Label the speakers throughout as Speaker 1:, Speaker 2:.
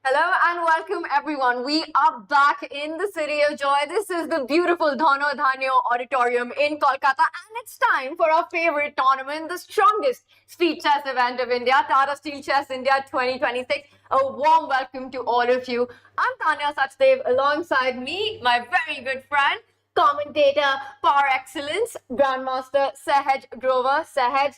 Speaker 1: Hello and welcome everyone. We are back in the city of joy. This is the beautiful Dhono Dhanyo Auditorium in Kolkata, and it's time for our favorite tournament, the strongest speed chess event of India, Tata Steel Chess India 2026. A warm welcome to all of you. I'm Tanya Sachdev, alongside me, my very good friend, commentator par excellence, Grandmaster Sahaj Grover. Sahaj,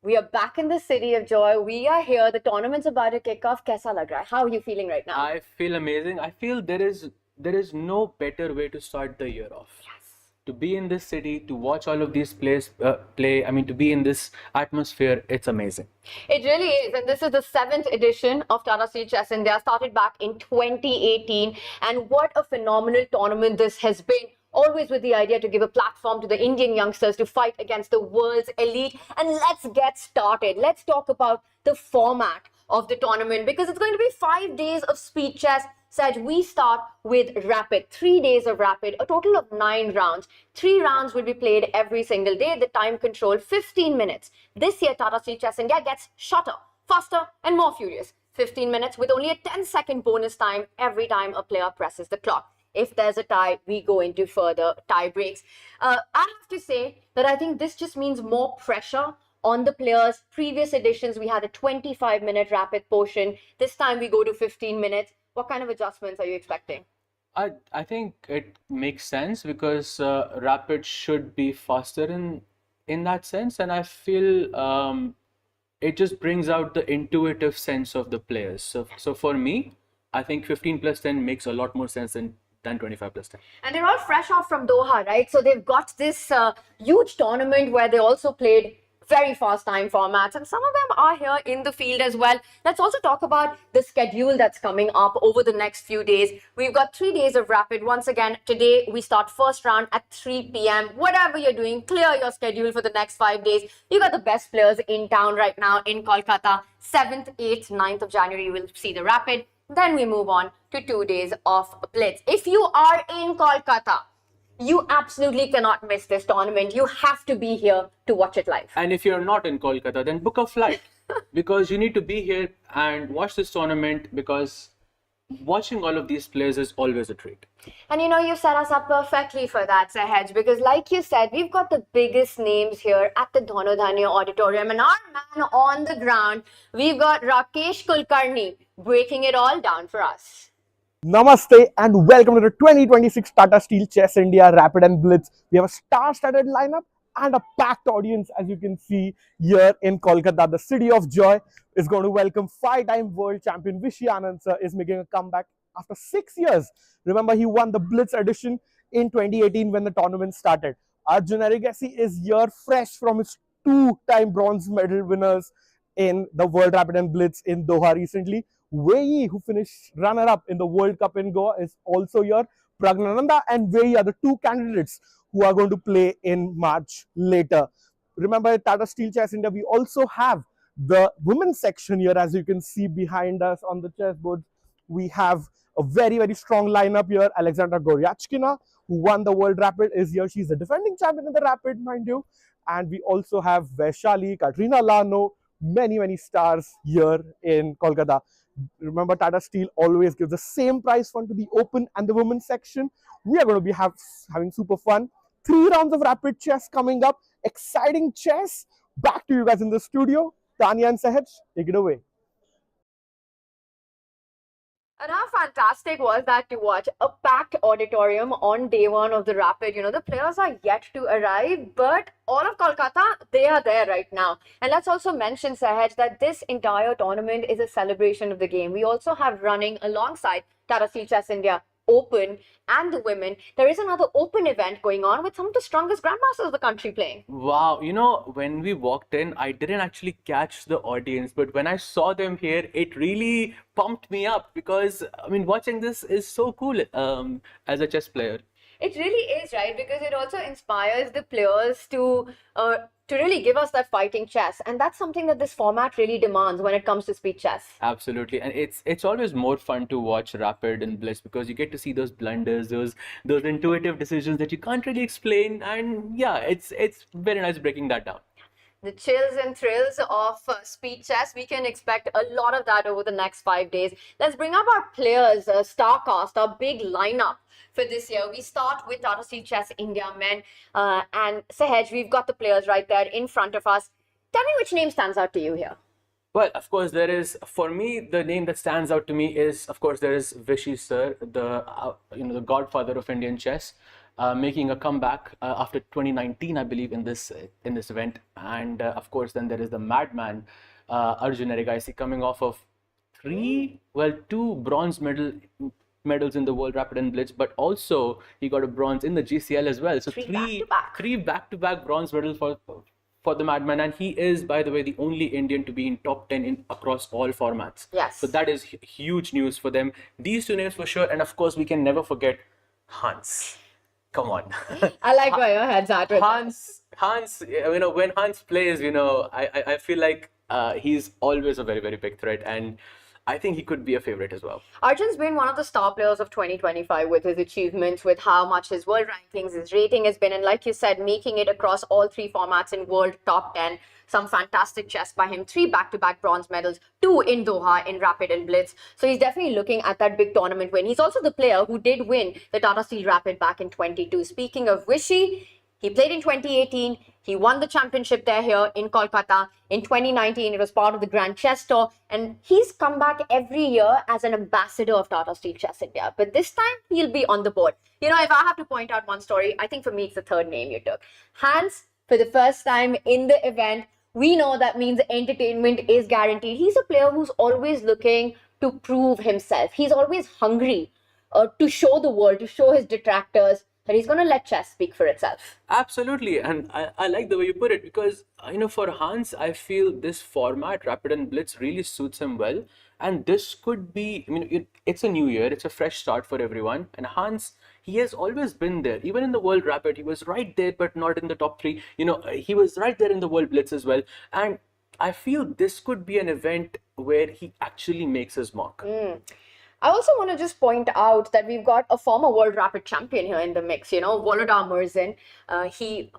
Speaker 1: we are back in the city of joy. We are here. The tournament's about to kick off. Kaisa lag raha hai? How are you feeling right now?
Speaker 2: I feel amazing. I feel there is no better way to start the year off.
Speaker 1: Yes.
Speaker 2: To be in this city, to watch all of these plays play. I mean, to be in this atmosphere, it's amazing.
Speaker 1: It really is. And this is the 7th edition of Tata Steel Chess India, started back in 2018. And what a phenomenal tournament this has been. Always with the idea to give a platform to the Indian youngsters to fight against the world's elite. And let's get started. Let's talk about the format of the tournament, because it's going to be 5 days of speed chess. Saj, we start with rapid, 3 days of rapid, a total of 9 rounds. 3 rounds will be played every single day. The time control 15 minutes. This year, Tata Steel Chess India gets shorter, faster, and more furious. 15 minutes with only a 10-second bonus time every time a player presses the clock. If there's a tie, we go into further tie breaks. I have to say that I think this just means more pressure on the players. Previous editions, we had a 25-minute rapid portion. This time we go to 15 minutes. What kind of adjustments are you expecting?
Speaker 2: I think it makes sense because rapid should be faster in that sense, and I feel it just brings out the intuitive sense of the players. So for me, I think 15 plus 10 makes a lot more sense than 25 plus 10.
Speaker 1: And they're all fresh off from Doha, right? So they've got this huge tournament where they also played very fast time formats, and some of them are here in the field as well. Let's also talk about the schedule that's coming up over the next few days. We've got 3 days of rapid. Once again, today we start first round at 3 p.m. Whatever you're doing, clear your schedule for the next 5 days. You got the best players in town right now in Kolkata. 7th, 8th, 9th of January, you will see the rapid. Then we move on to 2 days of blitz. If you are in Kolkata, you absolutely cannot miss this tournament. You have to be here to watch it live.
Speaker 2: And if you're not in Kolkata, then book a flight because you need to be here and watch this tournament, because watching all of these players is always a treat.
Speaker 1: And you set us up perfectly for that, Sahaj, because like you said, we've got the biggest names here at the Dhono Dhanyo Auditorium, and our man on the ground, we've got Rakesh Kulkarni breaking it all down for us.
Speaker 3: Namaste and welcome to the 2026 Tata Steel Chess India Rapid and Blitz. We have a star-studded lineup and a packed audience, as you can see here in Kolkata. The city of joy is going to welcome 5-time world champion Vishy Anand sir is making a comeback after 6 years. Remember, he won the Blitz edition in 2018 when the tournament started. Arjun is here fresh from his 2-time bronze medal winners in the World Rapid and Blitz in Doha recently. Wesley, who finished runner-up in the World Cup in Goa, is also here. Pragnananda and Wesley are the 2 candidates who are going to play in March later. Remember, at Tata Steel Chess India, we also have the women's section here, as you can see behind us on the chessboard. We have a very, very strong lineup here. Alexandra Goryachkina, who won the World Rapid, is here. She's the defending champion in the Rapid, mind you. And we also have Vaishali, Katrina Lano, many stars here in Kolkata. Remember, Tata Steel always gives the same prize fund to the open and the women's section. We are going to be having super fun. 3 rounds of rapid chess coming up. Exciting chess. Back to you guys in the studio. Tanya and Sahaj, take it away.
Speaker 1: And how fantastic was that to watch a packed auditorium on day 1 of the Rapid? The players are yet to arrive, but all of Kolkata, they are there right now. And let's also mention, Sahaj, that this entire tournament is a celebration of the game. We also have running alongside Tata Steel Chess India Open and the women, there is another open event going on with some of the strongest grandmasters of the country playing.
Speaker 2: Wow, when we walked in, I didn't actually catch the audience, but when I saw them here, it really pumped me up because, I mean, watching this is so cool as a chess player.
Speaker 1: It really is, right? Because it also inspires the players to really give us that fighting chess, and that's something that this format really demands when it comes to speed chess.
Speaker 2: Absolutely, and it's always more fun to watch Rapid and Blitz because you get to see those blunders, those intuitive decisions that you can't really explain, and yeah, it's very nice breaking that down.
Speaker 1: The chills and thrills of speed chess. We can expect a lot of that over the next 5 days. Let's bring up our players, Starcast, our big lineup for this year. We start with Tata Steel Chess India men. And Sahaj, we've got the players right there in front of us. Tell me which name stands out to you here.
Speaker 2: Well, of course, there is, for me, the name that stands out to me is, of course, there is Vishy sir, the godfather of Indian chess, making a comeback after 2019, I believe, in this event. And of course, then there is the madman, Arjun coming off of two bronze medals in the World Rapid and Blitz, but also he got a bronze in the GCL as well. So three back-to-back bronze medals for the madman, and he is, by the way, the only Indian to be in top 10 across all formats.
Speaker 1: Yes.
Speaker 2: So that is huge news for them. These two names for sure, and of course we can never forget Hans. Come on.
Speaker 1: I like where your head's at with
Speaker 2: Hans, when Hans plays, I feel like he's always a very, very big threat, and I think he could be a favorite as well.
Speaker 1: Arjun's been one of the star players of 2025 with his achievements, with how much his world rankings, his rating has been, and like you said, making it across all three formats in world top 10. Some fantastic chess by him, 3 back-to-back bronze medals, 2 in Doha in Rapid and Blitz. So he's definitely looking at that big tournament win. He's also the player who did win the Tata Steel Rapid back in 22. Speaking of Vishy, he played in 2018. He won the championship here in Kolkata. In 2019, it was part of the Grand Chess Tour. And he's come back every year as an ambassador of Tata Steel Chess India. But this time, he'll be on the board. If I have to point out one story, I think for me, it's the third name you took. Hans, for the first time in the event, we know that means entertainment is guaranteed. He's a player who's always looking to prove himself. He's always hungry to show the world, to show his detractors that he's going to let chess speak for itself.
Speaker 2: Absolutely, and I like the way you put it, because for Hans, I feel this format, Rapid and Blitz, really suits him well, and this could be, it's a new year, it's a fresh start for everyone, and Hans, he has always been there. Even in the World Rapid, he was right there, but not in the top 3. He was right there in the World Blitz as well, and I feel this could be an event where he actually makes his mark.
Speaker 1: I also want to just point out that we've got a former World Rapid champion here in the mix, Volodar Murzin. He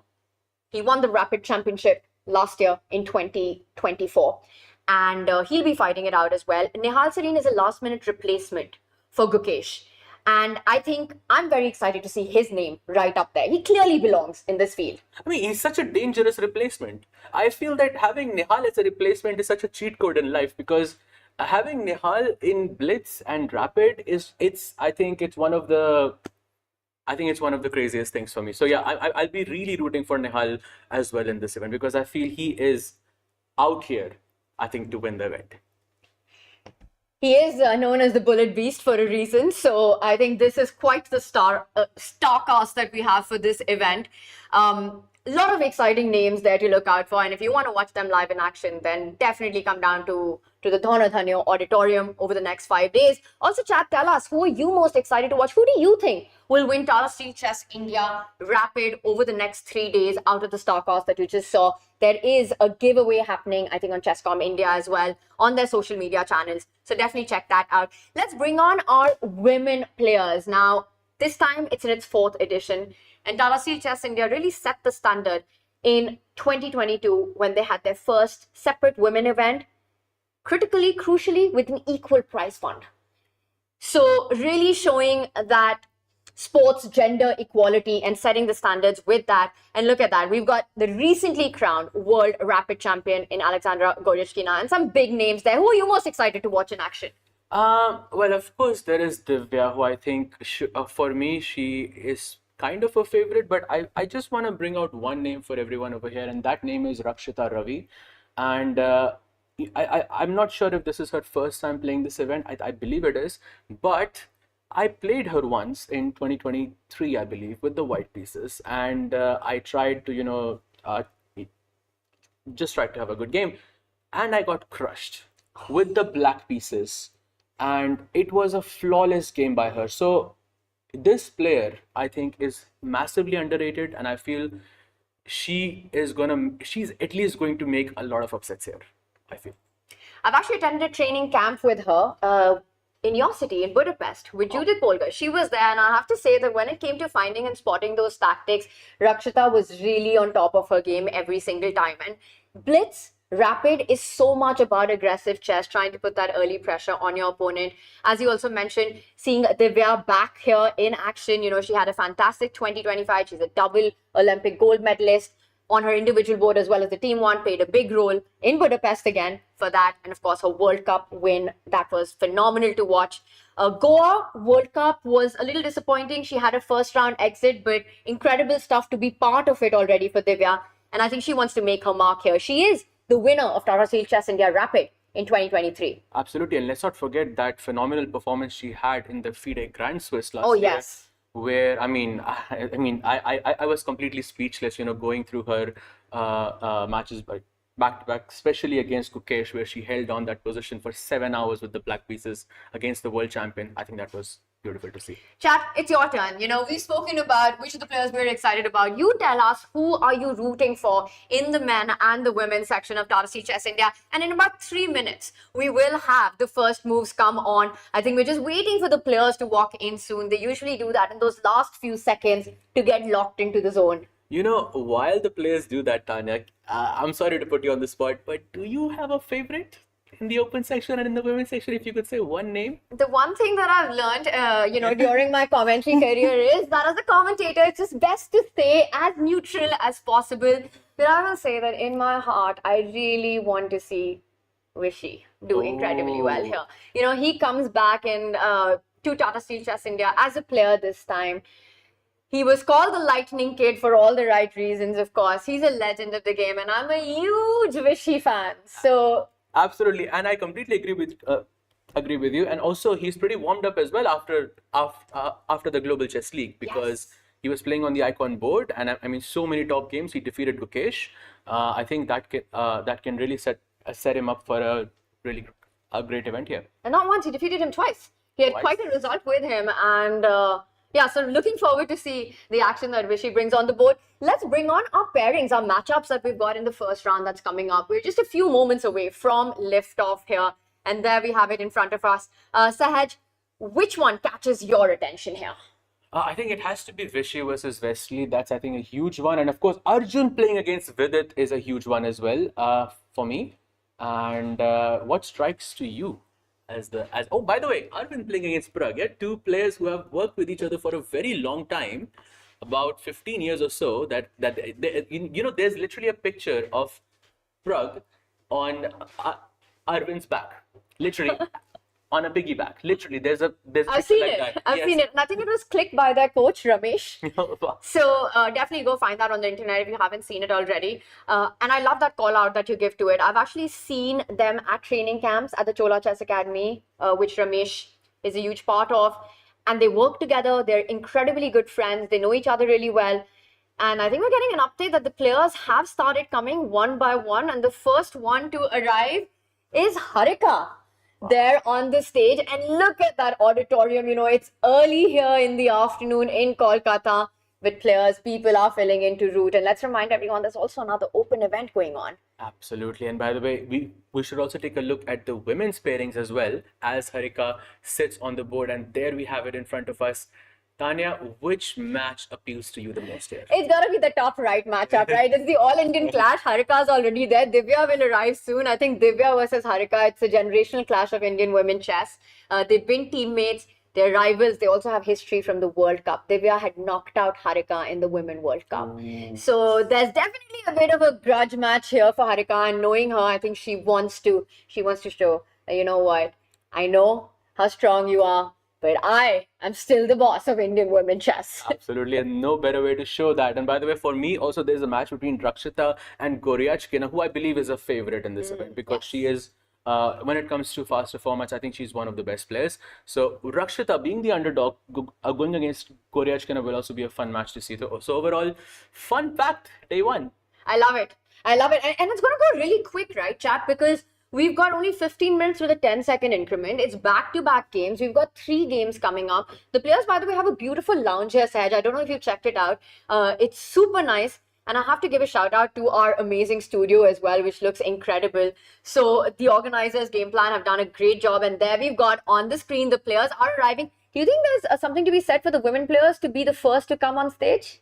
Speaker 1: won the Rapid Championship last year in 2024. And he'll be fighting it out as well. Nihal Sareen is a last-minute replacement for Gukesh. And I think I'm very excited to see his name right up there. He clearly belongs in this field.
Speaker 2: He's such a dangerous replacement. I feel that having Nihal as a replacement is such a cheat code in life, because having Nihal in Blitz and Rapid I think it's one of the craziest things for me. So yeah, I'll be really rooting for Nihal as well in this event, because I feel he is out here, I think, to win the event.
Speaker 1: He is known as the Bullet Beast for a reason. So I think this is quite the star cast that we have for this event. A lot of exciting names there to look out for. And if you want to watch them live in action, then definitely come down to the Dhonadhanyo Auditorium over the next 5 days. Also, chat, tell us, who are you most excited to watch? Who do you think will win Tata Steel Chess India Rapid over the next 3 days out of the StarCast that you just saw? There is a giveaway happening, I think, on Chesscom India as well, on their social media channels. So definitely check that out. Let's bring on our women players. Now, this time it's in its 4th edition. And Tata Steel Chess India really set the standard in 2022 when they had their first separate women event, crucially, with an equal prize fund. So really showing that sports gender equality and setting the standards with that. And look at that. We've got the recently crowned World Rapid Champion in Alexandra Goryachkina and some big names there. Who are you most excited to watch in action?
Speaker 2: Well, of course, there is Divya, who I think, for me, she is kind of a favorite, but I just want to bring out one name for everyone over here, and that name is Rakshita Ravi. And I'm not sure if this is her first time playing this event. I believe it is, but I played her once in 2023, I believe, with the white pieces, and I tried to, just tried to have a good game, and I got crushed with the black pieces, and it was a flawless game by her. So this player, I think, is massively underrated, and I feel she's at least going to make a lot of upsets here, I feel.
Speaker 1: I've actually attended a training camp with her in your city, in Budapest, with Judith Polgar. She was there, and I have to say that when it came to finding and spotting those tactics, Rakshita was really on top of her game every single time. And Blitz, rapid is so much about aggressive chess, trying to put that early pressure on your opponent. As you also mentioned, seeing Divya back here in action, she had a fantastic 2025. She's a double Olympic gold medalist on her individual board as well as the team one, played a big role in Budapest again for that. And of course, her World Cup win, that was phenomenal to watch. Goa World Cup was a little disappointing. She had a first round exit, but incredible stuff to be part of it already for Divya. And I think she wants to make her mark here. She is the winner of Tata Steel Chess India Rapid in 2023.
Speaker 2: Absolutely, and let's not forget that phenomenal performance she had in the FIDE Grand Swiss last
Speaker 1: Oh,
Speaker 2: year.
Speaker 1: yes.
Speaker 2: Where I was completely speechless, going through her matches back to back, especially against Gukesh, where she held on that position for 7 hours with the black pieces against the world champion. I think that was beautiful to see.
Speaker 1: Chat, it's your turn. We've spoken about which of the players we're excited about. You tell us, who are you rooting for in the men and the women section of Tata Steel Chess India? And in about 3 minutes, we will have the first moves come on. I think we're just waiting for the players to walk in soon. They usually do that in those last few seconds to get locked into the zone.
Speaker 2: While the players do that, Tanya, I'm sorry to put you on the spot, but do you have a favorite in the open section and in the women's section? If you could say one name.
Speaker 1: The one thing that I've learned, during my commentary career is that as a commentator, it's just best to stay as neutral as possible. But I will say that in my heart, I really want to see Vishy do incredibly well here. He comes back to Tata Steel Chess India as a player this time. He was called the Lightning Kid for all the right reasons, of course. He's a legend of the game, and I'm a huge Vishy fan. So
Speaker 2: absolutely, and I completely agree with you. And also, he's pretty warmed up as well after the Global Chess League, because he was playing on the Icon board, and I mean, so many top games. He defeated Gukesh. I think that can really set him up for a great event here.
Speaker 1: And not once, he defeated him twice. He had quite a result with him, and so looking forward to see the action that Vishy brings on the board. Let's bring on our pairings, our matchups that we've got in the first round that's coming up. We're just a few moments away from liftoff here, and there we have it in front of us. Sahaj, which one catches your attention here?
Speaker 2: I think it has to be Vishy versus Wesley. That's, I think, a huge one. And of course, Arjun playing against Vidit is a huge one as well for me. And what strikes to you oh, by the way, Arjun playing against Prag, two players who have worked with each other for a very long time, about 15 years or so. There's literally a picture of Prag on Arvin's back, literally. On a piggyback, literally. There's
Speaker 1: I've seen it. I've seen it. And I think it was clicked by their coach Ramesh. So definitely go find that on the internet if you haven't seen it already. And I love that call out that you give to it. I've actually seen them at training camps at the Chola Chess Academy, which Ramesh is a huge part of. And they work together. They're incredibly good friends. They know each other really well. And I think we're getting an update that the players have started coming one by one. And the first one to arrive is Harika. There on the stage, and look at that auditorium. It's early here in the afternoon in Kolkata with players. People are filling in to root, and let's remind everyone there's also another open event going on.
Speaker 2: Absolutely. And by the way, we should also take a look at the women's pairings as well, as Harika sits on the board, and there we have it in front of us. Tanya, which match appeals to you the most here?
Speaker 1: It's got to be the top right matchup, right? It's the all-Indian clash. Harika's already there. Divya will arrive soon. I think Divya versus Harika, it's a generational clash of Indian women chess. They've been teammates. They're rivals. They also have history from the World Cup. Divya had knocked out Harika in the Women World Cup. So there's definitely a bit of a grudge match here for Harika. And knowing her, I think she wants to show, you know what? I know how strong you are, but I am still the boss of Indian women chess.
Speaker 2: Absolutely, and no better way to show that. And by the way, for me, also there's a match between Rakshita and Goryachkina, who I believe is a favorite in this event, because she is, when it comes to faster formats, I think she's one of the best players. So Rakshita, being the underdog, going against Goryachkina will also be a fun match to see. So overall, fun fact, day one.
Speaker 1: I love it. And it's going to go really quick, right, chat? Because we've got only 15 minutes with a 10-second increment. It's back-to-back games. We've got 3 games coming up. The players, by the way, have a beautiful lounge here, Sahaj. I don't know if you've checked it out. It's super nice. And I have to give a shout out to our amazing studio as well, which looks incredible. So the organizers, Game Plan, have done a great job. And there we've got on the screen, the players are arriving. Do you think there's something to be said for the women players to be the first to come on stage?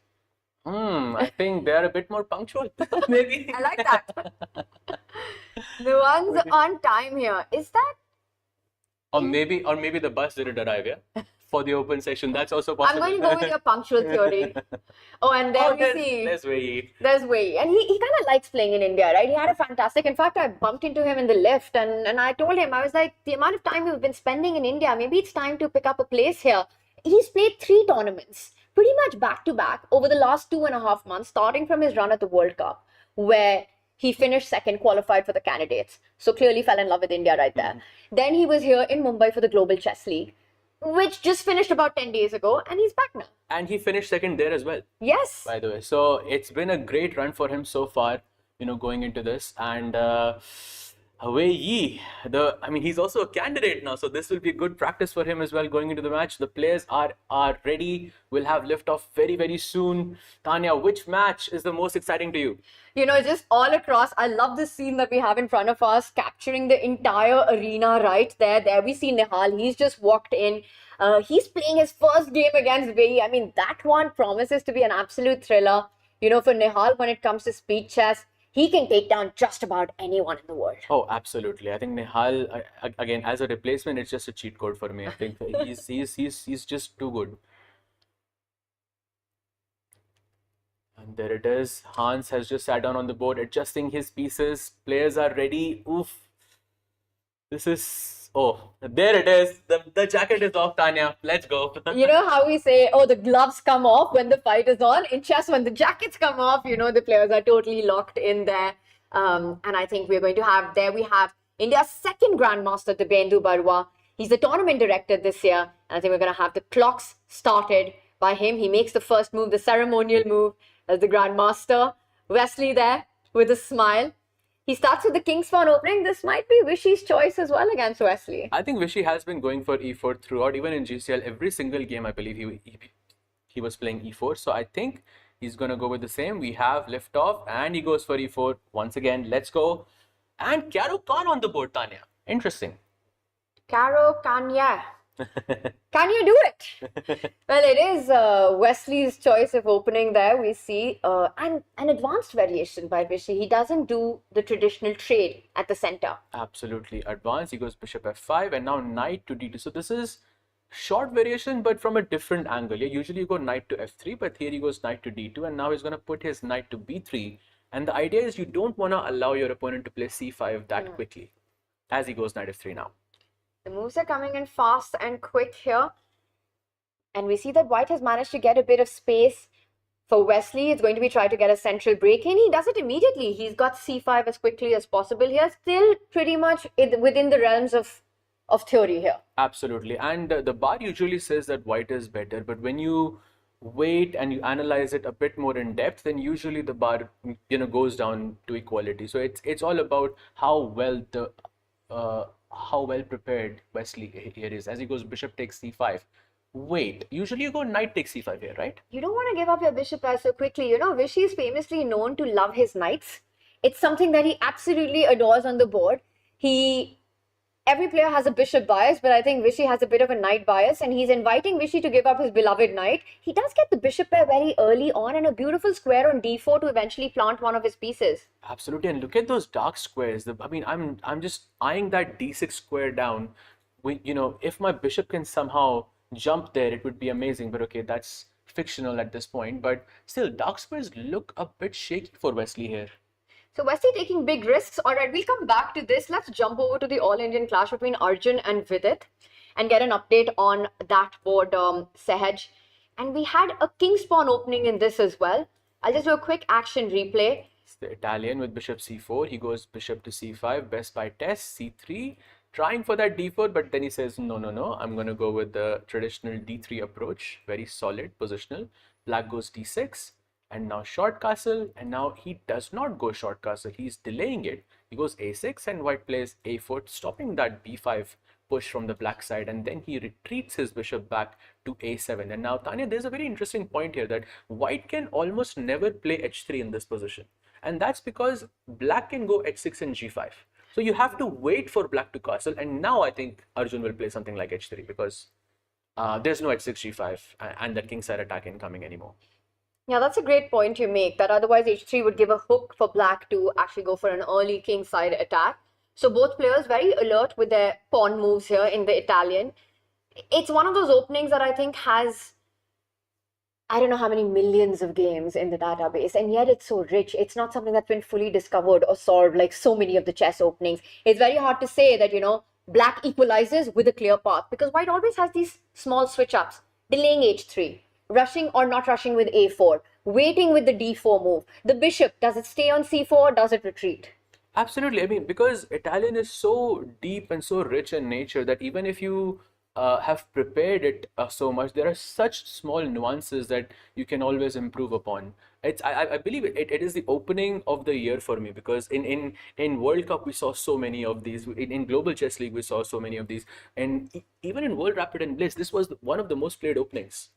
Speaker 2: I think they're a bit more punctual, maybe.
Speaker 1: I like that. The ones on time here. Is that?
Speaker 2: Or maybe the bus didn't arrive, yeah, for the open session. That's also
Speaker 1: I'm
Speaker 2: possible.
Speaker 1: going to go with your punctual theory. Oh, and there
Speaker 2: Oh,
Speaker 1: we see.
Speaker 2: there's Wei.
Speaker 1: There's Wei. And he kind of likes playing in India, right? He had a fantastic. In fact, I bumped into him in the lift and I told him, I was like, the amount of time we've been spending in India, maybe it's time to pick up a place here. He's played 3 tournaments, pretty much back to back, over the last 2.5 months, starting from his run at the World Cup, where he finished second, qualified for the candidates. So clearly fell in love with India right there. Then he was here in Mumbai for the Global Chess League, which just finished about 10 days ago, and he's back now.
Speaker 2: And he finished second there as well,
Speaker 1: Yes.
Speaker 2: by the way. So it's been a great run for him so far, going into this. And Wei Yi, he's also a candidate now, so this will be good practice for him as well going into the match. The players are ready. We'll have liftoff very, very soon. Tanya, which match is the most exciting to you?
Speaker 1: Just all across, I love this scene that we have in front of us, capturing the entire arena right there. There we see Nihal. He's just walked in. He's playing his first game against Wei. I mean, that one promises to be an absolute thriller. For Nihal, when it comes to speed chess, he can take down just about anyone in the world.
Speaker 2: Oh, absolutely. I think Nihal, again, as a replacement, it's just a cheat code for me. I think he's just too good. And there it is. Hans has just sat down on the board, adjusting his pieces. Players are ready. Oof. This is... Oh, there it is. The jacket is off, Tanya. Let's go.
Speaker 1: You know how we say, oh, the gloves come off when the fight is on? In chess, when the jackets come off, the players are totally locked in there. And I think we're going to have... There we have India's second Grandmaster, Dibendu Barua. He's the tournament director this year. And I think we're going to have the clocks started by him. He makes the first move, the ceremonial move, as the Grandmaster. Wesley there with a smile. He starts with the King's Pawn opening. This might be Vishy's choice as well against Wesley.
Speaker 2: I think Vishy has been going for e4 throughout, even in GCL. Every single game, I believe he was playing e4. So I think he's going to go with the same. We have liftoff and he goes for e4 once again. Let's go. And Caro Khan on the board, Tanya. Interesting.
Speaker 1: Caro Kanya. Can you do it? Well, it is Wesley's choice of opening there. We see an advanced variation by Vishy. He doesn't do the traditional trade at the center.
Speaker 2: Absolutely advanced. He goes bishop f5 and now knight to d2. So this is short variation, but from a different angle. Yeah, usually you go knight to f3, but here he goes knight to d2, and now he's going to put his knight to b3. And the idea is you don't want to allow your opponent to play c5 that quickly, as he goes knight f3 now.
Speaker 1: The moves are coming in fast and quick here. And we see that White has managed to get a bit of space. For Wesley, it's going to be trying to get a central break in. He does it immediately. He's got c5 as quickly as possible here. Still pretty much within the realms of theory here.
Speaker 2: Absolutely. And the bar usually says that White is better. But when you wait and you analyze it a bit more in depth, then usually the bar goes down to equality. So it's all about how well prepared Wesley here is. As he goes bishop takes c5. Wait, usually you go knight takes c5 here, right?
Speaker 1: You don't want to give up your bishop as so quickly. Vishy is famously known to love his knights. It's something that he absolutely adores on the board. Every player has a bishop bias, but I think Vishy has a bit of a knight bias, and he's inviting Vishy to give up his beloved knight. He does get the bishop pair very early on and a beautiful square on d4 to eventually plant one of his pieces.
Speaker 2: Absolutely, and look at those dark squares. I'm just eyeing that d6 square down. If my bishop can somehow jump there, it would be amazing. But okay, that's fictional at this point. But still, dark squares look a bit shaky for Wesley here.
Speaker 1: So Wesley taking big risks. All right, we'll come back to this. Let's jump over to the all-Indian clash between Arjun and Vidit and get an update on that board, Sehaj. And we had a King's Pawn opening in this as well. I'll just do a quick action replay.
Speaker 2: It's the Italian with bishop c4. He goes bishop to c5, best by test, c3, trying for that d4, but then he says, no, I'm going to go with the traditional d3 approach. Very solid, positional. Black goes d6. And now short castle, and now he does not go short castle, he's delaying it. He goes a6 and White plays a4, stopping that b5 push from the black side, and then he retreats his bishop back to a7. And now, Tanya, there's a very interesting point here that White can almost never play h3 in this position. And that's because Black can go h6 and g5. So you have to wait for Black to castle, and now I think Arjun will play something like h3 because there's no h6 g5 and that kingside attack incoming anymore.
Speaker 1: Yeah, that's a great point you make, that otherwise h3 would give a hook for black to actually go for an early kingside attack. So both players very alert with their pawn moves here in the Italian. It's one of those openings that I think has, I don't know how many millions of games in the database, and yet it's so rich. It's not something that's been fully discovered or solved like so many of the chess openings. It's very hard to say that, black equalizes with a clear path, because white always has these small switch ups, delaying h3, rushing or not rushing with a4, waiting with the d4 move. The bishop, does it stay on c4, does it retreat?
Speaker 2: Absolutely. I mean, because Italian is so deep and so rich in nature that even if you have prepared it so much, there are such small nuances that you can always improve upon. I believe it is the opening of the year for me, because in World Cup we saw so many of these. In Global Chess League we saw so many of these, and even in World Rapid and Blitz, this was one of the most played openings.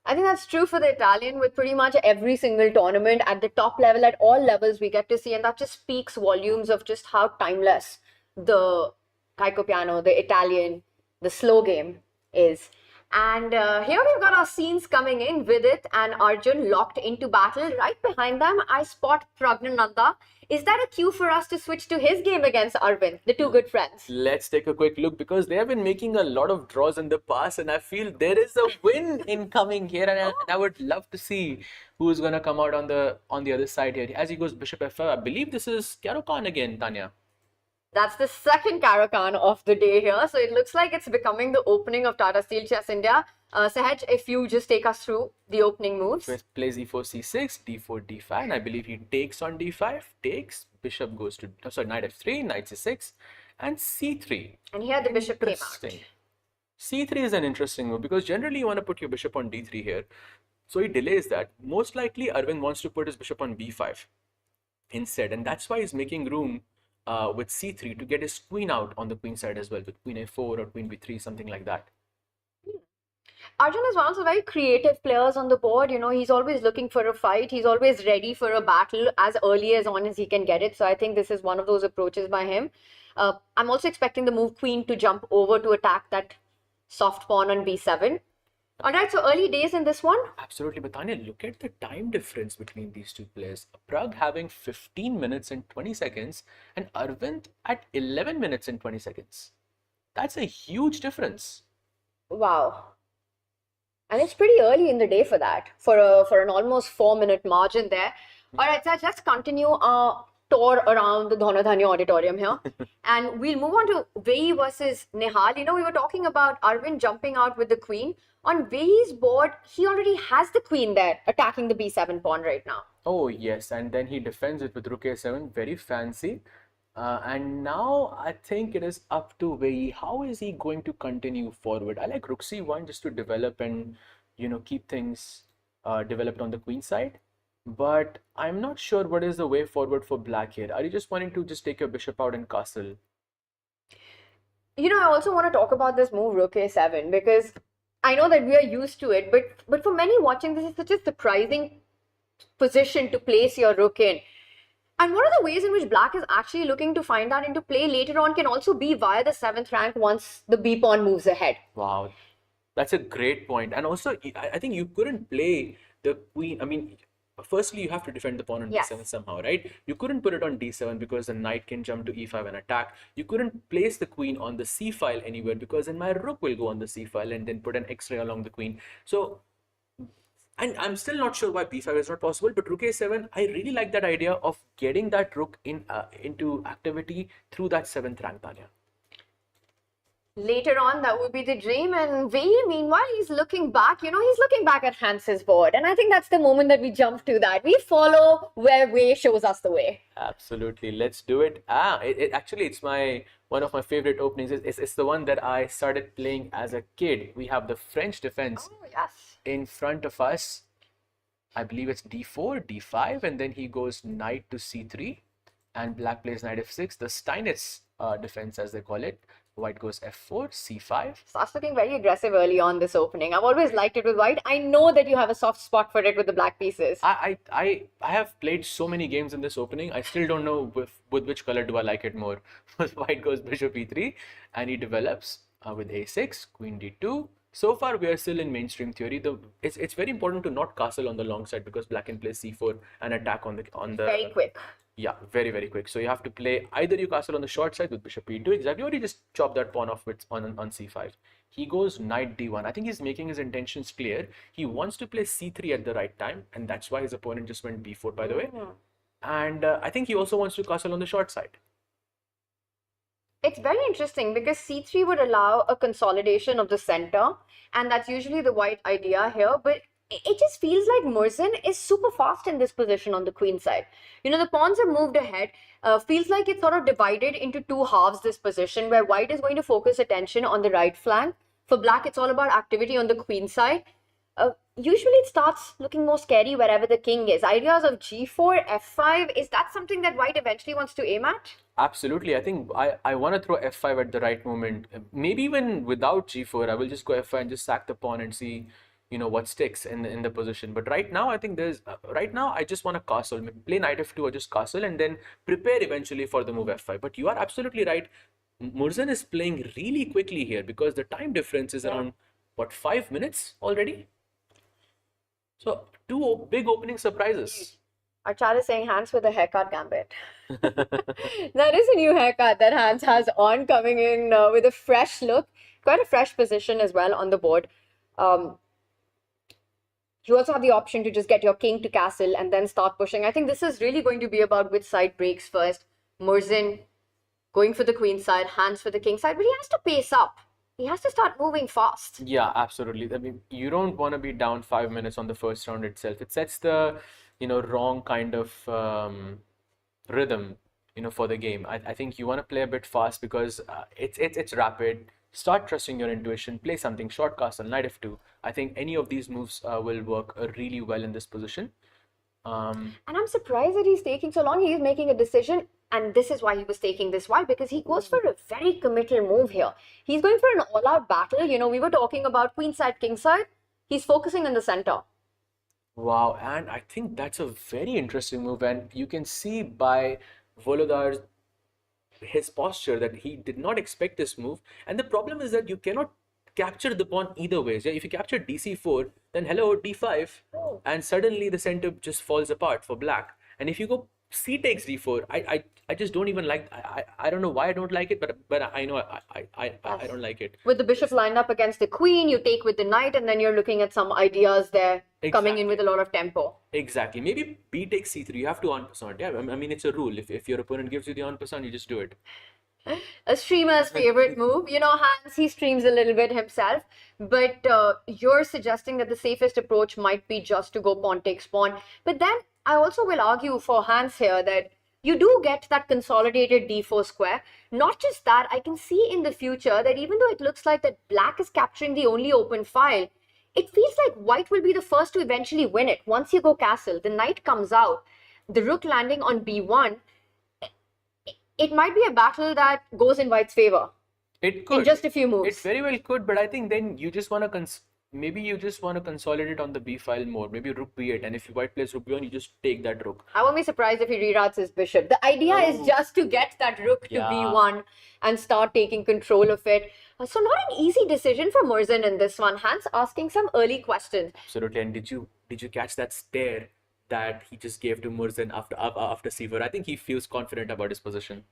Speaker 1: I think that's true for the Italian with pretty much every single tournament at the top level, at all levels, we get to see, and that just speaks volumes of just how timeless the Caico Piano, the Italian, the slow game is. And here we've got our scenes coming in. Vidit and Arjun locked into battle. Right behind them, I spot Pragnananda. Is that a cue for us to switch to his game against Arvind, the two good friends?
Speaker 2: Let's take a quick look, because they have been making a lot of draws in the past, and I feel there is a win incoming here, and I would love to see who's gonna come out on the other side here. As he goes Bishop F5, I believe this is Caro Khan again, Tanya.
Speaker 1: That's the second Caracan of the day here. So it looks like it's becoming the opening of Tata Steel Chess India. Sahaj, if you just take us through the opening moves.
Speaker 2: Plays e4, c6, d4, d5, and I believe he takes on d5, takes, bishop goes to, sorry, knight f3, knight c6, and c3.
Speaker 1: And here the bishop came out.
Speaker 2: Interesting. c3 is an interesting move, because generally you want to put your bishop on d3 here. So he delays that. Most likely Arvind wants to put his bishop on b5 instead, and that's why he's making room with c3 to get his queen out on the queen side as well, with queen a4 or queen b3, something like that.
Speaker 1: Arjun is one of the very creative players on the board. He's always looking for a fight. He's always ready for a battle as early as on as he can get it. So I think this is one of those approaches by him. I'm also expecting the move queen to jump over to attack that soft pawn on b7. All right, so early days in this one.
Speaker 2: Absolutely, but Tanya, look at the time difference between these two players. Prag having 15 minutes and 20 seconds, and Arvind at 11 minutes and 20 seconds. That's a huge difference.
Speaker 1: Wow. And it's pretty early in the day for that, for an almost 4-minute margin there. All right, Saj, let's continue our tour around the Dhonadhanya auditorium here. And we'll move on to Vehi versus Nihal. We were talking about Arvind jumping out with the queen. On Vehi's board, he already has the queen there, attacking the b7 pawn right now.
Speaker 2: Oh, yes, and then he defends it with rook a7, very fancy. And now I think it is up to Vehi. How is he going to continue forward? I like rook c1 just to develop and, keep things developed on the queen side. But I'm not sure what is the way forward for black here. Are you just wanting to just take your bishop out and castle?
Speaker 1: I also want to talk about this move rook a7, because I know that we are used to it, but for many watching, this is such a surprising position to place your rook in. And one of the ways in which black is actually looking to find that into play later on can also be via the 7th rank once the b pawn moves ahead.
Speaker 2: Wow, that's a great point. And also, I think you couldn't play the queen. I mean, firstly, you have to defend the pawn on
Speaker 1: Yes.
Speaker 2: d7 somehow, right? You couldn't put it on d7 because the knight can jump to e5 and attack. You couldn't place the queen on the c file anywhere, because then my rook will go on the c file and then put an x-ray along the queen. So, and I'm still not sure why b5 is not possible, but rook a7, I really like that idea of getting that rook into activity through that 7th rank, Tanya.
Speaker 1: Later on, that would be the dream. And Vehi, meanwhile, he's looking back. He's looking back at Hans's board. And I think that's the moment that we jump to that. We follow where Vehi shows us the way.
Speaker 2: Absolutely, let's do it. Actually, it's one of my favorite openings. It's the one that I started playing as a kid. We have the French defense
Speaker 1: Oh, yes.
Speaker 2: in front of us. I believe it's d4, d5, and then he goes knight to c3, and black plays knight f6. The Steinitz defense, as they call it. White goes f4, c5.
Speaker 1: Starts looking very aggressive early on this opening. I've always liked it with white. I know that you have a soft spot for it with the black pieces.
Speaker 2: I have played so many games in this opening. I still don't know with which color do I like it more. White goes bishop e3, and he develops with a6, queen d2, So far, we are still in mainstream theory. It's very important to not castle on the long side because black can play c4 and attack on the
Speaker 1: Very quick.
Speaker 2: yeah, very, very quick. So you have to play either you castle on the short side with bishop e2 exactly, or you just chop that pawn off with on c5. He goes knight d1. I think he's making his intentions clear. He wants to play c3 at the right time, and that's why his opponent just went b4, by the way. And I think he also wants to castle on the short side.
Speaker 1: It's very interesting because c3 would allow a consolidation of the center, and that's usually the white idea here. But it just feels like Murzin is super fast in this position on the queen side. You know, the pawns have moved ahead. Feels like it's sort of divided into two halves, this position, where white is going to focus attention on the right flank. For black, it's all about activity on the queen side. Usually it starts looking more scary wherever the king is. Ideas of g4, f5, is that something that white eventually wants to aim at?
Speaker 2: Absolutely. I think I want to throw f5 at the right moment. Maybe even without g4, I will just go f5 and just sack the pawn and see, you know, what sticks in the position. But right now, I think right now, I just want to castle. Play knight f2 or just castle and then prepare eventually for the move f5. But you are absolutely right. Murzin is playing really quickly here because the time difference is around, what, 5 minutes already? So, two big opening surprises.
Speaker 1: Our chat is saying Hans with a haircut gambit. That is a new haircut that Hans has on, coming in with a fresh look. Quite a fresh position as well on the board. You also have the option to just get your king to castle and then start pushing. I think this is really going to be about which side breaks first. Murzin going for the queen side, Hans for the king side, but he has to pace up. He has to start moving fast.
Speaker 2: Yeah, absolutely. I mean, you don't want to be down 5 minutes on the first round itself. It sets the, you know, wrong kind of rhythm, you know, for the game. I think you want to play a bit fast because it's rapid. Start trusting your intuition. Play something short castle, knight f2. I think any of these moves will work really well in this position.
Speaker 1: And I'm surprised that he's taking so long. He's making a decision, and this is why he was taking this while, because he goes for a very committal move here. He's going for an all-out battle. You know, we were talking about queen side, king side. He's focusing in the center.
Speaker 2: Wow, and I think that's a very interesting move, and you can see by Volodar's his posture that he did not expect this move. And the problem is that you cannot capture the pawn either ways. Yeah, if you capture dc4, then hello d5, and suddenly the center just falls apart for black. And if you go c takes d4, I just don't even like. I don't know why I don't like it, but I know I don't like it.
Speaker 1: With the bishop lined up against the queen, you take with the knight, and then you're looking at some ideas there coming in with a lot of tempo.
Speaker 2: Exactly. Maybe b takes c3. You have to en passant. Yeah, I mean it's a rule. If your opponent gives you the en passant, you just do it.
Speaker 1: A streamer's favorite move. You know, Hans, he streams a little bit himself, but you're suggesting that the safest approach might be just to go pawn takes pawn. But then I also will argue for Hans here that you do get that consolidated d4 square. Not just that, I can see in the future that even though it looks like that black is capturing the only open file, it feels like white will be the first to eventually win it. Once you go castle, the knight comes out, the rook landing on b1, it might be a battle that goes in white's favor.
Speaker 2: It could.
Speaker 1: In just a few moves.
Speaker 2: It very well could, but I think then you just want to maybe you just want to consolidate on the b file more. Maybe rook b8, and if white plays rook b1, you just take that rook.
Speaker 1: I won't be surprised if he reroutes his bishop. The idea is just to get that rook to b1 and start taking control of it. So not an easy decision for Murzin in this one. Hans asking some early questions.
Speaker 2: Absolutely. And did you catch that stare that he just gave to Murzin after c4? I think he feels confident about his position.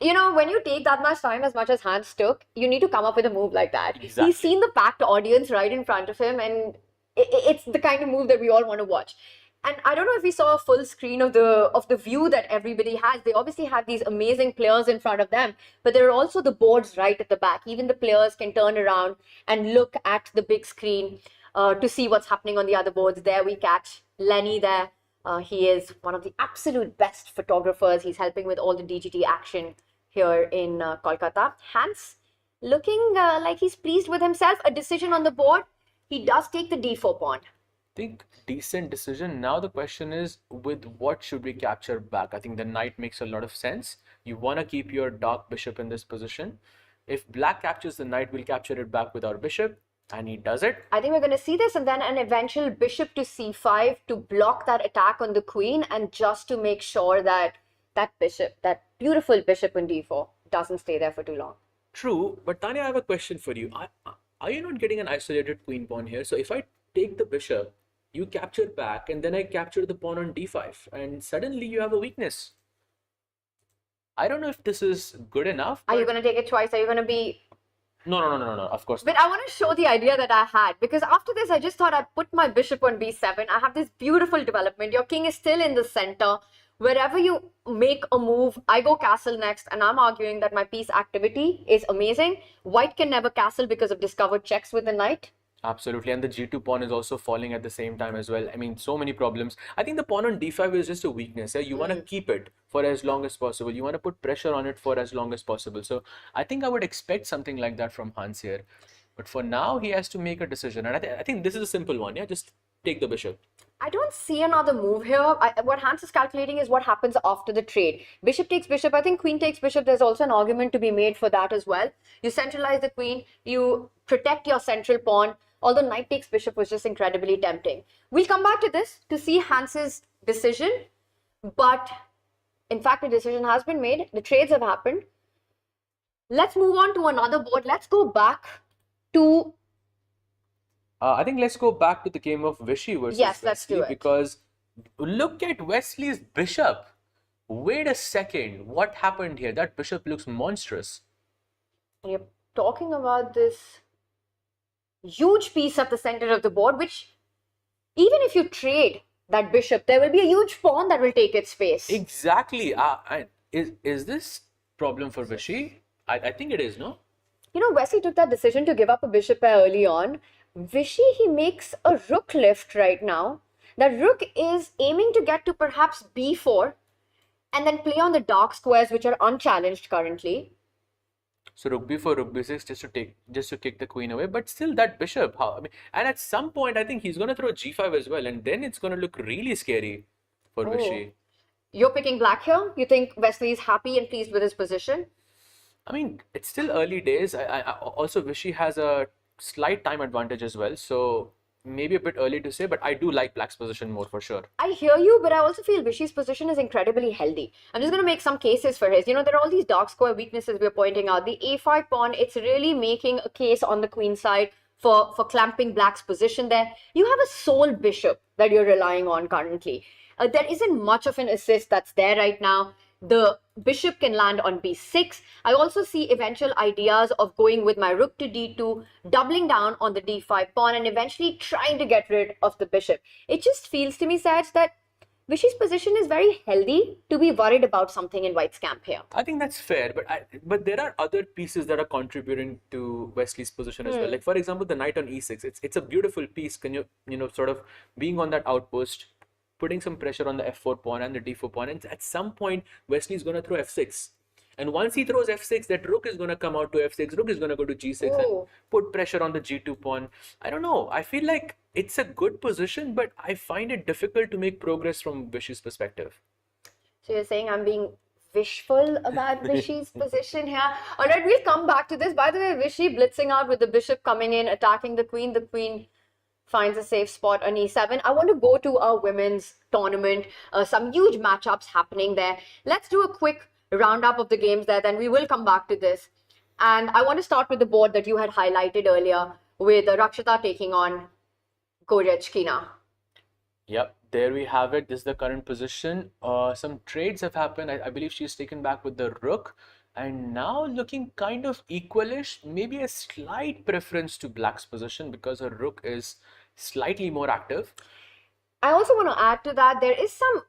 Speaker 1: You know, when you take that much time, as much as Hans took, you need to come up with a move like that.
Speaker 2: Exactly.
Speaker 1: He's seen the packed audience right in front of him, and it's the kind of move that we all want to watch. And I don't know if we saw a full screen of the view that everybody has. They obviously have these amazing players in front of them, but there are also the boards right at the back. Even the players can turn around and look at the big screen to see what's happening on the other boards. There we catch Lenny there. He is one of the absolute best photographers. He's helping with all the DGT action here in Kolkata. Hans looking like he's pleased with himself. A decision on the board. He does take the d4 pawn.
Speaker 2: I think decent decision. Now the question is, with what should we capture back? I think the knight makes a lot of sense. You want to keep your dark bishop in this position. If black captures the knight, we'll capture it back with our bishop. And he does it.
Speaker 1: I think we're going to see this, and then an eventual bishop to c5 to block that attack on the queen, and just to make sure that that bishop, that beautiful bishop in d4, doesn't stay there for too long.
Speaker 2: True, but Tanya, I have a question for you. are you not getting an isolated queen pawn here? So if I take the bishop, you capture back, and then I capture the pawn on d5, and suddenly you have a weakness. I don't know if this is good enough.
Speaker 1: Are you
Speaker 2: but-
Speaker 1: going to take it twice? Are you going to be...
Speaker 2: No, no, no, no, no, no. Of course
Speaker 1: But
Speaker 2: not.
Speaker 1: I want to show the idea that I had, because after this, I just thought I'd put my bishop on b7. I have this beautiful development. Your king is still in the center. Wherever you make a move, I go castle next, and I'm arguing that my piece activity is amazing. White can never castle because of discovered checks with the knight.
Speaker 2: Absolutely, and the g2 pawn is also falling at the same time as well. I mean, so many problems. I think the pawn on d5 is just a weakness. You want to keep it for as long as possible. You want to put pressure on it for as long as possible. So I think I would expect something like that from Hans here. But for now, he has to make a decision. And I think this is a simple one. Yeah, just take the bishop.
Speaker 1: I don't see another move here. What Hans is calculating is what happens after the trade. Bishop takes bishop. I think queen takes bishop. There's also an argument to be made for that as well. You centralize the queen. You protect your central pawn. Although knight takes bishop was just incredibly tempting. We'll come back to this to see Hans's decision. But in fact, the decision has been made. The trades have happened. Let's move on to another board. Let's go back to...
Speaker 2: I think let's go back to the game of Vishy versus
Speaker 1: Yes, let's do
Speaker 2: Wesley,
Speaker 1: it.
Speaker 2: because look at Wesley's bishop. Wait a second. What happened here? That bishop looks monstrous.
Speaker 1: You're talking about this huge piece at the center of the board, which even if you trade that bishop, there will be a huge pawn that will take its space.
Speaker 2: Exactly. Is this problem for Vishy? I think it is, no?
Speaker 1: You know, Wesley took that decision to give up a bishop pair early on. Vishy, he makes a rook lift right now. That rook is aiming to get to perhaps b4 and then play on the dark squares, which are unchallenged currently.
Speaker 2: So rook b4, rook b6, just to kick the queen away. But still, that bishop. How? I mean, and at some point, I think he's going to throw g5 as well, and then it's going to look really scary for Vishy.
Speaker 1: You're picking black here. You think Wesley is happy and pleased with his position?
Speaker 2: I mean, it's still early days. Also, Vishy has a slight time advantage as well, so maybe a bit early to say, but I do like black's position more for sure.
Speaker 1: I hear you, but I also feel Vishy's position is incredibly healthy. I'm just going to make some cases for his. You know, there are all these dark square weaknesses we're pointing out. The a5 pawn, it's really making a case on the queen side for clamping black's position there. You have a sole bishop that you're relying on currently. There isn't much of an assist that's there right now. The bishop can land on b6. I also see eventual ideas of going with my rook to d2, doubling down on the d5 pawn, and eventually trying to get rid of the bishop. It just feels to me, Saj, that Vishy's position is very healthy to be worried about something in White's camp here.
Speaker 2: I think that's fair, but there are other pieces that are contributing to Wesley's position as well. Like for example, the knight on e6. It's a beautiful piece. Can you sort of being on that outpost, putting some pressure on the f4 pawn and the d4 pawn, and at some point Wesley's going to throw f6. And once he throws f6, that rook is going to come out to f6, rook is going to go to g6 and put pressure on the g2 pawn. I don't know. I feel like it's a good position, but I find it difficult to make progress from Vishy's perspective.
Speaker 1: So you're saying I'm being wishful about Vishy's position here? All right, we'll come back to this. By the way, Vishy blitzing out with the bishop coming in, attacking the queen. The queen finds a safe spot on e7. I want to go to our women's tournament. Some huge matchups happening there. Let's do a quick roundup of the games there, then we will come back to this. And I want to start with the board that you had highlighted earlier with Rakshita taking on Gorechkina.
Speaker 2: Yep, there we have it. This is the current position. Some trades have happened. I believe she's taken back with the rook. And now looking kind of equalish, maybe a slight preference to black's position because her rook is slightly more active.
Speaker 1: I also want to add to that, there is some,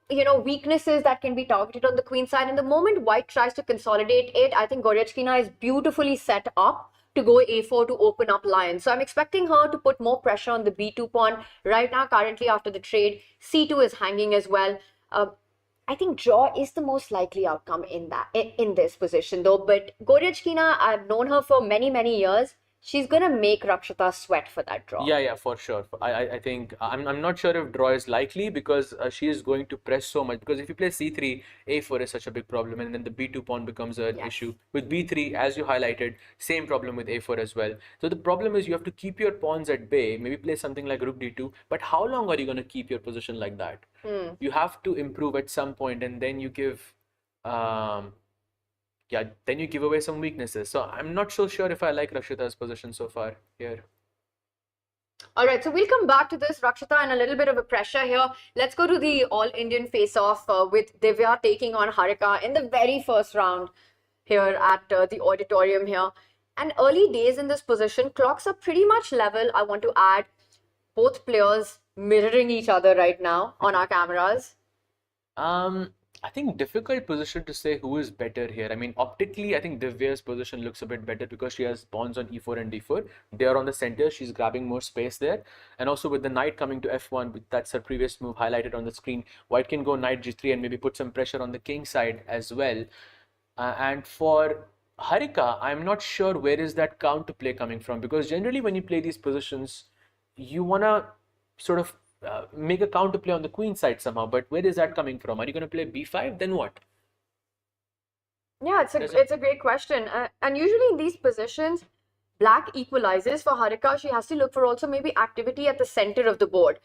Speaker 1: weaknesses that can be targeted on the queen side. And the moment White tries to consolidate it, I think Gorechkina is beautifully set up to go a4 to open up lines. So I'm expecting her to put more pressure on the b2 pawn. Right now, currently after the trade, c2 is hanging as well. I think draw is the most likely outcome in this position though. But Gorechkina, I've known her for many, many years. She's gonna make Rakshita sweat for that draw.
Speaker 2: Yeah, for sure. I think I'm not sure if draw is likely because she is going to press so much. Because if you play c3, a4 is such a big problem, and then the b2 pawn becomes an issue. With b3, as you highlighted, same problem with a4 as well. So the problem is you have to keep your pawns at bay. Maybe play something like rook d2. But how long are you going to keep your position like that? You have to improve at some point, and then you give. Then you give away some weaknesses. So I'm not so sure if I like Rakshita's position so far here.
Speaker 1: All right, so we'll come back to this, Rakshita, and a little bit of a pressure here. Let's go to the all-Indian face-off with Divya taking on Harika in the very first round here at the auditorium here. And early days in this position, clocks are pretty much level. I want to add both players mirroring each other right now on our cameras.
Speaker 2: I think difficult position to say who is better here. I mean, optically, I think Divya's position looks a bit better because she has pawns on e4 and d4. They are on the center. She's grabbing more space there. And also with the knight coming to f1, that's her previous move highlighted on the screen. White can go knight g3 and maybe put some pressure on the king side as well. And for Harika, I'm not sure where is that counterplay coming from, because generally when you play these positions, you want to sort of make a counterplay on the queen side somehow. But where is that coming from? Are you going to play b5? Then what?
Speaker 1: Yeah, it's a great question. And usually in these positions, black equalizes. For Harika, she has to look for also maybe activity at the center of the board.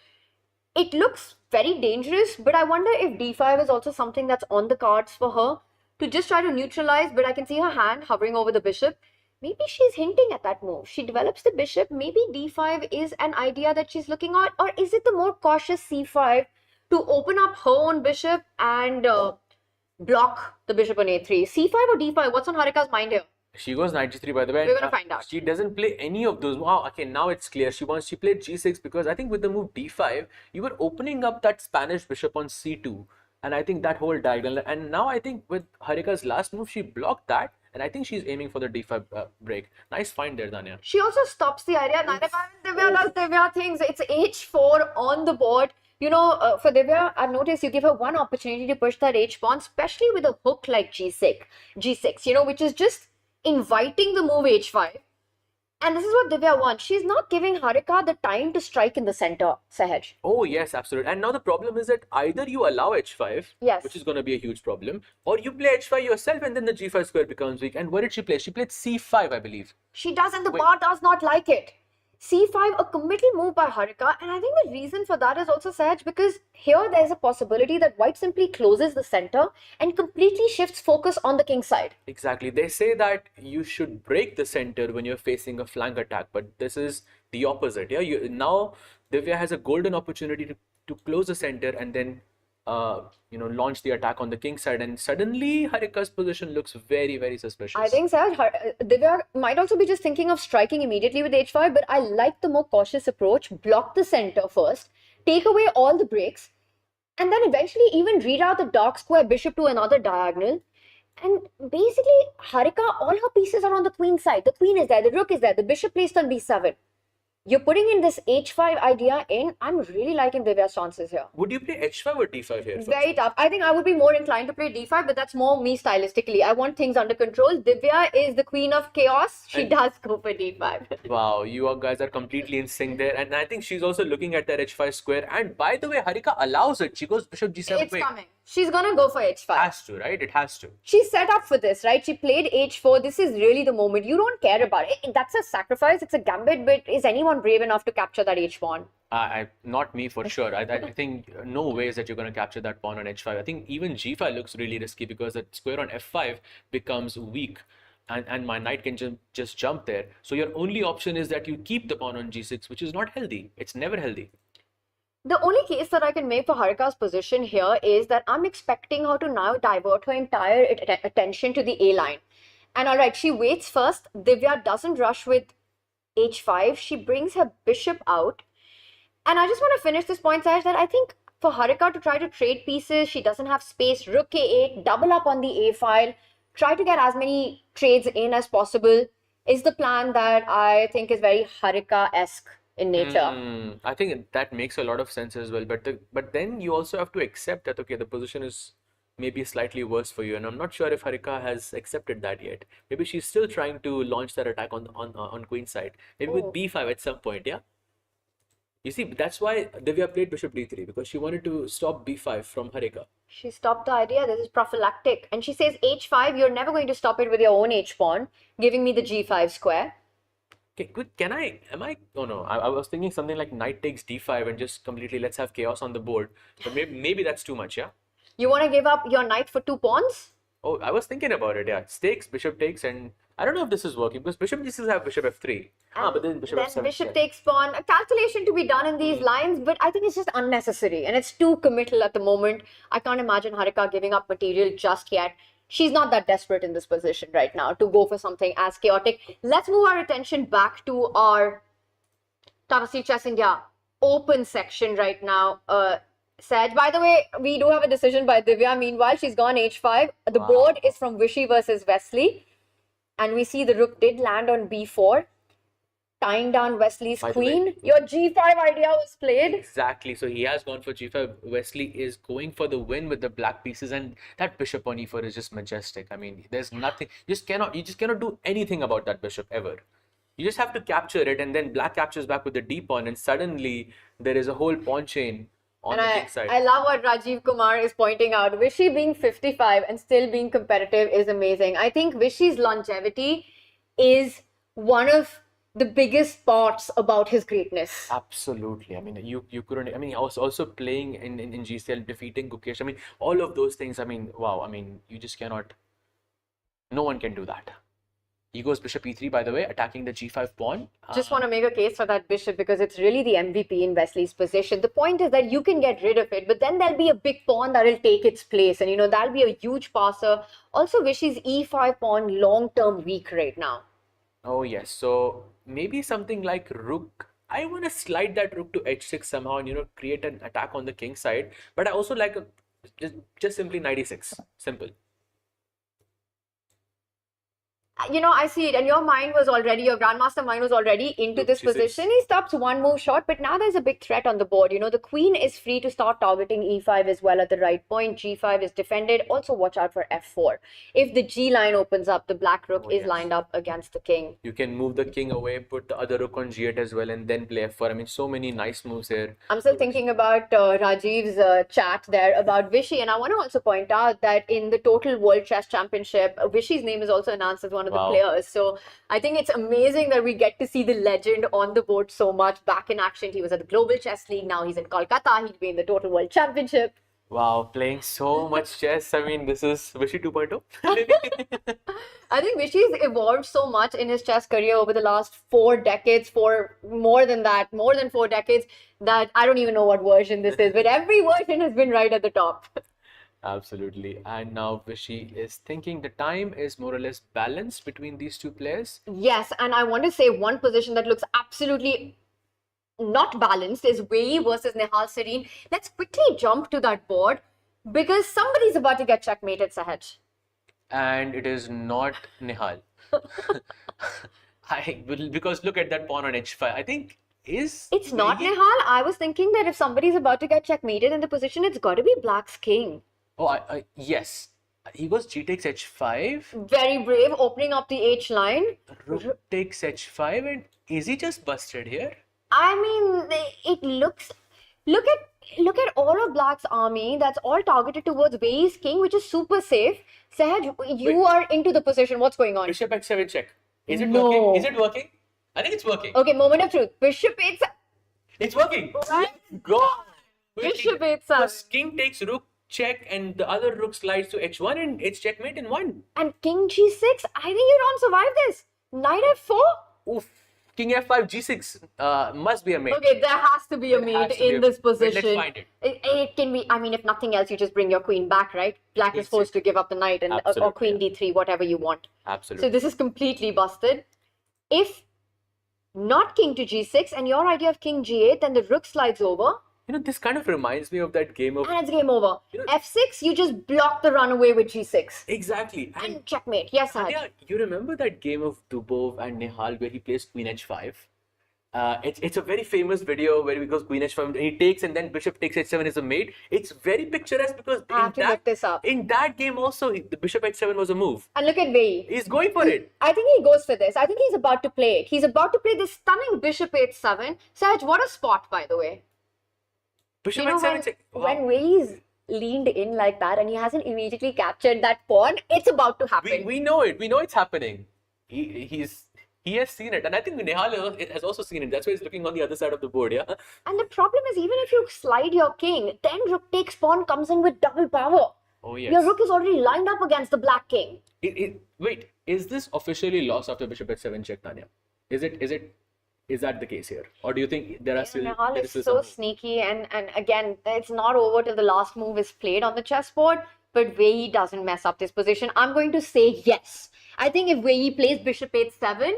Speaker 1: It looks very dangerous, but I wonder if d5 is also something that's on the cards for her to just try to neutralize. But I can see her hand hovering over the bishop. Maybe she's hinting at that move. She develops the bishop. Maybe d5 is an idea that she's looking at, or is it the more cautious c5 to open up her own bishop and block the bishop on a3? c5 or d5? What's on Harika's mind here?
Speaker 2: She goes knight g3, by the way.
Speaker 1: We're gonna find out.
Speaker 2: She doesn't play any of those. Wow, okay, now it's clear. She played g6 because I think with the move d5, you were opening up that Spanish bishop on c2. And I think that whole diagonal. And now I think with Harika's last move, she blocked that. And I think she's aiming for the d5 break. Nice find there, Danya.
Speaker 1: She also stops the idea. Neither Divya does Divya things. It's h4 on the board. You know, for Divya, I've noticed you give her one opportunity to push that h-pawn, especially with a hook like g6, you know, which is just inviting the move h5. And this is what Divya wants. She's not giving Harika the time to strike in the center, Sahaj.
Speaker 2: Oh, yes, absolutely. And now the problem is that either you allow h5,
Speaker 1: Yes,
Speaker 2: which is going to be a huge problem, or you play h5 yourself and then the g5 square becomes weak. And what did she play? She played c5, I believe.
Speaker 1: she does, and the
Speaker 2: Wait.
Speaker 1: bar does not like it. c5, a committal move by Harika, and I think the reason for that is also, Sahaj, because here there's a possibility that white simply closes the center and completely shifts focus on the king side.
Speaker 2: Exactly. They say that you should break the center when you're facing a flank attack, but this is the opposite. Yeah, now Divya has a golden opportunity to close the center and then launch the attack on the king side, and suddenly Harika's position looks very, very suspicious.
Speaker 1: I think, Sahaj, Divya might also be just thinking of striking immediately with h5, but I like the more cautious approach. Block the center first, take away all the breaks, and then eventually even read out the dark square bishop to another diagonal. And basically, Harika, all her pieces are on the queen side. The queen is there, the rook is there, the bishop placed on b7. You're putting in this h5 idea in. I'm really liking Divya's chances here.
Speaker 2: Would you play h5 or d5 here?
Speaker 1: Very tough. I think I would be more inclined to play d5, but that's more me stylistically. I want things under control. Divya is the queen of chaos. She does go for d5.
Speaker 2: Wow, you guys are completely in sync there. And I think she's also looking at that h5 square. And by the way, Harika allows it. She goes bishop g7.
Speaker 1: It's coming. She's gonna go for h5.
Speaker 2: Has to, right? It has to.
Speaker 1: She's set up for this, right? She played h4. This is really the moment. You don't care about it. That's a sacrifice. It's a gambit, but is anyone brave enough to capture that h-pawn?
Speaker 2: Not me for sure. I think no ways that you're going to capture that pawn on h5. I think even g5 looks really risky because that square on f5 becomes weak. And my knight can just jump there. So your only option is that you keep the pawn on g6, which is not healthy. It's never healthy.
Speaker 1: The only case that I can make for Harika's position here is that I'm expecting her to now divert her entire attention to the A line. And all right, she waits first. Divya doesn't rush with h5. She brings her bishop out. And I just want to finish this point, Saj, that I think for Harika to try to trade pieces, she doesn't have space. Rook a8, double up on the A file, try to get as many trades in as possible is the plan that I think is very Harika-esque in nature.
Speaker 2: I think that makes a lot of sense as well. But then you also have to accept that, okay, the position is maybe slightly worse for you. And I'm not sure if Harika has accepted that yet. Maybe she's still trying to launch that attack on queen side. Maybe with b5 at some point, yeah? You see, that's why Divya played bishop d3, because she wanted to stop b5 from Harika.
Speaker 1: She stopped the idea. This is prophylactic. And she says h5, you're never going to stop it with your own h-pawn, giving me the g5 square.
Speaker 2: Okay, good. Oh no, I was thinking something like knight takes d5 and just completely let's have chaos on the board. But maybe that's too much, yeah?
Speaker 1: You want to give up your knight for 2 pawns?
Speaker 2: Oh, I was thinking about it, yeah. Stakes, bishop takes, and I don't know if this is working because bishop g6 have bishop f3. But then bishop f7
Speaker 1: bishop
Speaker 2: check.
Speaker 1: takes pawn. A calculation to be done in these lines, but I think it's just unnecessary and it's too committal at the moment. I can't imagine Harika giving up material just yet. She's not that desperate in this position right now to go for something as chaotic. Let's move our attention back to our Tata Steel Chess India open section right now. Saj, by the way, we do have a decision by Divya. Meanwhile, she's gone h5. The board is from Vishy versus Wesley. And we see the rook did land on b4, tying down Wesley's queen. Your g5 idea was played.
Speaker 2: Exactly. So he has gone for g5. Wesley is going for the win with the black pieces, and that bishop on e4 is just majestic. I mean, there's nothing. You just cannot do anything about that bishop ever. You just have to capture it, and then black captures back with the d pawn, and suddenly there is a whole pawn chain on the king side.
Speaker 1: I love what Rajiv Kumar is pointing out. Vishy being 55 and still being competitive is amazing. I think Vishy's longevity is one of the biggest parts about his greatness.
Speaker 2: Absolutely. I mean, you couldn't. I mean, also playing in GCL, defeating Gukesh. I mean, all of those things. I mean, wow. I mean, you just cannot. No one can do that. He goes bishop e3, by the way, attacking the g5 pawn.
Speaker 1: Just want to make a case for that bishop because it's really the MVP in Wesley's position. The point is that you can get rid of it, but then there'll be a big pawn that will take its place, and that'll be a huge passer. Also, Vishy's e5 pawn long-term weak right now.
Speaker 2: Oh yes, so maybe something like rook. I want to slide that rook to h6 somehow and create an attack on the king side. But I also like just simply knight e6. Simple.
Speaker 1: I see it, and your grandmaster mind was already into this position. He stops one move short, but now there's a big threat on the board. The queen is free to start targeting e5 as well at the right point. g5 is defended. Also, watch out for f4. If the g line opens up, the black rook is lined up against the king.
Speaker 2: You can move the king away, put the other rook on g8 as well, and then play f4. I mean, so many nice moves here.
Speaker 1: I'm still thinking about Rajiv's chat there about Vishy, and I want to also point out that in the total World Chess Championship, Vishy's name is also announced as one of the players. So I think it's amazing that we get to see the legend on the board so much back in action. He was at the Global Chess League. Now he's in Kolkata. He'll be in the Total World Championship.
Speaker 2: Wow, playing so much chess. I mean, this is Vishy 2.0.
Speaker 1: I think Vishy's evolved so much in his chess career over the last 4 decades, more than 4 decades, that I don't even know what version this is, but every version has been right at the top.
Speaker 2: Absolutely. And now Vishy is thinking the time is more or less balanced between these two players.
Speaker 1: Yes, and I want to say one position that looks absolutely not balanced is Wei versus Nihal Serene. Let's quickly jump to that board because somebody's about to get checkmated, Sahaj.
Speaker 2: And it is not Nihal. Because look at that pawn on h5. I think
Speaker 1: it's not Nihal. I was thinking that if somebody's about to get checkmated in the position, it's got to be Black's king.
Speaker 2: Oh, yes. He goes g takes h5.
Speaker 1: Very brave, opening up the h line.
Speaker 2: Rook takes h5, and is he just busted here?
Speaker 1: I mean, it looks. Look at all of Black's army. That's all targeted towards Wei's king, which is super safe. Sahaj, you are into the position. What's going on?
Speaker 2: Bishop h7 check. Is it working? Is it working? I think it's working.
Speaker 1: Okay, moment of truth. Bishop h7.
Speaker 2: It's working.
Speaker 1: Right?
Speaker 2: Go.
Speaker 1: Bishop h7.
Speaker 2: King takes rook check, and the other rook slides to h1, and it's checkmate in 1.
Speaker 1: And king g6. I think you don't survive this. Knight f4.
Speaker 2: Oof. King f5, g6 must be a mate.
Speaker 1: Okay, there has to be a mate in this position.
Speaker 2: Let's find it.
Speaker 1: It can be, I mean, if nothing else, you just bring your queen back, right? Black is forced to give up the knight and or queen d3, whatever you want.
Speaker 2: Absolutely.
Speaker 1: So this is completely busted. If not king to g6 and your idea of king g8, then the rook slides over.
Speaker 2: This kind of reminds me of that game of...
Speaker 1: And it's game over. f6, you just block the runaway with g6.
Speaker 2: Exactly.
Speaker 1: And checkmate. Yes, Sahaj.
Speaker 2: Yeah, you remember that game of Dubov and Nihal where he plays queen h5? It's a very famous video where he goes queen h5 and he takes, and then bishop takes h7 is a mate. It's very picturesque because
Speaker 1: I have to look this up.
Speaker 2: In that game also, the bishop h7 was a move.
Speaker 1: And look at Wei.
Speaker 2: He's going for it.
Speaker 1: I think he goes for this. I think he's about to play it. He's about to play this stunning bishop h7. Sahaj, what a spot, by the way.
Speaker 2: Bishop h7
Speaker 1: when Wei's leaned in like that and he hasn't immediately captured that pawn, it's about to happen.
Speaker 2: We know it. We know it's happening. He has seen it, and I think Nihal has also seen it. That's why he's looking on the other side of the board, yeah?
Speaker 1: And the problem is, even if you slide your king, then rook takes pawn comes in with double power.
Speaker 2: Oh
Speaker 1: Your
Speaker 2: yes.
Speaker 1: rook is already lined up against the black king.
Speaker 2: Wait, is this officially lost after bishop h7 check, Tanya? Is that the case here, or do you think there are still
Speaker 1: Nihal
Speaker 2: there
Speaker 1: is
Speaker 2: is still
Speaker 1: so
Speaker 2: some hope?
Speaker 1: sneaky, and again, it's not over till the last move is played on the chessboard. But Wei doesn't mess up this position. I'm going to say yes. I think if Wei plays bishop h7,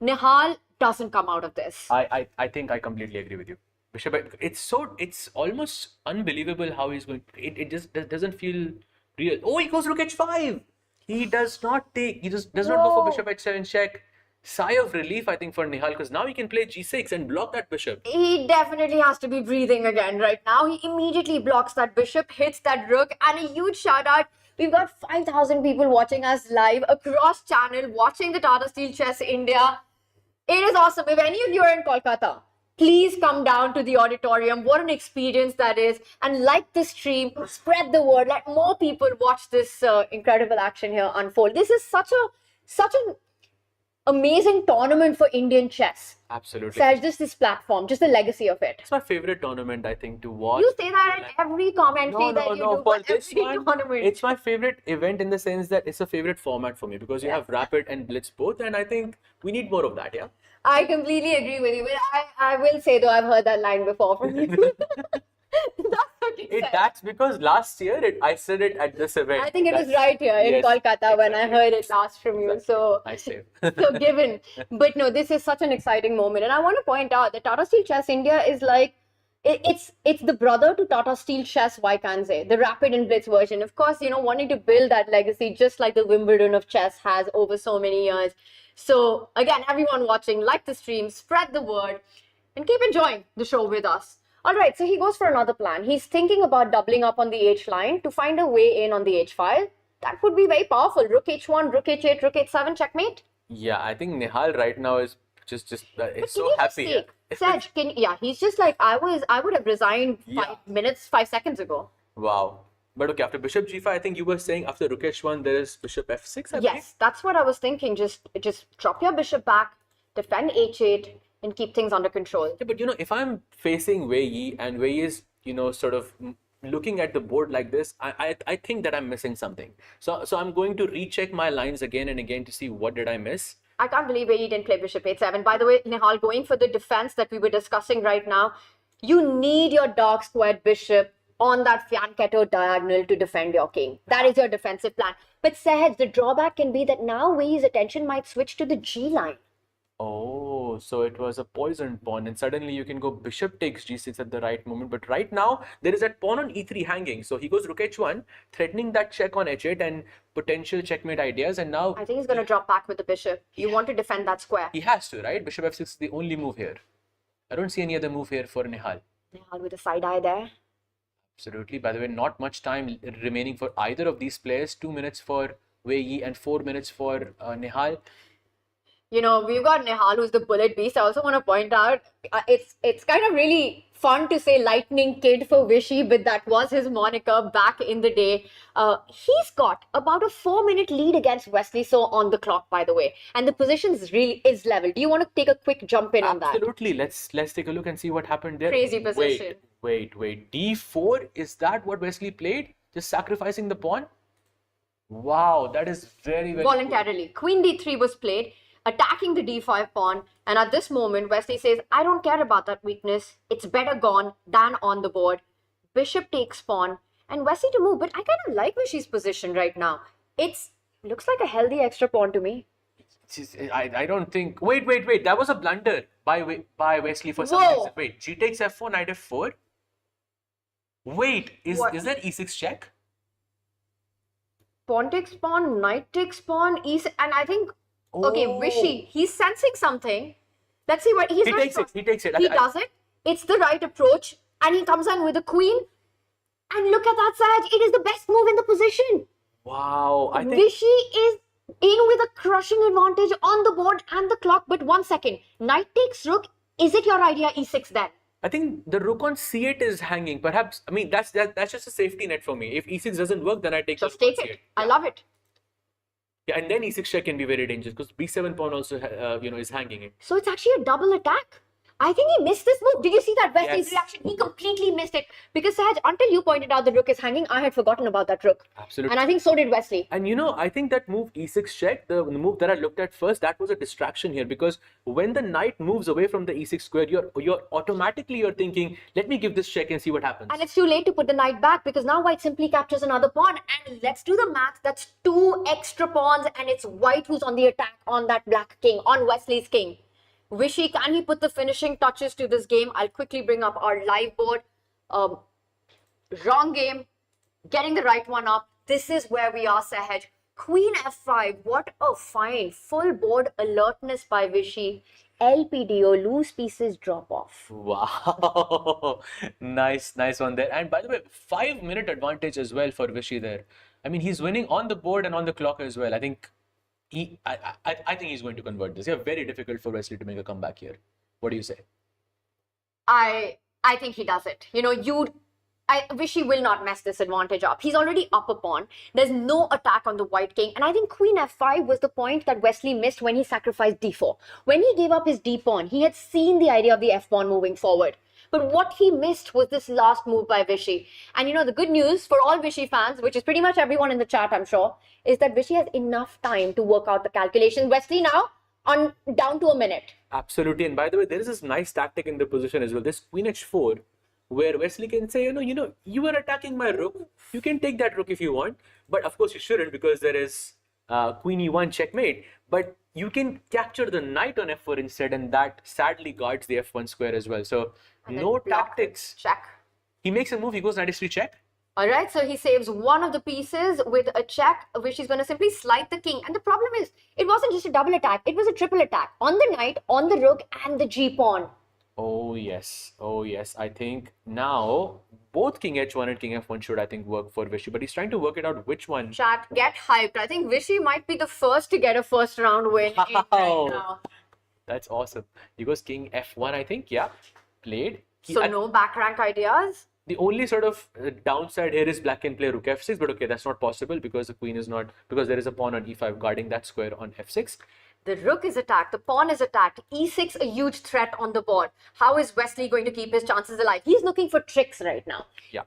Speaker 1: Nihal doesn't come out of this.
Speaker 2: I think I completely agree with you. Bishop, it's almost unbelievable how he's going. It just doesn't feel real. Oh, he goes rook h5. He just does not go for
Speaker 1: Whoa.
Speaker 2: bishop h7 check. Sigh of relief, I think, for Nihal, because now he can play g6 and block that bishop.
Speaker 1: He definitely has to be breathing again right now. He immediately blocks that bishop, hits that rook, and a huge shout out. We've got 5,000 people watching us live across channel, watching the Tata Steel Chess India. It is awesome. If any of you are in Kolkata, please come down to the auditorium. What an experience that is. And like the stream, spread the word. Let more people watch this incredible action here unfold. This is such an amazing tournament for Indian chess.
Speaker 2: Absolutely.
Speaker 1: Serge, just this platform, just the legacy of it.
Speaker 2: It's my favorite tournament, I think, to watch.
Speaker 1: You say that in every commentary that you do
Speaker 2: For
Speaker 1: for
Speaker 2: this
Speaker 1: every
Speaker 2: one,
Speaker 1: tournament.
Speaker 2: it's my favorite event in the sense that it's a favorite format for me because you have rapid and blitz both, and I think we need more of that, yeah?
Speaker 1: I completely agree with you, but I will say though, I've heard that line before from you. That's what you said.
Speaker 2: That's because last year I said it at this event.
Speaker 1: I think it was right here in
Speaker 2: Yes,
Speaker 1: Kolkata when I
Speaker 2: exactly.
Speaker 1: heard it last from you. So,
Speaker 2: Nice save.
Speaker 1: so given. But no, this is such an exciting moment. And I want to point out that Tata Steel Chess India is like, it's the brother to Tata Steel Chess Vaikanze, the rapid and blitz version. Of course, wanting to build that legacy just like the Wimbledon of chess has over so many years. So again, everyone watching, like the stream, spread the word, and keep enjoying the show with us. All right, so he goes for another plan. He's thinking about doubling up on the H line to find a way in on the H file. That would be very powerful. Rook H1, Rook H8, Rook H7, checkmate.
Speaker 2: Yeah, I think Nihal right now is just it's so
Speaker 1: Can you just
Speaker 2: happy.
Speaker 1: take, Serge, he's just like, I would have resigned 5 seconds ago.
Speaker 2: Wow. But okay, after bishop g5, I think you were saying after rook h1 there is bishop f6, I believe.
Speaker 1: Yes, that's what I was thinking. Just drop your bishop back, defend H8, and keep things under control.
Speaker 2: Yeah, but if I'm facing Wei Yi and Wei Yi is, sort of looking at the board like this, I think that I'm missing something. So I'm going to recheck my lines again and again to see what did I miss.
Speaker 1: I can't believe he didn't play bishop h7. By the way, Nihal, going for the defense that we were discussing right now, you need your dark squared bishop on that fianchetto diagonal to defend your king. That is your defensive plan. But Serge, the drawback can be that now Wei's attention might switch to the G line.
Speaker 2: Oh, so it was a poisoned pawn, and suddenly you can go bishop takes g6 at the right moment. But right now, there is that pawn on e3 hanging. So he goes rook h1, threatening that check on h8 and potential checkmate ideas. And now
Speaker 1: I think he's going to drop back with the bishop. You want to defend that square.
Speaker 2: he has to, right? Bishop f6 is the only move here. I don't see any other move here for Nihal.
Speaker 1: Nihal with a side eye there.
Speaker 2: Absolutely. By the way, not much time remaining for either of these players. 2 minutes for Wei Yi and 4 minutes for Nihal.
Speaker 1: We've got Nihal, who's the bullet beast. I also want to point out, it's kind of really fun to say lightning kid for Vishy, but that was his moniker back in the day. He's got about a 4-minute lead against Wesley, so on the clock, by the way. And the position is level. Do you want to take a quick jump in on that?
Speaker 2: Absolutely. Let's take a look and see what happened there.
Speaker 1: Crazy position.
Speaker 2: Wait. D4, is that what Wesley played? Just sacrificing the pawn? Wow, that is very, very
Speaker 1: Voluntarily. Queen D3 was played, attacking the D5 pawn. And at this moment, Wesley says, I don't care about that weakness. It's better gone than on the board. Bishop takes pawn. And Wesley to move. But I kind of like Vishy's position right now. Looks like a healthy extra pawn to me.
Speaker 2: I don't think. Wait. That was a blunder by Wesley for some reason. Wait, G takes f4, knight f4. Wait, is that e6 check?
Speaker 1: Pawn takes pawn, knight takes pawn, e6, and I think, okay, Vishy, he's sensing something. Let's see what
Speaker 2: He takes it.
Speaker 1: He does it. It's the right approach, and he comes in with a queen. And look at that, Serge. It is the best move in the position.
Speaker 2: Wow, I think
Speaker 1: Vishy is in with a crushing advantage on the board and the clock. But 1 second, knight takes rook. Is it your idea e6 then?
Speaker 2: I think the rook on c8 is hanging. Perhaps, I mean, that's just a safety net for me. If e6 doesn't work, then I take
Speaker 1: Just
Speaker 2: the rook
Speaker 1: take
Speaker 2: on
Speaker 1: it.
Speaker 2: c8.
Speaker 1: I love it.
Speaker 2: Yeah, and then e6 check can be very dangerous because b7 pawn also, is hanging it.
Speaker 1: So it's actually a double attack. I think he missed this move. Did you see that Wesley's
Speaker 2: Yes.
Speaker 1: reaction? He completely missed it. Because Sahaj, until you pointed out the rook is hanging, I had forgotten about that rook.
Speaker 2: Absolutely.
Speaker 1: And I think so did Wesley.
Speaker 2: And I think that move e6 check, the move that I looked at first, that was a distraction here, because when the knight moves away from the e6 square, you're automatically thinking, let me give this check and see what happens.
Speaker 1: And it's too late to put the knight back because now white simply captures another pawn. And let's do the math. That's 2 extra pawns and it's white who's on the attack on that black king, on Wesley's king. Vishy, can he put the finishing touches to this game? I'll quickly bring up our live board. Wrong game. Getting the right one up. This is where we are, Sahaj. Queen f5. What a find. Full board alertness by Vishy. LPDO, loose pieces drop off.
Speaker 2: Wow. Nice one there. And by the way, 5-minute advantage as well for Vishy there. I mean, he's winning on the board and on the clock as well. I think I think he's going to convert this. Yeah, very difficult for Wesley to make a comeback here. What do you say?
Speaker 1: I think he does it. Vishy will not mess this advantage up. He's already up a pawn. There's no attack on the white king. And I think queen f5 was the point that Wesley missed when he sacrificed d4. When he gave up his d pawn, he had seen the idea of the f pawn moving forward. But what he missed was this last move by Vishy. And the good news for all Vishy fans, which is pretty much everyone in the chat, I'm sure, is that Vishy has enough time to work out the calculations. Wesley now on down to a minute.
Speaker 2: Absolutely. And by the way, there is this nice tactic in the position as well. This queen h4, where Wesley can say, you are attacking my rook. You can take that rook if you want. But of course you shouldn't, because there is queen e1 checkmate. But you can capture the knight on f4 instead, and that sadly guards the f1 square as well. So no tactics.
Speaker 1: Check.
Speaker 2: He makes a move. He goes knight h3 check.
Speaker 1: All right, so he saves one of the pieces with a check, which he's going to simply slide the king. And the problem is, it wasn't just a double attack. It was a triple attack on the knight, on the rook, and the g-pawn.
Speaker 2: Oh, yes. I think now both king h1 and king f1 should, I think, work for Vishy. But he's trying to work it out which one.
Speaker 1: Chat, get hyped. I think Vishy might be the first to get a first round win right now.
Speaker 2: That's awesome. He goes king f1, I think. Yeah, played.
Speaker 1: So no back rank ideas?
Speaker 2: The only sort of downside here is black can play rook f6, but okay, that's not possible because the queen is not, because there is a pawn on e5 guarding that square on f6.
Speaker 1: The rook is attacked, the pawn is attacked, e6 a huge threat on the board. How is Wesley going to keep his chances alive? He's looking for tricks right now.
Speaker 2: Yeah.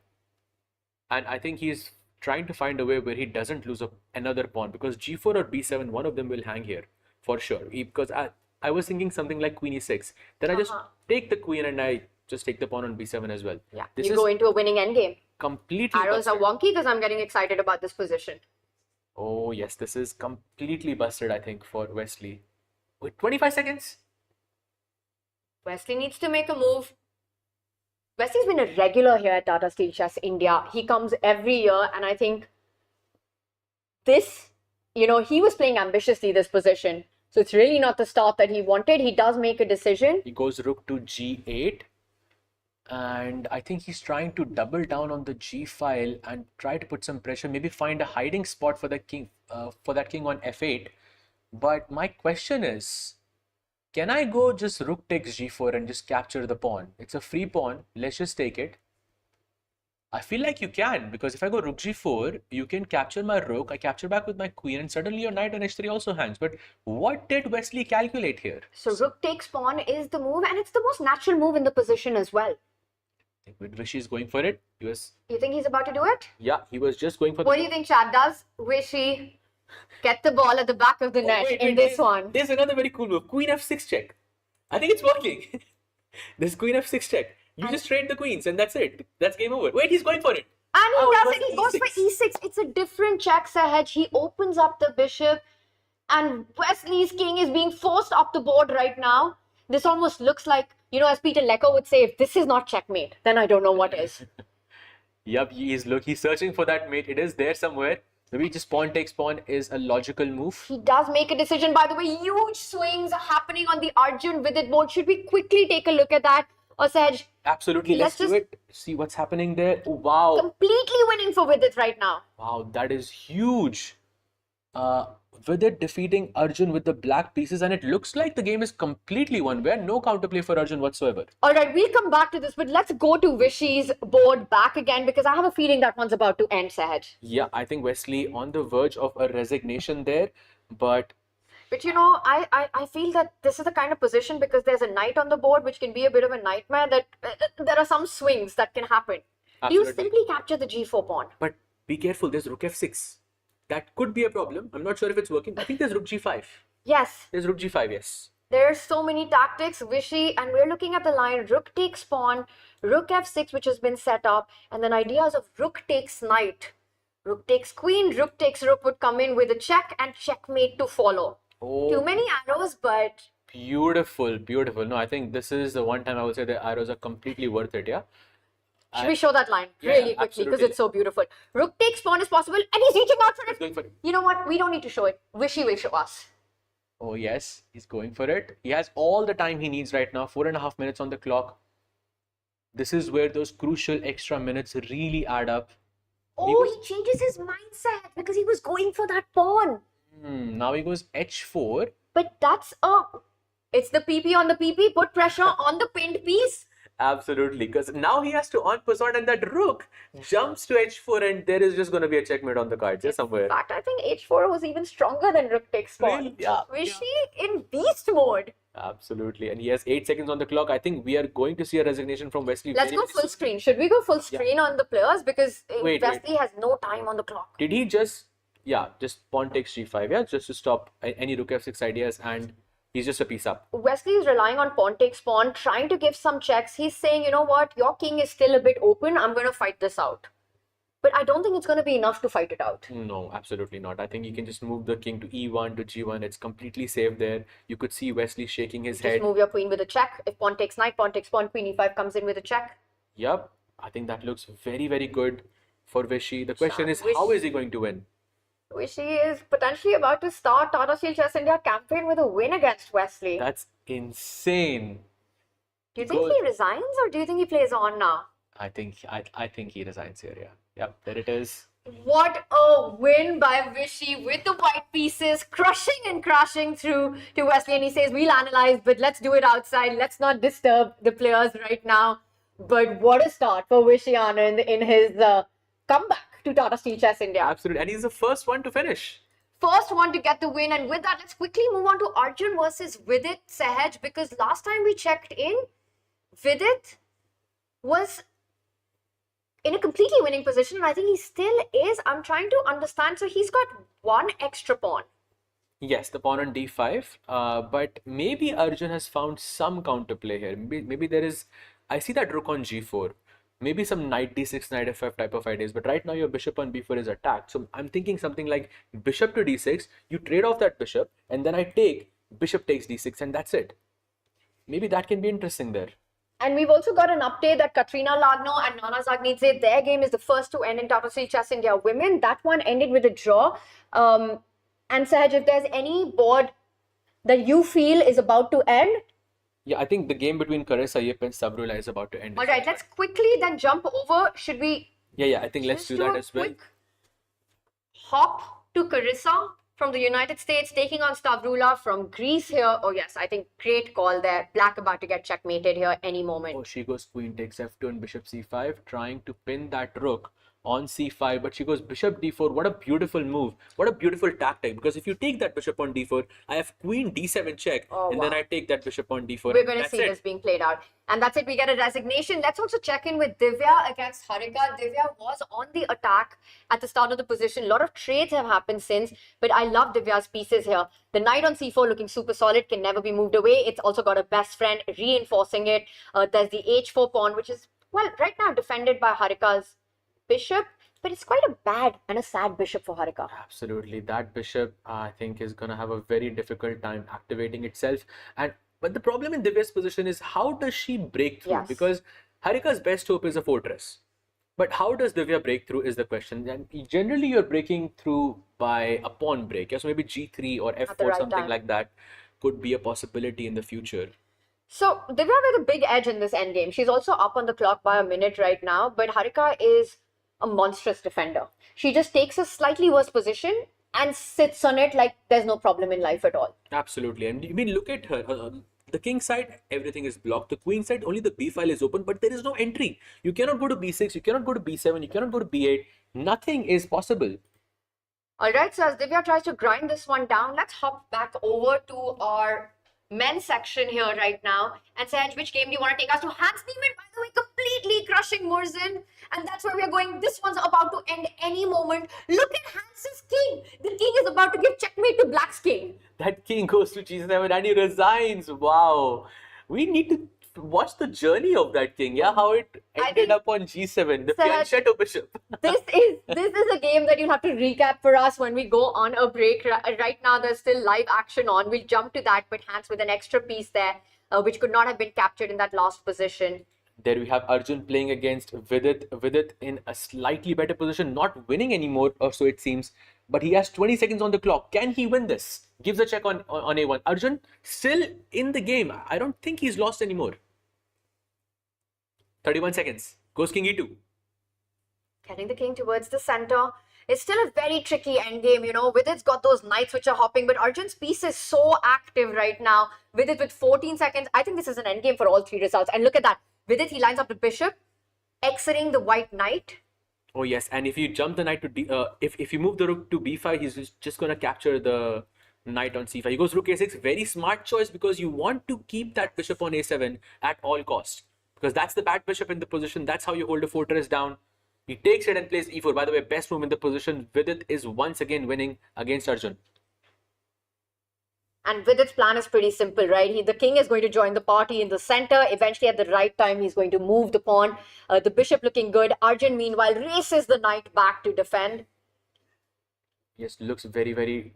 Speaker 2: And I think he's trying to find a way where he doesn't lose another pawn, because g4 or b7, one of them will hang here for sure. Because I was thinking something like queen e6. Then I just take the queen and I just take the pawn on b7 as well.
Speaker 1: Yeah, you go into a winning endgame.
Speaker 2: Completely
Speaker 1: Arrows
Speaker 2: busted.
Speaker 1: are wonky because I'm getting excited about this position.
Speaker 2: Oh yes, this is completely busted, I think, for Wesley. With 25 seconds.
Speaker 1: Wesley needs to make a move. Wesley's been a regular here at Tata Steel Chess India. He comes every year, and I think this, he was playing ambitiously this position. So it's really not the start that he wanted. He does make a decision.
Speaker 2: He goes rook to g8. And I think he's trying to double down on the g file and try to put some pressure, maybe find a hiding spot for the king, for that king on f8. But my question is, can I go just rook takes g4 and just capture the pawn? It's a free pawn. Let's just take it. I feel like you can, because if I go rook g4, you can capture my rook. I capture back with my queen, and suddenly your knight on h3 also hangs. But what did Wesley calculate here?
Speaker 1: So rook takes pawn is the move, and it's the most natural move in the position as well.
Speaker 2: I think Vishy is going for it.
Speaker 1: You think he's about to do it?
Speaker 2: Yeah, he was just going for.
Speaker 1: What do you think, Chad? Does Vishy get the ball at the back of the net in this one?
Speaker 2: There's another very cool move. Queen f6 check. I think it's working. This queen f6 check. You just trade the queens and that's it. That's game over. Wait, he's going for it.
Speaker 1: And he does it. He goes for e6. It's a different check, Sahaj. He opens up the bishop, and Wesley's king is being forced up the board right now. This almost looks like, as Peter Lecker would say, if this is not checkmate, then I don't know what is.
Speaker 2: Yep, he's searching for that mate. It is there somewhere. Maybe just pawn takes pawn is a logical move.
Speaker 1: He does make a decision. By the way, huge swings are happening on the Arjun with it board. Should we quickly take a look at that? Or Sahaj?
Speaker 2: Absolutely, let's do it. See what's happening there. Oh, wow.
Speaker 1: Completely winning for Vidit right now.
Speaker 2: Wow, that is huge. Vidit defeating Arjun with the black pieces, and it looks like the game is completely won. Where no counterplay for Arjun whatsoever.
Speaker 1: All right, we'll come back to this, but let's go to Vishy's board back again, because I have a feeling that one's about to end, Sahaj.
Speaker 2: Yeah, I think Wesley on the verge of a resignation there, but
Speaker 1: But I feel that this is the kind of position, because there's a knight on the board, which can be a bit of a nightmare, that there are some swings that can happen. You
Speaker 2: Absolutely.
Speaker 1: simply capture the g4 pawn.
Speaker 2: But be careful, there's rook f6. That could be a problem. I'm not sure if it's working. I think there's rook g5.
Speaker 1: Yes,
Speaker 2: There's rook g5, yes.
Speaker 1: there's so many tactics, Vishy, and we're looking at the line rook takes pawn, rook f6, which has been set up, and then ideas of rook takes knight, rook takes queen, rook takes rook would come in with a check and checkmate to follow.
Speaker 2: Oh,
Speaker 1: Too many arrows, but
Speaker 2: beautiful, beautiful. No, I think this is the one time I would say the arrows are completely worth it, yeah?
Speaker 1: should we show that line
Speaker 2: Yeah,
Speaker 1: really quickly, because
Speaker 2: absolutely.
Speaker 1: it's so beautiful. Rook takes pawn is possible, and he's reaching out for
Speaker 2: He's
Speaker 1: it.
Speaker 2: going for it.
Speaker 1: You know what? We don't need to show it. Vishy will show us.
Speaker 2: Oh, yes, he's going for it. He has all the time he needs right now, 4.5 minutes on the clock. This is where those crucial extra minutes really add up.
Speaker 1: Oh, he changes his mindset because he was going for that pawn.
Speaker 2: Now he goes h4.
Speaker 1: But it's the PP on the PP, put pressure on the pinned piece.
Speaker 2: Absolutely, because now he has to en passant, and that rook jumps to h4, and there is just going to be a checkmate on the cards here somewhere.
Speaker 1: In fact, I think h4 was even stronger than rook takes pawn.
Speaker 2: Really? Yeah.
Speaker 1: Vishy in beast mode.
Speaker 2: Absolutely, and he has 8 seconds on the clock. I think we are going to see a resignation from Wesley.
Speaker 1: Let's
Speaker 2: very,
Speaker 1: go
Speaker 2: very
Speaker 1: full
Speaker 2: soon.
Speaker 1: screen. Should we go full screen on the players? Because
Speaker 2: Wait.
Speaker 1: Wesley has no time on the clock.
Speaker 2: Did he just pawn takes g5, yeah, just to stop any rook f6 ideas, and he's just a piece up.
Speaker 1: Wesley is relying on pawn takes pawn, trying to give some checks. He's saying, you know what, your king is still a bit open. I'm going to fight this out. But I don't think it's going to be enough to fight it out.
Speaker 2: No, absolutely not. I think you can just move the king to e1 to g1. It's completely safe there. You could see Wesley shaking his
Speaker 1: Just
Speaker 2: head.
Speaker 1: move your queen with a check. If pawn takes knight, pawn takes pawn, queen e5 comes in with a check.
Speaker 2: Yep, I think that looks very, very good for Vishy. The question is,
Speaker 1: Wish-
Speaker 2: how is he going to win?
Speaker 1: Vishy is potentially about to start Tata Steel Chess India campaign with a win against Wesley.
Speaker 2: That's insane.
Speaker 1: Do you think he resigns, or do you think he plays on now?
Speaker 2: I think he resigns here. Yeah. Yep. There it is.
Speaker 1: What a win by Vishy with the white pieces crushing and crashing through to Wesley. And he says, we'll analyze, but let's do it outside. Let's not disturb the players right now. But what a start for Vishy Anand in his comeback to Tata Steel Chess India.
Speaker 2: Absolutely. And he's the first one to finish.
Speaker 1: First one to get the win. And with that, let's quickly move on to Arjun versus Vidit Sahaj, because last time we checked in, Vidit was in a completely winning position, and I think he still is. I'm trying to understand. So he's got one extra pawn.
Speaker 2: Yes, the pawn on d5. But maybe Arjun has found some counterplay here. Maybe there is. I see that rook on g4. Maybe some knight d6, knight f5 type of ideas. But right now your bishop on b4 is attacked. So I'm thinking something like bishop to d6. You trade off that bishop, and then I take bishop takes d6, and that's it. Maybe that can be interesting there.
Speaker 1: And we've also got an update that Katrina Lagno and Nana Zagnidze, their game is the first to end in Tata Steel Chess India Women. That one ended with a draw. And Sahaj, if there's any board that you feel is about to end.
Speaker 2: Yeah, I think the game between Carissa Yip and Sabrula is about to end.
Speaker 1: All right, let's quickly then jump over. Should we
Speaker 2: Yeah, I think let's
Speaker 1: just
Speaker 2: do
Speaker 1: do
Speaker 2: that
Speaker 1: a
Speaker 2: as well.
Speaker 1: quick hop to Carissa from the United States, taking on Stavrula from Greece here. Oh yes, I think great call there. Black about to get checkmated here any moment.
Speaker 2: Oh, she goes queen takes f2 and bishop c5, trying to pin that rook on c5, but she goes bishop d4. What a beautiful move. What a beautiful tactic, because if you take that bishop on d4, I have queen d7 check, and then I take that bishop on d4.
Speaker 1: We're going to see this being played out. And that's it. We get a resignation. Let's also check in with Divya against Harika. Divya was on the attack at the start of the position. A lot of trades have happened since, but I love Divya's pieces here. The knight on c4 looking super solid, can never be moved away. It's also got a best friend reinforcing it. There's the h4 pawn, which is, well, right now defended by Harika's bishop, but it's quite a bad and a sad bishop for Harika.
Speaker 2: Absolutely. That bishop, I think, is going to have a very difficult time activating itself. But the problem in Divya's position is, how does she break through?
Speaker 1: Yes.
Speaker 2: Because Harika's best hope is a fortress. But how does Divya break through is the question. And generally, you're breaking through by a pawn break. Yeah? So maybe g3 or f4,
Speaker 1: right
Speaker 2: something
Speaker 1: time.
Speaker 2: like that could be a possibility in the future.
Speaker 1: So Divya with a big edge in this endgame. She's also up on the clock by a minute right now, but Harika is a monstrous defender. She just takes a slightly worse position and sits on it like there's no problem in life at all.
Speaker 2: Absolutely. And I mean, look at her. The king side, everything is blocked. The queen side, only the b file is open, but there is no entry. You cannot go to b6, you cannot go to b7, you cannot go to b8. Nothing is possible.
Speaker 1: All right, so as Divya tries to grind this one down, let's hop back over to our men's section here right now. And Saj, which game do you want to take us to? Hans Niemann, by the way, completely crushing Murzin. And that's where we are going. This one's about to end any moment. Look at Hans's king. The king is about to give checkmate to Black's king.
Speaker 2: That king goes to G7 and he resigns. Wow. We need to watch the journey of that king. Yeah, how it ended up on G7, the fianchetto bishop.
Speaker 1: This is a game that you'll have to recap for us when we go on a break. Right now, there's still live action on. We'll jump to that, but Hans with an extra piece there, which could not have been captured in that last position.
Speaker 2: There we have Arjun playing against Vidit in a slightly better position, not winning anymore, or so it seems. But he has 20 seconds on the clock. Can he win this? Gives a check on A1. Arjun still in the game. I don't think he's lost anymore. 31 seconds. Goes King E2.
Speaker 1: Getting the king towards the center. It's still a very tricky endgame, you know. Vidit's got those knights which are hopping, but Arjun's piece is so active right now. Vidit with 14 seconds. I think this is an endgame for all three results. And look at that. Vidit, he lines up the bishop, exiting the white knight.
Speaker 2: Oh yes, and if you jump the knight to D, if you move the rook to B5, he's just gonna capture the knight on C5. He goes rook A6. Very smart choice because you want to keep that bishop on A7 at all costs because that's the bad bishop in the position. That's how you hold a fortress down. He takes it and plays E4. By the way, best move in the position. Vidit is once again winning against Arjun.
Speaker 1: And Vidit's plan is pretty simple, right? The king is going to join the party in the center. Eventually, at the right time, he's going to move the pawn. The bishop looking good. Arjun, meanwhile, races the knight back to defend.
Speaker 2: Yes, looks very, very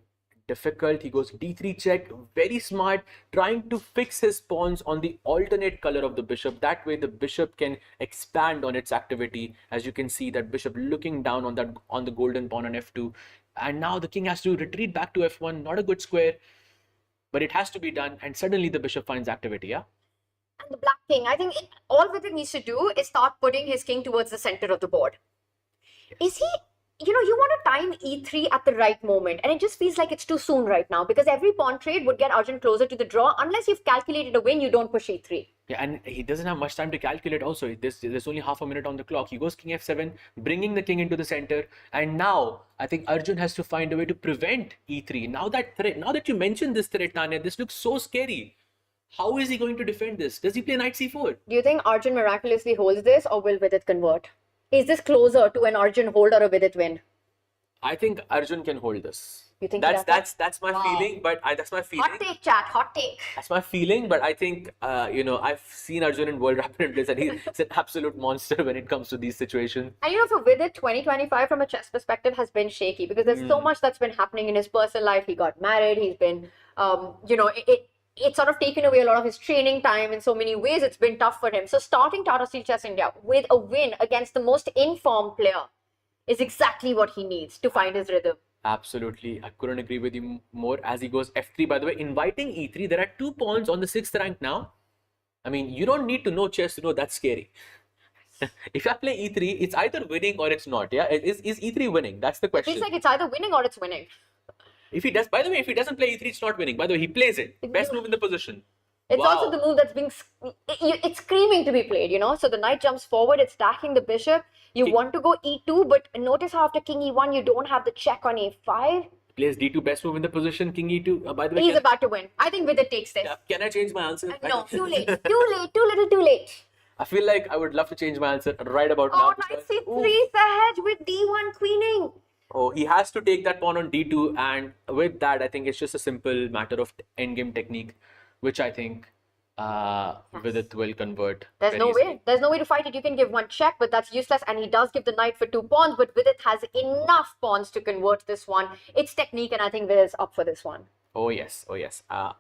Speaker 2: difficult. He goes D3 check. Very smart. Trying to fix his pawns on the alternate color of the bishop. That way, the bishop can expand on its activity. As you can see, that bishop looking down on the golden pawn on F2. And now the king has to retreat back to F1. Not a good square. But it has to be done, and suddenly the bishop finds activity, yeah?
Speaker 1: And the black king, I think all Vidit needs to do is start putting his king towards the center of the board. Is he, you want to time E3 at the right moment, and it just feels like it's too soon right now, because every pawn trade would get Arjun closer to the draw. Unless you've calculated a win, you don't push E3.
Speaker 2: Yeah, and he doesn't have much time to calculate also. There's only half a minute on the clock. He goes King F7, bringing the king into the center. And now, I think Arjun has to find a way to prevent E3. Now that you mentioned this threat, Tanya, this looks so scary. How is he going to defend this? Does he play Knight C4?
Speaker 1: Do you think Arjun miraculously holds this, or will Vidit convert? Is this closer to an Arjun hold or a Vidit win?
Speaker 2: I think Arjun can hold this.
Speaker 1: You think
Speaker 2: that's my feeling, but that's my feeling.
Speaker 1: Hot take, chat, hot take.
Speaker 2: That's my feeling, but I think I've seen Arjun in World Rapid and Blitz, and he's an absolute monster when it comes to these situations.
Speaker 1: And for Vidit, 2025 from a chess perspective has been shaky because there's so much that's been happening in his personal life. He got married. He's been, it's sort of taken away a lot of his training time in so many ways. It's been tough for him. So starting Tata Steel Chess India with a win against the most informed player is exactly what he needs to find his rhythm.
Speaker 2: Absolutely. I couldn't agree with you more as he goes F3. By the way, inviting E3, there are 2 pawns on the 6th rank now. I mean, you don't need to know chess to know that's scary. If I play E3, it's either winning or it's not. Yeah, is E3 winning? That's the question.
Speaker 1: It's like it's either winning or it's winning.
Speaker 2: If he does, by the way, if he doesn't play E3, it's not winning. By the way, he plays it. Best move in the position.
Speaker 1: It's also the move that's being, it's screaming to be played, So the knight jumps forward, it's stacking the bishop. You want to go E2, but notice how after King E1, you don't have the check on A5.
Speaker 2: Plays D2, best move in the position, King E2. By the way,
Speaker 1: he's about to win. I think Vidit takes this.
Speaker 2: Yeah, can I change my answer?
Speaker 1: No, too late. Too little, too late.
Speaker 2: I feel like I would love to change my answer right about now.
Speaker 1: Knight C3 Sahaj with D1 queening.
Speaker 2: Oh, he has to take that pawn on D2, and with that, I think it's just a simple matter of endgame technique, which I think Vidit will convert.
Speaker 1: There's no way. There's no way to fight it. You can give one check, but that's useless. And he does give the knight for 2 pawns, but Vidit has enough pawns to convert this one. It's technique, and I think Vidit's up for this one.
Speaker 2: Oh yes.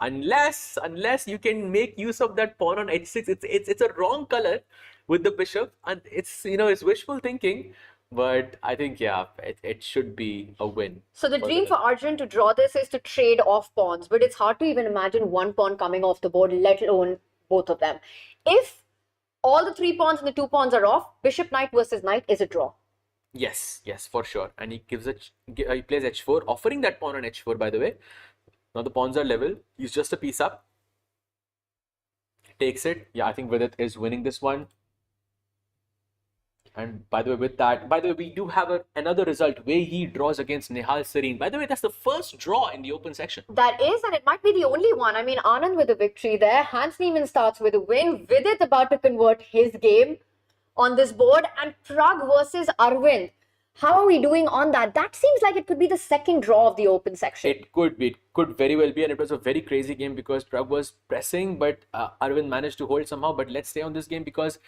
Speaker 2: Unless you can make use of that pawn on H6, it's a wrong color with the bishop, and it's wishful thinking. But I think, it should be a win.
Speaker 1: So the dream for Arjun to draw this is to trade off pawns, but it's hard to even imagine one pawn coming off the board, let alone both of them. If all the 3 pawns and the 2 pawns are off, bishop knight versus knight is a draw.
Speaker 2: Yes, for sure. And he he plays H4, offering that pawn on H4, by the way. Now the pawns are level. He's just a piece up. Takes it. Yeah, I think Vidit is winning this one. And by the way, we do have another result where he draws against Nihal Sareen. By the way, that's the first draw in the open section.
Speaker 1: That is, and it might be the only one. I mean, Anand with a victory there. Hans Niemann starts with a win. Vidit about to convert his game on this board. And Prag versus Arvind. How are we doing on that? That seems like it could be the second draw of the open section.
Speaker 2: It could be. It could very well be. And it was a very crazy game because Prag was pressing, but Arvind managed to hold somehow. But let's stay on this game because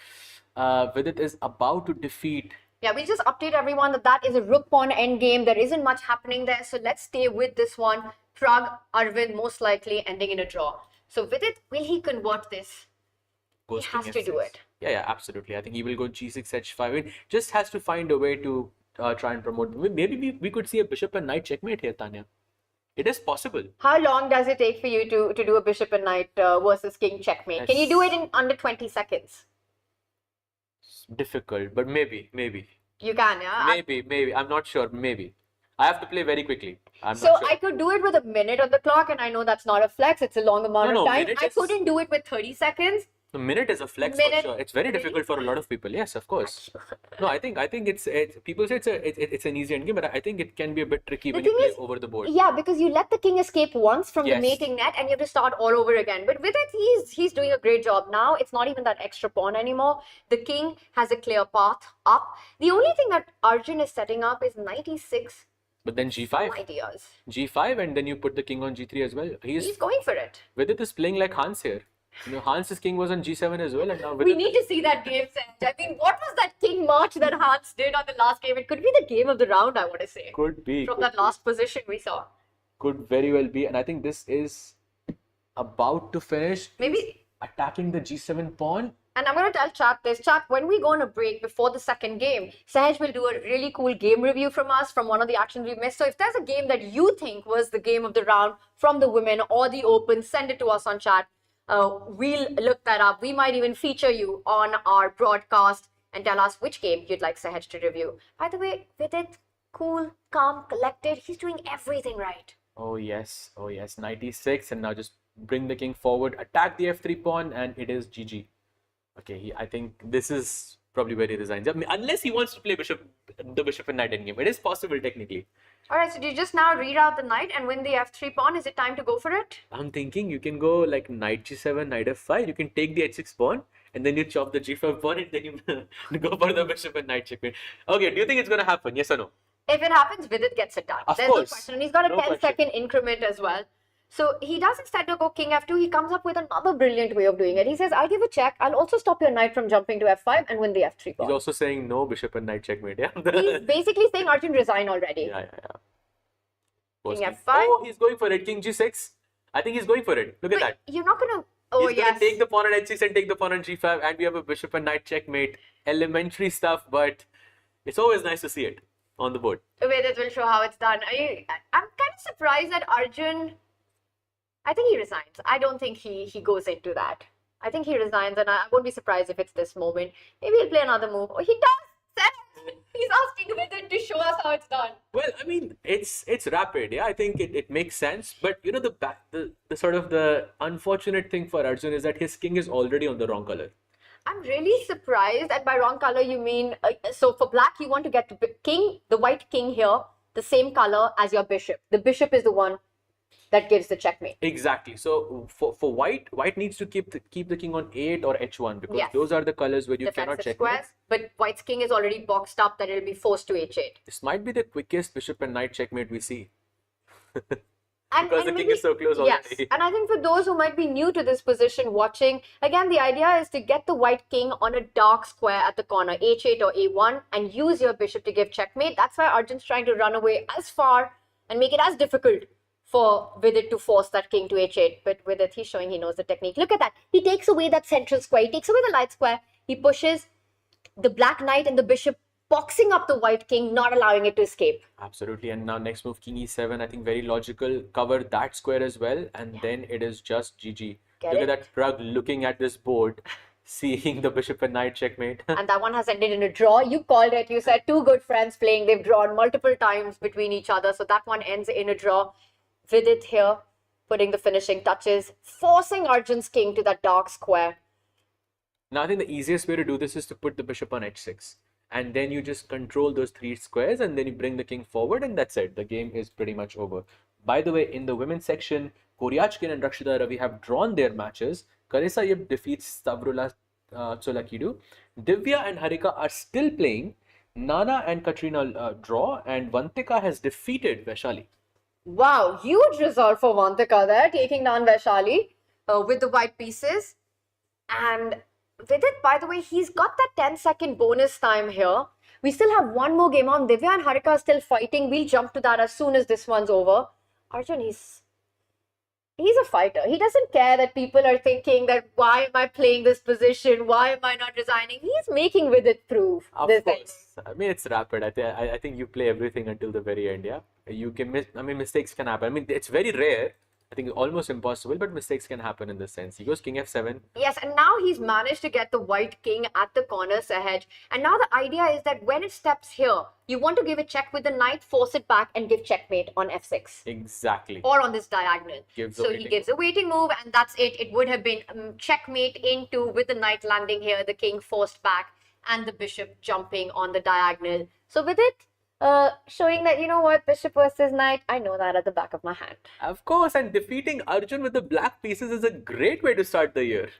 Speaker 2: Vidit is about to defeat.
Speaker 1: Yeah, we'll just update everyone that is a rook pawn endgame. There isn't much happening there. So let's stay with this one. Prag, Arvind most likely ending in a draw. So Vidit, will he convert this?
Speaker 2: Goes
Speaker 1: He has
Speaker 2: king
Speaker 1: to do
Speaker 2: F6.
Speaker 1: it.
Speaker 2: Yeah, absolutely. I think he will go G6, H5. I mean, just has to find a way to try and promote. Maybe we could see a bishop and knight checkmate here, Tanya. It is possible.
Speaker 1: How long does it take for you to do a bishop and knight versus king checkmate? Can you do it in under 20 seconds?
Speaker 2: It's difficult, but maybe.
Speaker 1: You can, yeah?
Speaker 2: Maybe. I'm not sure. Maybe. I have to play very quickly. I'm
Speaker 1: So
Speaker 2: not sure.
Speaker 1: I could do it with a minute on the clock, and I know that's not a flex. It's a long amount
Speaker 2: No,
Speaker 1: of time.
Speaker 2: minute
Speaker 1: I
Speaker 2: is-
Speaker 1: couldn't do it with 30 seconds.
Speaker 2: The minute is a flex
Speaker 1: Minute.
Speaker 2: for sure. It's very
Speaker 1: Really?
Speaker 2: difficult for a lot of people. Yes, of course. No, I think it's people say it's an easy endgame, but I think it can be a bit tricky when you
Speaker 1: thing
Speaker 2: play
Speaker 1: is-
Speaker 2: over the board.
Speaker 1: Yeah, because you let the king escape once from the
Speaker 2: Yes.
Speaker 1: mating net, and you have to start all over again. But with it, he's doing a great job. Now it's not even that extra pawn anymore. The king has a clear path up. The only thing that Arjun is setting up is 96
Speaker 2: But then G5,
Speaker 1: ideas.
Speaker 2: G5, and then you put the king on G3 as well.
Speaker 1: He's going for it.
Speaker 2: Vidit is playing like Hans here. You know, Hans's king was on G7 as well, and now
Speaker 1: We
Speaker 2: Vidit
Speaker 1: need to see that game set. I mean, what was that king march that Hans did on the last game? It could be the game of the round, I want to say.
Speaker 2: could be.
Speaker 1: From
Speaker 2: could
Speaker 1: that
Speaker 2: be.
Speaker 1: last position we saw.
Speaker 2: Could very well be, and I think this is about to finish.
Speaker 1: Maybe.
Speaker 2: He's attacking the G7 pawn.
Speaker 1: And I'm going to tell chat this. Chat, when we go on a break before the second game, Sahaj will do a really cool game review from us from one of the actions we missed. So if there's a game that you think was the game of the round from the women or the open, send it to us on chat. We'll look that up. We might even feature you on our broadcast and tell us which game you'd like Sahaj to review. By the way, Vidit, cool, calm, collected. He's doing everything right.
Speaker 2: Oh yes, 96, and now just bring the king forward, attack the F3 pawn, and it is GG. Okay, I think this is probably where he resigns. I mean, unless he wants to play the bishop and knight endgame. It is possible technically.
Speaker 1: All right, so do you just now reroute the knight and win the F3 pawn? Is it time to go for it?
Speaker 2: I'm thinking you can go like knight G7, knight F5. You can take the H6 pawn, and then you chop the G5 pawn, and then you go for the bishop and knight checkmate. Okay, do you think it's gonna happen? Yes or no?
Speaker 1: If it happens, Vidit gets it done.
Speaker 2: Of
Speaker 1: There's
Speaker 2: course.
Speaker 1: no question. And he's got a
Speaker 2: No
Speaker 1: 10-second increment as well. So he does, instead of go king F2, he comes up with another brilliant way of doing it. He says, I'll give a check. I'll also stop your knight from jumping to F5 and win the F3
Speaker 2: He's
Speaker 1: pawn.
Speaker 2: also saying no bishop and knight checkmate. Yeah.
Speaker 1: He's basically saying Arjun resign already.
Speaker 2: Yeah.
Speaker 1: King
Speaker 2: Post
Speaker 1: F5.
Speaker 2: Oh, he's going for it. King G6. I think he's going for it. Look at
Speaker 1: Wait,
Speaker 2: that.
Speaker 1: you're not going to... Oh,
Speaker 2: He's gonna
Speaker 1: yes.
Speaker 2: take the pawn on H6 and take the pawn on G5, and we have a bishop and knight checkmate. Elementary stuff, but it's always nice to see it on the board.
Speaker 1: Vidit will show how it's done. I'm kind of surprised that Arjun... I think he resigns. I don't think he goes into that. I think he resigns, and I won't be surprised if it's this moment. Maybe he'll play another move. Oh, he does! He's asking Vidit to show us how it's done.
Speaker 2: Well, I mean, it's rapid. Yeah, I think it makes sense. But you know, the sort of the unfortunate thing for Arjun is that his king is already on the wrong color.
Speaker 1: I'm really surprised, and by wrong color you mean, so for black you want to get the white king here, the same color as your bishop. The bishop is the one that gives the checkmate.
Speaker 2: Exactly. So for white needs to keep the king on A8 or H1 because
Speaker 1: Yes.
Speaker 2: those are the colors where you cannot
Speaker 1: Defensive
Speaker 2: checkmate.
Speaker 1: squares, but white's king is already boxed up that it'll be forced to H8.
Speaker 2: This might be the quickest bishop and knight checkmate we see.
Speaker 1: And,
Speaker 2: Because the king is so close
Speaker 1: yes,
Speaker 2: already.
Speaker 1: and I think for those who might be new to this position watching, again, the idea is to get the white king on a dark square at the corner, H8 or A1, and use your bishop to give checkmate. That's why Arjun's trying to run away as far and make it as difficult for Vidit to force that king to H8. But Vidit, he's showing he knows the technique. Look at that. He takes away that central square. He takes away the light square. He pushes the black knight and the bishop, boxing up the white king, not allowing it to escape.
Speaker 2: Absolutely. And now next move, king E7, I think very logical. Cover that square as well. And then it is just GG.
Speaker 1: Get
Speaker 2: Look
Speaker 1: it?
Speaker 2: at that Prag looking at this board, seeing the bishop and knight checkmate.
Speaker 1: And that one has ended in a draw. You called it. You said two good friends playing. They've drawn multiple times between each other. So that one ends in a draw. Vidit here putting the finishing touches, forcing Arjun's king to that dark square.
Speaker 2: Now I think the easiest way to do this is to put the bishop on H6. and then you just control those 3 squares, and then you bring the king forward, and that's it. The game is pretty much over. By the way, in the women's section, Koryachkin and Rakshita Ravi have drawn their matches. Carissa Yip defeats Stavrula Tsolakidu. Divya and Harika are still playing. Nana and Katrina draw, and Vantika has defeated Vaishali.
Speaker 1: Wow, huge result for Vantika there, taking down Vaishali with the white pieces. And with it, by the way, he's got that 10-second bonus time here. We still have one more game on. Divya and Harika are still fighting. We'll jump to that as soon as this one's over. Arjun, he's a fighter. He doesn't care that people are thinking that why am I playing this position? Why am I not resigning? He's making with it proof.
Speaker 2: Of
Speaker 1: this
Speaker 2: course. I mean, it's rapid. I think you play everything until the very end, yeah? You can miss, I mean, mistakes can happen. I mean, it's very rare. I think almost impossible, but mistakes can happen in this sense. He goes king f7.
Speaker 1: Yes, and now he's managed to get the white king at the corner, Sahaj. And now the idea is that when it steps here, you want to give a check with the knight, force it back, and give checkmate on f6.
Speaker 2: Exactly.
Speaker 1: Or on this diagonal. So he gives a waiting move, and that's it. It would have been checkmate into with the knight landing here, the king forced back, and the bishop jumping on the diagonal. So with it, showing that, you know what, bishop versus knight, I know that at the back of my hand.
Speaker 2: Of course, and defeating Arjun with the black pieces is a great way to start the year.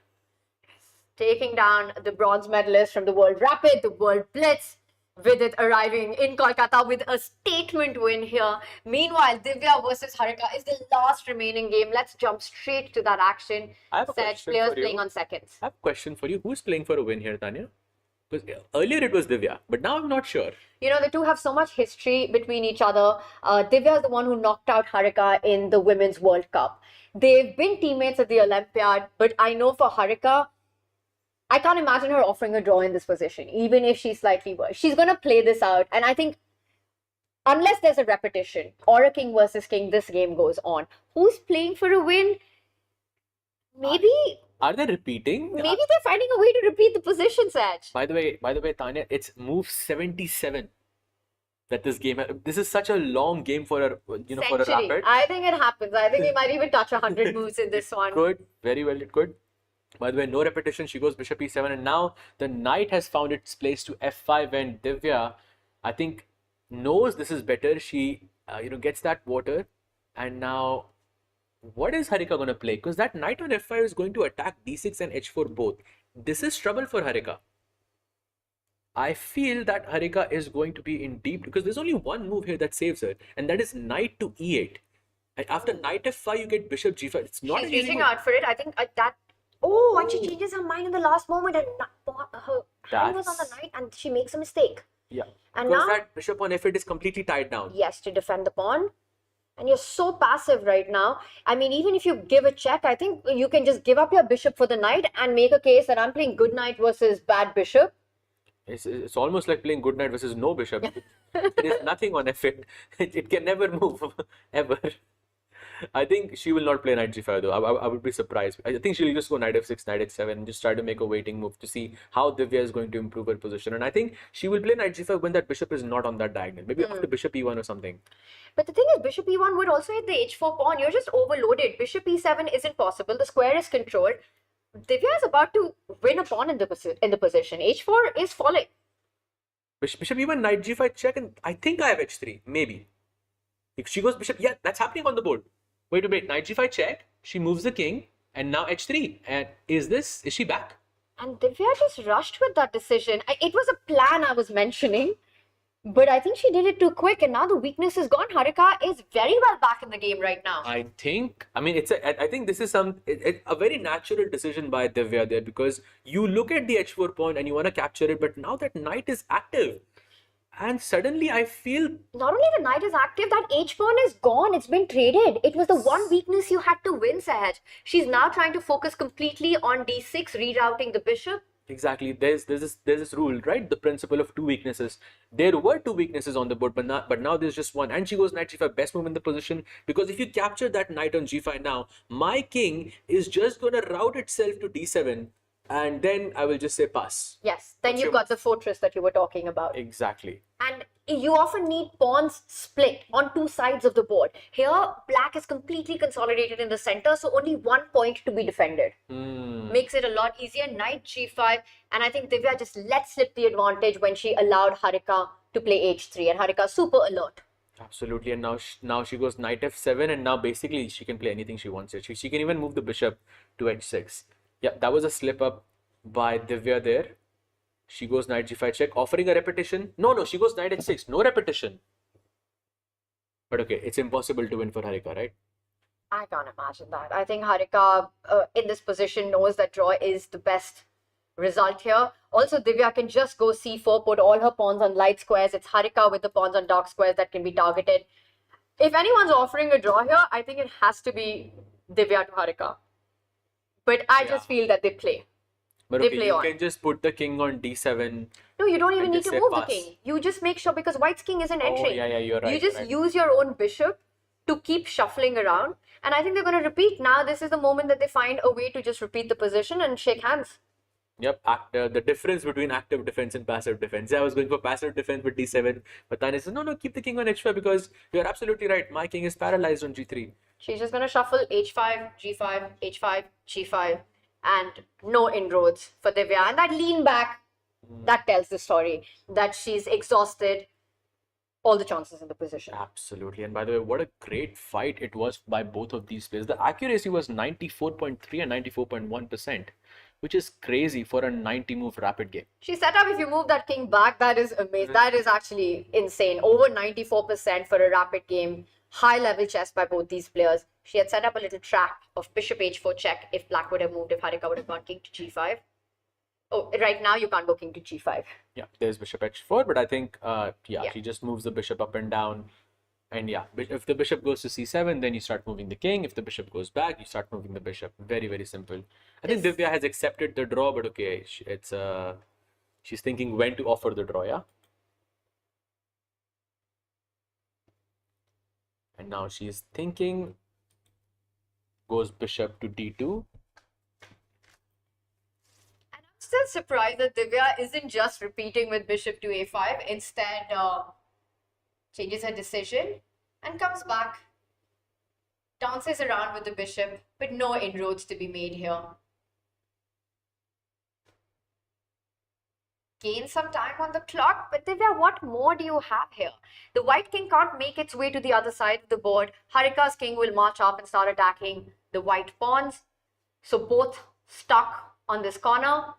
Speaker 1: Taking down the bronze medalist from the World Rapid, the World Blitz, with it arriving in Kolkata with a statement win here. Meanwhile, Divya versus Harika is the last remaining game. Let's jump straight to that action.
Speaker 2: I have a
Speaker 1: Set
Speaker 2: question
Speaker 1: players
Speaker 2: for you.
Speaker 1: playing on seconds.
Speaker 2: I have a question for you. Who's playing for a win here, Tanya? Because earlier it was Divya, but now I'm not sure.
Speaker 1: You know, the two have so much history between each other. Divya is the one who knocked out Harika in the Women's World Cup. They've been teammates at the Olympiad, but I know for Harika, I can't imagine her offering a draw in this position, even if she's slightly worse. She's going to play this out. And I think unless there's a repetition or a king versus king, this game goes on. Who's playing for a win? Maybe...
Speaker 2: Are they repeating?
Speaker 1: Maybe they're finding a way to repeat the position, Saj.
Speaker 2: By the way, Tanya, it's move 77 that this game. This is such a long game for a for a rapid.
Speaker 1: I think it happens. I think we might even touch 100 moves in this one.
Speaker 2: Good, very well, it could. By the way, no repetition. She goes bishop e7, and now the knight has found its place to f5. And Divya, I think, knows this is better. She gets that water, and now. What is Harika going to play? Because that knight on f5 is going to attack d6 and h4 both. This is trouble for Harika. I feel that Harika is going to be in deep, because there's only one move here that saves her, and that is knight to e8. And after knight f5, you get bishop g5. It's not.
Speaker 1: She's reaching out for it. I think that. Oh, and she changes her mind in the last moment, and her hand was on the knight, and she makes a mistake.
Speaker 2: Yeah.
Speaker 1: And
Speaker 2: because
Speaker 1: now
Speaker 2: that bishop on f8 is completely tied down.
Speaker 1: Yes, to defend the pawn. And you're so passive right now. I mean, even if you give a check, I think you can just give up your bishop for the knight and make a case that I'm playing good knight versus bad bishop.
Speaker 2: It's almost like playing good knight versus no bishop. There is nothing on f8. It can never move, ever. I think she will not play knight g5 though. I would be surprised. I think she'll just go knight f6, knight h7, and just try to make a waiting move to see how Divya is going to improve her position. And I think she will play knight g5 when that bishop is not on that diagonal. Maybe after bishop e1 or something.
Speaker 1: But the thing is, bishop e1 would also hit the h4 pawn. You're just overloaded. Bishop e7 isn't possible. The square is controlled. Divya is about to win a pawn in the position. h4 is falling.
Speaker 2: Bishop e1, knight g5 check, and I think I have h3. Maybe. If she goes bishop, yeah, that's happening on the board. Wait a minute, knight g5 check, she moves the king, and now h3. And is she back?
Speaker 1: And Divya just rushed with that decision. It was a plan I was mentioning, but I think she did it too quick, and now the weakness is gone. Harika is very well back in the game right now.
Speaker 2: I think this is a very natural decision by Divya there, because you look at the h4 pawn and you want to capture it, but now that knight is active. And suddenly I feel...
Speaker 1: Not only the knight is active, that h-pawn is gone. It's been traded. It was the one weakness you had to win, Sahaj. She's now trying to focus completely on d6, rerouting the bishop.
Speaker 2: Exactly. There's this rule, right? The principle of two weaknesses. There were two weaknesses on the board, but now there's just one. And she goes knight g5, best move in the position. Because if you capture that knight on g5 now, my king is just going to route itself to d7. and then I will just say pass.
Speaker 1: Yes, then
Speaker 2: What's
Speaker 1: you've
Speaker 2: your
Speaker 1: got the fortress that you were talking about.
Speaker 2: Exactly.
Speaker 1: And you often need pawns split on two sides of the board. Here, black is completely consolidated in the center, so only 1 point to be defended. Makes it a lot easier. Knight g5, and I think Divya just let slip the advantage when she allowed Harika to play h3, and Harika super alert.
Speaker 2: Absolutely, and now she goes knight f7, and now basically she can play anything she wants. She can even move the bishop to h6. Yeah, that was a slip up by Divya there. She goes knight g5 check, offering a repetition. No, she goes knight h6, no repetition. But okay, it's impossible to win for Harika, right?
Speaker 1: I can't imagine that. I think Harika in this position knows that draw is the best result here. Also, Divya can just go c4, put all her pawns on light squares. It's Harika with the pawns on dark squares that can be targeted. If anyone's offering a draw here, I think it has to be Divya to Harika. But I just feel that they play.
Speaker 2: But
Speaker 1: They
Speaker 2: okay,
Speaker 1: play
Speaker 2: you
Speaker 1: on.
Speaker 2: can just put the king on d7.
Speaker 1: No, you don't even
Speaker 2: And
Speaker 1: need
Speaker 2: just
Speaker 1: to
Speaker 2: say
Speaker 1: move the
Speaker 2: pass.
Speaker 1: king. You just make sure, because white's king isn't entering.
Speaker 2: Yeah, you're right.
Speaker 1: You just
Speaker 2: you're right.
Speaker 1: use your own bishop to keep shuffling around. And I think they're going to repeat. Now, this is the moment that they find a way to just repeat the position and shake hands.
Speaker 2: Yep, the difference between active defense and passive defense. Yeah, I was going for passive defense with d7, but Tanya says, no, keep the king on h5 because you're absolutely right. My king is paralyzed on g3.
Speaker 1: She's just going to shuffle h5, g5, h5, g5, and no inroads for Divya. And that lean back, that tells the story that she's exhausted all the chances in the position.
Speaker 2: Absolutely. And by the way, what a great fight it was by both of these players. The accuracy was 94.3 and 94.1%, which is crazy for a 90-move rapid game.
Speaker 1: She set up, if you move that king back, that is amazing. That is actually insane. Over 94% for a rapid game. High level chess by both these players. She had set up a little trap of bishop h4 check if black would have moved, if Harika would have gone king to g5. Oh, right now you can't go king to g5.
Speaker 2: Yeah, there's bishop h4, but I think,
Speaker 1: Yeah.
Speaker 2: she just moves the bishop up and down. And yeah, if the bishop goes to c7, then you start moving the king. If the bishop goes back, you start moving the bishop. Very, very simple. I think Divya has accepted the draw, but okay, she's thinking when to offer the draw, yeah? And now she's thinking, goes bishop to d2.
Speaker 1: And I'm still surprised that Divya isn't just repeating with bishop to a5. Instead, changes her decision and comes back. Dances around with the bishop, but no inroads to be made here. Gain some time on the clock, but Divya, what more do you have here? The white king can't make its way to the other side of the board. Harika's king will march up and start attacking the white pawns. So both stuck on this corner.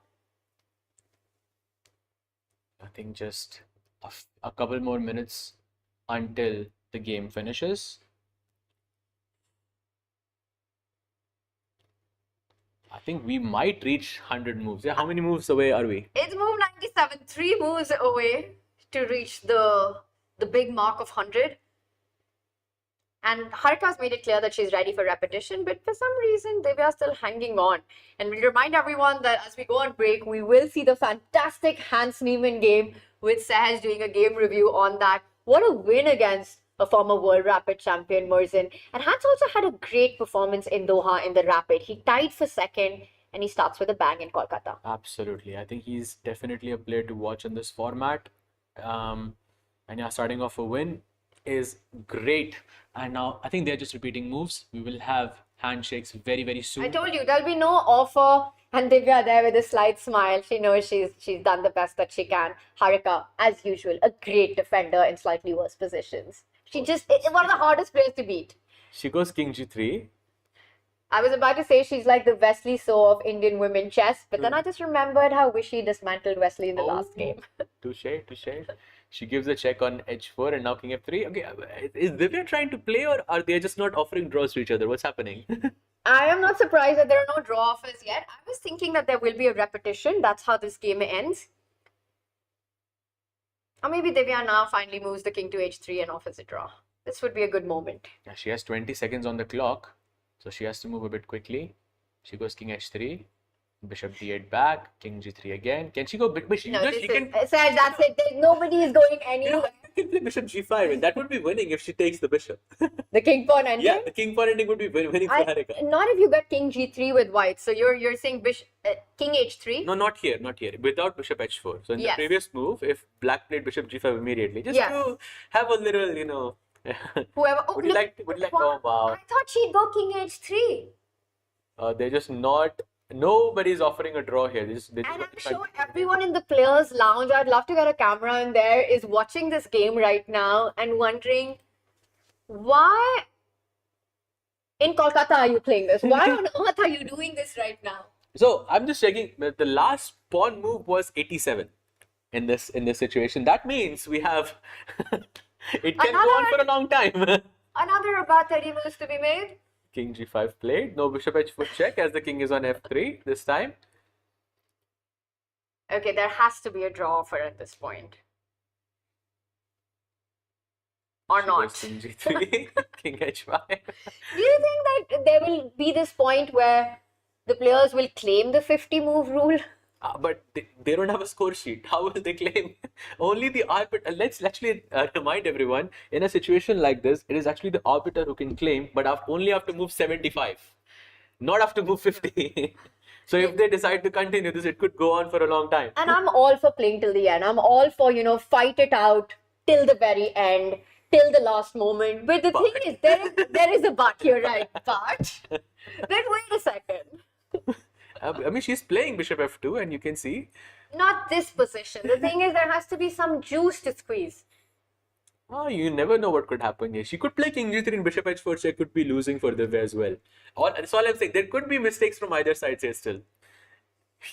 Speaker 2: I think just a couple more minutes until the game finishes. I think we might reach 100 moves. Yeah, how many moves away are we?
Speaker 1: It's move 97, 3 moves away to reach the big mark of 100. And Harika's made it clear that she's ready for repetition, but for some reason, Divya's still hanging on. And we remind everyone that as we go on break, we will see the fantastic Hans Niemann game with Sahaj doing a game review on that. What a win against a former World Rapid champion, Murzin. And Hans also had a great performance in Doha in the Rapid. He tied for second, and he starts with a bang in Kolkata.
Speaker 2: Absolutely. I think he's definitely a player to watch in this format. And yeah, starting off a win is great. And now I think they're just repeating moves. We will have handshakes very, very soon.
Speaker 1: I told you, there'll be no offer. And Divya there with a slight smile. She knows she's done the best that she can. Harika, as usual, a great defender in slightly worse positions. It's one of the hardest players to beat.
Speaker 2: She goes king g3.
Speaker 1: I was about to say she's like the Wesley So of Indian women chess, but then I just remembered how Vishy dismantled Wesley in the last game.
Speaker 2: Touche. She gives a check on h4 and now king f3. Okay, is Divya trying to play or are they just not offering draws to each other? What's happening?
Speaker 1: I am not surprised that there are no draw offers yet. I was thinking that there will be a repetition. That's how this game ends. Or maybe Divya now finally moves the king to h3 and offers a draw. This would be a good moment.
Speaker 2: Yeah, she has 20 seconds on the clock, so she has to move a bit quickly. She goes king h3, bishop d8 back, king g3 again. Can she go bit?
Speaker 1: No, that's it. Nobody is going anywhere.
Speaker 2: can play bishop g5, and that would be winning if she takes the bishop.
Speaker 1: The king pawn ending?
Speaker 2: Yeah, the king pawn ending would be winning for Harika.
Speaker 1: Not if you got king g3 with white. So you're saying king h3?
Speaker 2: No, not here, not here. Without bishop h4. So in the previous move, if black played bishop g5 immediately, just to have a little, you know.
Speaker 1: Whoever. Oh,
Speaker 2: would you like? Oh wow!
Speaker 1: I thought she'd go king h3.
Speaker 2: They're just not. Nobody's offering a draw here.
Speaker 1: And I'm sure everyone in the players' lounge, I'd love to get a camera in there, is watching this game right now and wondering why in Kolkata are you playing this? Why on earth are you doing this right now?
Speaker 2: So I'm just checking. The last pawn move was 87 in this situation. That means we have it can go on for a long time.
Speaker 1: Another about 30 moves to be made.
Speaker 2: King g5 played. No bishop h4 check as the king is on f3 this time.
Speaker 1: Okay, there has to be a draw offer at this point. Or not.
Speaker 2: King g3, king h5.
Speaker 1: Do you think that there will be this point where the players will claim the 50 move rule?
Speaker 2: But they don't have a score sheet. How will they claim? Only the arbiter. Let's actually remind everyone, in a situation like this, it is actually the arbiter who can claim, but only after move 75, not after move 50. So if they decide to continue this, it could go on for a long time.
Speaker 1: And I'm all for playing till the end. I'm all for, fight it out till the very end, till the last moment. But the thing is, there is a but here, right? But then wait a second.
Speaker 2: I mean, she's playing bishop f2, and you can see.
Speaker 1: Not this position. The thing is, there has to be some juice to squeeze.
Speaker 2: Oh, you never know what could happen here. She could play king g3 and bishop h4 check, could be losing for Divya as well. That's all I'm saying. There could be mistakes from either side here still.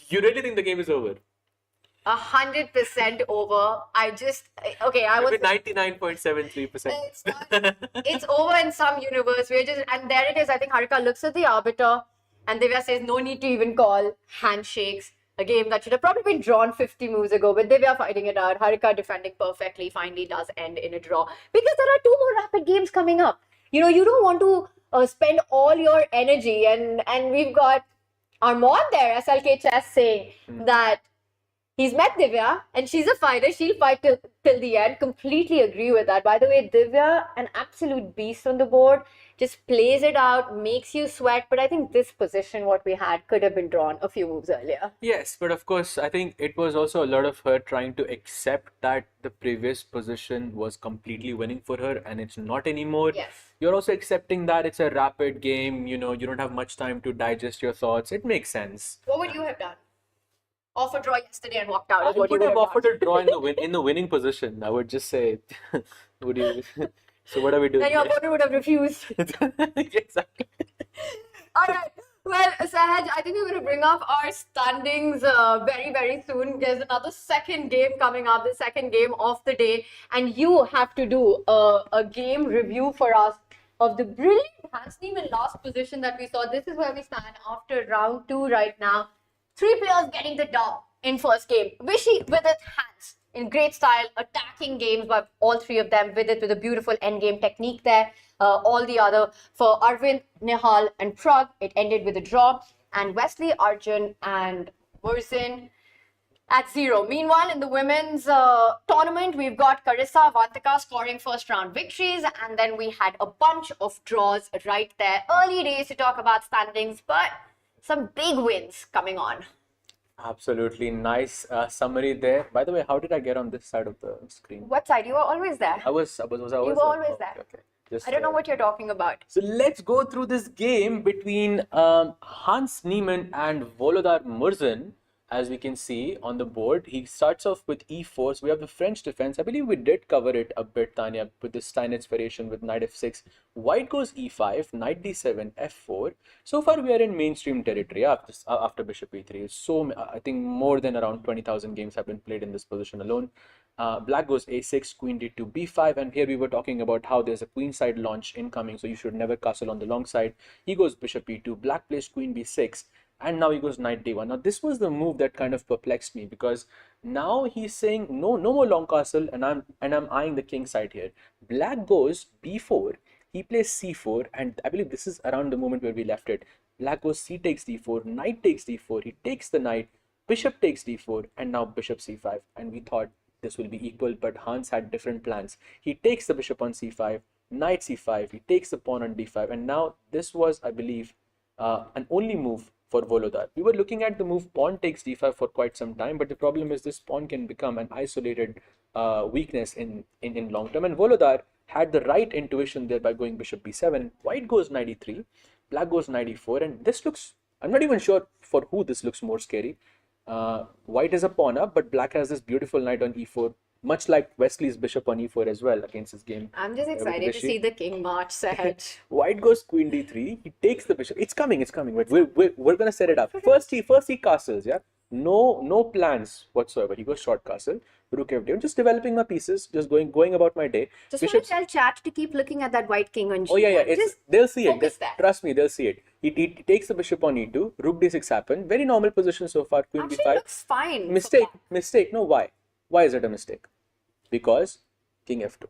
Speaker 2: You really think the game is over?
Speaker 1: 100% over. I was
Speaker 2: 99.73%.
Speaker 1: It's over in some universe. And there it is. I think Harika looks at the arbiter. And Divya says, no need to even call. Handshakes. A game that should have probably been drawn 50 moves ago. But Divya fighting it out. Harika defending perfectly. Finally does end in a draw. Because there are 2 more rapid games coming up. You don't want to spend all your energy. And we've got Armand there, SLK Chess, saying that he's met Divya and she's a fighter. She'll fight till the end. Completely agree with that. By the way, Divya, an absolute beast on the board. Just plays it out, makes you sweat. But I think this position, what we had, could have been drawn a few moves earlier.
Speaker 2: Yes, but of course, I think it was also a lot of her trying to accept that the previous position was completely winning for her and it's not anymore.
Speaker 1: Yes.
Speaker 2: You're also accepting that it's a rapid game. You don't have much time to digest your thoughts. It makes sense.
Speaker 1: What would you have done? Offer draw yesterday and walked out.
Speaker 2: I would have offered a draw in the winning position. I would just say, would you? So what are we doing?
Speaker 1: Then your opponent would have refused.
Speaker 2: Exactly.
Speaker 1: All right. Well, Sahaj, I think we're going to bring up our standings very, very soon. There's another second game coming up, the second game of the day. And you have to do a game review for us of the brilliant Hans Niemann last position that we saw. This is where we stand after round 2 right now. 3 players getting the dub in first game. Vishy with its hands in great style, attacking games by all 3 of them with a beautiful endgame technique there. All the other for Arvind, Nihal and Prag, it ended with a draw. And Wesley, Arjun and Murzin at 0. Meanwhile, in the women's tournament, we've got Carissa, Vantika scoring first round victories. And then we had a bunch of draws right there. Early days to talk about standings, but some big wins coming on.
Speaker 2: Absolutely nice summary there. By the way, how did I get on this side of the screen?
Speaker 1: What side? You were always there.
Speaker 2: Was I always
Speaker 1: You were always there.
Speaker 2: Okay. Just,
Speaker 1: I don't know what you're talking about.
Speaker 2: So let's go through this game between Hans Niemann and Volodar Murzin. As we can see on the board, he starts off with e4. So we have the French defense. I believe we did cover it a bit, Tanya, with the Steinitz variation with knight f6. White goes e5, knight d7, f4. So far we are in mainstream territory after bishop e3. So I think more than around 20,000 games have been played in this position alone. Black goes a6, queen d2, b5, and here we were talking about how there's a queenside launch incoming, so you should never castle on the long side. He goes bishop e2, black plays queen b6, and now he goes knight d1. Now this was the move that kind of perplexed me, because now he's saying no more long castle, and I'm eyeing the king side here. Black goes b4, he plays c4, and I believe this is around the moment where we left it. Black goes c takes d4, knight takes d4, he takes the knight, bishop takes d4, and now bishop c5, and we thought this will be equal, but Hans had different plans. He takes the bishop on c5, knight c5, he takes the pawn on d5, and now this was, I believe, an only move for Volodar. We were looking at the move pawn takes d5 for quite some time, but the problem is this pawn can become an isolated weakness in long term, and Volodar had the right intuition there by going bishop b7. White goes knight e3, black goes knight e4, and this looks, I'm not even sure for who this looks more scary. White is a pawn up, but black has this beautiful knight on e4, much like Wesley's bishop on e4 as well against his game.
Speaker 1: I'm just excited to see the king march ahead.
Speaker 2: White goes queen d3, he takes the bishop. It's coming. Wait, we're gonna set it up. First he castles, yeah. No plans whatsoever. He goes short castle, rook f d1, just developing my pieces, just going about my day.
Speaker 1: Just want to tell chat to keep looking at that white king on g1.
Speaker 2: Oh yeah, they'll see it.
Speaker 1: There.
Speaker 2: Trust me, they'll see it. He takes the bishop on e2, rook d6 happened. Very normal position so far. Queen
Speaker 1: Actually,
Speaker 2: d5.
Speaker 1: looks fine.
Speaker 2: Mistake. No, why? Why is it a mistake? Because king f2.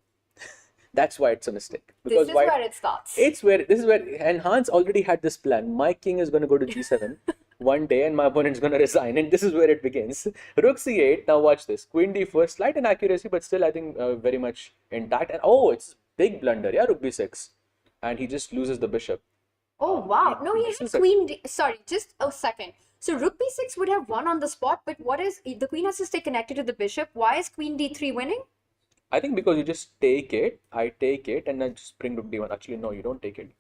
Speaker 2: That's why it's a mistake. Because
Speaker 1: this is where it starts.
Speaker 2: This is where, and Hans already had this plan. My king is going to go to g7 one day, and my opponent's going to resign, and this is where it begins. Rook c8. Now watch this. Queen d4, slight inaccuracy, but still I think very much intact. And oh, it's big blunder. Yeah, rook b6, and he just loses the bishop.
Speaker 1: Oh wow! No, he had queen. Sorry, just a second. So rook b6 would have won on the spot, but what is the queen has to stay connected to the bishop? Why is queen d3 winning?
Speaker 2: I think because you just take it, I take it, and then just bring rook d1. Actually, no, you don't take it.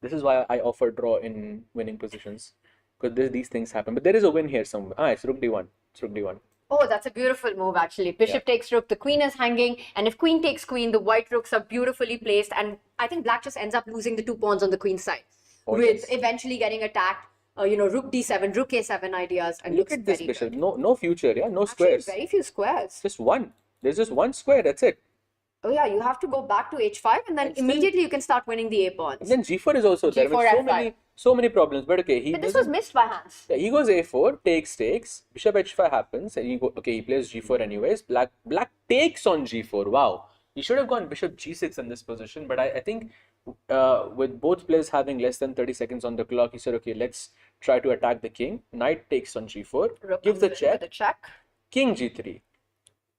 Speaker 2: This is why I offer draw in winning positions, because these things happen. But there is a win here somewhere. It's rook d1. It's rook d1.
Speaker 1: Oh, that's a beautiful move actually. Bishop takes rook, the queen is hanging, and if queen takes queen, the white rooks are beautifully placed, and I think black just ends up losing the 2 pawns on the queen side, with eventually getting attacked. Rook d7, rook a7 ideas, and
Speaker 2: look at this bishop. No future, yeah, no squares.
Speaker 1: Very few squares.
Speaker 2: Just one. There's just one square. That's it.
Speaker 1: Oh yeah, you have to go back to h5, and then immediately you can start winning the a pawns.
Speaker 2: And then g4 is also there. So many problems. But okay,
Speaker 1: but this was missed by Hans.
Speaker 2: Yeah, he goes a4, takes. Bishop h5 happens, and he plays g4 anyways. Black takes on g4. Wow. He should have gone bishop g6 in this position, but I think with both players having less than 30 seconds on the clock, he said, okay, let's try to attack the king. Knight takes on g4, gives the check. King g3.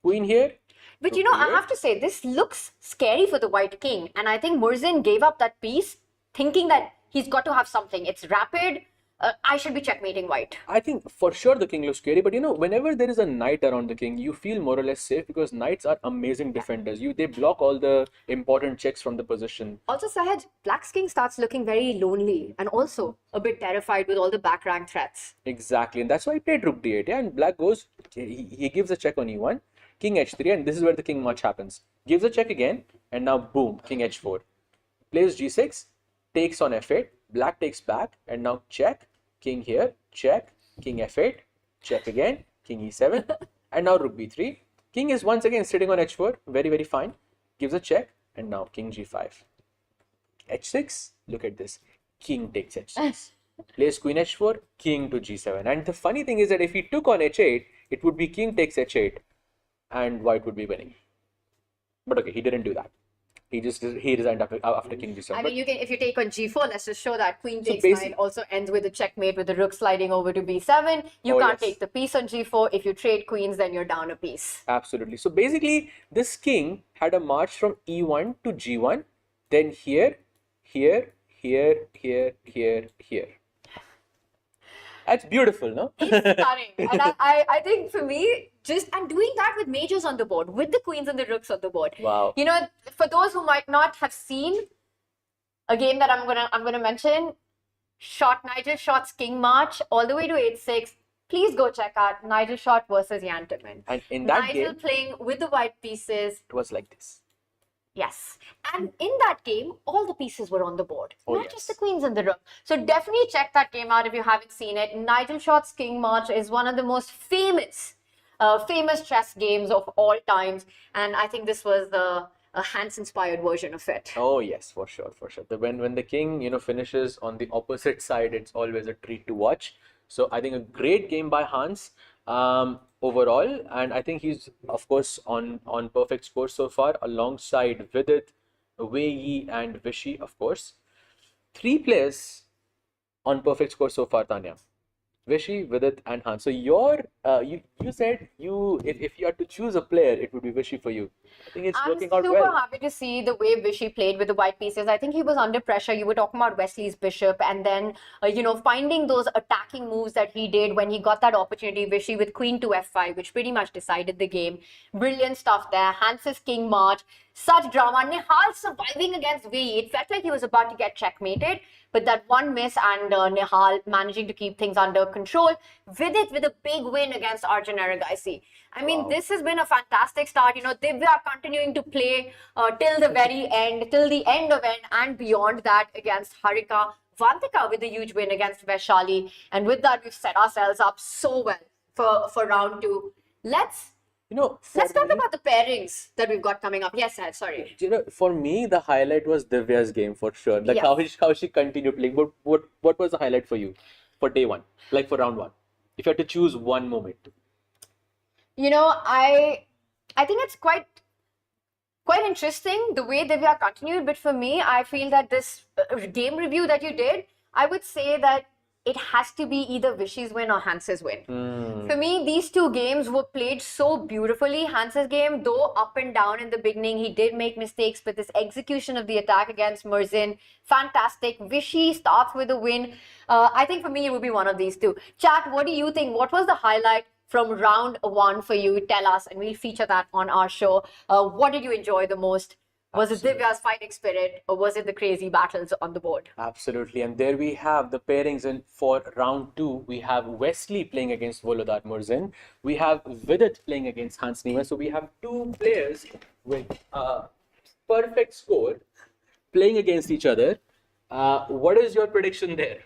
Speaker 2: Queen here.
Speaker 1: But I have to say, this looks scary for the white king. And I think Murzin gave up that piece thinking that he's got to have something. It's rapid. I should be checkmating white.
Speaker 2: I think for sure the king looks scary. But whenever there is a knight around the king, you feel more or less safe because knights are amazing defenders. They block all the important checks from the position.
Speaker 1: Also, Sahaj, black's king starts looking very lonely and also a bit terrified with all the back rank threats.
Speaker 2: Exactly. And that's why he played rook d8. Yeah? And black goes, he gives a check on e1. King h3, and this is where the king march happens. Gives a check again, and now boom, king h4. Plays g6, takes on f8, black takes back, and now check, king here, check, king f8, check again, king e7, and now rook b3. King is once again sitting on h4, very, very fine. Gives a check, and now king g5. h6, look at this, king takes h6. Plays queen h4, king to g7. And the funny thing is that if he took on h8, it would be king takes h8. And white would be winning, but okay, he didn't do that. He resigned after king g7.
Speaker 1: I mean, if you take on g4, let's just show that queen takes 9 also ends with a checkmate with the rook sliding over to b7. You can't take the piece on g4. If you trade queens, then you're down a piece.
Speaker 2: Absolutely. So basically, this king had a march from e1 to g1, then here. That's beautiful, no?
Speaker 1: It's stunning. And I think for me, and doing that with majors on the board, with the queens and the rooks on the board.
Speaker 2: Wow.
Speaker 1: For those who might not have seen a game that I'm gonna mention, Nigel Shot's King March all the way to h6. Please go check out Nigel Shot versus Jan Timman.
Speaker 2: And in that
Speaker 1: Nigel playing with the white pieces.
Speaker 2: It was like this.
Speaker 1: Yes. And in that game, all the pieces were on the board, not just the queens and the rook. So definitely check that game out if you haven't seen it. Nigel Shot's King March is one of the most famous chess games of all times. And I think this was a Hans-inspired version of it.
Speaker 2: Oh, yes, for sure. When the king, finishes on the opposite side, it's always a treat to watch. So I think a great game by Hans. Overall, and I think he's of course on perfect score so far alongside Vidit, Wei Yi and Vishy, of course. 3 players on perfect score so far, Tanya. Vishy, Vidit, and Han. So you said if you had to choose a player, it would be Vishy for you. I think it's
Speaker 1: I'm
Speaker 2: working out
Speaker 1: super
Speaker 2: well.
Speaker 1: happy to see the way Vishy played with the white pieces. I think he was under pressure. You were talking about Wesley's bishop, and then finding those attacking moves that he did when he got that opportunity. Vishy with queen to f5, which pretty much decided the game. Brilliant stuff there. Hans's king march, such drama. Nihal surviving against V. It felt like he was about to get checkmated, but that one miss and Nihal managing to keep things under control. Vidit with a big win against Arjun. I mean,
Speaker 2: Wow.
Speaker 1: this has been a fantastic start. Divya continuing to play till the very end, till the end of it, and beyond that against Harika. Vantika with a huge win against Vaishali. And with that, we've set ourselves up so well for round two. Let's
Speaker 2: For
Speaker 1: let's talk
Speaker 2: me,
Speaker 1: about the pairings that we've got coming up. Yes, Ed, sorry.
Speaker 2: for me, the highlight was Divya's game for sure. Like
Speaker 1: Yes.
Speaker 2: how she continued playing. What was the highlight for you for day one? Like for round one, if you had to choose one moment.
Speaker 1: I think it's quite interesting the way Divya continued. But for me, I feel that this game review that you did, I would say that it has to be either Vishy's win or Hans's win. For me, these two games were played so beautifully. Hans's game, though up and down in the beginning, he did make mistakes, but this execution of the attack against Murzin, fantastic. Vishy starts with a win. I think for me, it would be one of these two. Chat, what do you think? What was the highlight from round one for you? Tell us, and we'll feature that on our show. What did you enjoy the most? Was it
Speaker 2: Absolutely.
Speaker 1: Divya's fighting spirit, or was it the crazy battles on the board?
Speaker 2: Absolutely. And there we have the pairings. And for round two, we have Wesley playing against Volodar Murzin. We have Vidit playing against Hans Niemann. So we have two players with perfect score playing against each other. What is your prediction there?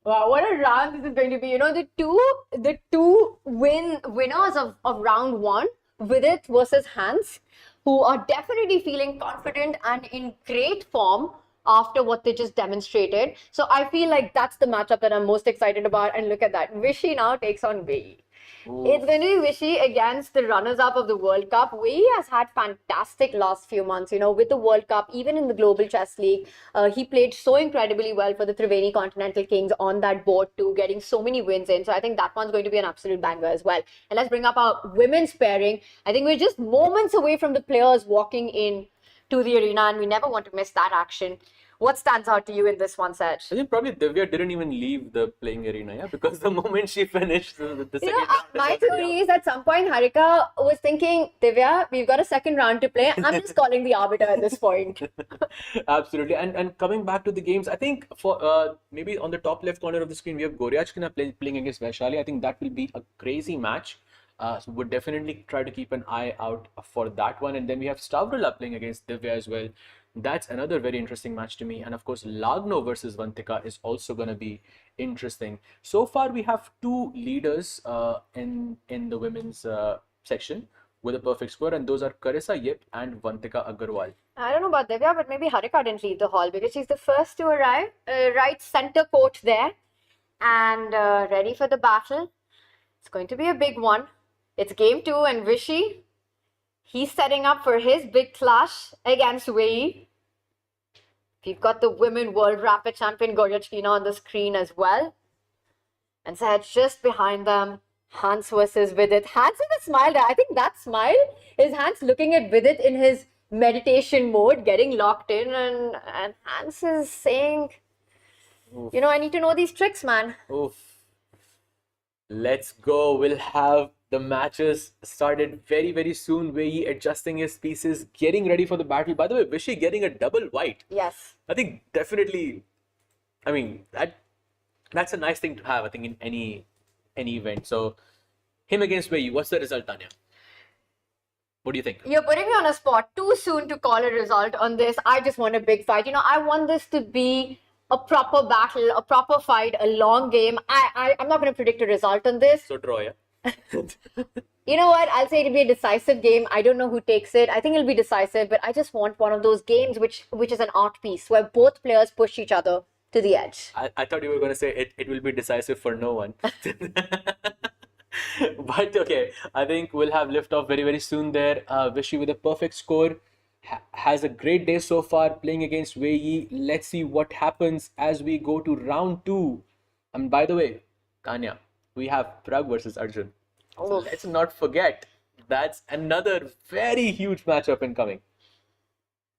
Speaker 1: Wow, what a round this is going to be. The two winners of round one, Vidit versus Hans, who are definitely feeling confident and in great form after what they just demonstrated. So I feel like that's the matchup that I'm most excited about. And look at that. Vishy now takes on Wei. It's going to be Vishy against the runners-up of the World Cup. Wei has had fantastic last few months, with the World Cup, even in the Global Chess League. He played so incredibly well for the Triveni Continental Kings on that board too, getting so many wins in. So I think that one's going to be an absolute banger as well. And let's bring up our women's pairing. I think we're just moments away from the players walking in to the arena, and we never want to miss that action. What stands out to you in this one, Saj?
Speaker 2: I think probably Divya didn't even leave the playing arena, yeah, because the moment she finished the second round,
Speaker 1: My
Speaker 2: is already
Speaker 1: theory
Speaker 2: out.
Speaker 1: is at some point Harika was thinking, Divya, we've got a second round to play. I'm just calling the arbiter at this point.
Speaker 2: Absolutely. And coming back to the games, I think for maybe on the top left corner of the screen, we have Goryachkina playing against Vaishali. I think that will be a crazy match. So we'll definitely try to keep an eye out for that one. And then we have Stavrila playing against Divya as well. That's another very interesting match to me. And of course, Lagno versus Vantika is also going to be interesting. So far, we have two leaders in the women's section with a perfect score, and those are Carissa Yip and Vantika Agarwal.
Speaker 1: I don't know about Divya, but maybe Harika didn't leave the hall because she's the first to arrive. Right center court there and ready for the battle. It's going to be a big one. It's game two, and Vishy, he's setting up for his big clash against Wei. We've got the Women World Rapid Champion Goryachkina on the screen as well. And so it's just behind them, Hans versus Vidit. Hans with a smile there. I think that smile is Hans looking at Vidit in his meditation mode, getting locked in, and Hans is saying,
Speaker 2: Oof.
Speaker 1: I need to know these tricks, man.
Speaker 2: Oof. Let's go. We'll have the matches started very, very soon. Wei adjusting his pieces, getting ready for the battle. By the way, Vishy getting a double white.
Speaker 1: Yes.
Speaker 2: I think definitely, I mean, that's a nice thing to have, I think, in any event. So him against Wei, what's the result, Tanya? What do you think?
Speaker 1: You're putting me on a spot. Too soon to call a result on this. I just want a big fight. I want this to be a proper battle, a proper fight, a long game. I'm not going to predict a result on this.
Speaker 2: So draw, yeah?
Speaker 1: You know what? I'll say it'll be a decisive game. I don't know who takes it. I think it'll be decisive, but I just want one of those games which is an art piece where both players push each other to the edge.
Speaker 2: I thought you were going to say it will be decisive for no one. But okay, I think we'll have liftoff very, very soon there. Vishy with a perfect score. Has a great day so far playing against Wei. Let's see what happens as we go to round two. And by the way, Tanya, we have Prag versus Arjun. So
Speaker 1: Oh.
Speaker 2: let's not forget that's another very huge matchup incoming.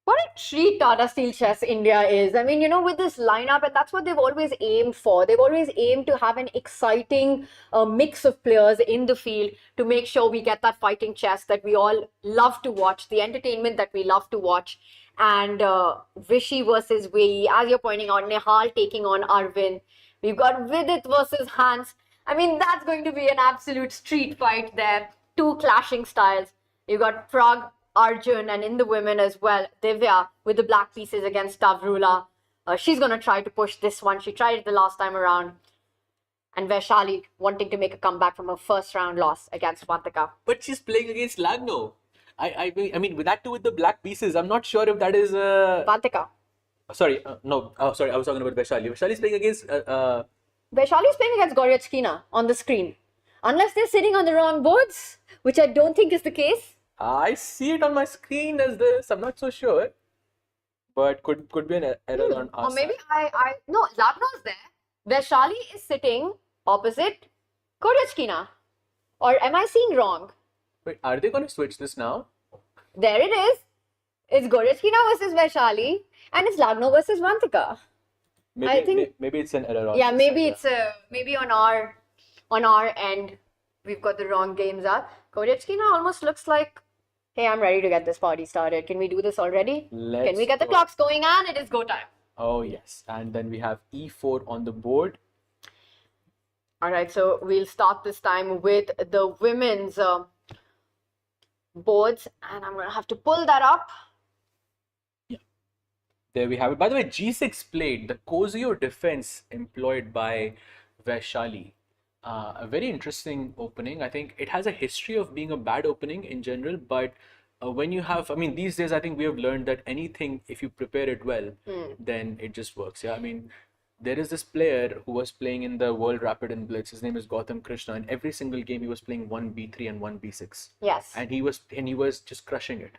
Speaker 1: What a treat Tata Steel Chess India is. I mean, with this lineup, and that's what they've always aimed for. They've always aimed to have an exciting mix of players in the field to make sure we get that fighting chess that we all love to watch, the entertainment that we love to watch. And Vishy versus Wei, as you're pointing out, Nehal taking on Arvind. We've got Vidit versus Hans. I mean, that's going to be an absolute street fight there. Two clashing styles. You've got Prague, Arjun, and in the women as well, Divya with the black pieces against Tavrula. She's going to try to push this one. She tried it the last time around. And Vaishali wanting to make a comeback from her first round loss against Vantika.
Speaker 2: But she's playing against Lagno. I mean, with that too, with the black pieces, I'm not sure if that is
Speaker 1: Vantika.
Speaker 2: Sorry, no. Oh, sorry, I was talking about Vaishali. Vaishali's playing against
Speaker 1: Vaishali's playing against Goryachkina on the screen. Unless they're sitting on the wrong boards, which I don't think is the case.
Speaker 2: I see it on my screen as this. I'm not so sure, but could be an error on our
Speaker 1: Or maybe
Speaker 2: side.
Speaker 1: no, Lagno's there. Vaishali is sitting opposite Goryachkina. Or am I seeing wrong?
Speaker 2: Wait, are they going to switch this now?
Speaker 1: There it is. It's Goryachkina versus Vaishali, and it's Lagno versus Vantika.
Speaker 2: Maybe,
Speaker 1: I think-
Speaker 2: maybe it's an error on
Speaker 1: Yeah,
Speaker 2: this
Speaker 1: maybe
Speaker 2: side,
Speaker 1: it's maybe on our end we've got the wrong games up. Goryachkina almost looks like, hey, I'm ready to get this party started. Can we do this already?
Speaker 2: Let's
Speaker 1: Can we get the
Speaker 2: go.
Speaker 1: clocks going? And it is go time.
Speaker 2: Oh yes, and then we have e4 on the board.
Speaker 1: All right, so we'll start this time with the women's boards, and I'm gonna have to pull that up.
Speaker 2: There we have it. By the way, g6 played, the Kozio defense employed by Vaishali. A very interesting opening. I think it has a history of being a bad opening in general, but when you have, I mean, these days I think we have learned that anything, if you prepare it well, then it just works. Yeah, I mean, there is this player who was playing in the World Rapid and Blitz. His name is Gautam Krishna, and every single game he was playing 1b3 and 1b6.
Speaker 1: Yes.
Speaker 2: And he was just crushing it.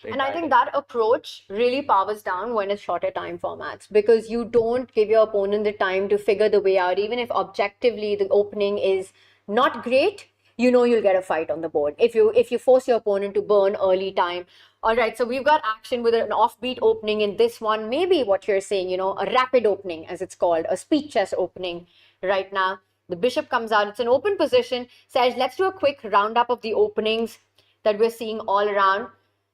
Speaker 2: the
Speaker 1: And I
Speaker 2: entire
Speaker 1: think
Speaker 2: day.
Speaker 1: that approach really powers down when it's shorter time formats because you don't give your opponent the time to figure the way out. Even if objectively the opening is not great, you'll get a fight on the board. If you force your opponent to burn early time. All right, so we've got action with an offbeat opening in this one. Maybe what you're saying, a rapid opening as it's called, a speed chess opening right now. The bishop comes out. It's an open position. Says, let's do a quick roundup of the openings that we're seeing all around.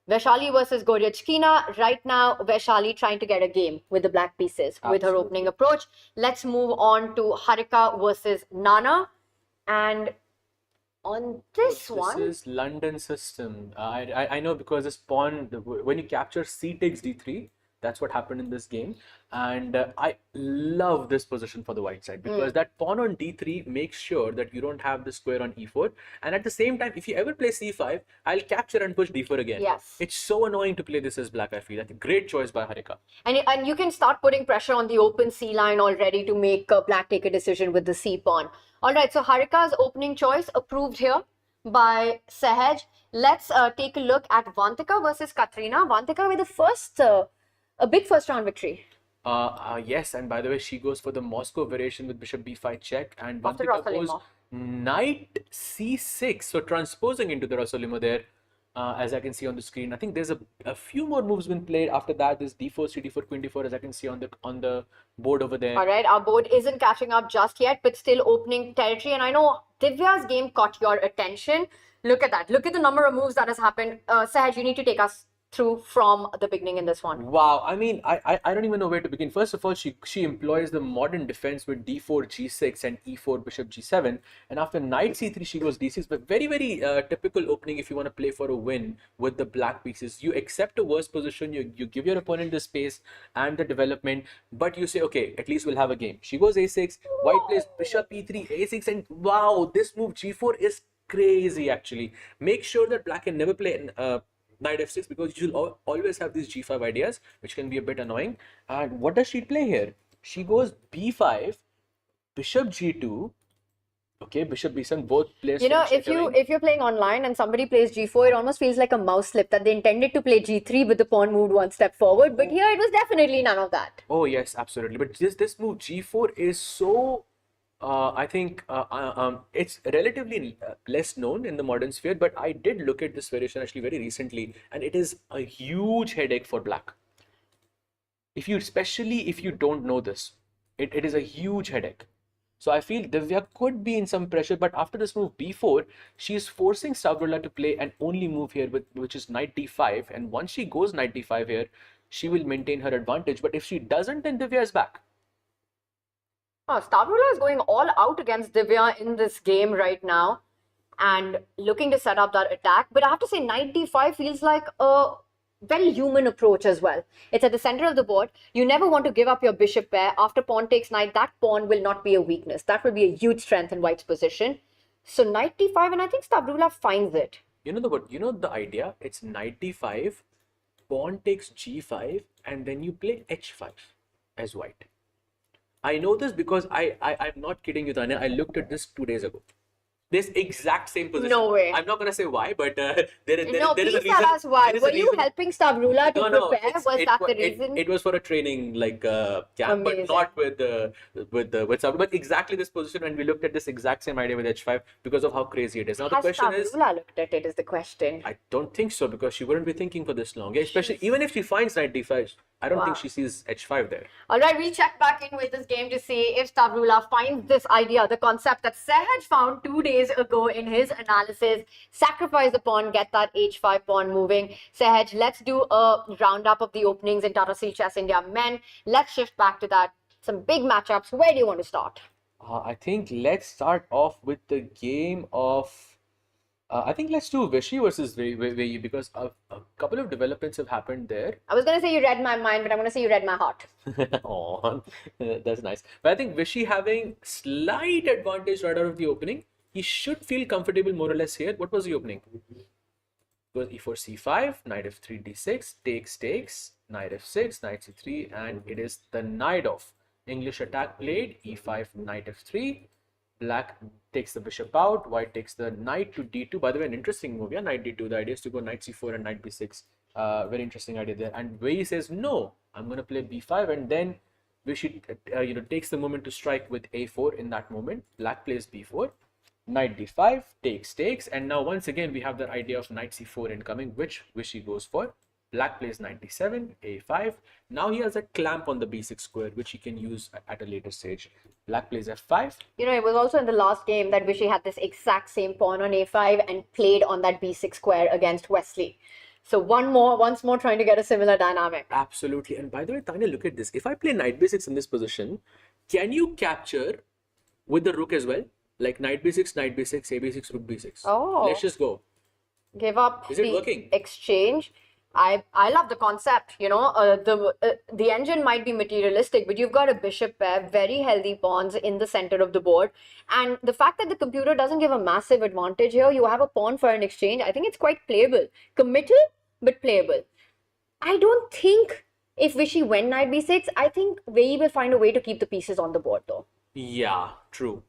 Speaker 1: Vaishali versus Goryachkina. Right now, Vaishali trying to get a game with the black pieces with her
Speaker 2: Absolutely.
Speaker 1: opening approach. Let's move on to Harika versus Nana. And on this one,
Speaker 2: This is London system. I know because this pawn, when you capture c takes d3, that's what happened in this game. And I love this position for the white side because that pawn on d3 makes sure that you don't have the square on e4. And at the same time, if you ever play c5, I'll capture and push d4 again.
Speaker 1: Yes.
Speaker 2: It's so annoying to play this as black, I feel. That's a great choice by Harika.
Speaker 1: and you can start putting pressure on the open C line already to make black take a decision with the C pawn. All right, so Harika's opening choice approved here by Sahaj. Let's take a look at Vantika versus Katrina. Vantika with the first, a big first round victory.
Speaker 2: Yes, and by the way, she goes for the Moscow variation with bishop b5 check, and
Speaker 1: Of the
Speaker 2: Vantika goes
Speaker 1: Rossolimo.
Speaker 2: knight c6, so transposing into the Rossolimo there, as I can see on the screen. I think there's a few more moves been played after that. There's d4, c4, queen d4, as I can see on the board over there.
Speaker 1: All right, our board isn't catching up just yet, but still opening territory. And I know Divya's game caught your attention. Look at that. Look at the number of moves that has happened. Sahaj, you need to take us through from the beginning in this one.
Speaker 2: Wow, I mean, I don't even know where to begin. First of all, she employs the modern defense with d4, g6, and e4, bishop g7. And after knight c3, she goes d6. But very, very typical opening if you want to play for a win with the black pieces. You accept a worse position, you give your opponent the space and the development, but you say, okay, at least we'll have a game. She goes a6, white plays bishop e3, a6, and wow, this move g4 is crazy actually. Make sure that black can never play knight f6 because you'll always have these g5 ideas which can be a bit annoying. And what does she play here? She goes b5, bishop g2, okay, bishop b7, both players
Speaker 1: If you're playing online and somebody plays g4, it almost feels like a mouse slip that they intended to play g3 but the pawn moved one step forward. But here it was definitely none of that.
Speaker 2: Oh yes, absolutely. But this move g4 is so I think it's relatively less known in the modern sphere, but I did look at this variation actually very recently, and it is a huge headache for black. Especially if you don't know this, it is a huge headache. So I feel Divya could be in some pressure, but after this move b4, she is forcing Stavrola to play an only move here, which is knight d5, and once she goes knight d5 here, she will maintain her advantage. But if she doesn't, then Divya is back.
Speaker 1: Stavrola is going all out against Divya in this game right now and looking to set up that attack. But I have to say, knight d5 feels like a very human approach as well. It's at the center of the board. You never want to give up your bishop pair. After pawn takes knight, that pawn will not be a weakness. That will be a huge strength in white's position. So knight d5, and I think Stavrola finds it.
Speaker 2: You know the idea? It's knight d5, pawn takes g5, and then you play h5 as white. I know this because I'm not kidding you, Tanya. I looked at this 2 days ago. This exact same position.
Speaker 1: No way.
Speaker 2: I'm not going to say why, but there is a reason.
Speaker 1: Please tell us why. Were you helping Stavrola to prepare? Was that the reason?
Speaker 2: It was for a training camp, but not with Stavrola. But exactly this position, and we looked at this exact same idea with h5 because of how crazy it is. Now the question is,
Speaker 1: Stavrola looked at it is the question.
Speaker 2: I don't think so, because she wouldn't be thinking for this long. Yeah, especially even if she finds knight d5, I don't think she sees h5 there.
Speaker 1: All right, we'll check back in with this game to see if Stavrola finds this idea, the concept that Sehaj found 2 days ago in his analysis. Sacrifice the pawn, get that h5 pawn moving. Sehaj, let's do a roundup of the openings in Tata Steel Chess India men. Let's shift back to that. Some big matchups. Where do you want to start?
Speaker 2: I think let's start off with the game of... I think let's do Vishy versus Wesley, because a couple of developments have happened there.
Speaker 1: I was going to say you read my mind, but I'm going to say you read my heart.
Speaker 2: Oh, that's nice. But I think Vishy having slight advantage right out of the opening. He should feel comfortable more or less here. What was the opening? It was e4, c5, knight f3, d6, takes, knight f6, knight c3, and it is the knight off. English attack played, e5, knight f3. Black takes the bishop out, white takes the knight to d2. By the way, an interesting move, yeah, knight d2. The idea is to go knight c4 and knight b6. Very interesting idea there. And Wei says, no, I'm going to play b5, and then Vishy takes the moment to strike with a4 in that moment. Black plays b4, knight d5, takes, and now once again we have the idea of knight c4 incoming, which Vishy goes for. Black plays knight d7, a5. Now he has a clamp on the b6 square, which he can use at a later stage. Black plays f5.
Speaker 1: It was also in the last game that Vishy had this exact same pawn on a5 and played on that b6 square against Wesley. So once more trying to get a similar dynamic.
Speaker 2: Absolutely. And by the way, Tanya, look at this. If I play knight b6 in this position, can you capture with the rook as well? Like knight b6, a6, rook b6.
Speaker 1: Oh.
Speaker 2: Let's just go.
Speaker 1: Give up
Speaker 2: Is it working?
Speaker 1: Exchange. I love the concept, the engine might be materialistic, but you've got a bishop pair, very healthy pawns in the center of the board. And the fact that the computer doesn't give a massive advantage here, you have a pawn for an exchange, I think it's quite playable. Committal, but playable. I don't think if Vishy went knight b6, I think Wei will find a way to keep the pieces on the board though.
Speaker 2: Yeah, true.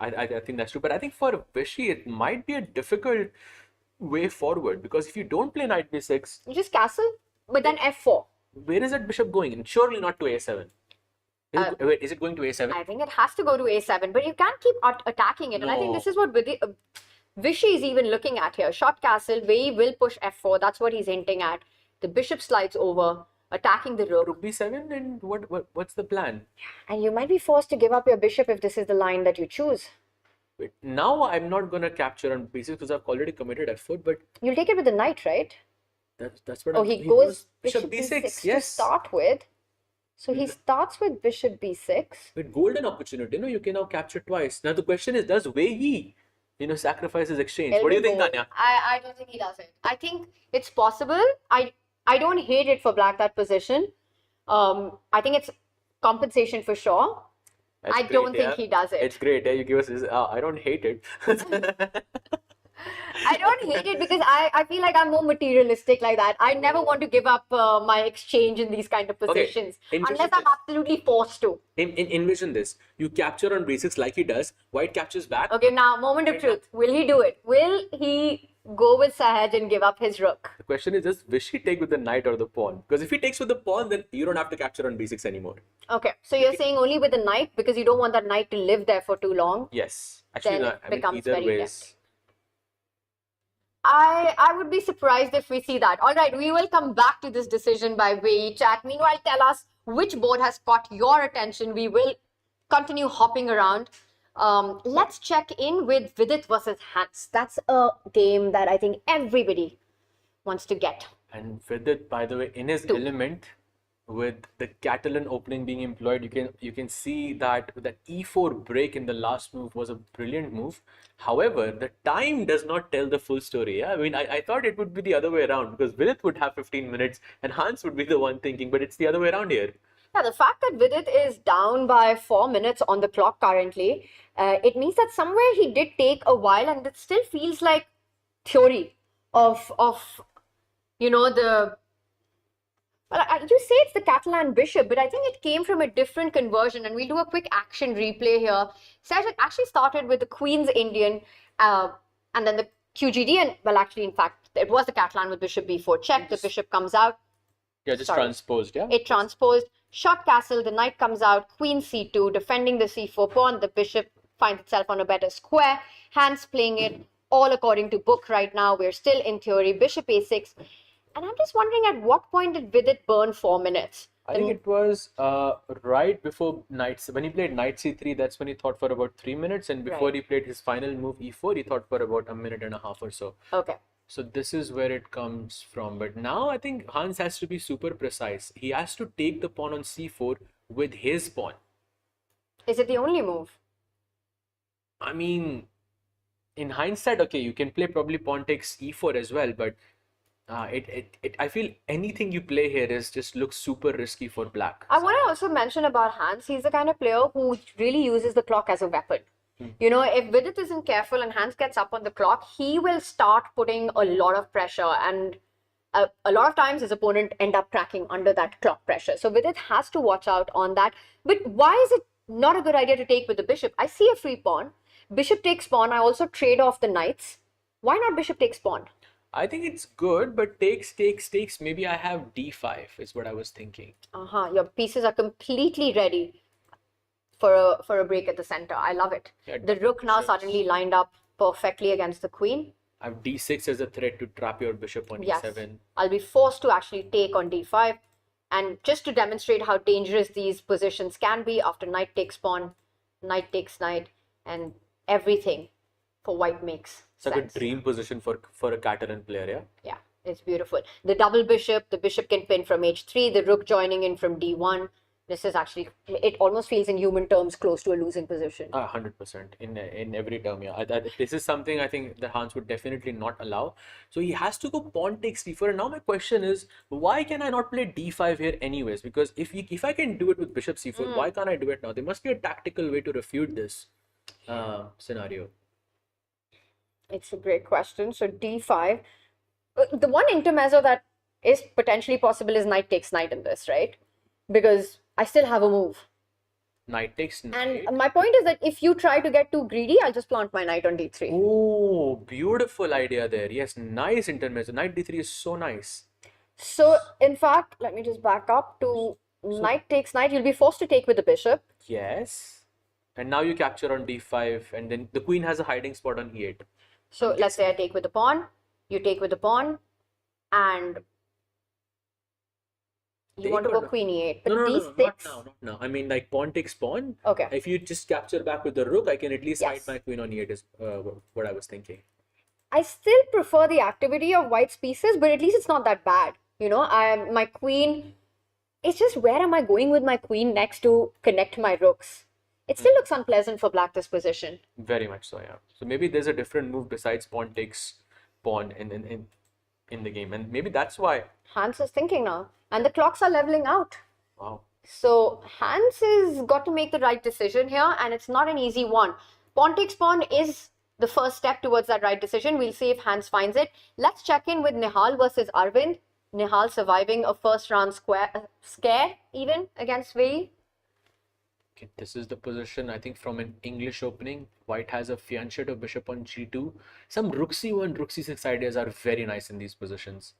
Speaker 2: I think that's true. But I think for Vishy, it might be a difficult way forward, because if you don't play knight b6,
Speaker 1: you just castle, but then f4.
Speaker 2: Where is that bishop going? And surely not to a7. Is it going to a7?
Speaker 1: I think it has to go to a7, but you can't keep attacking it.
Speaker 2: No.
Speaker 1: And I think this is what Vishy is even looking at here. Short castle, Wei will push f4. That's what he's hinting at. The bishop slides over, attacking the rook.
Speaker 2: Rook b7, and what's the plan?
Speaker 1: And you might be forced to give up your bishop if this is the line that you choose.
Speaker 2: Wait, now I'm not going to capture on b6 because I've already committed f4, but...
Speaker 1: You'll take it with the knight, right?
Speaker 2: That's what
Speaker 1: he goes
Speaker 2: bishop b6, yes.
Speaker 1: To start with. So he starts with bishop b6.
Speaker 2: With golden opportunity, you can now capture twice. Now the question is, does Wei sacrifice his exchange? What do you think, Tanya?
Speaker 1: I don't think he does it. I think it's possible. I don't hate it for black, that position. I think it's compensation for sure. I don't think he does it.
Speaker 2: It's great. You give us this. I don't hate it.
Speaker 1: I don't hate it because I feel like I'm more materialistic like that. I never want to give up my exchange in these kind of positions unless I'm absolutely forced to.
Speaker 2: Envision this. You capture on b6 like he does. White captures back.
Speaker 1: Okay, now moment of truth. Will he do it? Will he go with Sahaj and give up his rook?
Speaker 2: The question is, does Vishy take with the knight or the pawn? Because if he takes with the pawn, then you don't have to capture on b6 anymore.
Speaker 1: Okay, so you're saying only with the knight because you don't want that knight to live there for too long.
Speaker 2: Yes. Actually,
Speaker 1: Then
Speaker 2: no,
Speaker 1: it
Speaker 2: I mean,
Speaker 1: becomes
Speaker 2: either
Speaker 1: very
Speaker 2: ways.
Speaker 1: I would be surprised if we see that. All right, we will come back to this decision by way chat. Meanwhile, tell us which board has caught your attention. We will continue hopping around. Let's check in with Vidit versus Hans. That's a game that I think everybody wants to get.
Speaker 2: And with it, by the way, in his element, with the Catalan opening being employed, you can see that that e4 break in the last move was a brilliant move. However, the time does not tell the full story. Yeah? I mean, I thought it would be the other way around because Vidit would have 15 minutes and Hans would be the one thinking, but it's the other way around here.
Speaker 1: Yeah, the fact that Vidit is down by 4 minutes on the clock currently, it means that somewhere he did take a while, and it still feels like theory of the. Well, you say it's the Catalan bishop, but I think it came from a different conversion, and we'll do a quick action replay here. Serge actually started with the Queen's Indian, and then the QGD, and well, actually, in fact, it was the Catalan with bishop b4 check. The bishop comes out.
Speaker 2: Yeah, just transposed, yeah?
Speaker 1: It transposed. Short castle, the knight comes out, queen c2, defending the c4 pawn. The bishop finds itself on a better square. Hans playing it all according to book right now. We're still in theory. Bishop a6. And I'm just wondering, at what point did Vidit burn 4 minutes?
Speaker 2: I think it was right before when he played knight c3, that's when he thought for about 3 minutes. And before he played his final move e4, he thought for about a minute and a half or so.
Speaker 1: Okay.
Speaker 2: So this is where it comes from. But now I think Hans has to be super precise. He has to take the pawn on c4 with his pawn.
Speaker 1: Is it the only move?
Speaker 2: I mean, in hindsight, okay, you can play probably pawn takes e4 as well, but I feel anything you play here is just looks super risky for black.
Speaker 1: I want to also mention about Hans. He's the kind of player who really uses the clock as a weapon. You know, if Vidit isn't careful and Hans gets up on the clock, he will start putting a lot of pressure, and a lot of times his opponent end up cracking under that clock pressure. So Vidit has to watch out on that. But why is it not a good idea to take with the bishop? I see a free pawn. Bishop takes pawn. I also trade off the knights. Why not bishop takes pawn?
Speaker 2: I think it's good, but takes. Maybe I have d5 is what I was thinking.
Speaker 1: Your pieces are completely ready for a break at the center. I love it.
Speaker 2: Yeah,
Speaker 1: the rook now suddenly lined up perfectly against the queen.
Speaker 2: I have d6 as a threat to trap your bishop on e7.
Speaker 1: I'll be forced to actually take on d5. And just to demonstrate how dangerous these positions can be, after knight takes pawn, knight takes knight, and everything for white makes
Speaker 2: it's like a dream position for a Catalan player, yeah?
Speaker 1: Yeah, it's beautiful. The double bishop, the bishop can pin from h3, the rook joining in from d1. This is actually, it almost feels in human terms close to a losing position.
Speaker 2: 100% in every term, yeah. This is something I think that Hans would definitely not allow. So he has to go pawn takes d4. And now my question is, why can I not play d5 here anyways? Because if I can do it with bishop c4, why can't I do it now? There must be a tactical way to refute this scenario.
Speaker 1: It's a great question. So d5, the one intermezzo that is potentially possible is knight takes knight in this, right? Because I still have a move.
Speaker 2: Knight takes knight.
Speaker 1: And my point is that if you try to get too greedy, I'll just plant my knight on d3.
Speaker 2: Oh, beautiful idea there. Yes, nice intermezzo. Knight d3 is so nice.
Speaker 1: So, in fact, let me just back up to knight takes knight. You'll be forced to take with the bishop.
Speaker 2: Yes. And now you capture on d5, and then the queen has a hiding spot on e8.
Speaker 1: So, let's say I take with the pawn, you take with the pawn, and you want to go queen e8. But
Speaker 2: not now. I mean, like pawn takes pawn.
Speaker 1: Okay.
Speaker 2: If you just capture back with the rook, I can at least hide
Speaker 1: Yes.
Speaker 2: my queen on e8 is what I was thinking.
Speaker 1: I still prefer the activity of white's pieces, but at least it's not that bad. You know, my queen, it's just where am I going with my queen next to connect my rooks? It still looks unpleasant for black, this position.
Speaker 2: Very much so, yeah. So maybe there's a different move besides pawn takes pawn in the game, and maybe that's why.
Speaker 1: Hans is thinking now, and the clocks are leveling out.
Speaker 2: Wow.
Speaker 1: So Hans has got to make the right decision here, and it's not an easy one. Pawn takes pawn is the first step towards that right decision. We'll see if Hans finds it. Let's check in with Nihal versus Arvind. Nihal surviving a first round scare even against Vei.
Speaker 2: Okay, this is the position, I think, from an English opening. White has a fianchet of bishop on g2. Some rook c1, rook c6 ideas are very nice in these positions.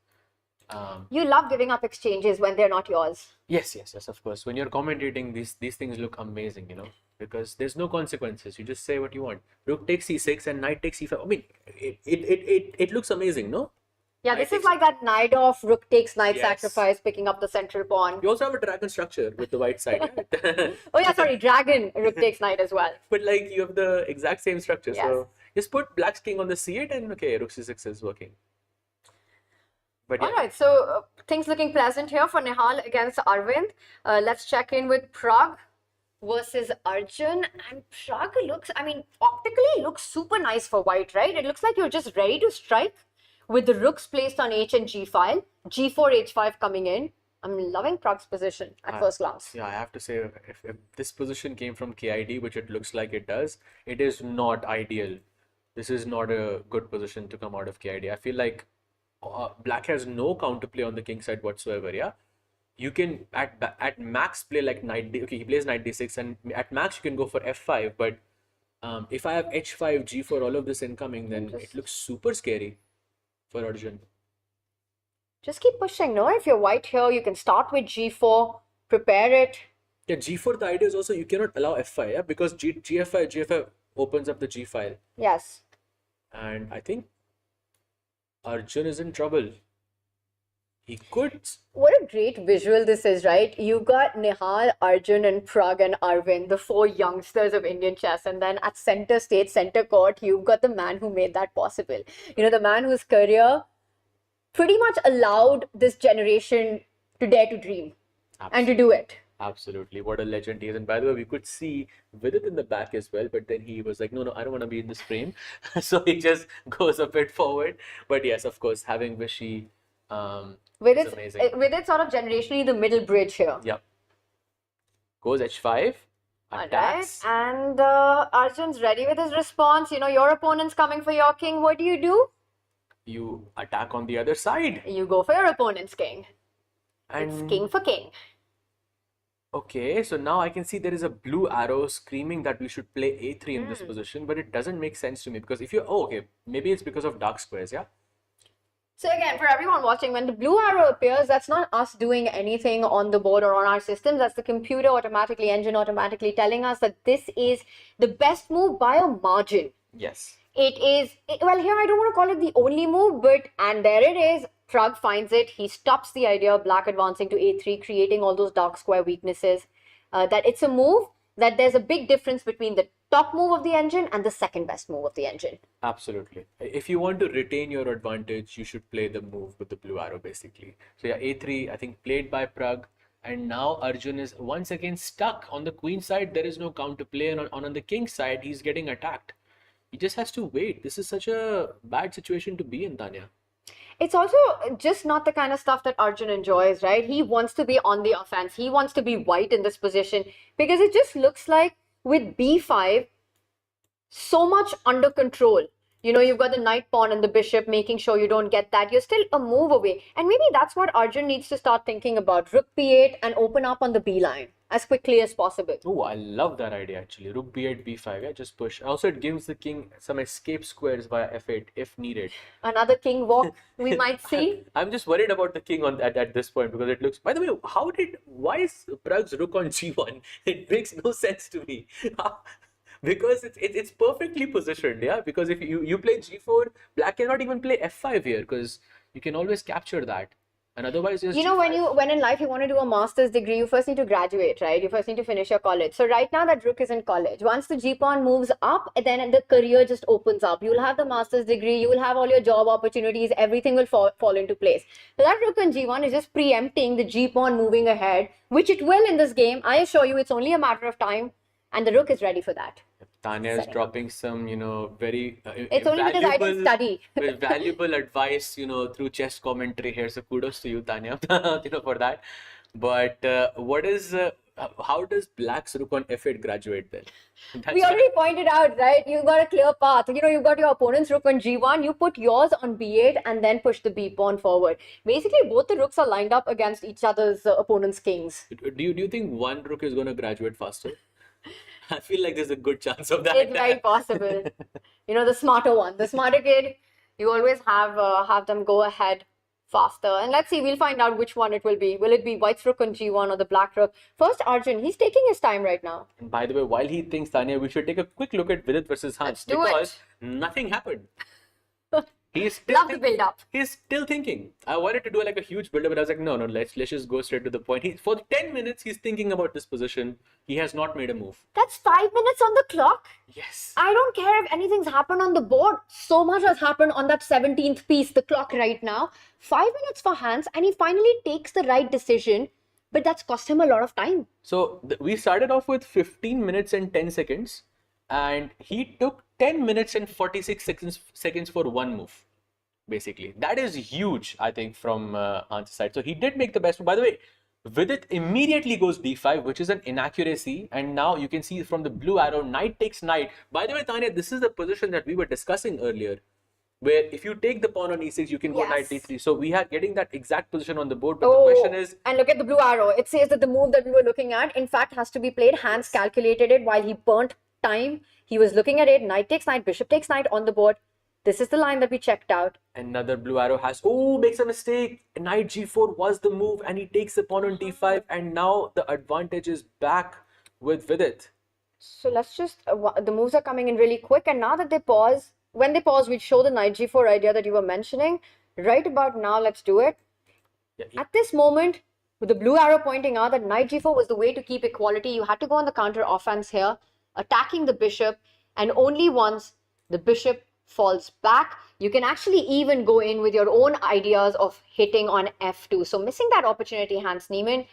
Speaker 1: You love giving up exchanges when they're not yours.
Speaker 2: Yes, of course. When you're commentating, these things look amazing, because there's no consequences. You just say what you want. Rook takes c6 and knight takes c5. I mean, it looks amazing, no?
Speaker 1: Yeah,
Speaker 2: Knight
Speaker 1: this is
Speaker 2: takes-
Speaker 1: like that knight off, rook takes knight
Speaker 2: Yes.
Speaker 1: sacrifice, picking up the central pawn.
Speaker 2: You also have a dragon structure with the white side. Yeah?
Speaker 1: Oh yeah, sorry, dragon, rook takes knight as well.
Speaker 2: But like you have the exact same structure.
Speaker 1: Yes.
Speaker 2: So just put black's king on the c8 and okay, rook c6 is working. But yeah.
Speaker 1: All right, so things looking pleasant here for Nihal against Arvind. Let's check in with Prague versus Arjun. And Prague looks, I mean, optically looks super nice for white, right? It looks like you're just ready to strike with the rooks placed on h and g file, g4, h5 coming in. I'm loving Prague's position at first glance.
Speaker 2: Yeah, I have to say, if this position came from KID, which it looks like it does, it is not ideal. This is not a good position to come out of KID. I feel like black has no counterplay on the king side whatsoever. Yeah, you can at max play like knight d. Okay, he plays knight d6, and at max you can go for f5. But if I have h5, g4, all of this incoming, then it looks super scary for Arjun.
Speaker 1: Just keep pushing, no? If you're white here, you can start with g4, prepare it.
Speaker 2: Yeah, g4, the idea is also you cannot allow f5, yeah, because gf5 opens up the g file.
Speaker 1: Yes.
Speaker 2: And I think Arjun is in trouble. He could.
Speaker 1: What a great visual this is, right? You've got Nihal, Arjun, and Prague and Arvind, the four youngsters of Indian chess. And then at center stage, center court, you've got the man who made that possible. You know, the man whose career pretty much allowed this generation to dare to dream and to do it.
Speaker 2: Absolutely. What a legend he is. And by the way, we could see Vidit in the back as well. But then he was like, no, I don't want to be in this frame. So he just goes a bit forward. But yes, of course, having Vishy
Speaker 1: With
Speaker 2: is
Speaker 1: it,
Speaker 2: amazing.
Speaker 1: with it sort of generationally the middle bridge here.
Speaker 2: Yep. Goes h5. Attacks.
Speaker 1: Alright, and Arjun's ready with his response. You know, your opponent's coming for your king. What do?
Speaker 2: You attack on the other side.
Speaker 1: You go for your opponent's king.
Speaker 2: And
Speaker 1: It's king for king.
Speaker 2: okay, so now I can see there is a blue arrow screaming that we should play a3 in this position, but it doesn't make sense to me because if you, oh, okay, maybe it's because of dark squares, yeah?
Speaker 1: So again, for everyone watching, when the blue arrow appears, that's not us doing anything on the board or on our systems. That's the computer automatically, engine automatically telling us that this is the best move by a margin.
Speaker 2: Yes.
Speaker 1: Well, here I don't want to call it the only move, but, and there it is. Prague finds it. He stops the idea of black advancing to a3, creating all those dark square weaknesses. That it's a move, that there's a big difference between the top move of the engine and the second best move of the engine.
Speaker 2: Absolutely. If you want to retain your advantage, you should play the move with the blue arrow, basically. So yeah, a3, I think, played by Prague. And now Arjun is once again stuck. On the queen side, there is no counterplay. And on the king side, he's getting attacked. He just has to wait. This is such a bad situation to be in, Tanya.
Speaker 1: It's also just not the kind of stuff that Arjun enjoys, right? He wants to be on the offense. He wants to be white in this position because it just looks like with b5, so much under control. You know, you've got the knight pawn and the bishop, making sure you don't get that. You're still a move away. And maybe that's what Arjun needs to start thinking about. Rook b8 and open up on the b line as quickly as possible.
Speaker 2: Oh, I love that idea actually. Rook b8, b5, yeah, just push. Also, it gives the king some escape squares via f8 if needed.
Speaker 1: Another king walk we might see.
Speaker 2: I'm just worried about the king at this point because it looks. By the way, why is Prague's rook on g1? It makes no sense to me. Because it's perfectly positioned, yeah. Because if you play g4, black cannot even play f5 here because you can always capture that. And otherwise,
Speaker 1: You know, when in life you want to do a master's degree, you first need to graduate, right? You first need to finish your college. So right now that rook is in college. Once the g-pawn moves up, then the career just opens up. You'll have the master's degree, you will have all your job opportunities, everything will fall into place. So that rook on g1 is just preempting the g-pawn moving ahead, which it will in this game. I assure you, it's only a matter of time. And the rook is ready for that.
Speaker 2: Tanya is dropping some, very
Speaker 1: It's only because I didn't study.
Speaker 2: valuable advice, through chess commentary here. So kudos to you, Tanya, for that. But how does black's rook on f8 graduate then?
Speaker 1: We already pointed out, right? You've got a clear path. You've got your opponent's rook on g1. You put yours on b8 and then push the b pawn forward. Basically, both the rooks are lined up against each other's opponent's kings.
Speaker 2: Do you think one rook is going to graduate faster? I feel like there's a good chance of that.
Speaker 1: It's very possible. The smarter one, the smarter kid. You always have them go ahead faster. And let's see, we'll find out which one it will be. Will it be white's rook on g1 or the black rook? First, Arjun, he's taking his time right now.
Speaker 2: And by the way, while he thinks, Tanya, we should take a quick look at Vidit versus Hans
Speaker 1: Let's do
Speaker 2: because
Speaker 1: it.
Speaker 2: nothing happened. He's still
Speaker 1: Love the build-up.
Speaker 2: He's still thinking. I wanted to do like a huge build-up, but I was like, no, let's just go straight to the point. For 10 minutes, he's thinking about this position. He has not made a move.
Speaker 1: That's 5 minutes on the clock.
Speaker 2: Yes.
Speaker 1: I don't care if anything's happened on the board. So much has happened on that 17th piece, the clock right now. 5 minutes for Hans, and he finally takes the right decision, but that's cost him a lot of time.
Speaker 2: So we started off with 15 minutes and 10 seconds, and he took 10 minutes and 46 seconds for one move. Basically, that is huge, I think, from Hans' side. So he did make the best move. By the way, Vidit immediately goes d5, which is an inaccuracy. And now you can see from the blue arrow, knight takes knight. By the way, Tanya, this is the position that we were discussing earlier, where if you take the pawn on e6, you can go knight d3. So we are getting that exact position on the board. But the question is...
Speaker 1: And look at the blue arrow. It says that the move that we were looking at, in fact, has to be played. Hans calculated it while he burnt time. He was looking at it. Knight takes knight, bishop takes knight on the board. This is the line that we checked out.
Speaker 2: Another blue arrow has, makes a mistake. Knight g4 was the move and he takes the pawn on d5 and now the advantage is back with Vidit.
Speaker 1: So let's just, the moves are coming in really quick, and now that they pause, when they pause, we'll show the knight g4 idea that you were mentioning. Right about now, let's do it. At this moment, with the blue arrow pointing out that knight g4 was the way to keep equality, you had to go on the counter offense here, attacking the bishop, and only once the bishop falls back, you can actually even go in with your own ideas of hitting on f2. So missing that opportunity, Hans Niemann.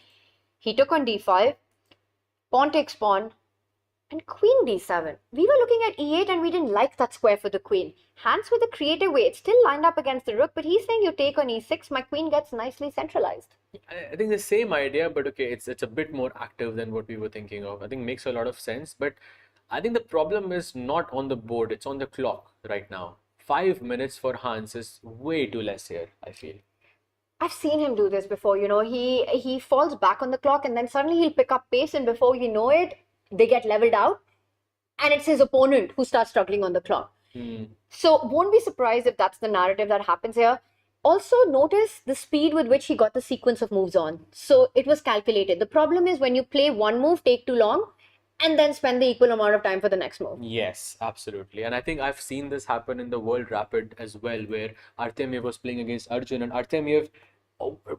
Speaker 1: He took on d5, pawn takes pawn, and queen d7. We were looking at e8 and we didn't like that square for the queen. Hans with a creative way, it's still lined up against the rook, but he's saying you take on e6, my queen gets nicely centralized.
Speaker 2: I think the same idea, but okay, it's a bit more active than what we were thinking of. I think it makes a lot of sense, but I think the problem is not on the board, it's on the clock right now. 5 minutes for Hans is way too less here, I feel.
Speaker 1: I've seen him do this before, you know, he falls back on the clock and then suddenly he'll pick up pace, and before you know it, they get leveled out and it's his opponent who starts struggling on the clock. So won't be surprised if that's the narrative that happens here. Also notice the speed with which he got the sequence of moves on. So it was calculated. The problem is when you play one move, take too long, and then spend the equal amount of time for the next move.
Speaker 2: Yes, absolutely. And I think I've seen this happen in the World Rapid as well, where Artemiev was playing against Arjun, and Artemiev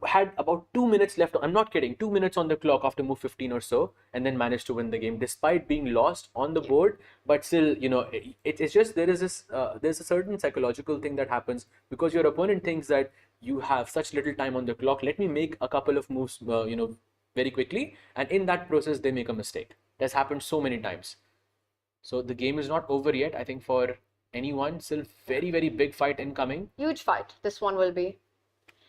Speaker 2: had about 2 minutes left. I'm not kidding, 2 minutes on the clock after move 15 or so, and then managed to win the game despite being lost on the board. But still, you know, it's just there is this there's a certain psychological thing that happens because your opponent thinks that you have such little time on the clock. Let me make a couple of moves, very quickly, and in that process they make a mistake. That's happened so many times. So the game is not over yet. I think for anyone, still very, very big fight incoming.
Speaker 1: Huge fight, this one will be.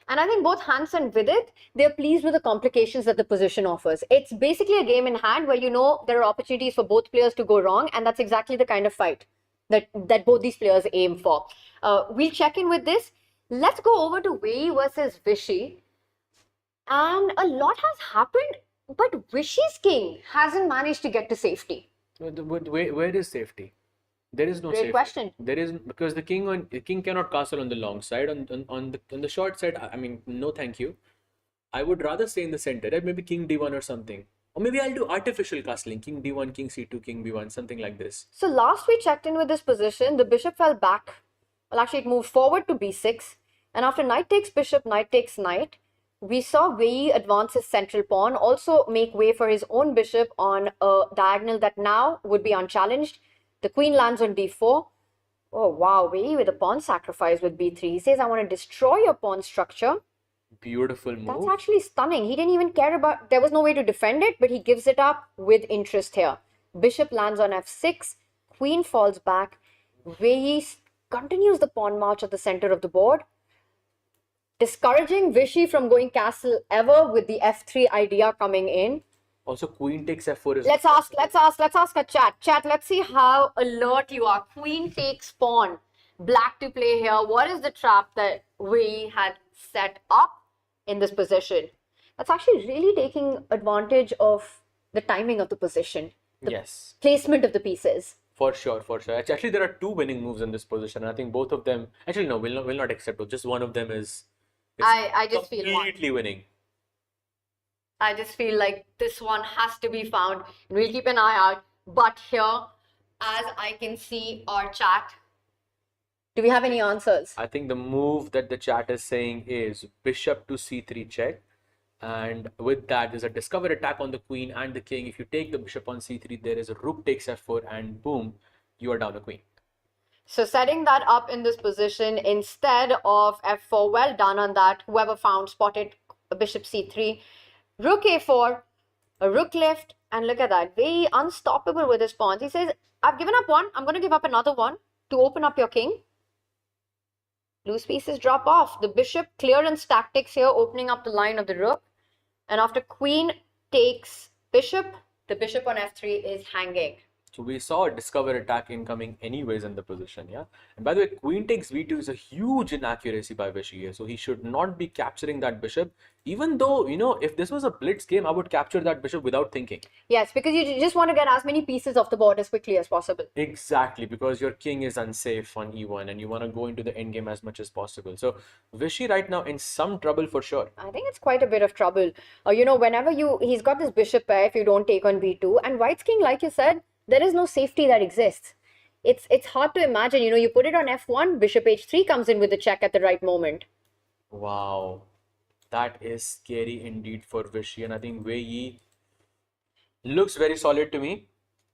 Speaker 1: And I think both Hans and Vidit, they're pleased with the complications that the position offers. It's basically a game in hand where you know there are opportunities for both players to go wrong, and that's exactly the kind of fight that both these players aim for. We'll check in with this. Let's go over to Wei versus Vishy. And a lot has happened, but Vishy's king hasn't managed to get to safety.
Speaker 2: Where is safety? There is no
Speaker 1: Great
Speaker 2: safety.
Speaker 1: question.
Speaker 2: There is, because the king cannot castle on the long side. On the short side, I mean, no thank you. I would rather stay in the center, right? Maybe king d1 or something. Or maybe I'll do artificial castling, king d1, king c2, king b1, something like this.
Speaker 1: So last we checked in with this position, the bishop fell back. Well, actually it moved forward to b6. And after knight takes bishop, knight takes knight, we saw Wei advance his central pawn, also make way for his own bishop on a diagonal that now would be unchallenged. The queen lands on d4. Oh wow, Wei with a pawn sacrifice with b3. He says, I want to destroy your pawn structure.
Speaker 2: Beautiful move.
Speaker 1: That's actually stunning. He didn't even care about, there was no way to defend it, but he gives it up with interest here. Bishop lands on f6. Queen falls back. Wei continues the pawn march at the center of the board, discouraging Vishy from going castle ever with the f3 idea coming in.
Speaker 2: Also, queen takes f4 is...
Speaker 1: Let's ask a chat. Chat, let's see how alert you are. Queen takes pawn. Black to play here. What is the trap that we had set up in this position? That's actually really taking advantage of the timing of the position. The placement of the pieces.
Speaker 2: For sure, for sure. Actually, there are two winning moves in this position. And I think both of them... Actually, no, we'll not accept it. Just one of them is It's
Speaker 1: I just feel one.
Speaker 2: completely winning.
Speaker 1: I just feel like this one has to be found, and we'll keep an eye out. But here, as I can see our chat, do we have any answers?
Speaker 2: I think the move that the chat is saying is bishop to c3 check. And with that, there's a discover attack on the queen and the king. If you take the bishop on c3, there is a rook takes f4, and boom, you are down a queen.
Speaker 1: So setting that up in this position instead of f4, well done on that. Whoever found spotted bishop c3, rook a4, a rook left, and look at that. Very unstoppable with his pawns. He says, I've given up one. I'm going to give up another one to open up your king. Loose pieces drop off. The bishop clearance tactics here, opening up the line of the rook. And after queen takes bishop, the bishop on f3 is hanging.
Speaker 2: So we saw a discover attack incoming anyways in the position, yeah. And by the way, queen takes v2 is a huge inaccuracy by Vishy here. So he should not be capturing that bishop. Even though, you know, if this was a blitz game, I would capture that bishop without thinking.
Speaker 1: Yes, because you just want to get as many pieces off the board as quickly as possible.
Speaker 2: Exactly, because your king is unsafe on e1 and you want to go into the endgame as much as possible. So Vishy right now in some trouble for sure.
Speaker 1: I think it's quite a bit of trouble. You know, whenever he's got this bishop pair if you don't take on b2. And white's king, like you said, there is no safety that exists. It's hard to imagine, you know, you put it on f1, bishop h3 comes in with the check at the right moment.
Speaker 2: Wow, that is scary indeed for Vishy, and I think Wei Yi looks very solid to me.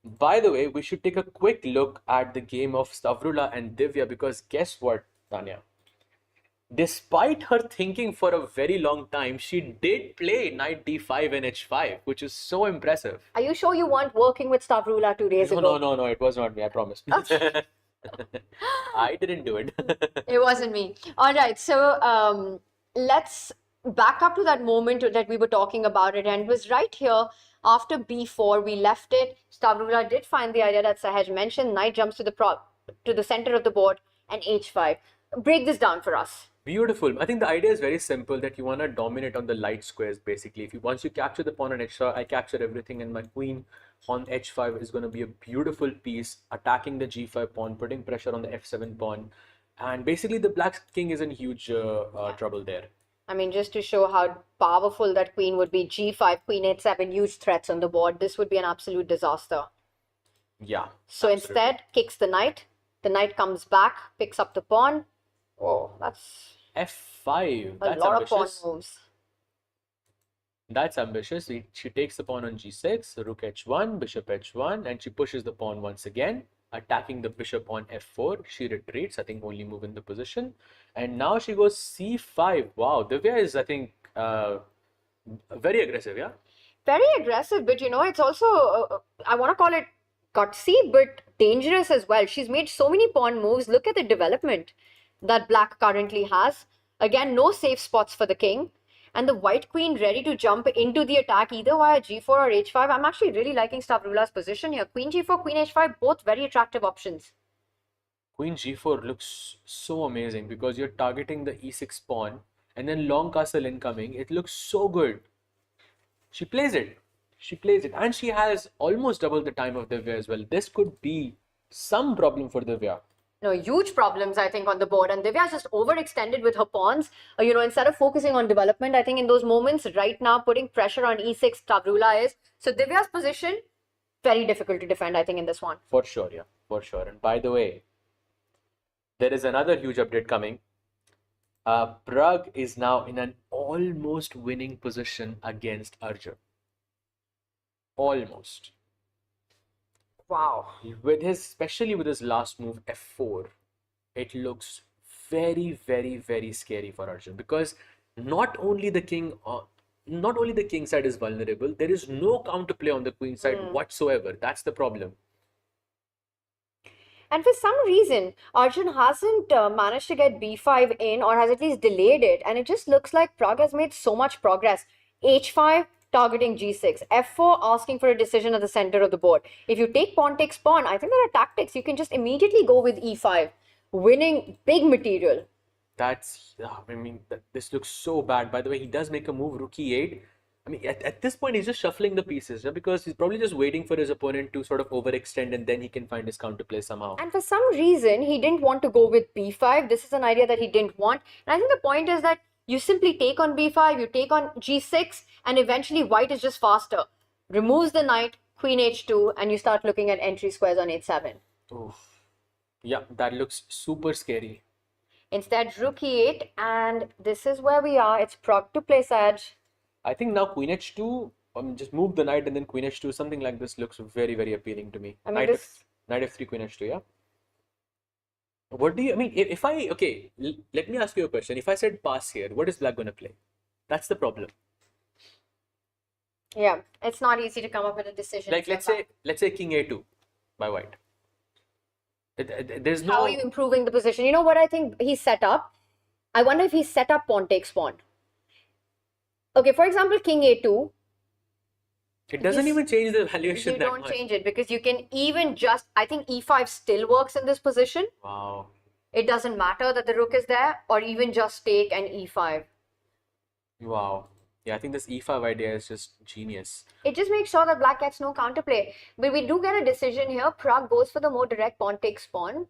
Speaker 2: By the way, we should take a quick look at the game of Stavrula and Divya, because guess what, Tanya? Despite her thinking for a very long time, she did play knight d5 and h5, which is so impressive.
Speaker 1: Are you sure you weren't working with Stavrula 2 days ago?
Speaker 2: No, it was not me, I promise. I didn't do it.
Speaker 1: It wasn't me. All right, so let's back up to that moment that we were talking about it, and it was right here after b4 we left it. Stavrula did find the idea that Sahaj mentioned. Knight jumps to the center of the board and h5. Break this down for us.
Speaker 2: Beautiful. I think the idea is very simple, that you want to dominate on the light squares basically. Once you capture the pawn on h5, I capture everything, and my queen on h5 is going to be a beautiful piece, attacking the g5 pawn, putting pressure on the f7 pawn, and basically the black king is in huge trouble there.
Speaker 1: I mean, just to show how powerful that queen would be, g5, queen h7, huge threats on the board. This would be an absolute disaster.
Speaker 2: Yeah.
Speaker 1: So
Speaker 2: absolutely.
Speaker 1: instead, kicks the knight. The knight comes back, picks up the pawn. Oh, that's
Speaker 2: f5.
Speaker 1: a
Speaker 2: That's
Speaker 1: lot
Speaker 2: ambitious.
Speaker 1: of pawn moves.
Speaker 2: That's ambitious. She takes the pawn on g6, rook h1, bishop h1, and she pushes the pawn once again, attacking the bishop on f4. She retreats, I think only move in the position. And now she goes c5. Wow, Divya is, I think, very aggressive, yeah?
Speaker 1: Very aggressive, but you know, it's also, I want to call it gutsy, but dangerous as well. She's made so many pawn moves. Look at the development that black currently has. Again, no safe spots for the king. And the white queen ready to jump into the attack either via g4 or h5. I'm actually really liking Stavrula's position here. Queen g4, queen h5, both very attractive options.
Speaker 2: Queen g4 looks so amazing because you're targeting the e6 pawn and then long castle incoming. It looks so good. She plays it. She plays it. And she has almost double the time of Divya as well. This could be some problem for Divya.
Speaker 1: No, huge problems, I think, on the board. And Divya's just overextended with her pawns. You know, instead of focusing on development, I think in those moments right now, putting pressure on e6, Stavrula is. So Divya's position, very difficult to defend, I think, in this one.
Speaker 2: For sure, yeah. For sure. And by the way, there is another huge update coming. Prag is now in an almost winning position against Arjun. Almost.
Speaker 1: Wow.
Speaker 2: Especially with his last move, f4, it looks very, very, very scary for Arjun, because not only the king side is vulnerable, there is no counterplay on the queen side whatsoever. That's the problem.
Speaker 1: And for some reason, Arjun hasn't managed to get b5 in, or has at least delayed it. And it just looks like Prag has made so much progress. h5, targeting g6. f4, asking for a decision at the center of the board. If you take pawn takes pawn, I think there are tactics. You can just immediately go with e5, winning big material.
Speaker 2: This looks so bad. By the way, he does make a move, rook e8. I mean, at this point, he's just shuffling the pieces, because he's probably just waiting for his opponent to sort of overextend, and then he can find his counterplay somehow.
Speaker 1: And for some reason, he didn't want to go with b5. This is an idea that he didn't want. And I think the point is that You simply take on b5, you take on g6, and eventually white is just faster. Removes the knight, queen h2, and you start looking at entry squares on h7.
Speaker 2: Oof. Yeah, that looks super scary.
Speaker 1: Instead, rook e8, and this is where we are. It's prog to place edge.
Speaker 2: I think now queen h2, just move the knight and then queen h2, something like this looks very, very appealing to me.
Speaker 1: I mean, this...
Speaker 2: Knight f3, queen h2, yeah? What do you, I mean, if I, okay, let me ask you a question. If I said pass here, what is black going to play? That's the problem.
Speaker 1: Yeah, it's not easy to come up with a decision.
Speaker 2: Like, let's say king a2 by white. There's no...
Speaker 1: How are you improving the position? You know what I think he set up? I wonder if he set up pawn takes pawn. Okay, for example, king a2.
Speaker 2: It doesn't even change the valuation that much.
Speaker 1: You don't change it because you can even just, I think e5 still works in this position.
Speaker 2: Wow.
Speaker 1: It doesn't matter that the rook is there, or even just take and e5.
Speaker 2: Wow. Yeah, I think this e5 idea is just genius.
Speaker 1: It just makes sure that black gets no counterplay. But we do get a decision here. Prag goes for the more direct pawn takes pawn.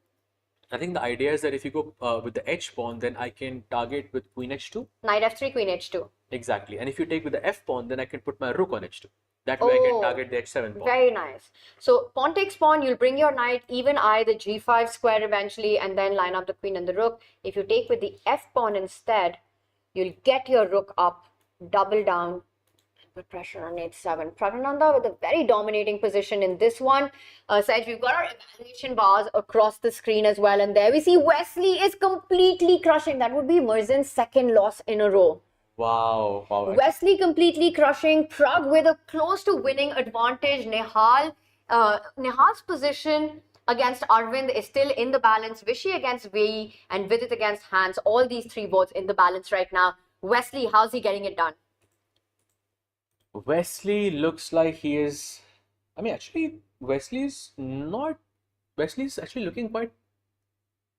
Speaker 2: I think the idea is that if you go with the h pawn, then I can target with queen h2.
Speaker 1: Knight f3, queen h2.
Speaker 2: Exactly. And if you take with the f pawn, then I can put my rook on h2. That way I can target the h7 pawn.
Speaker 1: Very nice. So pawn takes pawn, you'll bring your knight, even eye the g5 square eventually, and then line up the queen and the rook. If you take with the f pawn instead, you'll get your rook up, double down, and put pressure on h7. Pragnanda with a very dominating position in this one. Saj, we've got our evaluation bars across the screen as well, and there we see Wesley is completely crushing. That would be Merzin's second loss in a row.
Speaker 2: Wow.
Speaker 1: Wesley completely crushing. Prag with a close to winning advantage. Nihal's position against Arvind is still in the balance. Vishy against Vei and Vidit against Hans. All these three boards in the balance right now. Wesley, how's he getting it done?
Speaker 2: Wesley looks like he is... I mean, actually, Wesley's actually looking quite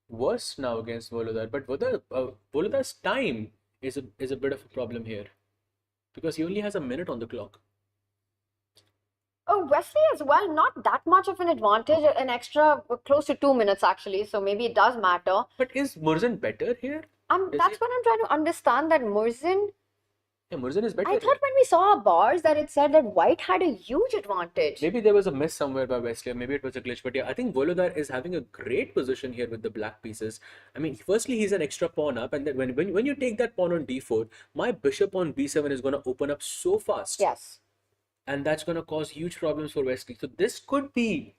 Speaker 2: worse now against Volodar. But Volodar's time is a bit of a problem here, because he only has a minute on the clock.
Speaker 1: Oh, Wesley as well, not that much of an advantage, an extra close to 2 minutes actually, so maybe it does matter.
Speaker 2: But is Murzin better here?
Speaker 1: That's what I'm trying to understand, that Murzin...
Speaker 2: Yeah, Murzin is better.
Speaker 1: I thought when we saw our bars that it said that white had a huge advantage.
Speaker 2: Maybe there was a miss somewhere by Wesley, or maybe it was a glitch. But yeah, I think Volodar is having a great position here with the black pieces. I mean, firstly, he's an extra pawn up, and then when you take that pawn on d4, my bishop on b7 is going to open up so fast.
Speaker 1: Yes.
Speaker 2: And that's going to cause huge problems for Wesley. So this could be...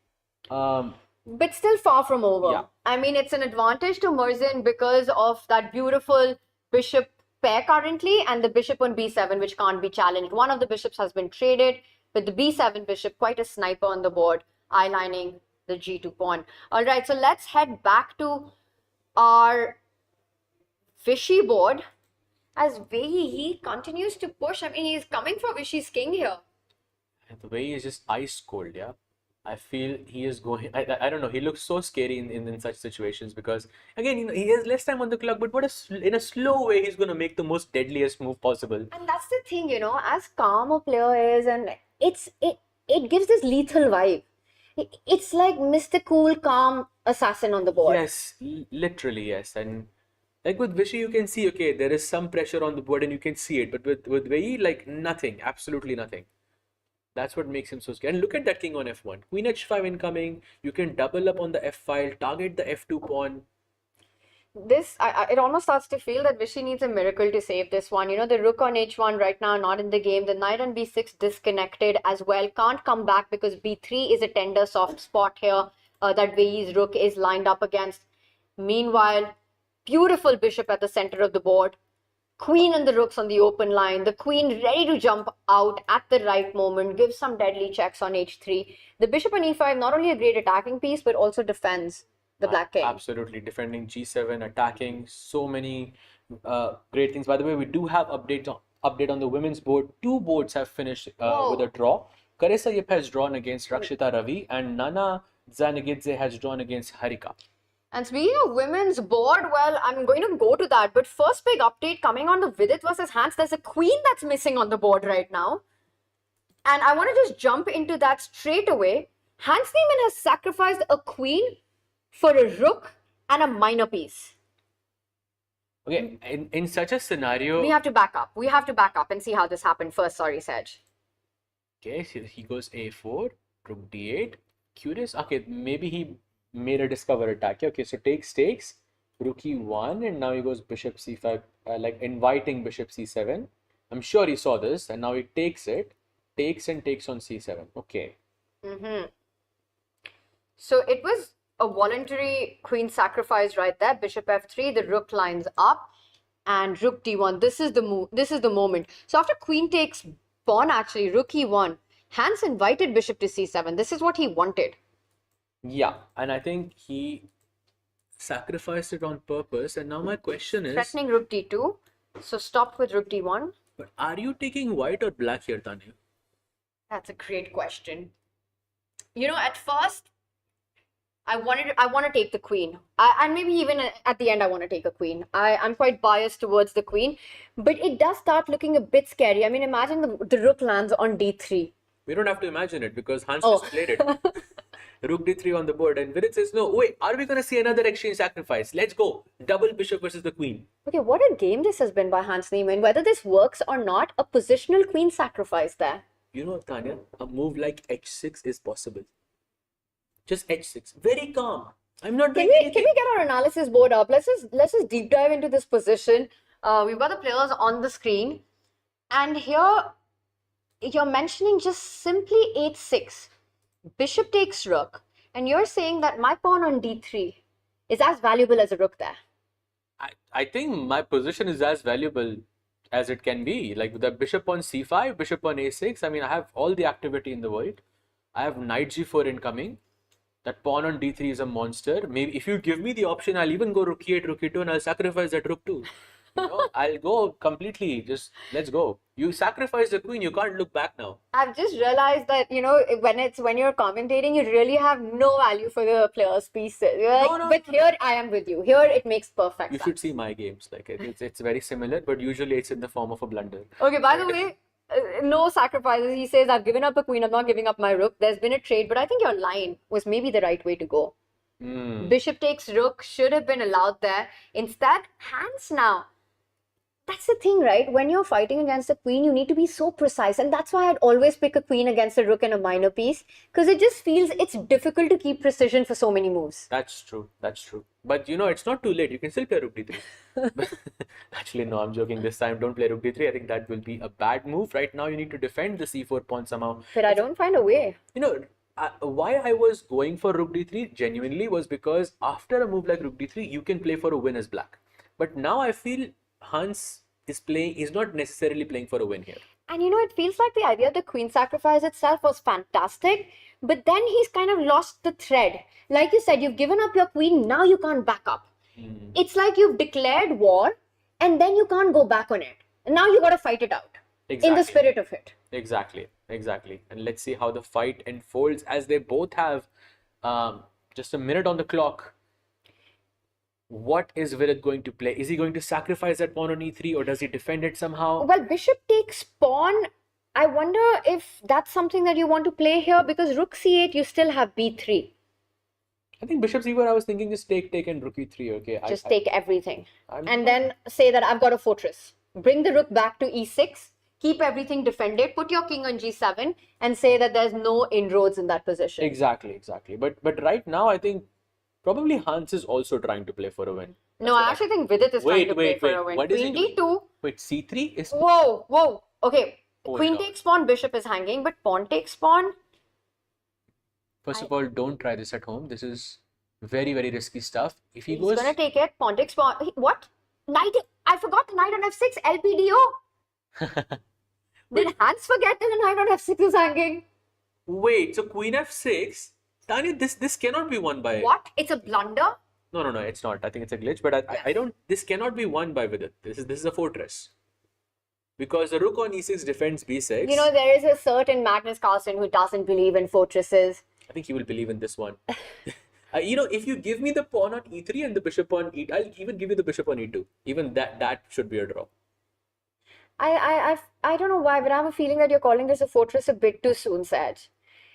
Speaker 1: but still far from over.
Speaker 2: Yeah.
Speaker 1: I mean, it's an advantage to Murzin because of that beautiful bishop pair currently, and the bishop on b7, which can't be challenged. One of the bishops has been traded, but the b7 bishop, quite a sniper on the board, eye-lining the g2 pawn. All right, so let's head back to our Vishy board as he continues to push. I mean, he's coming for Vishy's king here.
Speaker 2: And the way he is just ice cold, yeah. I feel he is going... I don't know. He looks so scary in such situations, because again, you know, he has less time on the clock, but in a slow way, he's going to make the most deadliest move possible.
Speaker 1: And that's the thing, you know, as calm a player is, and it gives this lethal vibe. It's like Mr. Cool, calm assassin on the board.
Speaker 2: Yes, literally, yes. And like with Vishy, you can see, okay, there is some pressure on the board and you can see it. But with Vei, like nothing, absolutely nothing. That's what makes him so scary. And look at that king on f1. Queen h5 incoming. You can double up on the f file, target the f2 pawn.
Speaker 1: It almost starts to feel that Vishy needs a miracle to save this one. You know, the rook on h1 right now, not in the game. The knight on b6 disconnected as well. Can't come back because b3 is a tender soft spot here that Vei's rook is lined up against. Meanwhile, beautiful bishop at the center of the board. Queen and the rooks on the open line. The queen ready to jump out at the right moment. Gives some deadly checks on h3. The bishop on e5, not only a great attacking piece, but also defends the black king.
Speaker 2: Absolutely. Defending g7, attacking. So many great things. By the way, we do have update on the women's board. 2 boards have finished with a draw. Karesa Yip has drawn against Rakshita Ravi, and Nana Zanagidze has drawn against Harika.
Speaker 1: And speaking of women's board, well, I'm going to go to that. But first big update coming on the Vidit versus Hans. There's a queen that's missing on the board right now. And I want to just jump into that straight away. Hans Niemann has sacrificed a queen for a rook and a minor piece.
Speaker 2: Okay, in such a scenario,
Speaker 1: We have to back up. We have to back up and see how this happened first. Sorry, Saj.
Speaker 2: okay, so he goes a4, rook d8. Curious. Okay, maybe he made a discover attack. Yeah, okay, so takes, rook e1, and now he goes bishop c5, like inviting bishop c7. I'm sure he saw this, and now he takes it, takes and takes on c7. Okay.
Speaker 1: Mm-hmm. So it was a voluntary queen sacrifice right there. Bishop f3, the rook lines up, and rook d1. This is the move. This is the moment. So after queen takes pawn, actually, rook e1, Hans invited bishop to c7. This is what he wanted.
Speaker 2: Yeah, and I think he sacrificed it on purpose. And now my question is,
Speaker 1: Threatening rook d2. So stopped with rook d1.
Speaker 2: but are you taking white or black here, Tanya?
Speaker 1: That's a great question. You know, at first, I want to take the queen. And maybe even at the end, I want to take a queen. I'm quite biased towards the queen, but it does start looking a bit scary. I mean, imagine the rook lands on d3.
Speaker 2: We don't have to imagine it because Hans
Speaker 1: Oh.
Speaker 2: just played it. Rook d3 on the board, and Vinit says, no, wait, are we going to see another exchange sacrifice? Let's go. Double bishop versus the queen.
Speaker 1: Okay, what a game this has been by Hans Niemann. Whether this works or not, a positional queen sacrifice there.
Speaker 2: You know, Tanya, a move like h6 is possible. Just h6. Very calm. I'm not
Speaker 1: Can
Speaker 2: doing
Speaker 1: we
Speaker 2: anything.
Speaker 1: get our analysis board up? Let's just deep dive into this position. We've got the players on the screen, and here you're mentioning just simply h6. Bishop takes rook, and you're saying that my pawn on d3 is as valuable as a rook there.
Speaker 2: I think my position is as valuable as it can be. Like the bishop on c5, bishop on a6. I mean, I have all the activity in the world. I have knight g4 incoming. That pawn on d3 is a monster. Maybe if you give me the option, I'll even go rook e8, rook e2, and I'll sacrifice that rook too. You know, I'll go completely. Just let's go. You sacrifice the queen. You can't look back now.
Speaker 1: I've just realized that, you know, when you're commentating, you really have no value for the players' pieces. You're like,
Speaker 2: No, no,
Speaker 1: but
Speaker 2: no,
Speaker 1: here I am with you. Here it makes perfect
Speaker 2: You
Speaker 1: sense.
Speaker 2: should see my games. Like it's very similar, but usually it's in the form of a blunder.
Speaker 1: Okay, by the way, no sacrifices. He says, I've given up a queen. I'm not giving up my rook. There's been a trade, but I think your line was maybe the right way to go. Bishop takes rook should have been allowed there. Instead, Hans now. That's the thing, right? When you're fighting against a queen, you need to be so precise. And that's why I'd always pick a queen against a rook and a minor piece. Because it just feels it's difficult to keep precision for so many moves.
Speaker 2: That's true. That's true. But you know, it's not too late. You can still play rook d3. Actually, no, I'm joking. This time, don't play rook d3. I think that will be a bad move. Right now, you need to defend the c4 pawn somehow.
Speaker 1: But I don't find a way.
Speaker 2: You know, why I was going for rook d3 genuinely was because after a move like rook d3, you can play for a win as black. But now I feel Hans is not necessarily playing for a win here.
Speaker 1: And you know, it feels like the idea of the queen sacrifice itself was fantastic. But then he's kind of lost the thread. Like you said, you've given up your queen. Now you can't back up. It's like you've declared war and then you can't go back on it. And now you got to fight it out.
Speaker 2: Exactly.
Speaker 1: In the spirit of it.
Speaker 2: Exactly. And let's see how the fight unfolds as they both have just a minute on the clock. What is Virat going to play? Is he going to sacrifice that pawn on e3 or does he defend it somehow?
Speaker 1: Well, bishop takes pawn. I wonder if that's something that you want to play here because rook c8, you still have b3.
Speaker 2: I think bishop c4, I was thinking just take and rook e3. Okay,
Speaker 1: Just take everything.
Speaker 2: I'm
Speaker 1: And
Speaker 2: not-
Speaker 1: then say that I've got a fortress. Bring the rook back to e6. Keep everything defended. Put your king on g7 and say that there's no inroads in that position.
Speaker 2: Exactly. But right now, I think probably Hans is also trying to play for a win.
Speaker 1: No, I actually think Vidit is trying to play for a win.
Speaker 2: What is he
Speaker 1: Queen
Speaker 2: doing?
Speaker 1: d2.
Speaker 2: Wait, c3 is.
Speaker 1: Whoa. Okay.
Speaker 2: Oh,
Speaker 1: Queen
Speaker 2: God.
Speaker 1: takes pawn, bishop is hanging, but pawn takes pawn.
Speaker 2: First of all, don't try this at home. This is very, very risky stuff. If he
Speaker 1: He's
Speaker 2: goes.
Speaker 1: gonna take it. Pawn takes pawn. What? Knight. I forgot the knight on f6. LPDO. Did Hans forget that the knight on f6 is hanging?
Speaker 2: Wait, so queen f6? Tanya, this cannot be won by.
Speaker 1: What? It's a blunder.
Speaker 2: No, it's not. I think it's a glitch, but I don't. This cannot be won by Vidit. This is a fortress. Because the rook on e6 defends b6.
Speaker 1: You know, there is a certain Magnus Carlsen who doesn't believe in fortresses.
Speaker 2: I think he will believe in this one. You know, if you give me the pawn on e3 and the bishop on e2, I'll even give you the bishop on e2. Even that should be a draw.
Speaker 1: I don't know why, but I have a feeling that you're calling this a fortress a bit too soon, Saj.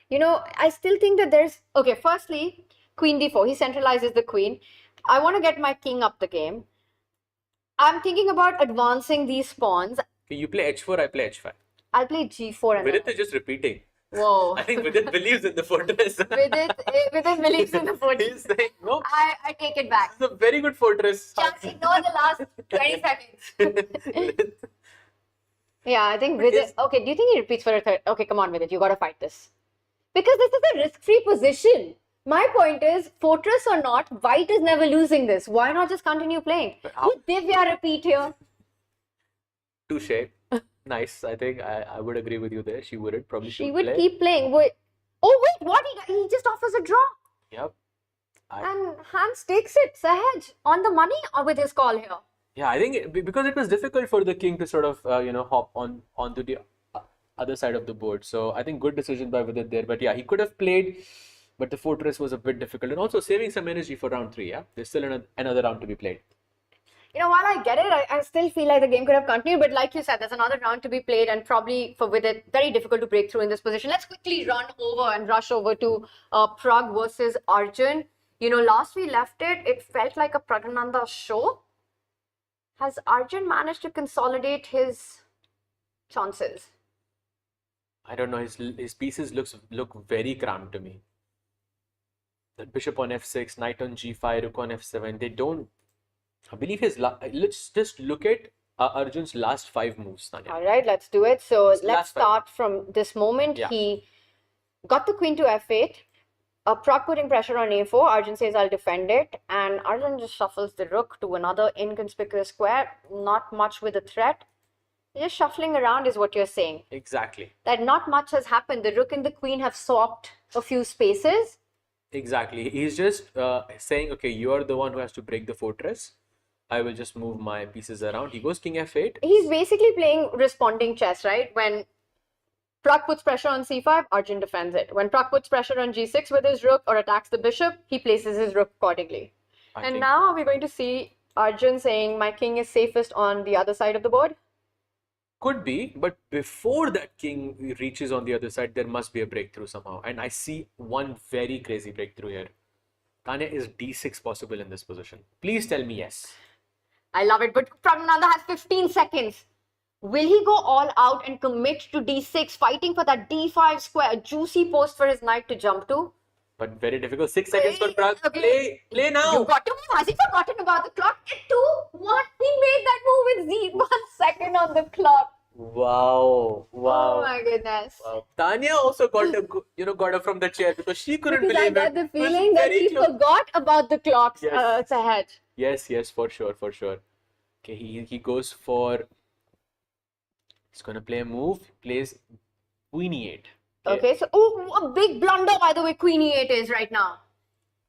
Speaker 1: You know, I still think that there's... Okay, firstly, queen d4. He centralizes the queen. I want to get my king up the game. I'm thinking about advancing these pawns.
Speaker 2: Okay, you play h4, I play h5.
Speaker 1: I'll play g4 and
Speaker 2: Vidit is just repeating.
Speaker 1: Whoa.
Speaker 2: I think Vidit believes in the fortress.
Speaker 1: Vidit believes in the fortress.
Speaker 2: He's saying, no,
Speaker 1: I take it back.
Speaker 2: this is a very good fortress.
Speaker 1: Just ignore the last 20 seconds. Yeah, I think Vidit. Okay, do you think he repeats for a third? Okay, come on, Vidit. You gotta fight this. Because this is a risk-free position. My point is, fortress or not, white is never losing this. Why not just continue playing? Would Divya repeat here?
Speaker 2: Touche. Nice. I think I would agree with you there. She wouldn't. Probably
Speaker 1: She
Speaker 2: should
Speaker 1: would
Speaker 2: play.
Speaker 1: keep playing. Wait. Oh, wait, what? He just offers a draw.
Speaker 2: Yep.
Speaker 1: And Hans takes it, Sahaj, on the money or with his call here.
Speaker 2: Yeah, I think because it was difficult for the king to sort of hop onto the other side of the board. So I think good decision by Vidit there. But yeah, he could have played, but the fortress was a bit difficult, and also saving some energy for round 3. Yeah, there's still another round to be played.
Speaker 1: You know, while I get it, I still feel like the game could have continued. But like you said, there's another round to be played, and probably for Vidit, very difficult to break through in this position. Let's quickly run over and rush over to Prag versus Arjun. You know, last we left it, it felt like a Pragnananda show. Has Arjun managed to consolidate his chances?
Speaker 2: I don't know. His pieces look very cramped to me. The bishop on f6, knight on g5, rook on f7. They don't. I believe let's just look at Arjun's last 5 moves, Tanya.
Speaker 1: All right, let's do it. So
Speaker 2: Let's
Speaker 1: let's start from this moment.
Speaker 2: Yeah.
Speaker 1: He got the queen to f8. Prag putting pressure on a4. Arjun says, I'll defend it. And Arjun just shuffles the rook to another inconspicuous square. Not much with a threat. Just shuffling around is what you're saying.
Speaker 2: Exactly.
Speaker 1: That not much has happened. The rook and the queen have swapped a few spaces.
Speaker 2: Exactly. He's just saying, okay, you are the one who has to break the fortress. I will just move my pieces around. He goes king f8.
Speaker 1: He's basically playing responding chess, right? When Prag puts pressure on c5, Arjun defends it. When Prag puts pressure on g6 with his rook or attacks the bishop, he places his rook accordingly. And now we're going to see Arjun saying, my king is safest on the other side of the board.
Speaker 2: Could be, but before that king reaches on the other side, there must be a breakthrough somehow. And I see one very crazy breakthrough here. Tanya, is d6 possible in this position? Please tell me yes.
Speaker 1: I love it, but Pragnananda has 15 seconds. Will he go all out and commit to d6, fighting for that d5 square, a juicy post for his knight to jump to?
Speaker 2: But very difficult. 6 seconds for Prag.
Speaker 1: Okay.
Speaker 2: Play now.
Speaker 1: You got to move. Has he forgotten about the clock? At 2-1, he made that move with 1 second on the clock.
Speaker 2: Wow.
Speaker 1: Oh my goodness.
Speaker 2: Wow. Tanya also got up from the chair because she couldn't
Speaker 1: Because I
Speaker 2: believe
Speaker 1: got
Speaker 2: it.
Speaker 1: the
Speaker 2: It was
Speaker 1: feeling that
Speaker 2: very
Speaker 1: he
Speaker 2: close.
Speaker 1: forgot about the clocks.
Speaker 2: Yes.
Speaker 1: Sahaj.
Speaker 2: Yes, for sure. Okay, he goes for. He's gonna play a move. Plays queen e8.
Speaker 1: Okay, so a big blunder, by the way, queen e8 is right now.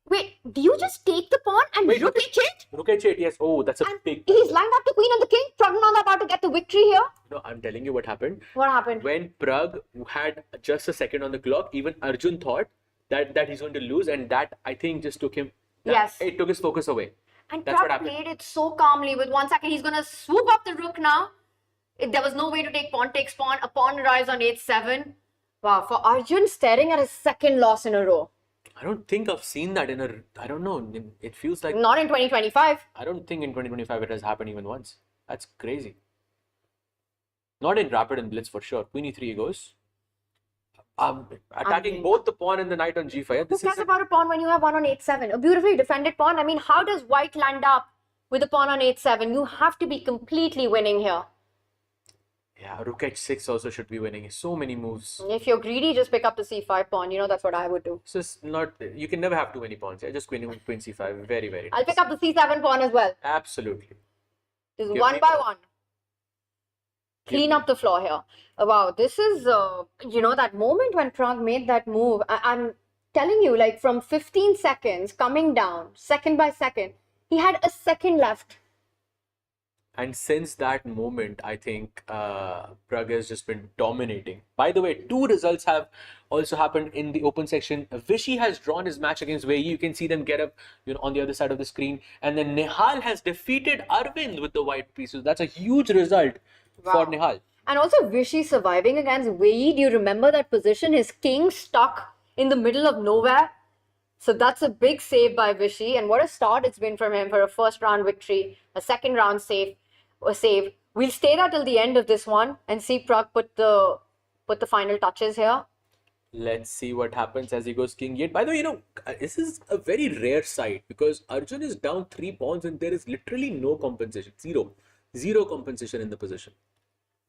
Speaker 1: Wait, do you just take the pawn and
Speaker 2: Wait,
Speaker 1: rook h8?
Speaker 2: Rook h8, yes. Oh, that's a
Speaker 1: And
Speaker 2: big.
Speaker 1: he's lined up the queen and the king. Pragnananda about to get the victory here.
Speaker 2: No, I'm telling you what happened.
Speaker 1: What happened?
Speaker 2: When Prag had just a second on the clock, even Arjun thought that he's going to lose, and that I think just took him.
Speaker 1: Yes.
Speaker 2: It took his focus away.
Speaker 1: And
Speaker 2: That's what
Speaker 1: Prag
Speaker 2: happened.
Speaker 1: played it so calmly. With 1 second, he's going to swoop up the rook now. There was no way to take pawn takes pawn. A pawn arrives on h7. Wow, for Arjun, staring at his second loss in a row.
Speaker 2: I don't think I've seen that I don't know. It feels like.
Speaker 1: Not in 2025.
Speaker 2: I don't think in 2025 it has happened even once. That's crazy. Not in rapid and blitz for sure. Queen e3 goes. Attacking both the pawn and the knight on g5.
Speaker 1: Who cares about a pawn when you have one on h7? A beautifully defended pawn. I mean, how does white land up with a pawn on h7? You have to be completely winning here.
Speaker 2: Yeah, rook h6 also should be winning. So many moves.
Speaker 1: If you're greedy, just pick up the c5 pawn. You know, that's what I would do.
Speaker 2: It's just not. You can never have too many pawns. Yeah, just queen c5. Very, very.
Speaker 1: I'll pick up the c7 pawn as well.
Speaker 2: Absolutely.
Speaker 1: Just
Speaker 2: Give
Speaker 1: one
Speaker 2: me
Speaker 1: by
Speaker 2: that.
Speaker 1: one. Clean up the floor here. Wow, this is, that moment when Prag made that move. I'm telling you, like from 15 seconds coming down, second by second, he had a second left.
Speaker 2: And since that moment, I think Prag has just been dominating. By the way, 2 results have also happened in the open section. Vishy has drawn his match against Wei. You can see them get up, on the other side of the screen. And then Nihal has defeated Arvind with the white pieces. That's a huge result for Nihal.
Speaker 1: And also Vishy surviving against Wei. Do you remember that position? His king stuck in the middle of nowhere. So that's a big save by Vishy. And what a start it's been from him for a first round victory, a second round save. save. We'll stay there till the end of this one and see Prag put the final touches here.
Speaker 2: Let's see what happens as he goes king 8. By the way, this is a very rare sight because Arjun is down 3 pawns and there is literally no compensation. Zero. Zero compensation in the position.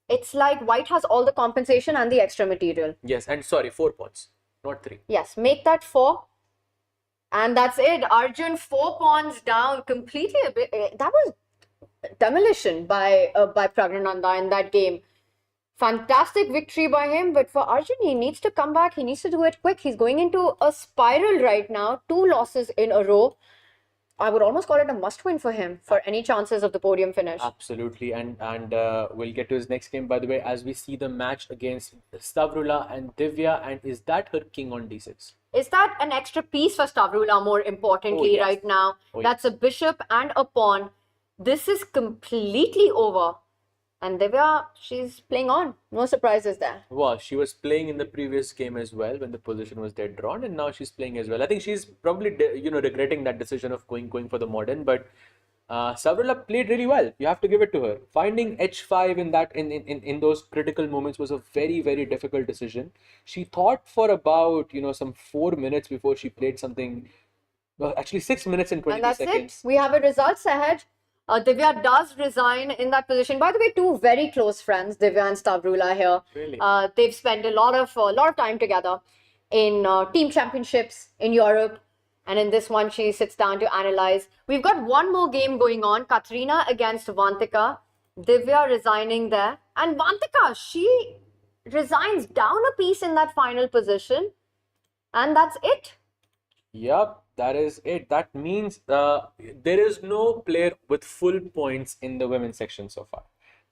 Speaker 1: It's like white has all the compensation and the extra material.
Speaker 2: Yes, and sorry, 4 pawns, not 3.
Speaker 1: Yes, make that 4. And that's it. Arjun 4 pawns down completely. That was demolition by Pragnananda in that game. Fantastic victory by him, but for Arjun, he needs to come back. He needs to do it quick. He's going into a spiral right now. 2 losses in a row. I would almost call it a must-win for him for any chances of the podium finish.
Speaker 2: Absolutely, and we'll get to his next game, by the way, as we see the match against Stavrula and Divya. And is that her king on d6?
Speaker 1: Is that an extra piece for Stavrula, more importantly,
Speaker 2: yes.
Speaker 1: right now?
Speaker 2: Oh,
Speaker 1: That's a bishop and a pawn. This is completely over. And Divya, she's playing on. No surprises there.
Speaker 2: Well, she was playing in the previous game as well when the position was dead drawn, and now she's playing as well. I think she's probably regretting that decision of going for the modern, but Savrila played really well. You have to give it to her. Finding h5 in those critical moments was a very, very difficult decision. She thought for about some 4 minutes before she played something. Well, actually 6 minutes and 22
Speaker 1: And that's
Speaker 2: seconds.
Speaker 1: it. We have a results ahead. Divya does resign in that position. By the way, 2 very close friends, Divya and Stavrula here.
Speaker 2: Really?
Speaker 1: They've spent a lot of time together in team championships in Europe. And in this one, she sits down to analyze. We've got one more game going on. Katrina against Vantika. Divya resigning there. And Vantika, she resigns down a piece in that final position. And that's it.
Speaker 2: Yep, that is it. That means there is no player with full points in the women's section so far.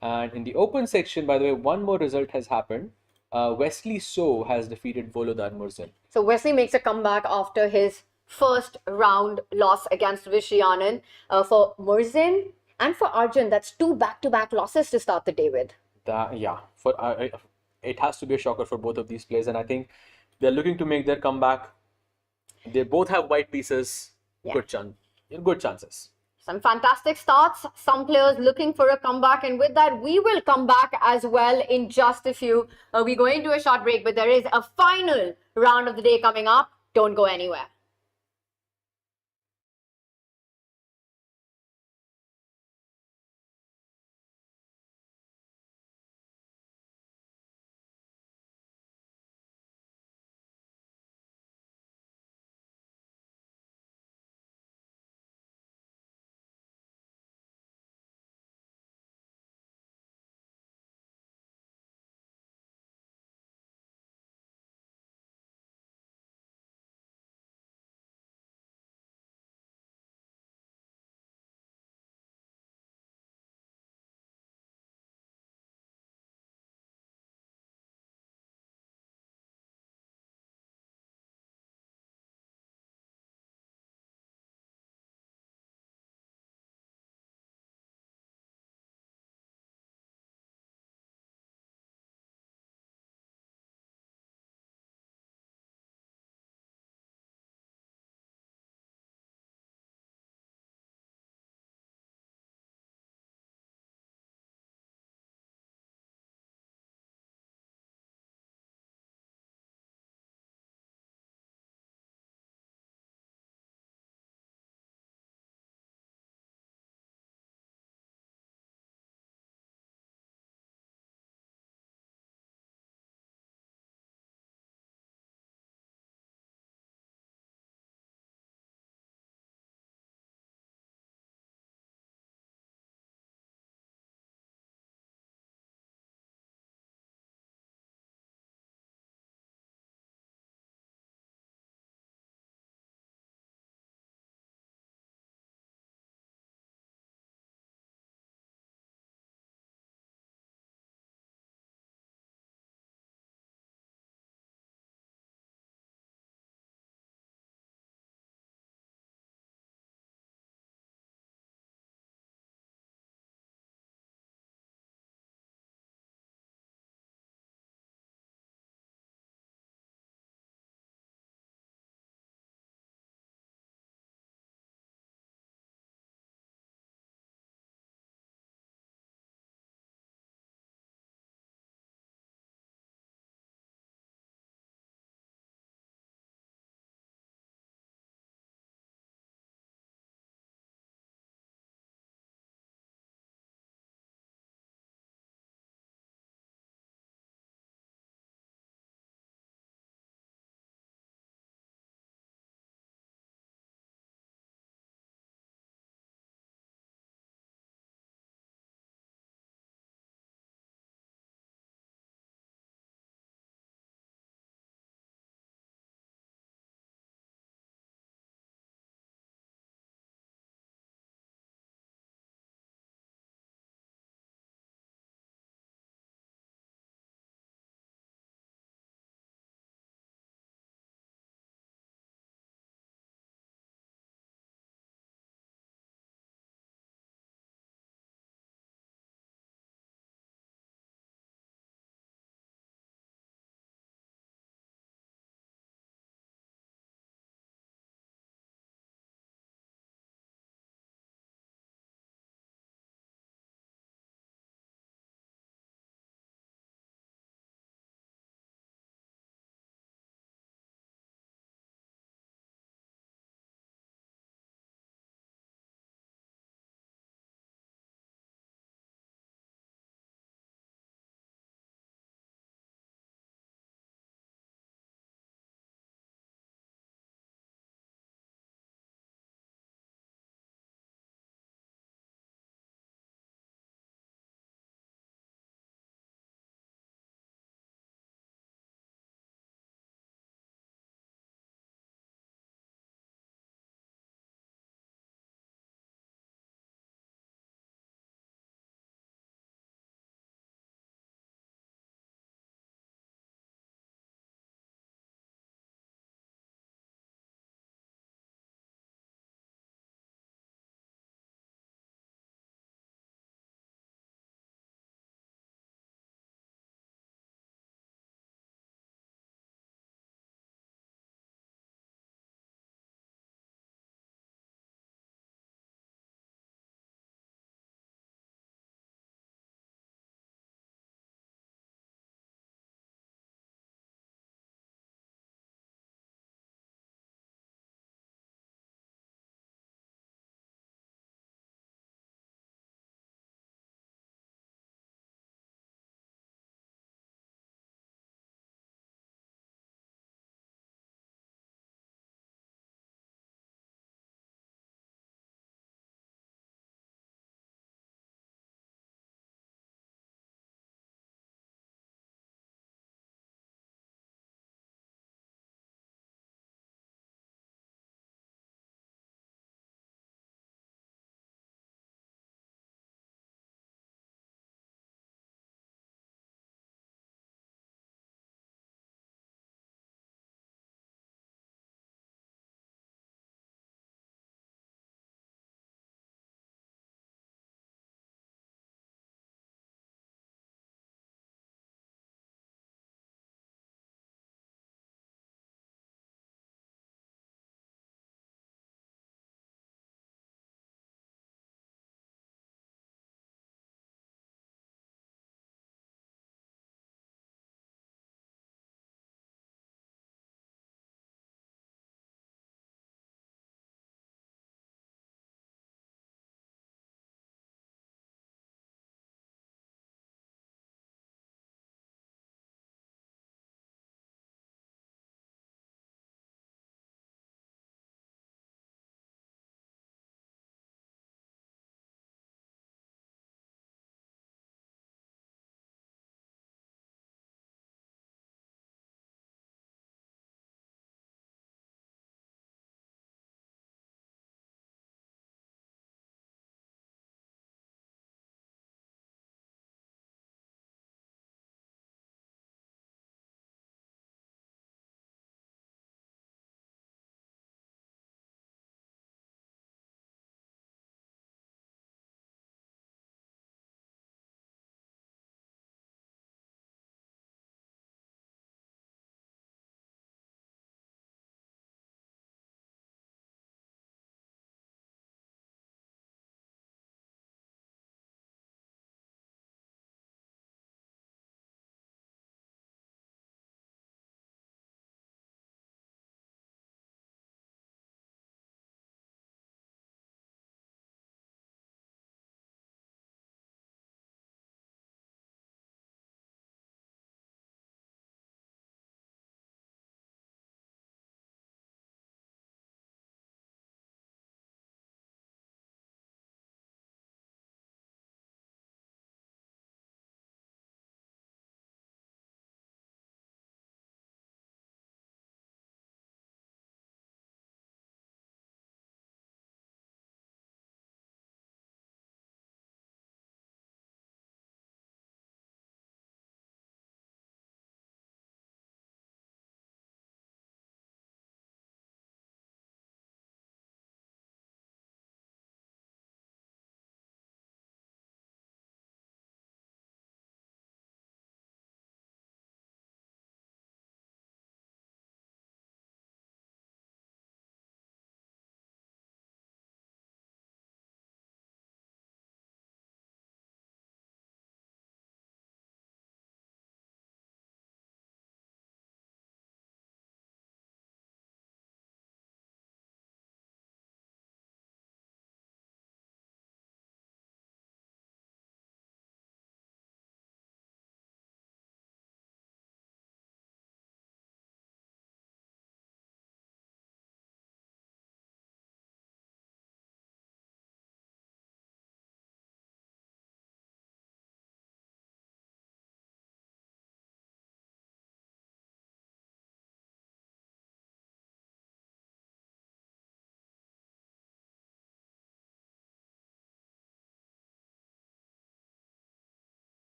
Speaker 2: And in the open section, by the way, one more result has happened. Wesley So has defeated Volodar Murzin.
Speaker 1: So Wesley makes a comeback after his first round loss against Vishy Anand. For Murzin and for Arjun, that's 2 back-to-back losses to start the day with.
Speaker 2: Yeah, it has to be a shocker for both of these players, and I think they're looking to make their comeback. They both have white pieces.
Speaker 1: Yeah.
Speaker 2: Good chances.
Speaker 1: Some fantastic starts, some players looking for a comeback, and with that, we will come back as well in just a few. We're going to a short break, but there is a final round of the day coming up. Don't go anywhere.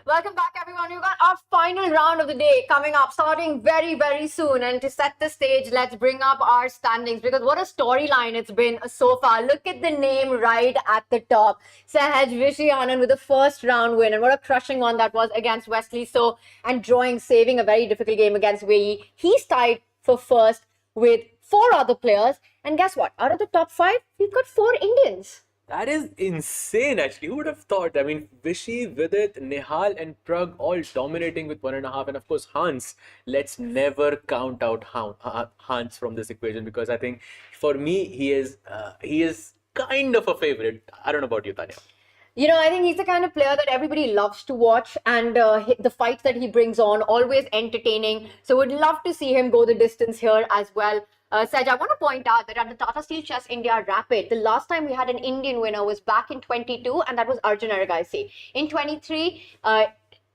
Speaker 1: Welcome back, everyone. We've got our final round of the day coming up, starting very, very soon. And to set the stage, let's bring up our standings because what a storyline it's been so far. Look at the name right at the top. Sahaj Vishy Anand with the first round win. And what a crushing one that was against Wesley. So, and drawing, saving a very difficult game against Wei. He's tied for first with 4 other players. And guess what? Out of the top 5, we've got 4 Indians.
Speaker 2: That is insane, actually. Who would have thought? I mean, Vishy, Vidit, Nihal, and Prag all dominating with 1.5, and of course Hans. Let's never count out Hans from this equation because I think for me he is kind of a favorite. I don't know about you, Tanya.
Speaker 1: You know, I think he's the kind of player that everybody loves to watch, and the fights that he brings on, always entertaining. So, would love to see him go the distance here as well. Saj, I want to point out that at the Tata Steel Chess India Rapid, the last time we had an Indian winner was back in 22, and that was Arjun. In 23,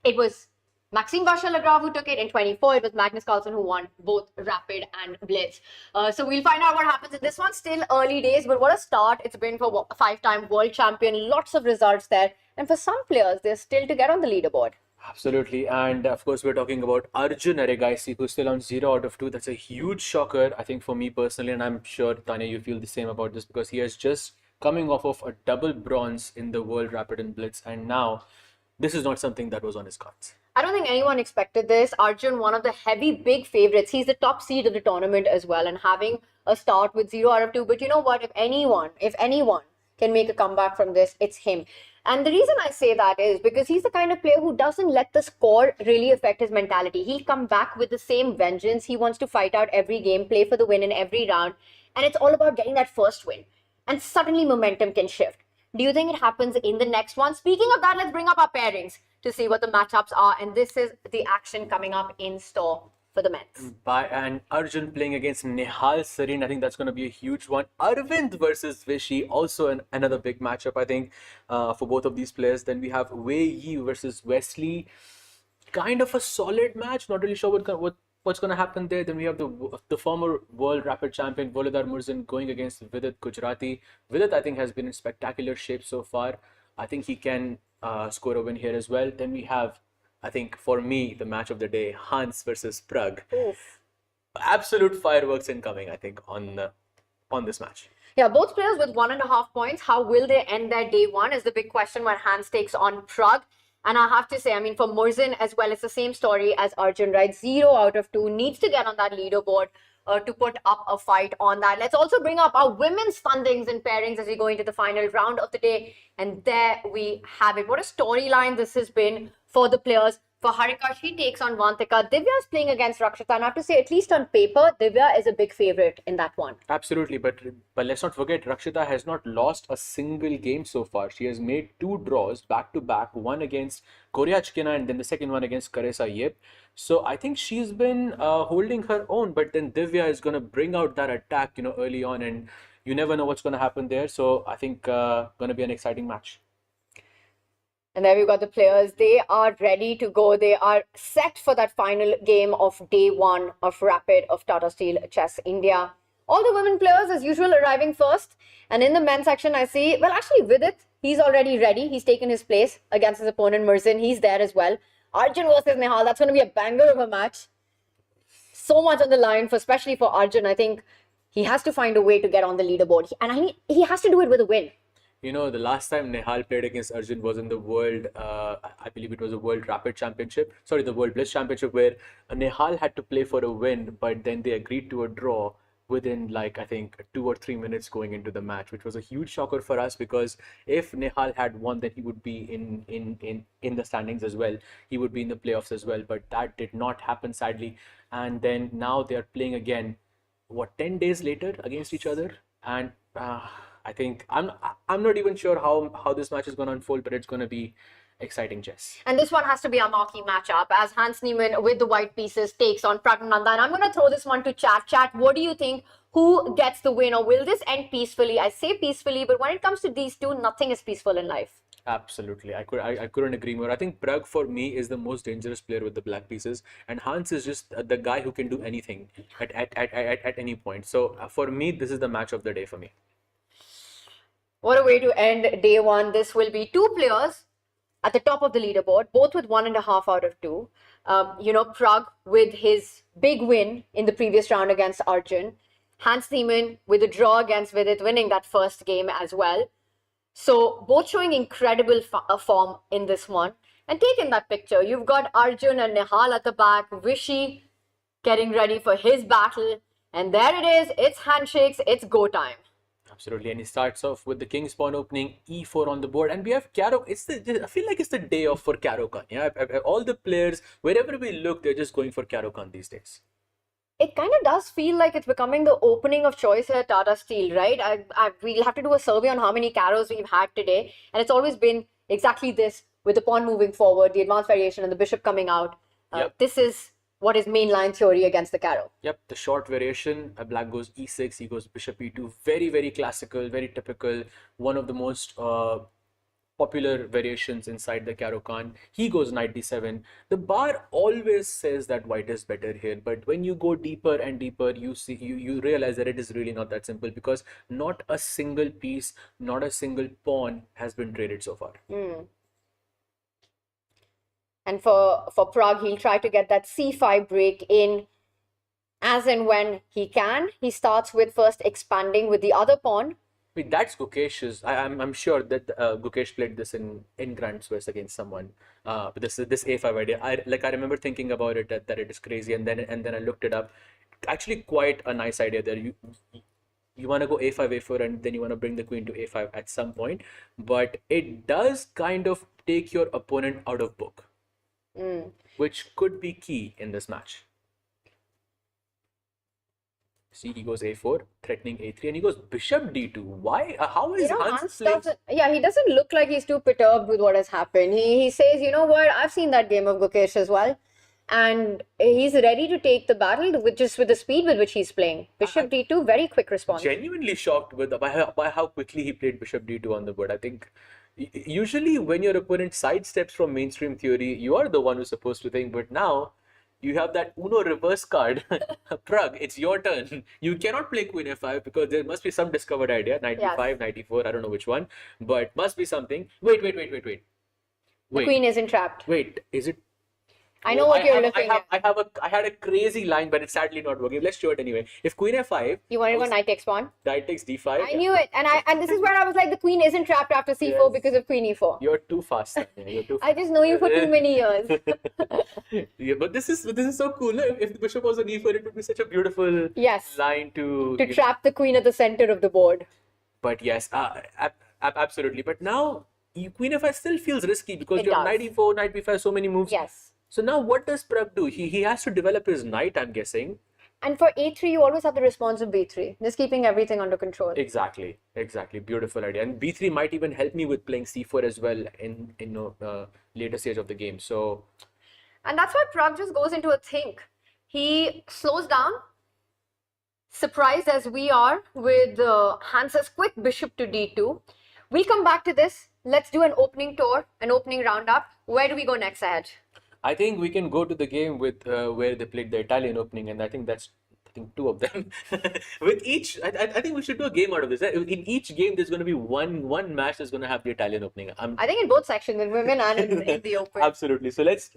Speaker 1: it was Maxime Vachier-Lagrave who took it. In 24, it was Magnus Carlsen who won both Rapid and Blitz. So we'll find out what happens in this one. Still early days, but what a start it's been for a 5-time world champion. Lots of results there. And for some players, they're still to get on the leaderboard.
Speaker 2: Absolutely, and of course we're talking about Arjun Aregaisi, who's still on 0 out of 2. That's a huge shocker, I think, for me personally, and I'm sure Tanya, you feel the same about this because he has just coming off of a double bronze in the World Rapid and Blitz, and now this is not something that was on his cards.
Speaker 1: I don't think anyone expected this. Arjun, one of the heavy big favorites. He's the top seed of the tournament as well, and having a start with 0 out of 2. But you know what? If anyone can make a comeback from this, it's him. And the reason I say that is because he's the kind of player who doesn't let the score really affect his mentality. He'll come back with the same vengeance. He wants to fight out every game, play for the win in every round. And it's all about getting that first win. And suddenly momentum can shift. Do you think it happens in the next one? Speaking of that, let's bring up our pairings to see what the matchups are. And this is the action coming up in store for the men's.
Speaker 2: And Arjun playing against Nihal Sareen, I think that's going to be a huge one. Arvind versus Vishy, also another big matchup, I think, for both of these players. Then we have Wei Yi versus Wesley. Kind of a solid match. Not really sure what's going to happen there. Then we have the former world rapid champion Volodar Murzin going against Vidit Gujarati. Vidit, I think, has been in spectacular shape so far. I think he can score a win here as well. Then we have, I think, for me, the match of the day, Hans versus Prag.
Speaker 1: Oof.
Speaker 2: Absolute fireworks incoming, I think, on this match.
Speaker 1: Yeah, both players with 1.5 points. How will they end their day one is the big question when Hans takes on Prag. And I have to say, I mean, for Murzin as well, it's the same story as Arjun, right? 0 out of 2, needs to get on that leaderboard to put up a fight on that. Let's also bring up our women's standings and pairings as we go into the final round of the day. And there we have it. What a storyline this has been for the players. For Harika, she takes on Vantika. Divya is playing against Rakshita. And I have to say, at least on paper, Divya is a big favorite in that one.
Speaker 2: Absolutely, but let's not forget, Rakshita has not lost a single game so far. She has made 2 draws back to back, one against Koryachkina and then the second one against Karesa Yip. So I think she's been holding her own, but then Divya is going to bring out that attack, early on, and you never know what's going to happen there. So I think going to be an exciting match.
Speaker 1: And there we've got the players. They are ready to go. They are set for that final game of day one of Rapid of Tata Steel Chess India. All the women players, as usual, arriving first. And in the men's section, I see, well, actually, Vidit, he's already ready. He's taken his place against his opponent, Murzin. He's there as well. Arjun versus Nihal. That's going to be a banger of a match. So much on the line, especially for Arjun. I think he has to find a way to get on the leaderboard. And he has to do it with a win.
Speaker 2: The last time Nihal played against Arjun was in the World, I believe it was a World Rapid Championship. Sorry, the World Blitz Championship, where Nihal had to play for a win, but then they agreed to a draw within, I think 2 or 3 minutes going into the match, which was a huge shocker for us because if Nihal had won, then he would be in the standings as well. He would be in the playoffs as well, but that did not happen, sadly. And then now they are playing again, 10 days later against each other, and I think I'm not even sure how this match is going to unfold, but it's going to be exciting chess.
Speaker 1: And this one has to be a marquee matchup as Hans Niemann with the white pieces takes on Pragnananda. And I'm going to throw this one to chat. Chat, what do you think? Who gets the win, or will this end peacefully? I say peacefully, but when it comes to these two, nothing is peaceful in life.
Speaker 2: Absolutely. I couldn't agree more. I think Prag for me is the most dangerous player with the black pieces, and Hans is just the guy who can do anything at any point. So for me, this is the match of the day for me.
Speaker 1: What a way to end day one. This will be 2 players at the top of the leaderboard, both with 1.5 out of 2. Prag with his big win in the previous round against Arjun. Hans Niemann with a draw against Vidit, winning that first game as well. So both showing incredible form in this one. And take in that picture, you've got Arjun and Nihal at the back, Vishy getting ready for his battle. And there it is, it's handshakes, it's go time.
Speaker 2: Absolutely, and he starts off with the king's pawn opening, e4 on the board, and we have Caro. I feel like it's the day off for Caro Khan. Yeah, all the players, wherever we look, they're just going for Caro Khan these days.
Speaker 1: It kind of does feel like it's becoming the opening of choice here at Tata Steel, right? We'll have to do a survey on how many caros we've had today, and it's always been exactly this, with the pawn moving forward, the advanced variation, and the bishop coming out.
Speaker 2: Yep.
Speaker 1: This is what is mainline theory against the caro.
Speaker 2: Yep, the short variation, black goes e6, he goes bishop e2, very, very classical, very typical, one of the most popular variations inside the Caro Khan. He goes knight d7. The bar always says that white is better here, but when you go deeper and deeper, you realize that it is really not that simple, because not a single piece, not a single pawn has been traded so far.
Speaker 1: And for Prague, he'll try to get that c5 break in as and when he can. He starts with first expanding with the other pawn.
Speaker 2: Wait, that's Gukesh's. I'm sure that Gukesh played this in Grand Swiss against someone. But this A5 idea. I remember thinking about it that it is crazy, and then I looked it up. Actually, quite a nice idea there. You want to go A5, A4, and then you want to bring the queen to A5 at some point. But it does kind of take your opponent out of book, which could be key in this match. See, he goes A4, threatening A3, and he goes bishop D2. Why? How is Hans playing?
Speaker 1: He doesn't look like he's too perturbed with what has happened. He says, you know what, I've seen that game of Gukesh as well. And he's ready to take the battle with the speed with which he's playing. Bishop D2, very quick response.
Speaker 2: Genuinely shocked by how quickly he played bishop D2 on the board. I think usually when your opponent sidesteps from mainstream theory, you are the one who's supposed to think, but now you have that Uno reverse card. Prague, it's your turn. You cannot play queen f5 because there must be some discovered idea. Knight d5, knight d4, I don't know which one, but must be something. Wait.
Speaker 1: The queen isn't trapped.
Speaker 2: Wait, is it?
Speaker 1: I know what you're looking at.
Speaker 2: I had a crazy line, but it's sadly not working. Let's show it anyway. If queen f5,
Speaker 1: you want to go knight takes pawn?
Speaker 2: Knight takes d5.
Speaker 1: I knew it, and this is where I was like, the queen isn't trapped after c4 because of queen e4.
Speaker 2: You're too fast. You're too fast.
Speaker 1: I just know you for too many years.
Speaker 2: Yeah, but this is so cool. If the bishop was on e4, it would be such a beautiful line to
Speaker 1: trap the queen at the center of the board.
Speaker 2: But yes, absolutely. But now queen f5 still feels risky because you have knight e4, knight b5, so many moves.
Speaker 1: Yes.
Speaker 2: So now what does Prague do? He has to develop his knight, I'm guessing.
Speaker 1: And for a3, you always have the response of b3, just keeping everything under control.
Speaker 2: Exactly. Beautiful idea. And b3 might even help me with playing c4 as well in later stage of the game. So,
Speaker 1: and that's why Prague just goes into a think. He slows down, surprised as we are with Hans's quick bishop to d2. We'll come back to this. Let's do an opening tour, an opening roundup. Where do we go next, Ahad?
Speaker 2: I think we can go to the game with where they played the Italian opening, and I think two of them. With each, I think we should do a game out of this. In each game, there's going to be one match that's going to have the Italian opening.
Speaker 1: I think in both sections, in women and in the open.
Speaker 2: Absolutely. So let's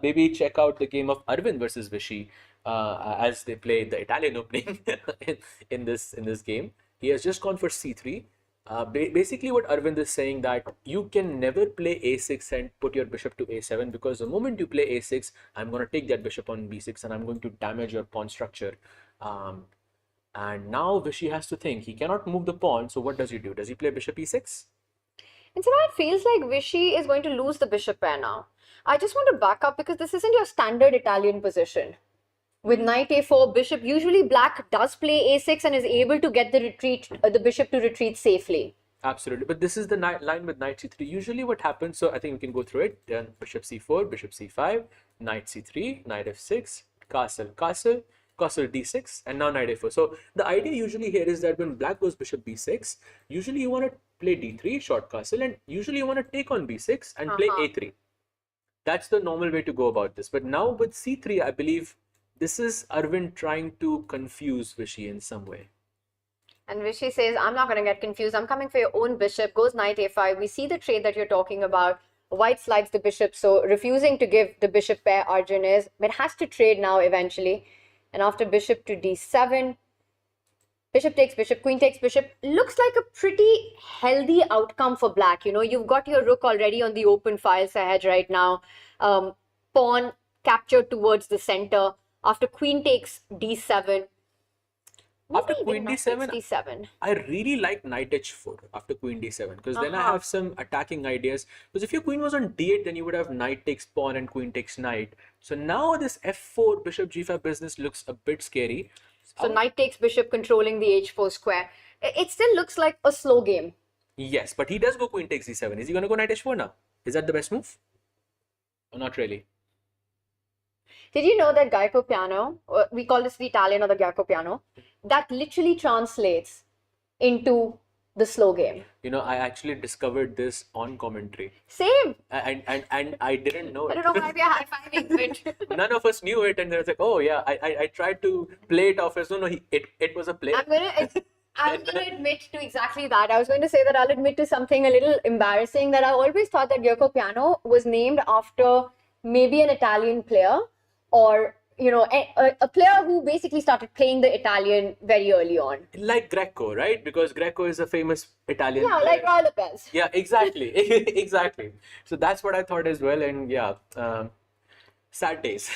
Speaker 2: maybe check out the game of Arvind versus Vishy as they play the Italian opening in this game. He has just gone for c3. Basically what Arvind is saying that you can never play a6 and put your bishop to a7, because the moment you play a6, I'm going to take that bishop on b6 and I'm going to damage your pawn structure. And now Vishy has to think. He cannot move the pawn, so what does he do? Does he play bishop e6?
Speaker 1: And so it feels like Vishy is going to lose the bishop pair now. I just want to back up because this isn't your standard Italian position. With knight a4, bishop, usually black does play a6 and is able to get the bishop to retreat safely.
Speaker 2: Absolutely, but this is the line with knight c3. Usually what happens, so I think we can go through it. Then bishop c4, bishop c5, knight c3, knight f6, castle, d6, and now knight a4. So the idea usually here is that when black goes bishop b6, usually you want to play d3, short castle, and usually you want to take on b6 and play a3. That's the normal way to go about this. But now with c3, I believe this is Arvind trying to confuse Vishy in some way.
Speaker 1: And Vishy says, I'm not going to get confused. I'm coming for your own bishop. Goes knight a5. We see the trade that you're talking about. White slides the bishop, so refusing to give the bishop pair Arjun is, but has to trade now eventually. And after bishop to d7, bishop takes bishop, queen takes bishop. Looks like a pretty healthy outcome for black. You know, you've got your rook already on the open file, Sahaj, right now. Pawn captured towards the center. After queen takes d7.
Speaker 2: After
Speaker 1: Maybe
Speaker 2: queen
Speaker 1: even
Speaker 2: d7,
Speaker 1: knight takes d7.
Speaker 2: I really like knight h4 after queen d7 because then I have some attacking ideas. Because if your queen was on d8, then you would have knight takes pawn and queen takes knight. So now this f4 bishop g5 business looks a bit scary.
Speaker 1: So knight takes bishop, controlling the h4 square. It still looks like a slow game.
Speaker 2: Yes, but he does go queen takes d7. Is he going to go knight h4 now? Is that the best move? Or not really?
Speaker 1: Did you know that Geico piano, we call this the Italian or the Geico piano, that literally translates into the slow game?
Speaker 2: You know, I actually discovered this on commentary.
Speaker 1: Same.
Speaker 2: And I didn't know
Speaker 1: I
Speaker 2: it.
Speaker 1: don't know why we are high-fiving it.
Speaker 2: None of us knew it, and they was like, oh yeah, I tried to play it off as no, it was a play.
Speaker 1: I'm gonna admit to exactly that. I was going to say that I'll admit to something a little embarrassing, that I always thought that Geico piano was named after maybe an Italian player, or you know, a player who basically started playing the Italian very early on.
Speaker 2: Like Greco, right? Because Greco is a famous Italian
Speaker 1: Yeah,
Speaker 2: player.
Speaker 1: like Roy Lopez.
Speaker 2: Yeah, exactly. Exactly. So that's what I thought as well. And yeah, sad days.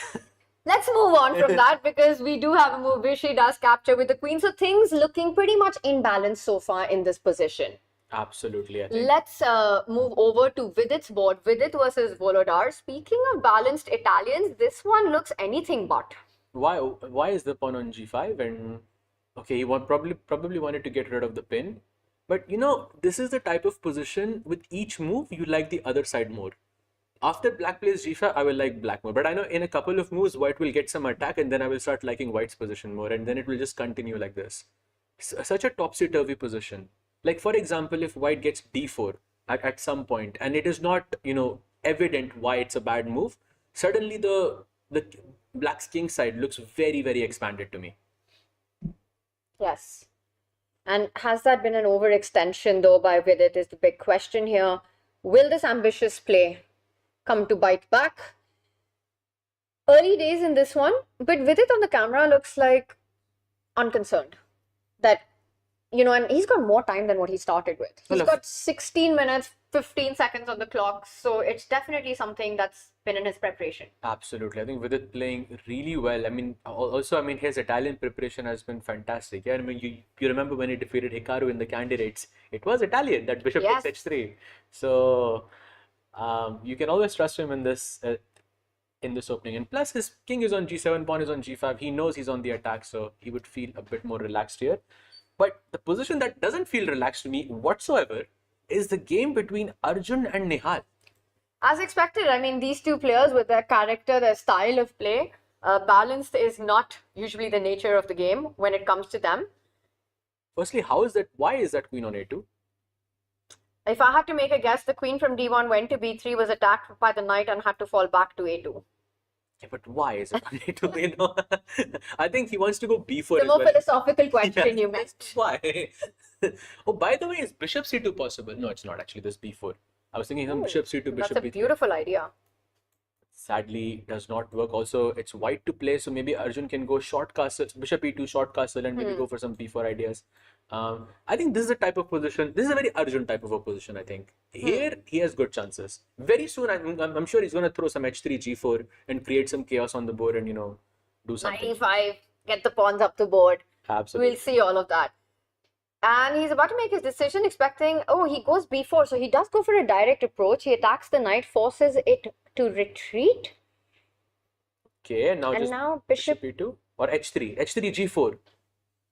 Speaker 1: Let's move on from that, because we do have a move. Vishy does capture with the queen. So things looking pretty much in balance so far in this position.
Speaker 2: Absolutely, I think.
Speaker 1: Let's move over to Vidit's board. Vidit versus Volodar. Speaking of balanced Italians, this one looks anything but.
Speaker 2: Why is the pawn on g5? And okay, he probably wanted to get rid of the pin. But you know, this is the type of position with each move you like the other side more. After black plays g5, I will like black more. But I know in a couple of moves, white will get some attack, and then I will start liking white's position more, and then it will just continue like this. Such a topsy-turvy position. Like for example, if white gets d4 at some point, and it is not, you know, evident why it's a bad move, suddenly the black's king side looks very, very expanded to me.
Speaker 1: Yes. And has that been an overextension though by Vidit is the big question here. Will this ambitious play come to bite back? Early days in this one, but Vidit on the camera looks like unconcerned. That, you know, and he's got more time than what he started with. He's got 16 minutes, 15 seconds on the clock. So it's definitely something that's been in his preparation.
Speaker 2: Absolutely. I think Vidit playing really well. I mean, also, I mean, his Italian preparation has been fantastic. Yeah, I mean, you remember when he defeated Hikaru in the candidates, it was Italian, that bishop takes h3. So you can always trust him in this opening. And plus, his king is on g7, pawn is on g5. He knows he's on the attack, so he would feel a bit more relaxed here. But the position that doesn't feel relaxed to me whatsoever is the game between Arjun and Nihal.
Speaker 1: As expected, I mean, these two players with their character, their style of play, balanced is not usually the nature of the game when it comes to them.
Speaker 2: Firstly, why is that queen on a2?
Speaker 1: If I had to make a guess, the queen from d1 went to b3, was attacked by the knight and had to fall back to a2.
Speaker 2: Yeah, but why is it on a2? You know, I think he wants to go b4
Speaker 1: The more philosophical question you missed.
Speaker 2: Why? Oh, by the way, is bishop c2 possible? No, it's not actually. This b4. I was thinking bishop c2, bishop b3.
Speaker 1: That's a beautiful idea.
Speaker 2: Sadly, does not work. Also, it's white to play, so maybe Arjun can go short castle, bishop e2, short castle, and maybe go for some b4 ideas. I think this is a type of position. This is a very Arjun type of a position, I think. Here, he has good chances. Very soon, I'm sure he's going to throw some h3, g4, and create some chaos on the board and, you know, do something.
Speaker 1: 95, get the pawns up the board.
Speaker 2: Absolutely.
Speaker 1: We'll see all of that. And he's about to make his decision, expecting, oh, he goes b4. So he does go for a direct approach. He attacks the knight, forces it to retreat.
Speaker 2: Okay, and now bishop e2 or h3, g4.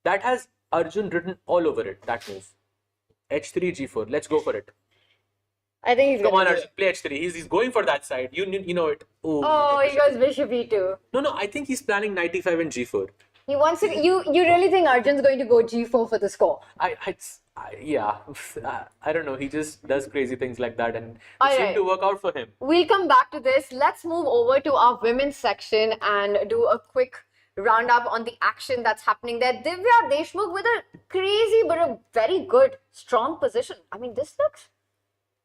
Speaker 2: That has Arjun written all over it, that move. h3, g4. Let's go for it.
Speaker 1: I think he's
Speaker 2: Come on, Arjun, play h3. He's going for that side. You know it.
Speaker 1: Oh, he goes bishop e2.
Speaker 2: No, I think he's planning knight e5 and g4.
Speaker 1: He wants to. You really think Arjun's going to go g4 for the score?
Speaker 2: Yeah, I don't know. He just does crazy things like that, and it seemed to work out for him.
Speaker 1: We'll come back to this. Let's move over to our women's section and do a quick roundup on the action that's happening there. Divya Deshmukh with a crazy but a very good, strong position. I mean, this looks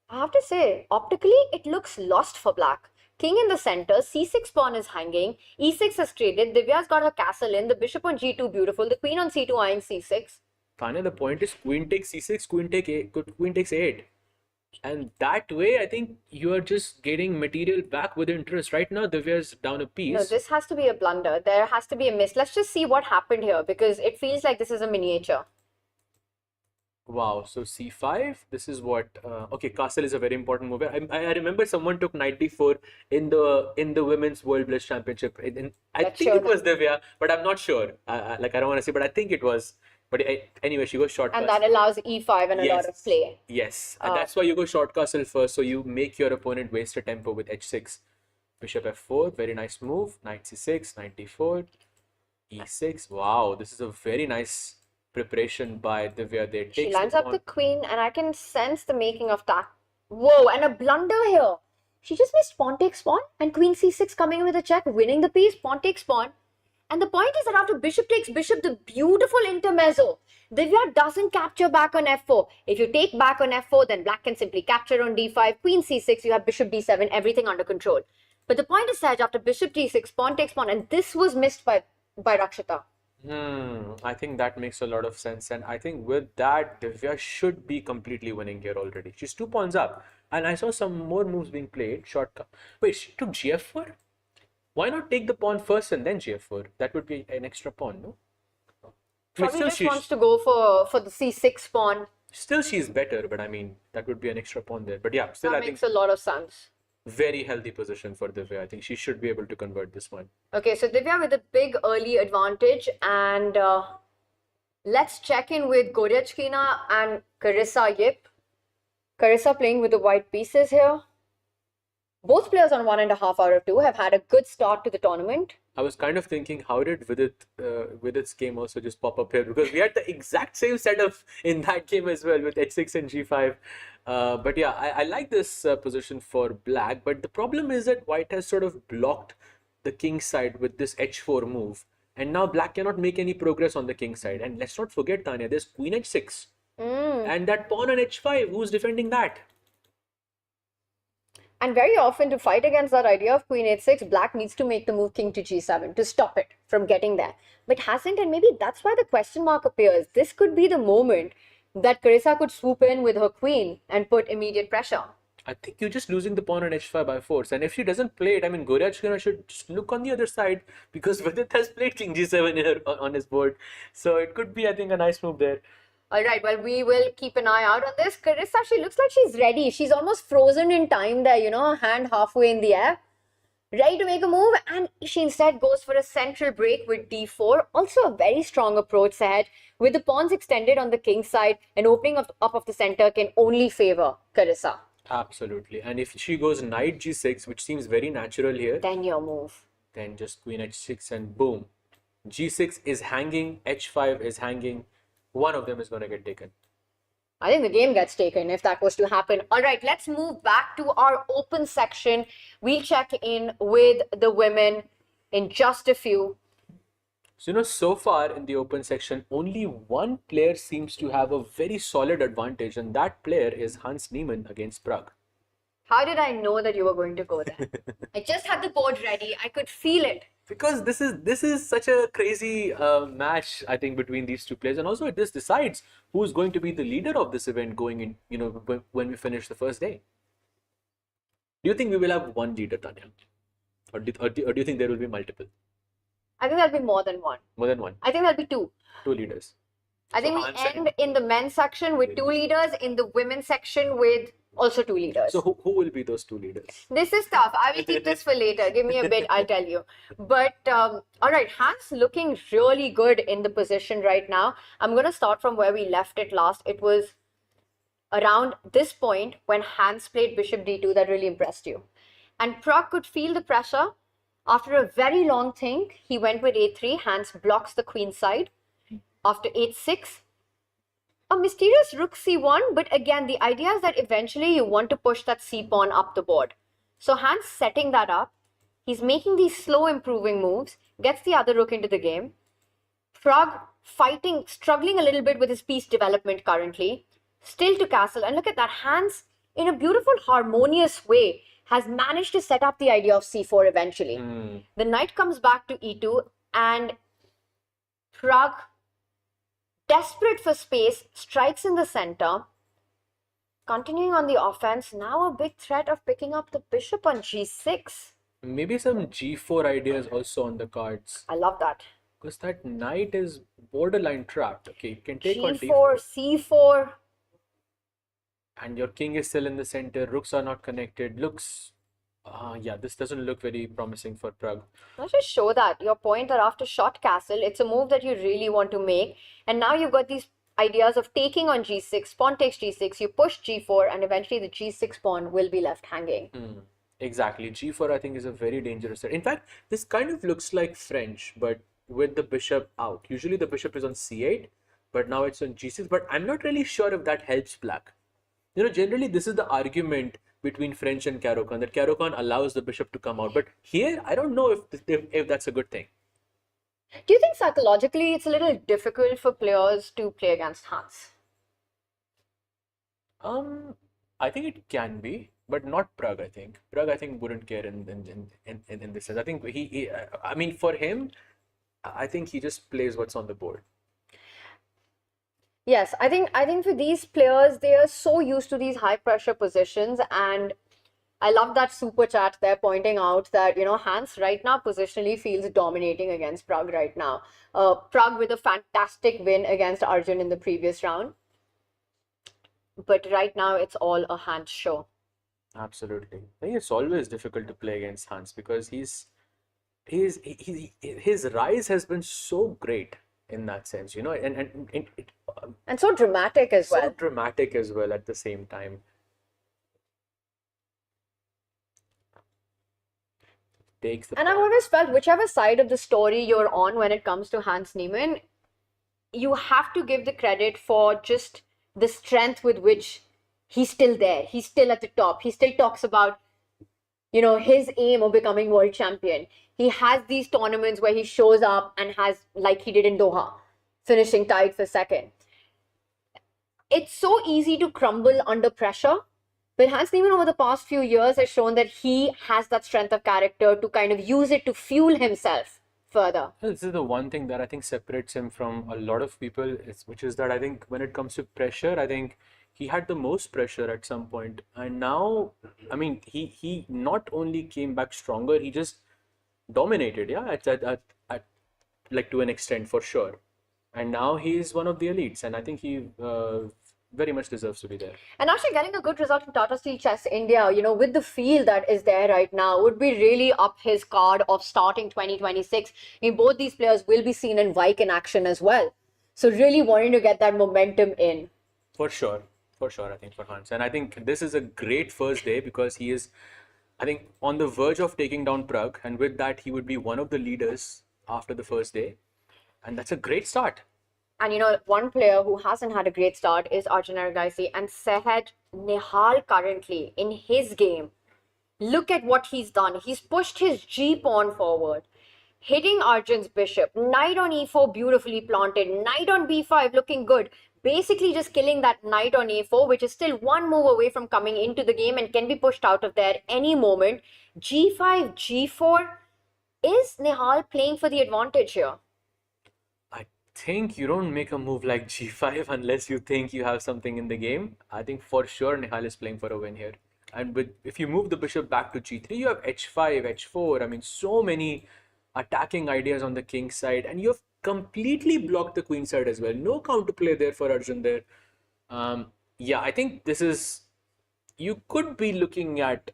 Speaker 1: I have to say, optically, it looks lost for black. King in the center, c6 pawn is hanging, e6 is traded, Divya's got her castle in, the bishop on g2 beautiful, the queen on c2 eyeing c6.
Speaker 2: Tanya, the point is queen takes c6, queen takes 8. And that way, I think you are just getting material back with interest. Right now, Divya's down a
Speaker 1: No,
Speaker 2: piece.
Speaker 1: this has to be a blunder. There has to be a miss. Let's just see what happened here because it feels like this is a miniature.
Speaker 2: Wow, so c5, this is what okay, castle is a very important move. I remember someone took knight d4 in the women's world blitz championship. I
Speaker 1: Let's
Speaker 2: think
Speaker 1: show
Speaker 2: it was
Speaker 1: them.
Speaker 2: Divya, but I'm not sure. Like I don't want to say, but I think it was. But anyway, she goes short
Speaker 1: And
Speaker 2: castle.
Speaker 1: that allows e5 and a lot of
Speaker 2: Yes,
Speaker 1: play.
Speaker 2: yes, and that's why you go short castle first, so you make your opponent waste a tempo with h6. Bishop f4, very nice move. Knight c6, knight d4, e6. Wow, this is a very nice preparation by Divya. They
Speaker 1: She
Speaker 2: takes
Speaker 1: lines
Speaker 2: the
Speaker 1: up
Speaker 2: pawn.
Speaker 1: the queen and I can sense the making of that. Whoa, and a blunder here. She just missed pawn takes pawn and queen c6 coming in with a check, winning the piece, pawn takes pawn. And the point is that after bishop takes bishop, the beautiful intermezzo, Divya doesn't capture back on f4. If you take back on f4, then black can simply capture on d5, queen c6, you have bishop d7, everything under control. But the point is, Saj, after bishop d6, pawn takes pawn, and this was missed by Rakshita.
Speaker 2: I think that makes a lot of sense. And I think with that, Divya should be completely winning here already. She's 2 pawns up. And I saw some more moves being played. Shortcut. Wait, she took gf4? Why not take the pawn first and then gf4? That would be an extra pawn, no? I mean,
Speaker 1: Probably just wants to go for the c6 pawn.
Speaker 2: still she's better, but I mean, that would be an extra pawn there. But yeah, still
Speaker 1: That
Speaker 2: I think
Speaker 1: makes a lot of sense.
Speaker 2: very healthy position for Divya. I think she should be able to convert this one.
Speaker 1: Okay, so Divya with a big early advantage, and let's check in with Goryachkina and Carissa Yip. Carissa playing with the white pieces here. Both players on 1.5 out of 2 have had a good start to the tournament.
Speaker 2: I was kind of thinking, how did Vidit's game also just pop up here? Because we had the exact same setup in that game as well with h6 and g5. But yeah, I like this position for black. But the problem is that white has sort of blocked the king side with this h4 move. And now black cannot make any progress on the king side. And let's not forget, Tanya, there's queen h6. And that pawn on h5, who's defending that?
Speaker 1: And very often to fight against that idea of queen h6, black needs to make the move king to g7 to stop it from getting there. But hasn't, and maybe that's why the question mark appears. This could be the moment that Carissa could swoop in with her queen and put immediate pressure.
Speaker 2: I think you're just losing the pawn on h5 by force. And if she doesn't play it, I mean, Goryachkina should just look on the other side because Vidit has played king g7 on his board. So it could be, I think, a nice move there.
Speaker 1: All right, well, we will keep an eye out on this. Carissa, she looks like she's ready. She's almost frozen in time there, you know, her hand halfway in the air. Ready to make a move, and she instead goes for a central break with d4. Also a very strong approach ahead. With the pawns extended on the king side, an opening up of the center can only favor Carissa.
Speaker 2: Absolutely. And if she goes knight g6, which seems very natural here,
Speaker 1: Then your move.
Speaker 2: then just queen h6 and boom. g6 is hanging, h5 is hanging. One of them is going to get taken.
Speaker 1: I think the game gets taken if that was to happen. All right, let's move back to our open section. We'll check in with the women in just a few.
Speaker 2: So, so far in the open section, only one player seems to have a very solid advantage, and that player is Hans Niemann against Prague.
Speaker 1: How did I know that you were going to go there? I just had the board ready. I could feel it.
Speaker 2: Because this is such a crazy match, I think, between these two players, and also this decides who's going to be the leader of this event going in, when we finish the first day. Do you think we will have one leader, Tanya, or do you think there will be multiple?
Speaker 1: I think there'll be more than one.
Speaker 2: More than one.
Speaker 1: I think there'll be two.
Speaker 2: Two leaders.
Speaker 1: I think we end in the men's section with 2 leaders, in the women's section with also 2 leaders.
Speaker 2: So who will be those 2 leaders?
Speaker 1: This is tough. I will keep this for later. Give me a bit, I'll tell you. But all right, Hans looking really good in the position right now. I'm going to start from where we left it last. It was around this point when Hans played bishop d2 that really impressed you. And Prague could feel the pressure. After a very long think, he went with a3. Hans blocks the queen side. After h6, a mysterious rook c1, but again, the idea is that eventually you want to push that c-pawn up the board. So Hans setting that up. He's making these slow improving moves, gets the other rook into the game. Prague struggling a little bit with his piece development currently. Still to castle, and look at that, Hans in a beautiful, harmonious way, has managed to set up the idea of c4 eventually. The knight comes back to e2, and Pragg, desperate for space, strikes in the center. Continuing on the offense, now a big threat of picking up the bishop on g6.
Speaker 2: Maybe some g4 ideas also on the cards.
Speaker 1: I love that.
Speaker 2: Because that knight is borderline trapped. Okay, you can take on
Speaker 1: g4,
Speaker 2: d4.
Speaker 1: c4.
Speaker 2: And your king is still in the center. Rooks are not connected. Looks... yeah, this doesn't look very promising for Pragg.
Speaker 1: Let's just show that. Your point that after shot castle, it's a move that you really want to make. And now you've got these ideas of taking on g6, pawn takes g6, you push g4, and eventually the g6 pawn will be left hanging.
Speaker 2: Exactly. G4, I think, is a very dangerous set. In fact, this kind of looks like French, but with the bishop out. Usually the bishop is on c8, but now it's on g6. But I'm not really sure if that helps black. You know, generally this is the argument between French and Caro-Kann, that Caro-Kann allows the bishop to come out. But here, I don't know if that's a good thing.
Speaker 1: Do you think psychologically it's a little difficult for players to play against Hans?
Speaker 2: I think it can be, but not Pragg, I think. Pragg, I think, wouldn't care in this sense. I think I mean, for him, I think he just plays what's on the board.
Speaker 1: Yes, I think for these players, they are so used to these high pressure positions, and I love that super chat there pointing out that, you know, Hans right now positionally feels dominating against Pragg right now. Pragg with a fantastic win against Arjun in the previous round. But right now it's all a Hans show.
Speaker 2: Absolutely. I think it's always difficult to play against Hans because his rise has been so great in that sense, you know,
Speaker 1: And so dramatic as well.
Speaker 2: So dramatic as well at the same time.
Speaker 1: And I've always felt whichever side of the story you're on when it comes to Hans Niemann, you have to give the credit for just the strength with which he's still there. He's still at the top. He still talks about, you know, his aim of becoming world champion. He has these tournaments where he shows up and has, like he did in Doha, finishing tied for second. It's so easy to crumble under pressure. But Hans Niemann over the past few years has shown that he has that strength of character to kind of use it to fuel himself further.
Speaker 2: This is the one thing that I think separates him from a lot of people, which is that I think when it comes to pressure, I think he had the most pressure at some point. And now, I mean, he not only came back stronger, he just dominated, yeah, at like to an extent for sure. And now he is one of the elites, and I think he very much deserves to be there.
Speaker 1: And actually getting a good result in Tata Steel Chess India, you know, with the field that is there right now, would be really up his card of starting 2026. I mean, both these players will be seen in Vike in action as well. So really wanting to get that momentum in.
Speaker 2: For sure, I think, for Hans. And I think this is a great first day because he is, I think, on the verge of taking down Pragg. And with that, he would be one of the leaders after the first day. And that's a great start.
Speaker 1: And you know, one player who hasn't had a great start is Arjun, and Sehed Nehal currently in his game. Look at what he's done. He's pushed his G pawn forward, hitting Arjun's bishop. Knight on e4 beautifully planted. Knight on b5 looking good. Basically just killing that knight on a4, which is still one move away from coming into the game and can be pushed out of there any moment. g5, g4. Is Nehal playing for the advantage here?
Speaker 2: I think you don't make a move like g5 unless you think you have something in the game. I think for sure Nehal is playing for a win here. And if you move the bishop back to g3, you have h5, h4. I mean, so many attacking ideas on the king side, and you have completely blocked the queen side as well. No counterplay there for Arjun there. Yeah, I think this is, you could be looking at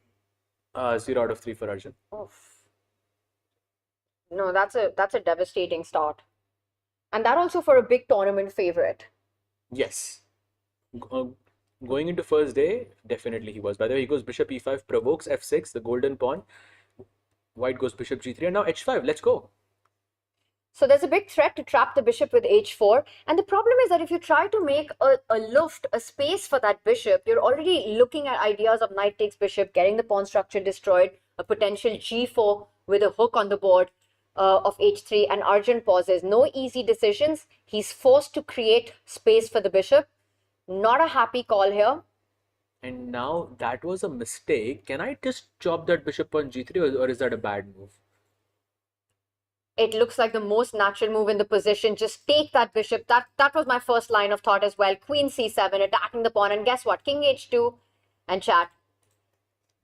Speaker 2: 0 out of 3 for Arjun.
Speaker 1: Oof. No, that's a devastating start. And that also for a big tournament favorite.
Speaker 2: Yes. Going into first day, definitely he was. By the way, he goes bishop e5, provokes f6, the golden pawn. White goes bishop g3, and now h5. Let's go.
Speaker 1: So there's a big threat to trap the bishop with h4. And the problem is that if you try to make a luft, a space for that bishop, you're already looking at ideas of knight takes bishop, getting the pawn structure destroyed, a potential g4 with a hook on the board. Of h3, and Arjun pauses. No easy decisions. He's forced to create space for the bishop. Not a happy call here.
Speaker 2: And now that was a mistake. Can I just chop that bishop on g3 or is that a bad move?
Speaker 1: It looks like the most natural move in the position. Just take that bishop. That was my first line of thought as well. Queen c7, attacking the pawn. And guess what? King h2 and chat.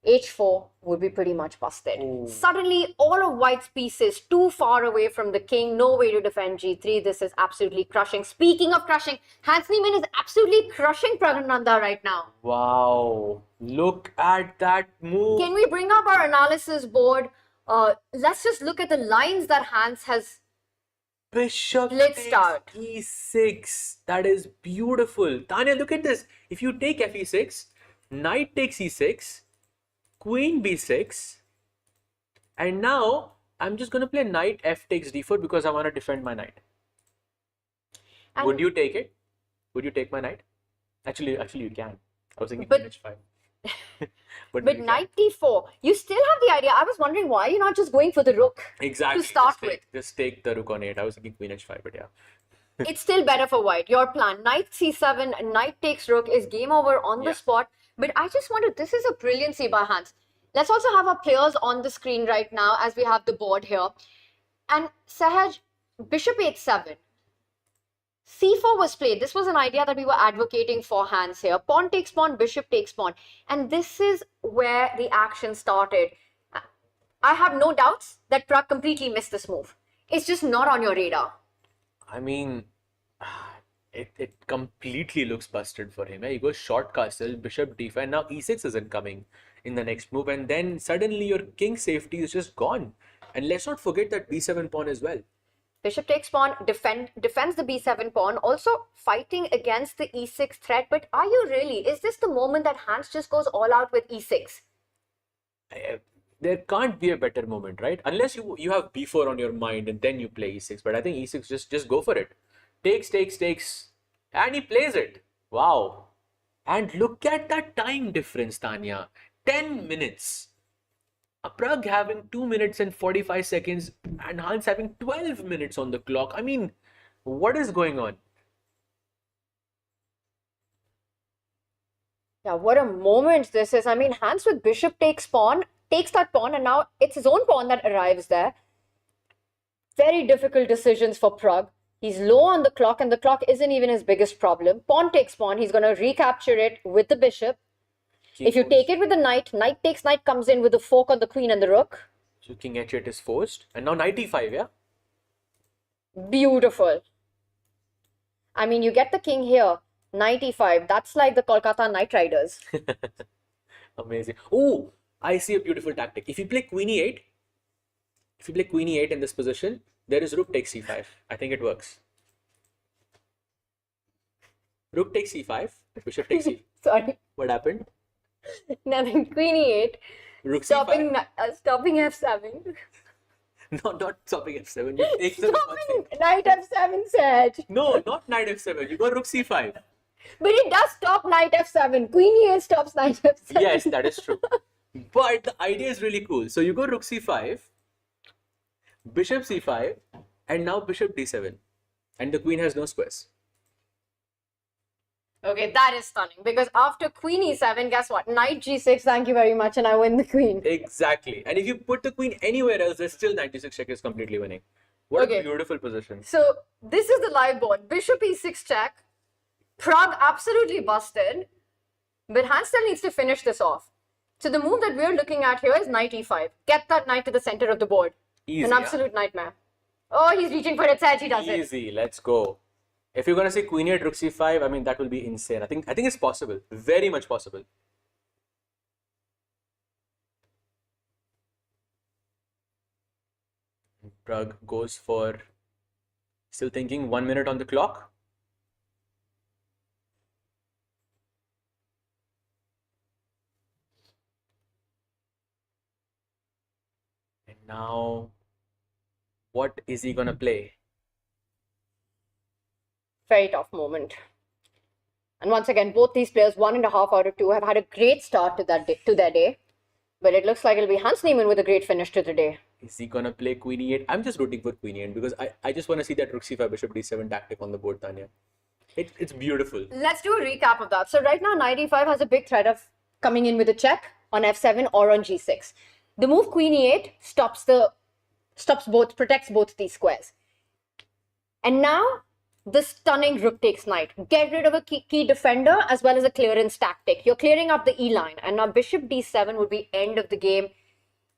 Speaker 1: h4 would be pretty much busted.
Speaker 2: Ooh.
Speaker 1: Suddenly, all of white's pieces too far away from the king. No way to defend g3. This is absolutely crushing. Speaking of crushing, Hans Niemann is absolutely crushing Pragnanda right now.
Speaker 2: Wow. Look at that move.
Speaker 1: Can we bring up our analysis board? Let's just look at the lines that Hans has.
Speaker 2: Bishop
Speaker 1: Let's
Speaker 2: takes
Speaker 1: start.
Speaker 2: e6. That is beautiful. Tanya, look at this. If you take fe6, knight takes e6, queen b6, and now I'm just going to play knight f takes d4 because I want to defend my knight.
Speaker 1: And
Speaker 2: Would you take it? Would you take my knight? Actually, you can. I was thinking
Speaker 1: But-
Speaker 2: queen h5. But
Speaker 1: with
Speaker 2: you can.
Speaker 1: knight d4, you still have the idea. I was wondering why you're not just going for the rook.
Speaker 2: Exactly.
Speaker 1: to start
Speaker 2: Just take the rook on 8. I was thinking queen h5, but yeah.
Speaker 1: It's still better for white. Your plan, knight c7, knight takes rook is game over on the
Speaker 2: Yeah.
Speaker 1: spot. But I just wanted, this is a brilliancy by Hans. Let's also have our players on the screen right now as we have the board here. And Sahaj, bishop h7. c4 was played. This was an idea that we were advocating for Hans here. Pawn takes pawn, bishop takes pawn. And this is where the action started. I have no doubts that Prag completely missed this move. It's just not on your radar.
Speaker 2: I mean, it completely looks busted for him. He goes short castle, bishop d5, and now e6 isn't coming in the next move, and then suddenly your king safety is just gone. And let's not forget that b7 pawn as well.
Speaker 1: Bishop takes pawn, defends the b7 pawn, also fighting against the e6 threat. But are you really? Is this the moment that Hans just goes all out with e6?
Speaker 2: There can't be a better moment, right? Unless you have b4 on your mind and then you play e6. But I think e6 just go for it. Takes, and he plays it. Wow! And look at that time difference, Tanya. 10 minutes. A Prag having 2 minutes and 45 seconds and Hans having 12 minutes on the clock. I mean, what is going on?
Speaker 1: Yeah, what a moment this is. I mean, Hans with bishop takes pawn, takes that pawn, and now it's his own pawn that arrives there. Very difficult decisions for Prag. He's low on the clock, and the clock isn't even his biggest problem. Pawn takes pawn. He's going to recapture it with the bishop. If you take it with the knight, knight takes knight comes in with the fork on the queen and the rook.
Speaker 2: So king h8 is forced. And now knight e5, yeah?
Speaker 1: Beautiful. I mean, you get the king here, knight e5. That's like the Kolkata Knight Riders.
Speaker 2: Amazing. Oh, I see a beautiful tactic. If you play queen e8, in this position, there is rook takes c5. I think it works. Rook takes c5, bishop takes c5.
Speaker 1: Sorry.
Speaker 2: What happened?
Speaker 1: Nothing. Queen e8.
Speaker 2: Rook
Speaker 1: Stopping,
Speaker 2: c5.
Speaker 1: stopping f7.
Speaker 2: No, not stopping f7. You take the rook on
Speaker 1: Stopping
Speaker 2: c5.
Speaker 1: knight f7, Saj.
Speaker 2: No, not knight f7. You go rook c5.
Speaker 1: But it does stop knight f7. Queen e8 stops knight f7.
Speaker 2: Yes, that is true. But the idea is really cool. So you go rook c5, bishop c5, and now bishop d7. And the queen has no squares.
Speaker 1: Okay, that is stunning. Because after queen e7, guess what? Knight g6, thank you very much, and I win the queen.
Speaker 2: Exactly. And if you put the queen anywhere else, there's still 96 check is completely winning. What
Speaker 1: Okay.
Speaker 2: a beautiful position.
Speaker 1: So this is the live board. Bishop e6 check. Prag absolutely busted. But Hans still needs to finish this off. So the move that we're looking at here is knight e5. Get that knight to the center of the board.
Speaker 2: Easy.
Speaker 1: An absolute nightmare. Oh, he's reaching for it. Saj, he does it.
Speaker 2: Easy. Let's go. If you're gonna say queen 8, rook c5, I mean that will be insane. I think it's possible. Very much possible. Prag goes for still thinking 1 minute on the clock. And now, what is he gonna play?
Speaker 1: Very tough moment. And once again, both these players, 1.5 out of 2, have had a great start to their day. But it looks like it'll be Hans Niemann with a great finish to the day.
Speaker 2: Is he gonna play queen e8? I'm just rooting for queen e8 because I just want to see that rook c5, bishop d7 tactic on the board, Tanya. It's beautiful.
Speaker 1: Let's do a recap of that. So right now, knight e5 has a big threat of coming in with a check on f7 or on g6. The move queen e8 protects both these squares. And now the stunning rook takes knight. Get rid of a key defender as well as a clearance tactic. You're clearing up the e line, and now bishop d7 would be end of the game.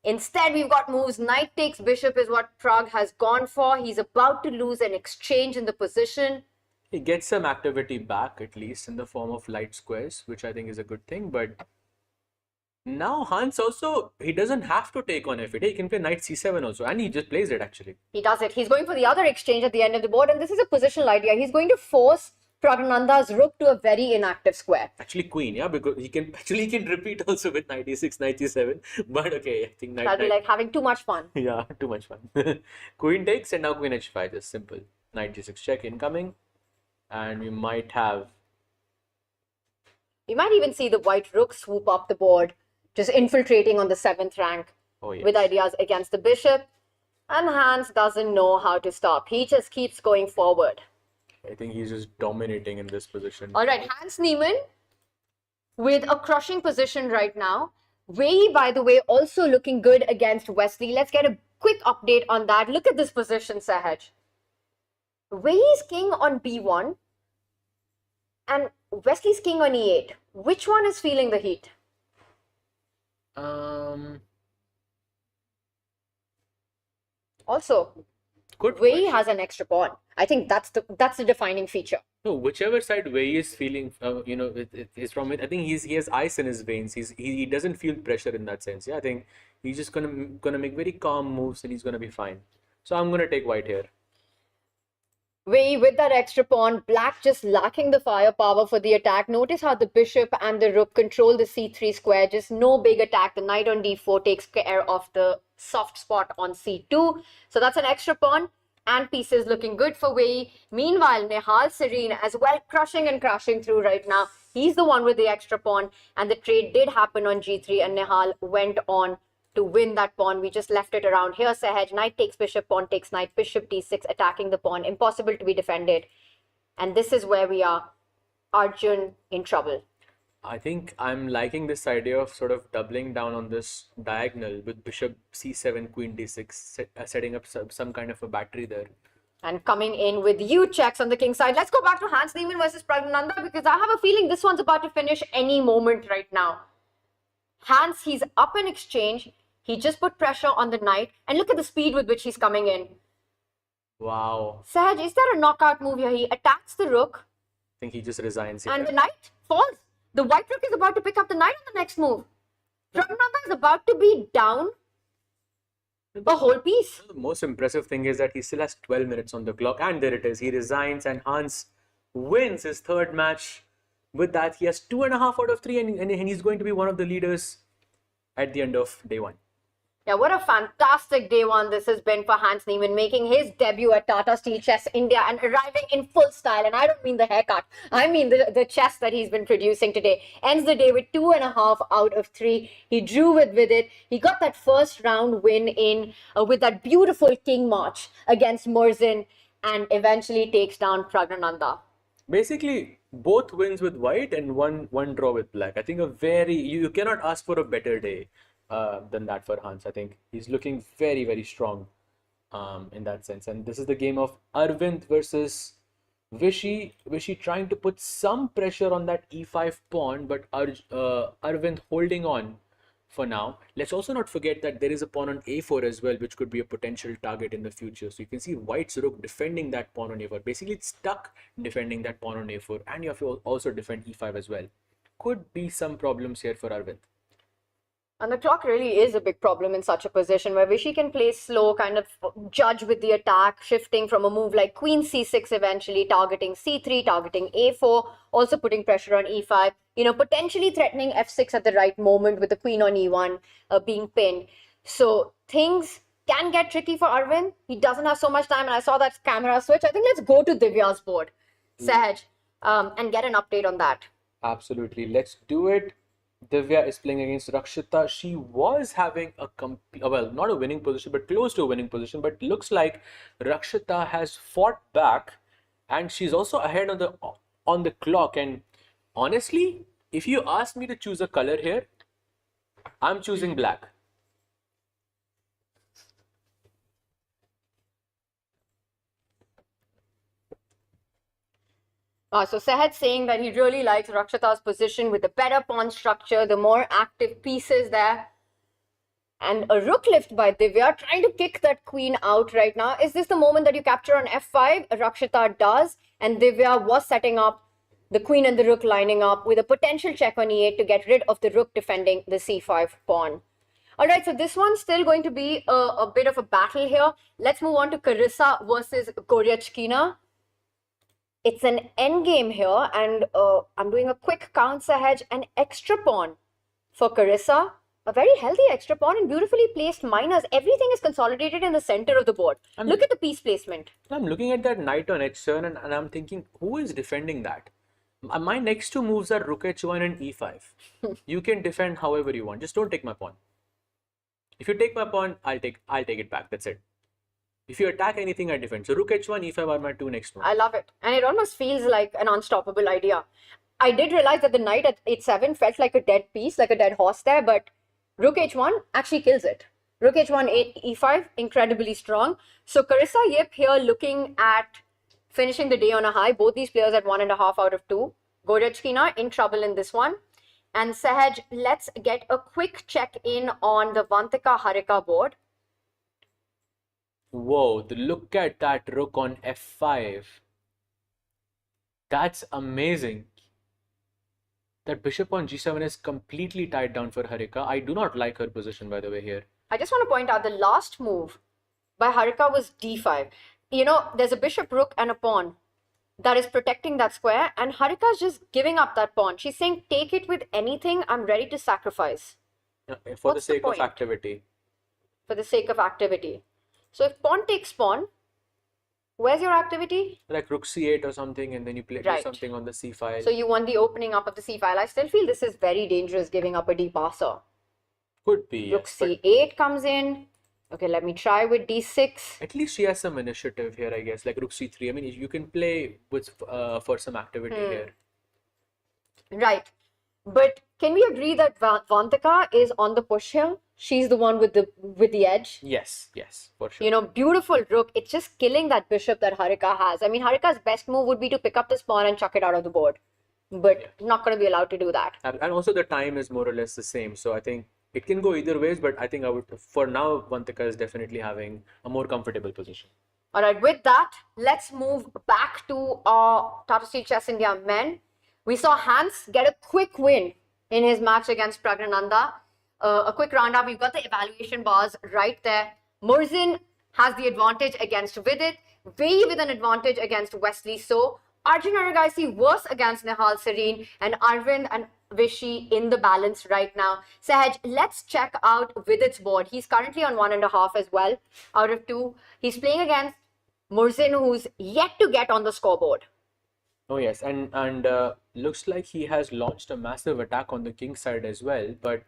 Speaker 1: Instead, we've got moves. Knight takes bishop is what Pragg has gone for. He's about to lose an exchange in the position.
Speaker 2: He gets some activity back, at least in the form of light squares, which I think is a good thing. But now Hans also, he doesn't have to take on f8. He can play knight c7 also, and he just plays it actually.
Speaker 1: He does it. He's going for the other exchange at the end of the board, and this is a positional idea. He's going to force Pragnananda's rook to a very inactive square.
Speaker 2: Actually, queen, yeah, because he can repeat also with knight e6, knight e7. But okay, I think
Speaker 1: That'll be like having too much fun.
Speaker 2: Yeah, too much fun. Queen takes, and now queen h5, just simple. Knight g6 check incoming, and we might
Speaker 1: even see the white rook swoop up the board, just infiltrating on the 7th rank with ideas against the bishop. And Hans doesn't know how to stop. He just keeps going forward.
Speaker 2: I think he's just dominating in this position.
Speaker 1: All right, Hans Niemann with a crushing position right now. Wei, by the way, also looking good against Wesley. Let's get a quick update on that. Look at this position, Sahaj. Wei is king on b1 and Wesley's king on e8. Which one is feeling the heat? Also,
Speaker 2: Good
Speaker 1: Wei
Speaker 2: question.
Speaker 1: has an extra pawn. I think that's the defining feature.
Speaker 2: No, whichever side Wei is feeling, it is from it. I think he has ice in his veins. He doesn't feel pressure in that sense. Yeah, I think he's just gonna make very calm moves and he's gonna be fine. So I'm gonna take white here.
Speaker 1: Wei with that extra pawn, black just lacking the firepower for the attack. Notice how the bishop and the rook control the c3 square. Just no big attack. The knight on d4 takes care of the soft spot on c2. So that's an extra pawn and pieces looking good for Wei. Meanwhile, Nihal Serene as well, crushing and crashing through right now. He's the one with the extra pawn, and the trade did happen on g3 and Nihal went on to win that pawn. We just left it around here. Sahaj, knight takes bishop, pawn takes knight, bishop d6, attacking the pawn, impossible to be defended. And this is where we are. Arjun in trouble.
Speaker 2: I think I'm liking this idea of sort of doubling down on this diagonal with bishop c7, queen d6, setting up some kind of a battery there.
Speaker 1: And coming in with huge checks on the king side. Let's go back to Hans Niemann versus Pragnananda, because I have a feeling this one's about to finish any moment right now. Hans, he's up in exchange. He just put pressure on the knight. And look at the speed with which he's coming in.
Speaker 2: Wow.
Speaker 1: Sahaj, is there a knockout move here? He attacks the rook.
Speaker 2: I think he just resigns here.
Speaker 1: And the knight falls. The white rook is about to pick up the knight on the next move. Pragnananda is about to be down a whole piece.
Speaker 2: The most impressive thing is that he still has 12 minutes on the clock. And there it is. He resigns and Hans wins his third match. With that, he has 2.5 out of 3 and he's going to be one of the leaders at the end of day one.
Speaker 1: Yeah, what a fantastic day one this has been for Hans Niemann, making his debut at Tata Steel Chess India and arriving in full style. And I don't mean the haircut, I mean the chess that he's been producing today. Ends the day with 2.5 out of 3. He drew with it. He got that first round win in with that beautiful king march against Murzin and eventually takes down Pragnananda.
Speaker 2: Basically, both wins with white and one draw with black. I think you cannot ask for a better day than that for Hans. I think he's looking very, very strong in that sense. And this is the game of Arvind versus Vishy. Vishy trying to put some pressure on that e5 pawn, but Arvind holding on for now. Let's also not forget that there is a pawn on a4 as well, which could be a potential target in the future. So you can see white's rook defending that pawn on a4. Basically, it's stuck defending that pawn on a4, and you have to also defend e5 as well. Could be some problems here for Arvind.
Speaker 1: And the clock really is a big problem in such a position where Vishy can play slow, kind of judge with the attack, shifting from a move like queen c6 eventually, targeting c3, targeting a4, also putting pressure on e5, potentially threatening f6 at the right moment with the queen on e1 being pinned. So things can get tricky for Arvind. He doesn't have so much time, and I saw that camera switch. I think let's go to Divya's board, Sahaj, and get an update on that.
Speaker 2: Absolutely. Let's do it. Divya is playing against Rakshita. She was having not a winning position, but close to a winning position. But looks like Rakshita has fought back, and she's also ahead on the on the clock. And honestly, if you ask me to choose a color here, I'm choosing black.
Speaker 1: So Sahaj saying that he really likes Rakshita's position with the better pawn structure, the more active pieces there. And a rook lift by Divya, trying to kick that queen out right now. Is this the moment that you capture on f5? Rakshita does, and Divya was setting up the queen and the rook lining up with a potential check on e8 to get rid of the rook defending the c5 pawn. All right, so this one's still going to be a bit of a battle here. Let's move on to Carissa versus Goryachkina. It's an endgame here, and I'm doing a quick counter hedge, an extra pawn for Carissa. A very healthy extra pawn and beautifully placed minors. Everything is consolidated in the center of the board. Look at the piece placement.
Speaker 2: I'm looking at that knight on h7 and I'm thinking, who is defending that? My next two moves are rook h1 and e5. You can defend however you want. Just don't take my pawn. If you take my pawn, I'll take it back. That's it. If you attack anything, I defend. So rook h1, e5 are my two next moves.
Speaker 1: I love it. And it almost feels like an unstoppable idea. I did realize that the knight at h7 felt like a dead piece, like a dead horse there, but rook h1 actually kills it. Rook h1, e5, incredibly strong. So Carissa Yip here looking at finishing the day on a high. Both these players at 1.5 out of 2. Goryachkina in trouble in this one. And Sahaj, let's get a quick check-in on the Vantika Harika board.
Speaker 2: Whoa, look at that rook on f5. That's amazing. That bishop on g7 is completely tied down for Harika. I do not like her position, by the way, here.
Speaker 1: I just want to point out the last move by Harika was d5. You know, there's a bishop, rook, and a pawn that is protecting that square, and Harika's just giving up that pawn. She's saying, take it with anything, I'm ready to sacrifice.
Speaker 2: For the sake of activity.
Speaker 1: For the sake of activity. So if pawn takes pawn, where's your activity?
Speaker 2: Like rook c8 or something, and then you play do something on the c file.
Speaker 1: So you want the opening up of the c file. I still feel this is very dangerous, giving up a d passer.
Speaker 2: Could be.
Speaker 1: Rook c8 comes in. Okay, let me try with d6.
Speaker 2: At least she has some initiative here, I guess. Like rook c3. I mean, you can play with for some activity here.
Speaker 1: Right. But can we agree that Vantika is on the push here? She's the one with the edge.
Speaker 2: Yes, for sure.
Speaker 1: You know, beautiful rook. It's just killing that bishop that Harika has. I mean, Harika's best move would be to pick up this pawn and chuck it out of the board. But not going to be allowed to do that.
Speaker 2: And also the time is more or less the same. So I think it can go either ways. But I think for now, Vantika is definitely having a more comfortable position.
Speaker 1: All right, with that, let's move back to our Tata Steel Chess India men. We saw Hans get a quick win in his match against Pragnananda. A quick roundup, we've got the evaluation bars right there. Murzin has the advantage against Vidit, Vay with an advantage against Wesley. So Arjun Aragaisi was against Nihal Serene, and Arvind and Vishy in the balance right now. Sahaj, let's check out Vidit's board. He's currently on 1.5 as well out of 2. He's playing against Murzin, who's yet to get on the scoreboard.
Speaker 2: Oh yes, and looks like he has launched a massive attack on the king side as well. But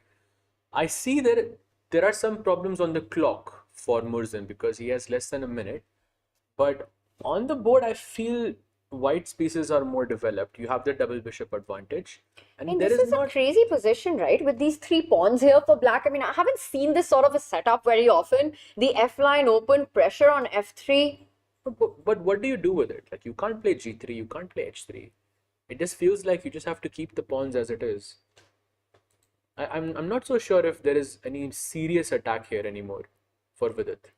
Speaker 2: I see that there are some problems on the clock for Murzin because he has less than a minute. But on the board, I feel white's pieces are more developed. You have the double bishop advantage.
Speaker 1: And this is a crazy position, right? With these 3 pawns here for black. I mean, I haven't seen this sort of a setup very often. The F line open, pressure on F3.
Speaker 2: But what do you do with it? Like, you can't play G3, you can't play H3. It just feels like you just have to keep the pawns as it is. I'm not so sure if there is any serious attack here anymore for Vidit.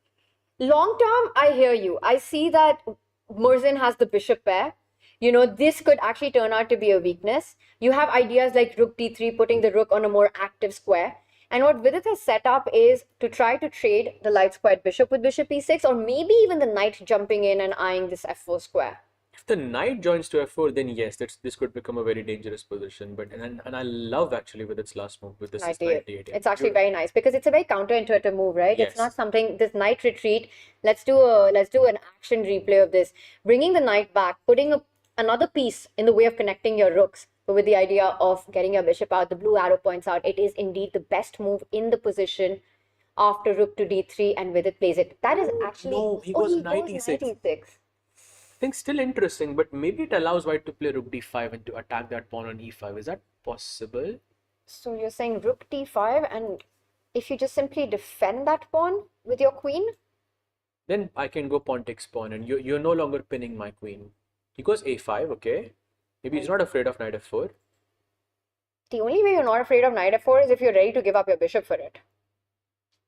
Speaker 1: Long term, I hear you. I see that Murzin has the bishop pair. You know, this could actually turn out to be a weakness. You have ideas like rook d3, putting the rook on a more active square. And what Vidit has set up is to try to trade the light squared bishop with bishop e6, or maybe even the knight jumping in and eyeing this f4 square.
Speaker 2: If the knight joins to f4, then yes, this could become a very dangerous position. But and I love actually with its last move with this knight d8.
Speaker 1: It's actually very nice because it's a very counterintuitive move, right?
Speaker 2: Yes.
Speaker 1: It's not something, this knight retreat. Let's do an action replay of this, bringing the knight back, putting another piece in the way of connecting your rooks. But with the idea of getting your bishop out, the blue arrow points out it is indeed the best move in the position after rook to d3, and Vidit plays it. That is actually...
Speaker 2: No, he goes knight e6. think still interesting, but maybe it allows white to play rook d5 and to attack that pawn on e5. Is that possible?
Speaker 1: So you're saying rook d5, and if you just simply defend that pawn with your queen?
Speaker 2: Then I can go pawn takes pawn, and you're no longer pinning my queen. He goes a5, okay. Maybe he's not afraid of knight f4.
Speaker 1: The only way you're not afraid of knight f4 is if you're ready to give up your bishop for it.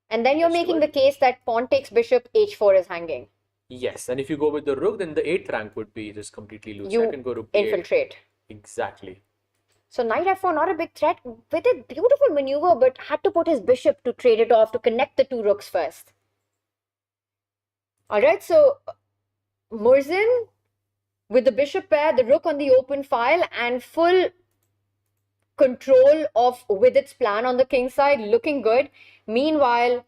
Speaker 1: And then you're making the case that pawn takes bishop, h4 is hanging.
Speaker 2: Yes, and if you go with the rook, then the 8th rank would be just completely loose.
Speaker 1: You
Speaker 2: I can go rook d8.
Speaker 1: infiltrate.
Speaker 2: Exactly.
Speaker 1: So knight f4, not a big threat. With a beautiful maneuver, but had to put his bishop to trade it off, to connect the two rooks first. Alright, so Murzin with the bishop pair, the rook on the open file, and full control of Vidit's plan on the king side, looking good. Meanwhile,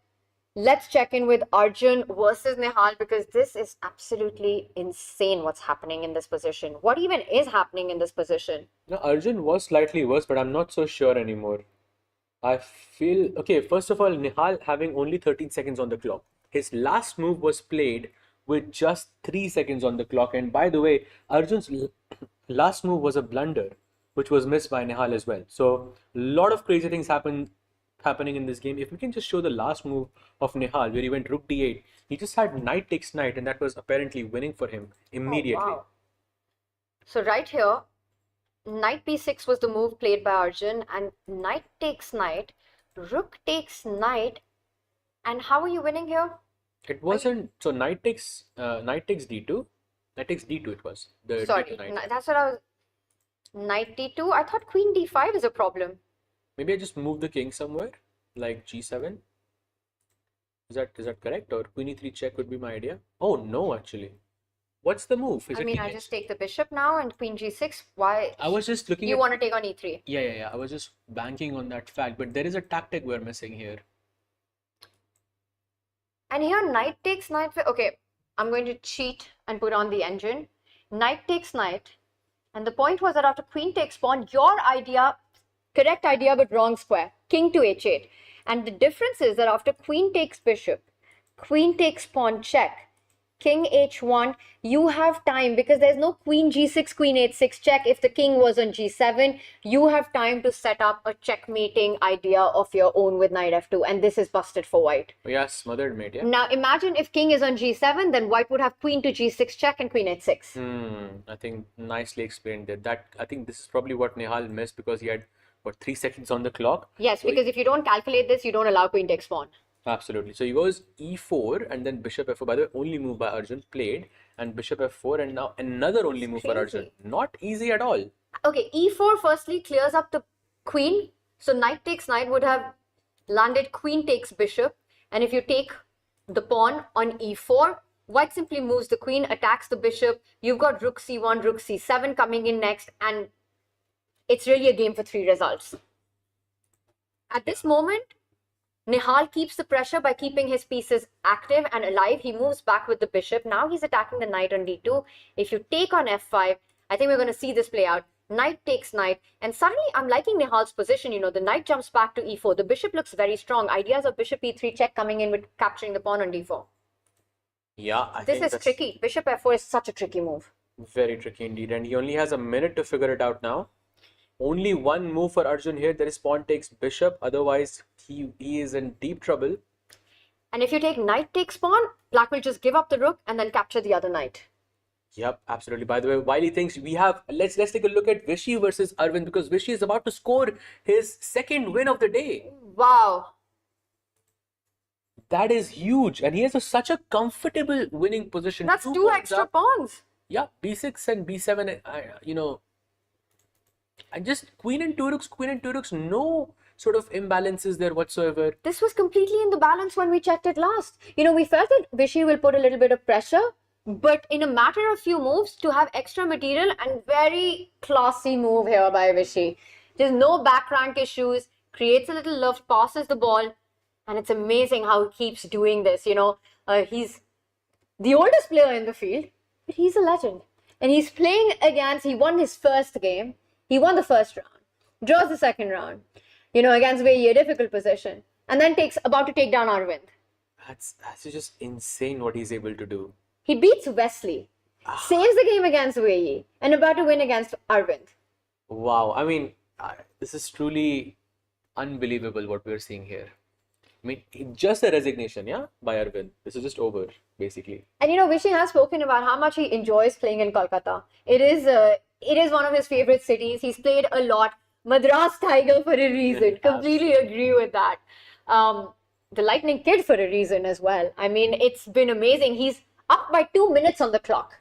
Speaker 1: let's check in with Arjun versus Nihal, because this is absolutely insane what's happening in this position. What even is happening in this position?
Speaker 2: Now, Arjun was slightly worse, but I'm not so sure anymore. I feel, okay, first of all, Nihal having only 13 seconds on the clock. His last move was played with just 3 seconds on the clock. And by the way, Arjun's last move was a blunder, which was missed by Nihal as well. So, a lot of crazy things happening in this game. If we can just show the last move of Nihal, where he went rook d8, he just had knight takes knight, and that was apparently winning for him immediately.
Speaker 1: Oh, wow. So right here, knight b6 was the move played by Arjun, and knight takes knight, rook takes knight, and how are you winning here?
Speaker 2: It wasn't, so knight takes d2, knight takes d2 it was. The
Speaker 1: Sorry,
Speaker 2: knight.
Speaker 1: that's what I was... Knight d2? I thought queen d5 is a problem.
Speaker 2: Maybe I just move the king somewhere, like g7. Is that correct? Or queen e3 check would be my idea. Oh no, actually. What's the move? Is
Speaker 1: I
Speaker 2: it
Speaker 1: mean,
Speaker 2: king
Speaker 1: I
Speaker 2: h-
Speaker 1: just take the bishop now and queen g6. Why?
Speaker 2: I was just looking
Speaker 1: You
Speaker 2: at...
Speaker 1: want to take on e3.
Speaker 2: Yeah. I was just banking on that fact, but there is a tactic we're missing here.
Speaker 1: And here, knight takes knight. Okay, I'm going to cheat and put on the engine. Knight takes knight. And the point was that after queen takes pawn, your idea, correct idea, but wrong square. King to h8. And the difference is that after queen takes bishop, queen takes pawn check, king h1, you have time, because there's no queen g6, queen h6 check. If the king was on g7, you have time to set up a checkmating idea of your own with knight f2, and this is busted for white.
Speaker 2: Oh, yeah, smothered mate, yeah.
Speaker 1: Now imagine if king is on g7, then white would have queen to g6 check and queen h6.
Speaker 2: I think nicely explained that. I think this is probably what Nihal missed, because he had, what, 3 seconds on the clock?
Speaker 1: Yes,
Speaker 2: So
Speaker 1: because if you don't calculate this, you don't allow queen takes pawn.
Speaker 2: Absolutely. So he goes e4 and then bishop f4. By the way, only move by Arjun played, and bishop f4, and now another only move for Arjun.
Speaker 1: Crazy.
Speaker 2: Not easy at all.
Speaker 1: Okay, e4 firstly clears up the queen. So knight takes knight would have landed queen takes bishop. And if you take the pawn on e4, white simply moves the queen, attacks the bishop. You've got rook c1, rook c7 coming in next. And it's really a game for 3 results. At this moment, Nihal keeps the pressure by keeping his pieces active and alive. He moves back with the bishop. Now he's attacking the knight on d2. If you take on f5, I think we're going to see this play out. Knight takes knight. And suddenly I'm liking Nihal's position. You know, the knight jumps back to e4. The bishop looks very strong. Ideas of bishop e3 check coming in with capturing the pawn on d4.
Speaker 2: Yeah, I
Speaker 1: This
Speaker 2: think
Speaker 1: is
Speaker 2: that's
Speaker 1: tricky. Bishop f4 is such a tricky move.
Speaker 2: very tricky indeed. And he only has a minute to figure it out now. Only one move for Arjun here. There is pawn takes bishop. Otherwise, he is in deep trouble.
Speaker 1: And if you take knight takes pawn, black will just give up the rook and then capture the other knight.
Speaker 2: Yep, absolutely. By the way, while he thinks we have, let's take a look at Vishy versus Arvind, because Vishy is about to score his second win of the day.
Speaker 1: Wow.
Speaker 2: That is huge, and he has such a comfortable winning position.
Speaker 1: That's
Speaker 2: 2
Speaker 1: 2
Speaker 2: pawns
Speaker 1: extra
Speaker 2: up.
Speaker 1: pawns.
Speaker 2: Yeah, b6 and b7. And just queen and two rooks. No sort of imbalances there whatsoever.
Speaker 1: This was completely in the balance when we checked it last. You know, we felt that Vishy will put a little bit of pressure, but in a matter of few moves to have extra material, and very classy move here by Vishy. There's no back rank issues, creates a little loft, passes the ball, and it's amazing how he keeps doing this. You know, he's the oldest player in the field, but he's a legend. And he's playing against, he won his first game, he won the first round, draws the second round, you know, against very difficult position, and then about to take down Arvind.
Speaker 2: That's just insane what he's able to do.
Speaker 1: He beats Wesley. saves the game against Wei and about to win against Arvind.
Speaker 4: Wow. I mean, this is truly unbelievable what we're seeing here. I mean, just a resignation, yeah, by Arvind. This is just over, basically.
Speaker 1: And Vishy has spoken about how much he enjoys playing in Kolkata. It is one of his favorite cities. He's played a lot. Madras Tiger for a reason. Completely agree with that. The Lightning Kid for a reason as well. I mean, it's been amazing. He's up by 2 minutes on the clock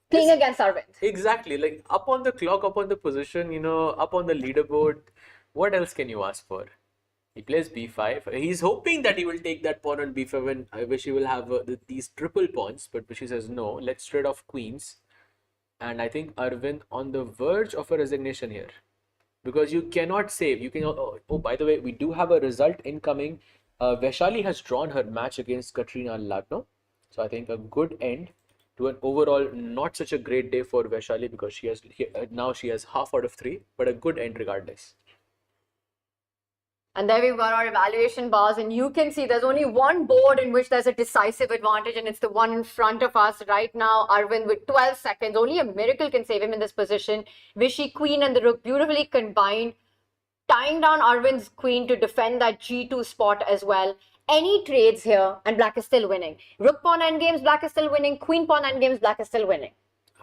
Speaker 1: playing against Arvind.
Speaker 4: Exactly. Like up on the clock, up on the position, up on the leaderboard. What else can you ask for? He plays b5. He's hoping that he will take that pawn on b5 and I wish he will have these triple pawns, but Vishy says no, let's trade off queens. And I think Arvind on the verge of a resignation here. Because you cannot save. You can. Oh, by the way, we do have a result incoming. Vaishali has drawn her match against Katrina Lagno. So I think a good end to an overall not such a great day for Vaishali because now she has half out of 3, but a good end regardless.
Speaker 1: And there we've got our evaluation bars, and you can see there's only one board in which there's a decisive advantage, and it's the one in front of us right now. Arvind with 12 seconds. Only a miracle can save him in this position. Vishy, queen, and the rook beautifully combined, tying down Arvind's queen to defend that g2 spot as well. Any trades here, and black is still winning. Rook pawn endgames, black is still winning. Queen pawn endgames, black is still winning.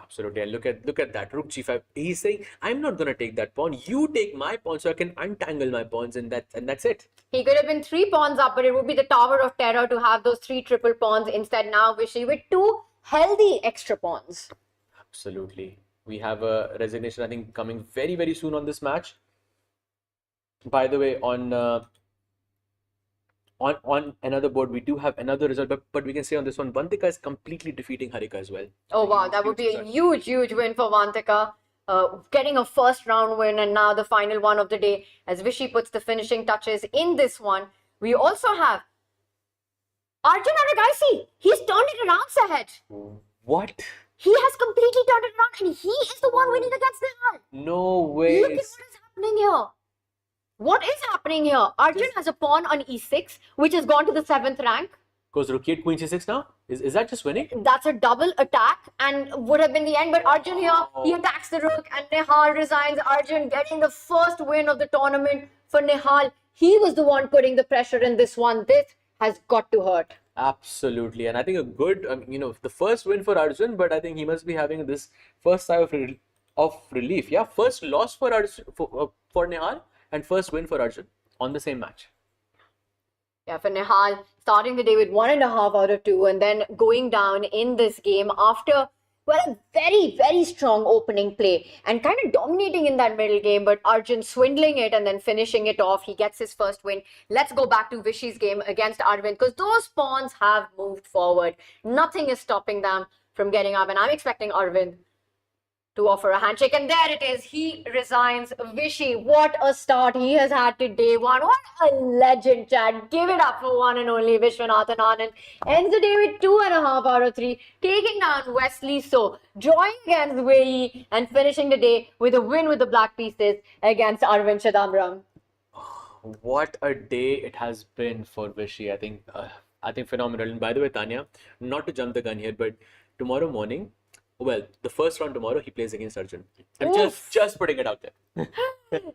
Speaker 4: Absolutely, and look at that rook g5. He's saying, "I'm not gonna take that pawn. You take my pawn, so I can untangle my pawns, and that's it."
Speaker 1: He could have been 3 pawns up, but it would be the tower of terror to have those 3 triple pawns. Instead, now Vishy with 2 healthy extra pawns.
Speaker 4: Absolutely, we have a resignation. I think coming very very soon on this match. By the way, on another board, we do have another result, but we can say on this one, Vantika is completely defeating Harika as well.
Speaker 1: Oh wow, that would be a huge win for Vantika. Getting a first round win and now the final one of the day as Vishy puts the finishing touches in this one. We also have Arjun Aragaisi. He's turned it around, Sahaj.
Speaker 4: What?
Speaker 1: He has completely turned it around and he is the one winning against Nihal.
Speaker 4: No way.
Speaker 1: Look at what is happening here. What is happening here? Arjun has a pawn on e6, which has gone to the 7th rank.
Speaker 4: Goes rook 8, queen c6 now? Is that just winning?
Speaker 1: That's a double attack and would have been the end. But Arjun here, he attacks the rook and Nihal resigns. Arjun getting the first win of the tournament for Nihal. He was the one putting the pressure in this one. This has got to hurt.
Speaker 4: Absolutely. And I think a good, the first win for Arjun, but I think he must be having this first sigh of relief. Yeah, first loss for Arjun, for Nihal. And first win for Arjun on the same match.
Speaker 1: Yeah, for Nihal, starting the day with 1.5 out of 2 and then going down in this game after, well, a very, very strong opening play and kind of dominating in that middle game, but Arjun swindling it and then finishing it off. He gets his first win. Let's go back to Vishy's game against Arvind because those pawns have moved forward. Nothing is stopping them from getting up, and I'm expecting Arvind to offer a handshake, and there it is. He resigns. Vishy, what a start he has had to day one. What a legend, Chad. Give it up for one and only Vishwanathan Anand. Ends the day with 2.5 out of 3, taking down Wesley. So, drawing against Wei and finishing the day with a win with the black pieces against Arvind Chidambaram.
Speaker 4: What a day it has been for Vishy. I think phenomenal. And by the way, Tanya, not to jump the gun here, but tomorrow morning, well, the first round tomorrow, he plays against Arjun. I'm just putting it out there.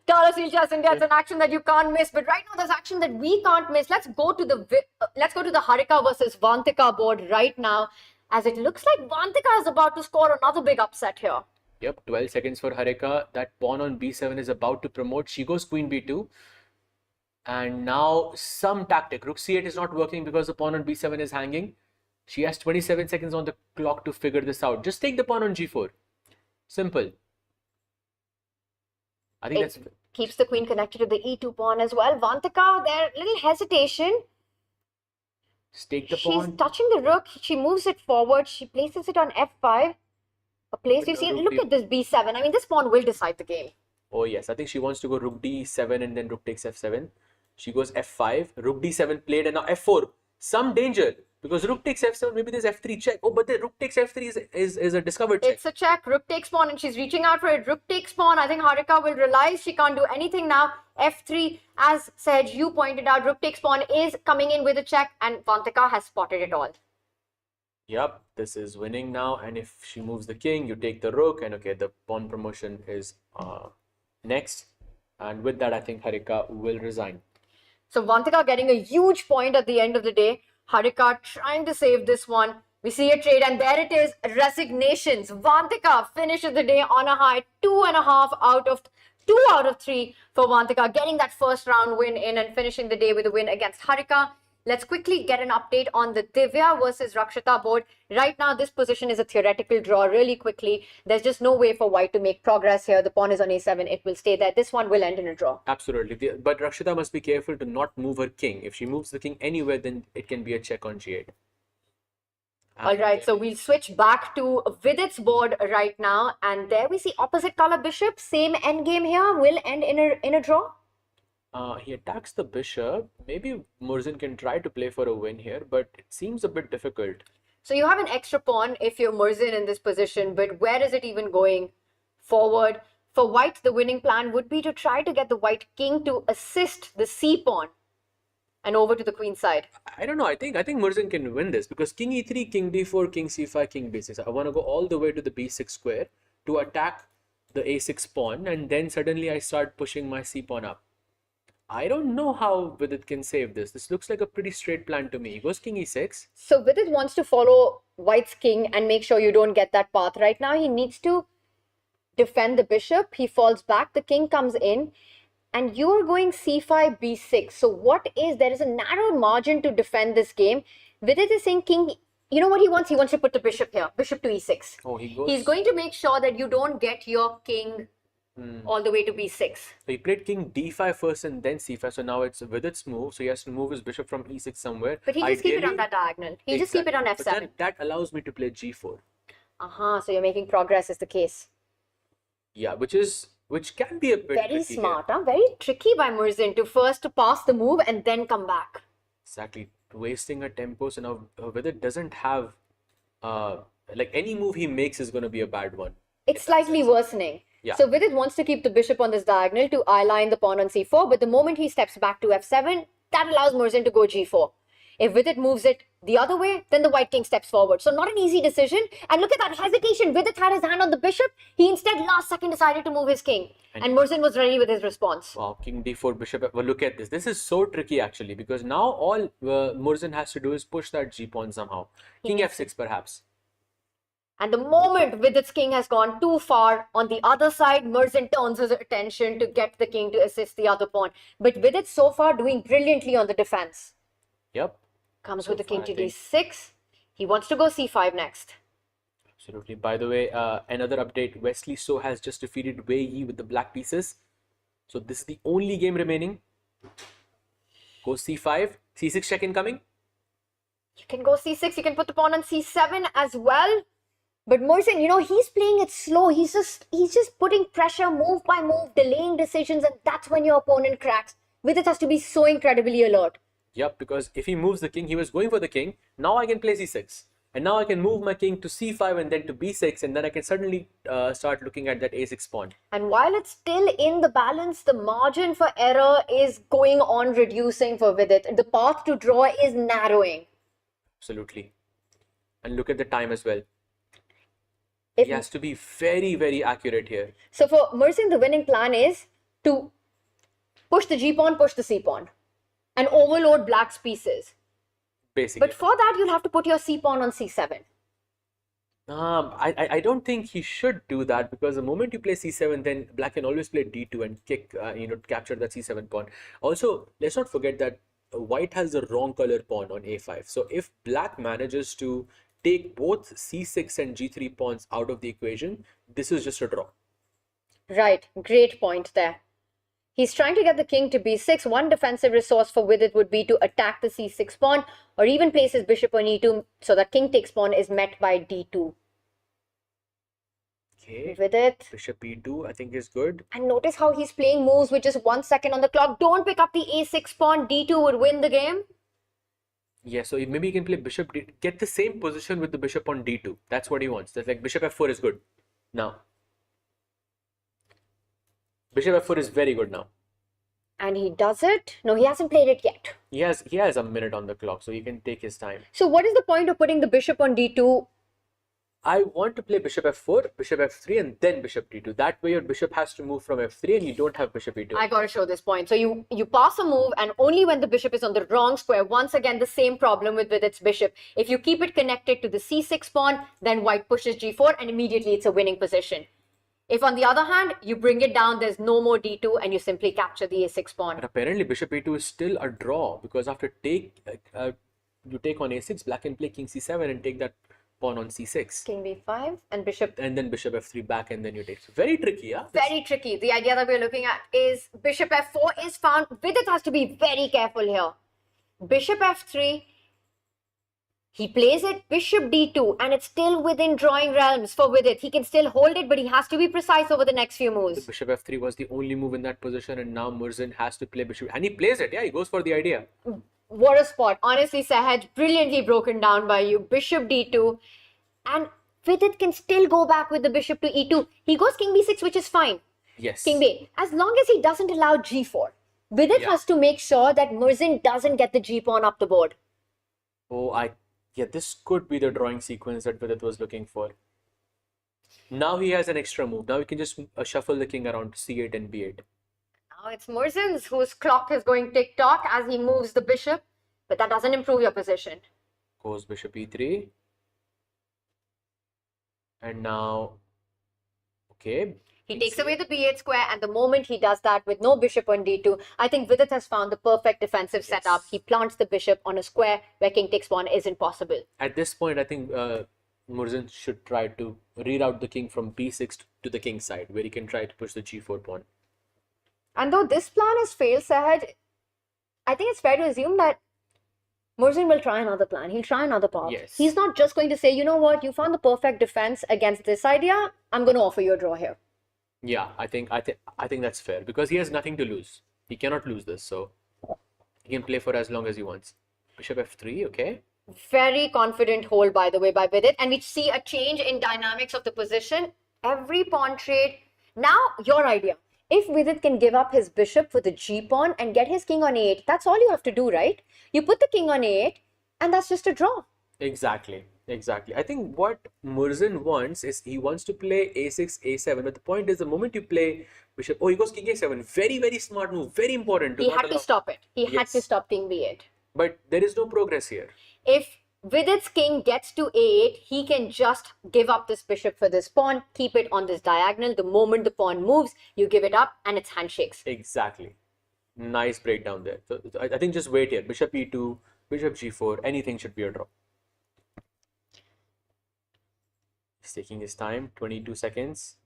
Speaker 1: Tata Steel Chess India, it's an action that you can't miss. But right now, there's action that we can't miss. Let's go to the Harika versus Vantika board right now, as it looks like Vantika is about to score another big upset here.
Speaker 4: Yep, 12 seconds for Harika. That pawn on b7 is about to promote. She goes queen b2. And now some tactic. Rook c8 is not working because the pawn on b7 is hanging. She has 27 seconds on the clock to figure this out. Just take the pawn on g4. Simple. I think that's...
Speaker 1: Keeps the queen connected to the e2 pawn as well. Vantika, there, little hesitation.
Speaker 4: Just take the pawn.
Speaker 1: She's touching the rook. She moves it forward. She places it on f5. A place you see. Look at this b7. I mean, this pawn will decide the game.
Speaker 4: Oh, yes. I think she wants to go rook d7 and then rook takes f7. She goes f5. Rook d7 played and now f4. Some danger. Because rook takes f7, maybe there's f3 check. Oh, but the rook takes f3 is a discovered check.
Speaker 1: It's a check. Rook takes pawn and she's reaching out for it. Rook takes pawn. I think Harika will realize she can't do anything now. f3, as said, you pointed out, rook takes pawn is coming in with a check and Vantika has spotted it all.
Speaker 4: Yep, this is winning now, and if she moves the king, you take the rook, and okay, the pawn promotion is next. And with that, I think Harika will resign.
Speaker 1: So Vantika getting a huge point at the end of the day. Harika trying to save this one. We see a trade, and there it is. Resignations. Vantika finishes the day on a high. 2.5 out of 3 for Vantika, getting that first round win in and finishing the day with a win against Harika. Let's quickly get an update on the Divya versus Rakshita board. Right now, this position is a theoretical draw really quickly. There's just no way for white to make progress here. The pawn is on a7. It will stay there. This one will end in a draw.
Speaker 4: Absolutely. But Rakshita must be careful to not move her king. If she moves the king anywhere, then it can be a check on g8.
Speaker 1: All right, so we'll switch back to Vidit's board right now. And there we see opposite color bishop. Same endgame here. Will end in a draw.
Speaker 4: He attacks the bishop. Maybe Murzin can try to play for a win here, but it seems a bit difficult.
Speaker 1: So you have an extra pawn if you're Murzin in this position, but where is it even going forward? For white, the winning plan would be to try to get the white king to assist the c pawn and over to the queen side.
Speaker 4: I don't know. I think Murzin can win this because king e3, king d4, king c5, king b6. I want to go all the way to the b6 square to attack the a6 pawn, and then suddenly I start pushing my c pawn up. I don't know how Vidit can save this. This looks like a pretty straight plan to me. He goes king e6.
Speaker 1: So Vidit wants to follow white's king and make sure you don't get that path. Right now, he needs to defend the bishop. He falls back. The king comes in. And you are going c5, b6. So there is a narrow margin to defend this game. Vidit is saying king, you know what he wants? He wants to put the bishop here. Bishop to e6.
Speaker 4: Oh,
Speaker 1: He's going to make sure that you don't get your king all the way to b6.
Speaker 4: So he played king d5 first and then c5. So now it's Vidit's move. So he has to move his bishop from e6 somewhere.
Speaker 1: But he just keep it on that diagonal. He just keep it on f7.
Speaker 4: But then that allows me to play g4.
Speaker 1: So you're making progress is the case.
Speaker 4: Yeah, which can be a bit
Speaker 1: Very
Speaker 4: tricky
Speaker 1: smart,
Speaker 4: here.
Speaker 1: Very tricky by Murzin to first pass the move and then come back.
Speaker 4: Exactly, wasting a tempo. So now Vidit doesn't have like any move he makes is going to be a bad one.
Speaker 1: It's slightly worsening.
Speaker 4: Yeah.
Speaker 1: So Vidit wants to keep the bishop on this diagonal to eye-line the pawn on c4, but the moment he steps back to f7, that allows Murzin to go g4. If Vidit moves it the other way, then the white king steps forward. So not an easy decision. And look at that hesitation. Vidit had his hand on the bishop. He instead last second decided to move his king. And Murzin was ready with his response.
Speaker 4: Wow, king d4, bishop. Well, look at this. This is so tricky actually because now all Murzin has to do is push that g pawn somehow. King f6 perhaps.
Speaker 1: And the moment Vidit's king has gone too far on the other side, Murzin turns his attention to get the king to assist the other pawn. But Vidit so far doing brilliantly on the defense.
Speaker 4: Yep.
Speaker 1: Comes with the king to d6. He wants to go c5 next.
Speaker 4: Absolutely. By the way, another update. Wesley So has just defeated Wei Yi with the black pieces. So this is the only game remaining. Go c5. c6 check incoming.
Speaker 1: You can go c6. You can put the pawn on c7 as well. But Murzin, he's playing it slow. He's just putting pressure move by move, delaying decisions, and that's when your opponent cracks. Vidit has to be so incredibly alert.
Speaker 4: Yep, because if he moves the king, he was going for the king. Now I can play c6. And now I can move my king to c5 and then to b6. And then I can suddenly start looking at that a6 pawn.
Speaker 1: And while it's still in the balance, the margin for error is going on reducing for Vidit. The path to draw is narrowing.
Speaker 4: Absolutely. And look at the time as well. He has to be very, very accurate here.
Speaker 1: So for Murzin, the winning plan is to push the g-pawn, push the c-pawn, and overload black's pieces.
Speaker 4: Basically.
Speaker 1: But for that, you'll have to put your c-pawn on c7.
Speaker 4: I don't think he should do that because the moment you play c7, then black can always play d2 and kick, capture that c7 pawn. Also, let's not forget that white has the wrong color pawn on a5. So if black manages to take both c6 and g3 pawns out of the equation, this is just a draw.
Speaker 1: Right, great point there. He's trying to get the king to b6. One defensive resource for Vidit would be to attack the c6 pawn or even place his bishop on e2 so that king takes pawn is met by d2.
Speaker 4: Okay,
Speaker 1: Vidit.
Speaker 4: bishop e2 I think is good.
Speaker 1: And notice how he's playing moves with just 1 second on the clock. Don't pick up the a6 pawn. d2 would win the game.
Speaker 4: Yeah, so maybe he can play bishop d, get the same position with the bishop on d2. That's what he wants. That's like bishop f4 is good. Now, bishop f4 is very good now.
Speaker 1: And he does it. No, he hasn't played it yet.
Speaker 4: He has a minute on the clock, so he can take his time.
Speaker 1: So what is the point of putting the bishop on d2?
Speaker 4: I want to play bishop f4, bishop f3, and then bishop d2. That way your bishop has to move from f3 and you don't have bishop e2.
Speaker 1: I gotta show this point. So you pass a move, and only when the bishop is on the wrong square. Once again, the same problem with its bishop. If you keep it connected to the c6 pawn, then white pushes g4, and immediately it's a winning position. If on the other hand, you bring it down, there's no more d2, and you simply capture the a6 pawn.
Speaker 4: But apparently bishop e2 is still a draw, because after you take on a6, black can play king c7 and take that pawn on c6.
Speaker 1: King b5 and bishop.
Speaker 4: And then bishop f3 back, and then you take. Very tricky, yeah?
Speaker 1: Very tricky. The idea that we're looking at is bishop f4 is found. Vidit has to be very careful here. Bishop f3. He plays it, bishop d2, and it's still within drawing realms for Vidit. He can still hold it, but he has to be precise over the next few moves.
Speaker 4: Bishop f3 was the only move in that position, and now Murzin has to play bishop. And he plays it, yeah, he goes for the idea.
Speaker 1: What a spot. Honestly, Sahaj, brilliantly broken down by you. Bishop d2, and Vidit can still go back with the bishop to e2. He goes king b6, which is fine.
Speaker 4: Yes.
Speaker 1: King b8, as long as he doesn't allow g4. Vidit has to make sure that Murzin doesn't get the g pawn up the board.
Speaker 4: Yeah, this could be the drawing sequence that Vidit was looking for. Now he has an extra move. Now he can just shuffle the king around to c8 and b8.
Speaker 1: Now it's Murzin's whose clock is going tick-tock as he moves the bishop, but that doesn't improve your position.
Speaker 4: Goes bishop e3. And now, okay.
Speaker 1: He takes away the b8 square, and the moment he does that with no bishop on d2, I think Vidit has found the perfect defensive setup. He plants the bishop on a square where king takes pawn isn't possible.
Speaker 4: At this point, I think Murzin should try to reroute the king from b6 to the king side, where he can try to push the g4 pawn.
Speaker 1: And though this plan has failed, Sahaj, I think it's fair to assume that Murzin will try another plan. He'll try another path.
Speaker 4: Yes.
Speaker 1: He's not just going to say, you know what, you found the perfect defense against this idea. I'm going to offer you a draw here.
Speaker 4: Yeah, I think that's fair, because he has nothing to lose. He cannot lose this, so he can play for as long as he wants. Bishop f3, okay.
Speaker 1: Very confident hold, by the way, by Vidit. And we see a change in dynamics of the position. Every pawn trade. Now, your idea. If Vidit can give up his bishop for the g pawn and get his king on a8, that's all you have to do, right? You put the king on a8, and that's just a draw.
Speaker 4: Exactly. I think what Murzin wants is he wants to play a6, a7. But the point is, the moment you play bishop, he goes king a7. Very, very smart move. Very important.
Speaker 1: He had to stop it. He had to stop king b8.
Speaker 4: But there is no progress here.
Speaker 1: If Vidit's king gets to a8, he can just give up this bishop for this pawn, keep it on this diagonal. The moment the pawn moves, you give it up, and it's handshakes.
Speaker 4: Exactly. Nice breakdown there. So I think just wait here. Bishop e2, bishop g4, anything should be a draw. He's taking his time, 22 seconds.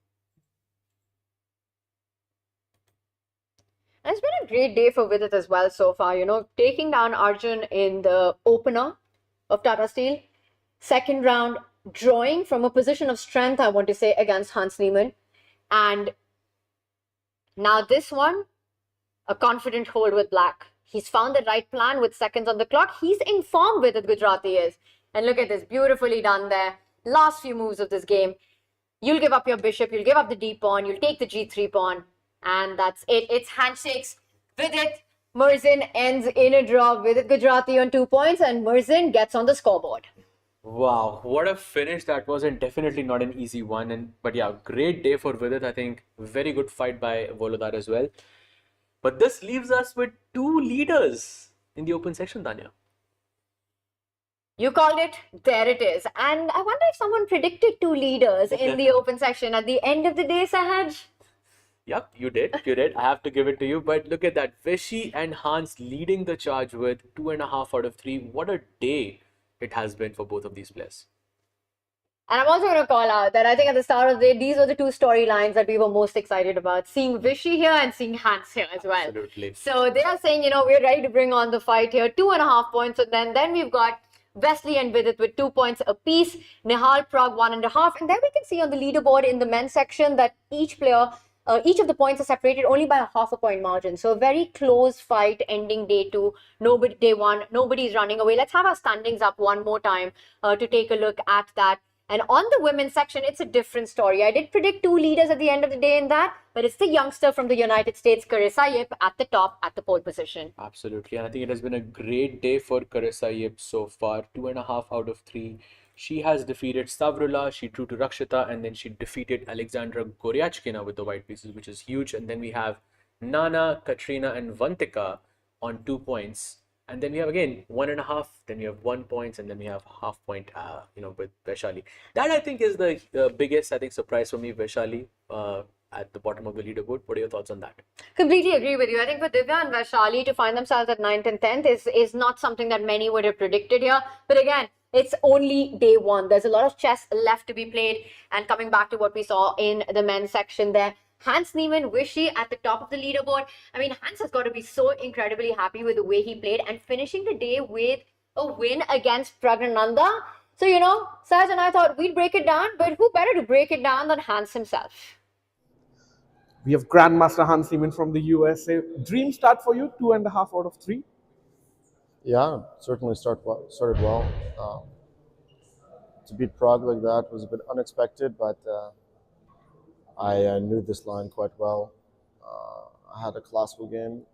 Speaker 1: And it's been a great day for Vidit as well so far. You know, taking down Arjun in the opener of Tata Steel. Second round, drawing from a position of strength, I want to say, against Hans Niemann. And now this one, a confident hold with black. He's found the right plan with seconds on the clock. He's in form with it, Gujarati is. And look at this, beautifully done there. Last few moves of this game. You'll give up your bishop, you'll give up the d pawn, you'll take the g3 pawn. And that's it. It's handshakes. Vidit, Murzin ends in a draw. Vidit Gujarati on 2 points, and Murzin gets on the scoreboard.
Speaker 4: Wow, what a finish that was, and definitely not an easy one. But yeah, great day for Vidit. I think very good fight by Volodar as well. But this leaves us with 2 leaders in the open section, Tanya.
Speaker 1: You called it, there it is. And I wonder if someone predicted 2 leaders in the open section at the end of the day, Sahaj.
Speaker 4: Yep, you did. I have to give it to you. But look at that. Vishy and Hans leading the charge with 2.5 out of 3. What a day it has been for both of these players.
Speaker 1: And I'm also going to call out that I think at the start of the day, these were the 2 storylines that we were most excited about. Seeing Vishy here and seeing Hans here as well.
Speaker 4: Absolutely.
Speaker 1: So they are saying, you know, we're ready to bring on the fight here. 2.5 points. And then we've got Wesley and Vidit with 2 points apiece. Nihal, Prague 1.5. And then we can see on the leaderboard in the men's section that each player, each of the points are separated only by a half a point margin. So a very close fight ending day 2. Day 1. Nobody's running away. Let's have our standings up one more time to take a look at that. And on the women's section, it's a different story. I did predict two leaders at the end of the day in that, but it's the youngster from the United States, Carissa Yip, at the top at the pole position.
Speaker 4: Absolutely. And I think it has been a great day for Carissa Yip so far. 2.5 out of 3. She has defeated Stavrula, she drew to Rakshita, and then she defeated Alexandra Goryachkina with the white pieces, which is huge. And then we have Nana, Katrina, and Vantika on 2 points. And then we have again 1.5, then we have 1 point, and then we have half point, with Vaishali. That I think is the biggest, I think, surprise for me, Vaishali, at the bottom of the leaderboard. What are your thoughts on that?
Speaker 1: Completely agree with you. I think for Divya and Vaishali to find themselves at 9th and 10th is not something that many would have predicted here. But again, it's only day one. There's a lot of chess left to be played. And coming back to what we saw in the men's section there, Hans Niemann, Vishy at the top of the leaderboard. I mean, Hans has got to be so incredibly happy with the way he played and finishing the day with a win against Pragnananda. So, Saj and I thought we'd break it down, but who better to break it down than Hans himself?
Speaker 3: We have Grandmaster Hans Niemann from the USA. Dream start for you, 2.5 out of 3.
Speaker 5: Yeah, certainly started well. To beat Prague like that was a bit unexpected, but I knew this line quite well. I had a classical game,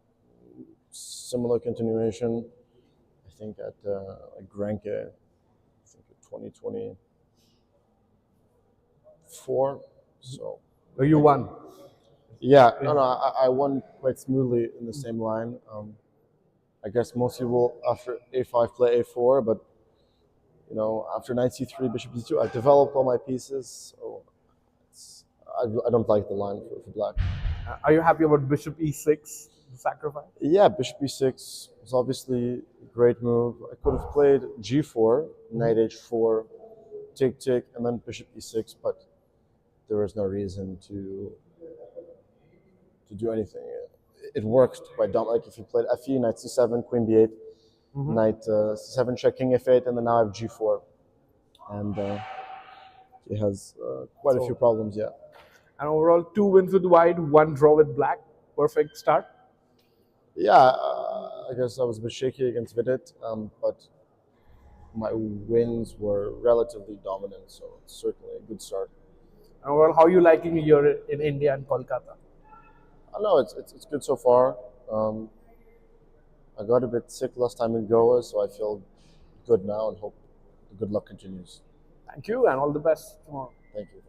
Speaker 5: similar continuation, I think at Grenke, I think in 2024. So.
Speaker 3: Oh, you won.
Speaker 5: Yeah, no, I won quite smoothly in the same line. I guess most people after a5 play a4, but after knight c3, bishop e2, I developed all my pieces. So I don't like the line for black.
Speaker 3: Are you happy about bishop e6, the sacrifice?
Speaker 5: Yeah, bishop e6 was obviously a great move. I could have played g4, knight h4, tick tick, and then bishop e6, but there was no reason to do anything. It worked quite dumb. Like if you played fe, knight c7, queen b8, knight c7 check, king f8, and then now I have g4, and it has quite a few problems. Yeah.
Speaker 3: And overall, 2 wins with white, 1 draw with black. Perfect start.
Speaker 5: Yeah, I guess I was a bit shaky against Vidit, but my wins were relatively dominant, so it's certainly a good start.
Speaker 3: And overall, how are you liking here in India and Kolkata?
Speaker 5: No, it's good so far. I got a bit sick last time in Goa, so I feel good now and hope the good luck continues.
Speaker 3: Thank you and all the best tomorrow.
Speaker 5: Thank you.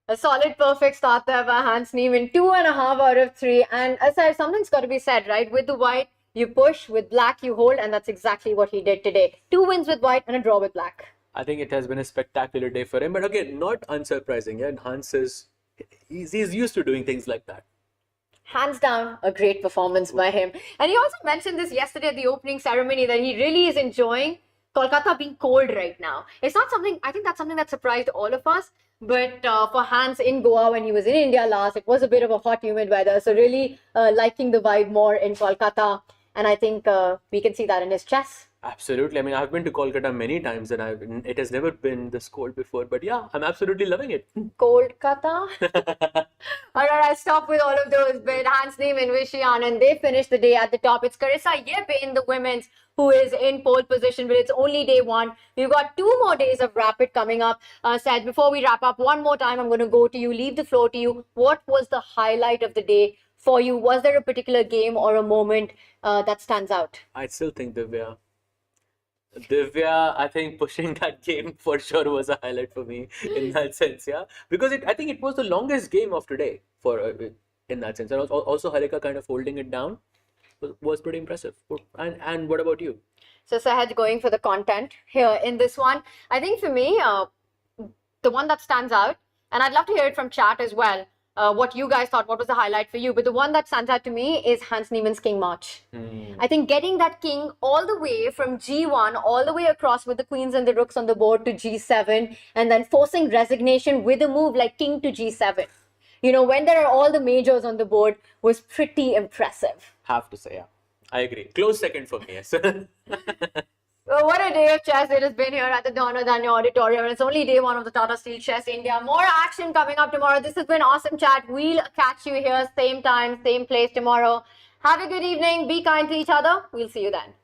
Speaker 1: A solid, perfect start there by Hans Niemann, 2.5 out of 3. And aside, something's got to be said, right? With the white, you push, with black, you hold, and that's exactly what he did today. 2 wins with white and a draw with black.
Speaker 4: I think it has been a spectacular day for him, but again, not unsurprising. Yeah, and Hans he's used to doing things like that.
Speaker 1: Hands down, a great performance by him. And he also mentioned this yesterday at the opening ceremony that he really is enjoying Kolkata being cold right now. It's not something, I think that's something that surprised all of us. But for Hans in Goa when he was in India last, it was a bit of a hot, humid weather. So really liking the vibe more in Kolkata. And I think we can see that in his chess.
Speaker 4: Absolutely. I mean, I've been to Kolkata many times and it has never been this cold before. But yeah, I'm absolutely loving it.
Speaker 1: Kolkata? All right, I'll stop with all of those. But Hans Niemann and Vishy Anand, they finished the day at the top. It's Carissa Yip in the women's who is in pole position, but it's only day one. We've got 2 more days of rapid coming up. Saj, before we wrap up, one more time, I'm going to go to you, leave the floor to you. What was the highlight of the day for you? Was there a particular game or a moment that stands out?
Speaker 4: I still think Divya, I think pushing that game for sure was a highlight for me in that sense, yeah. Because I think it was the longest game of today for in that sense. And also Harika kind of holding it down was pretty impressive. And what about you?
Speaker 1: So Sahaj, going for the content here in this one. I think for me, the one that stands out, and I'd love to hear it from chat as well, what you guys thought, what was the highlight for you. But the one that stands out to me is Hans Niemann's king march. I think getting that king all the way from g1, all the way across with the queens and the rooks on the board to g7, and then forcing resignation with a move like king to g7. You know, when there are all the majors on the board, was pretty impressive.
Speaker 4: Have to say, yeah. I agree. Close second for me, yes.
Speaker 1: Well, what a day of chess it has been here at the Dhananya Auditorium. And it's only day one of the Tata Steel Chess India. More action coming up tomorrow. This has been awesome chat. We'll catch you here, same time, same place tomorrow. Have a good evening. Be kind to each other. We'll see you then.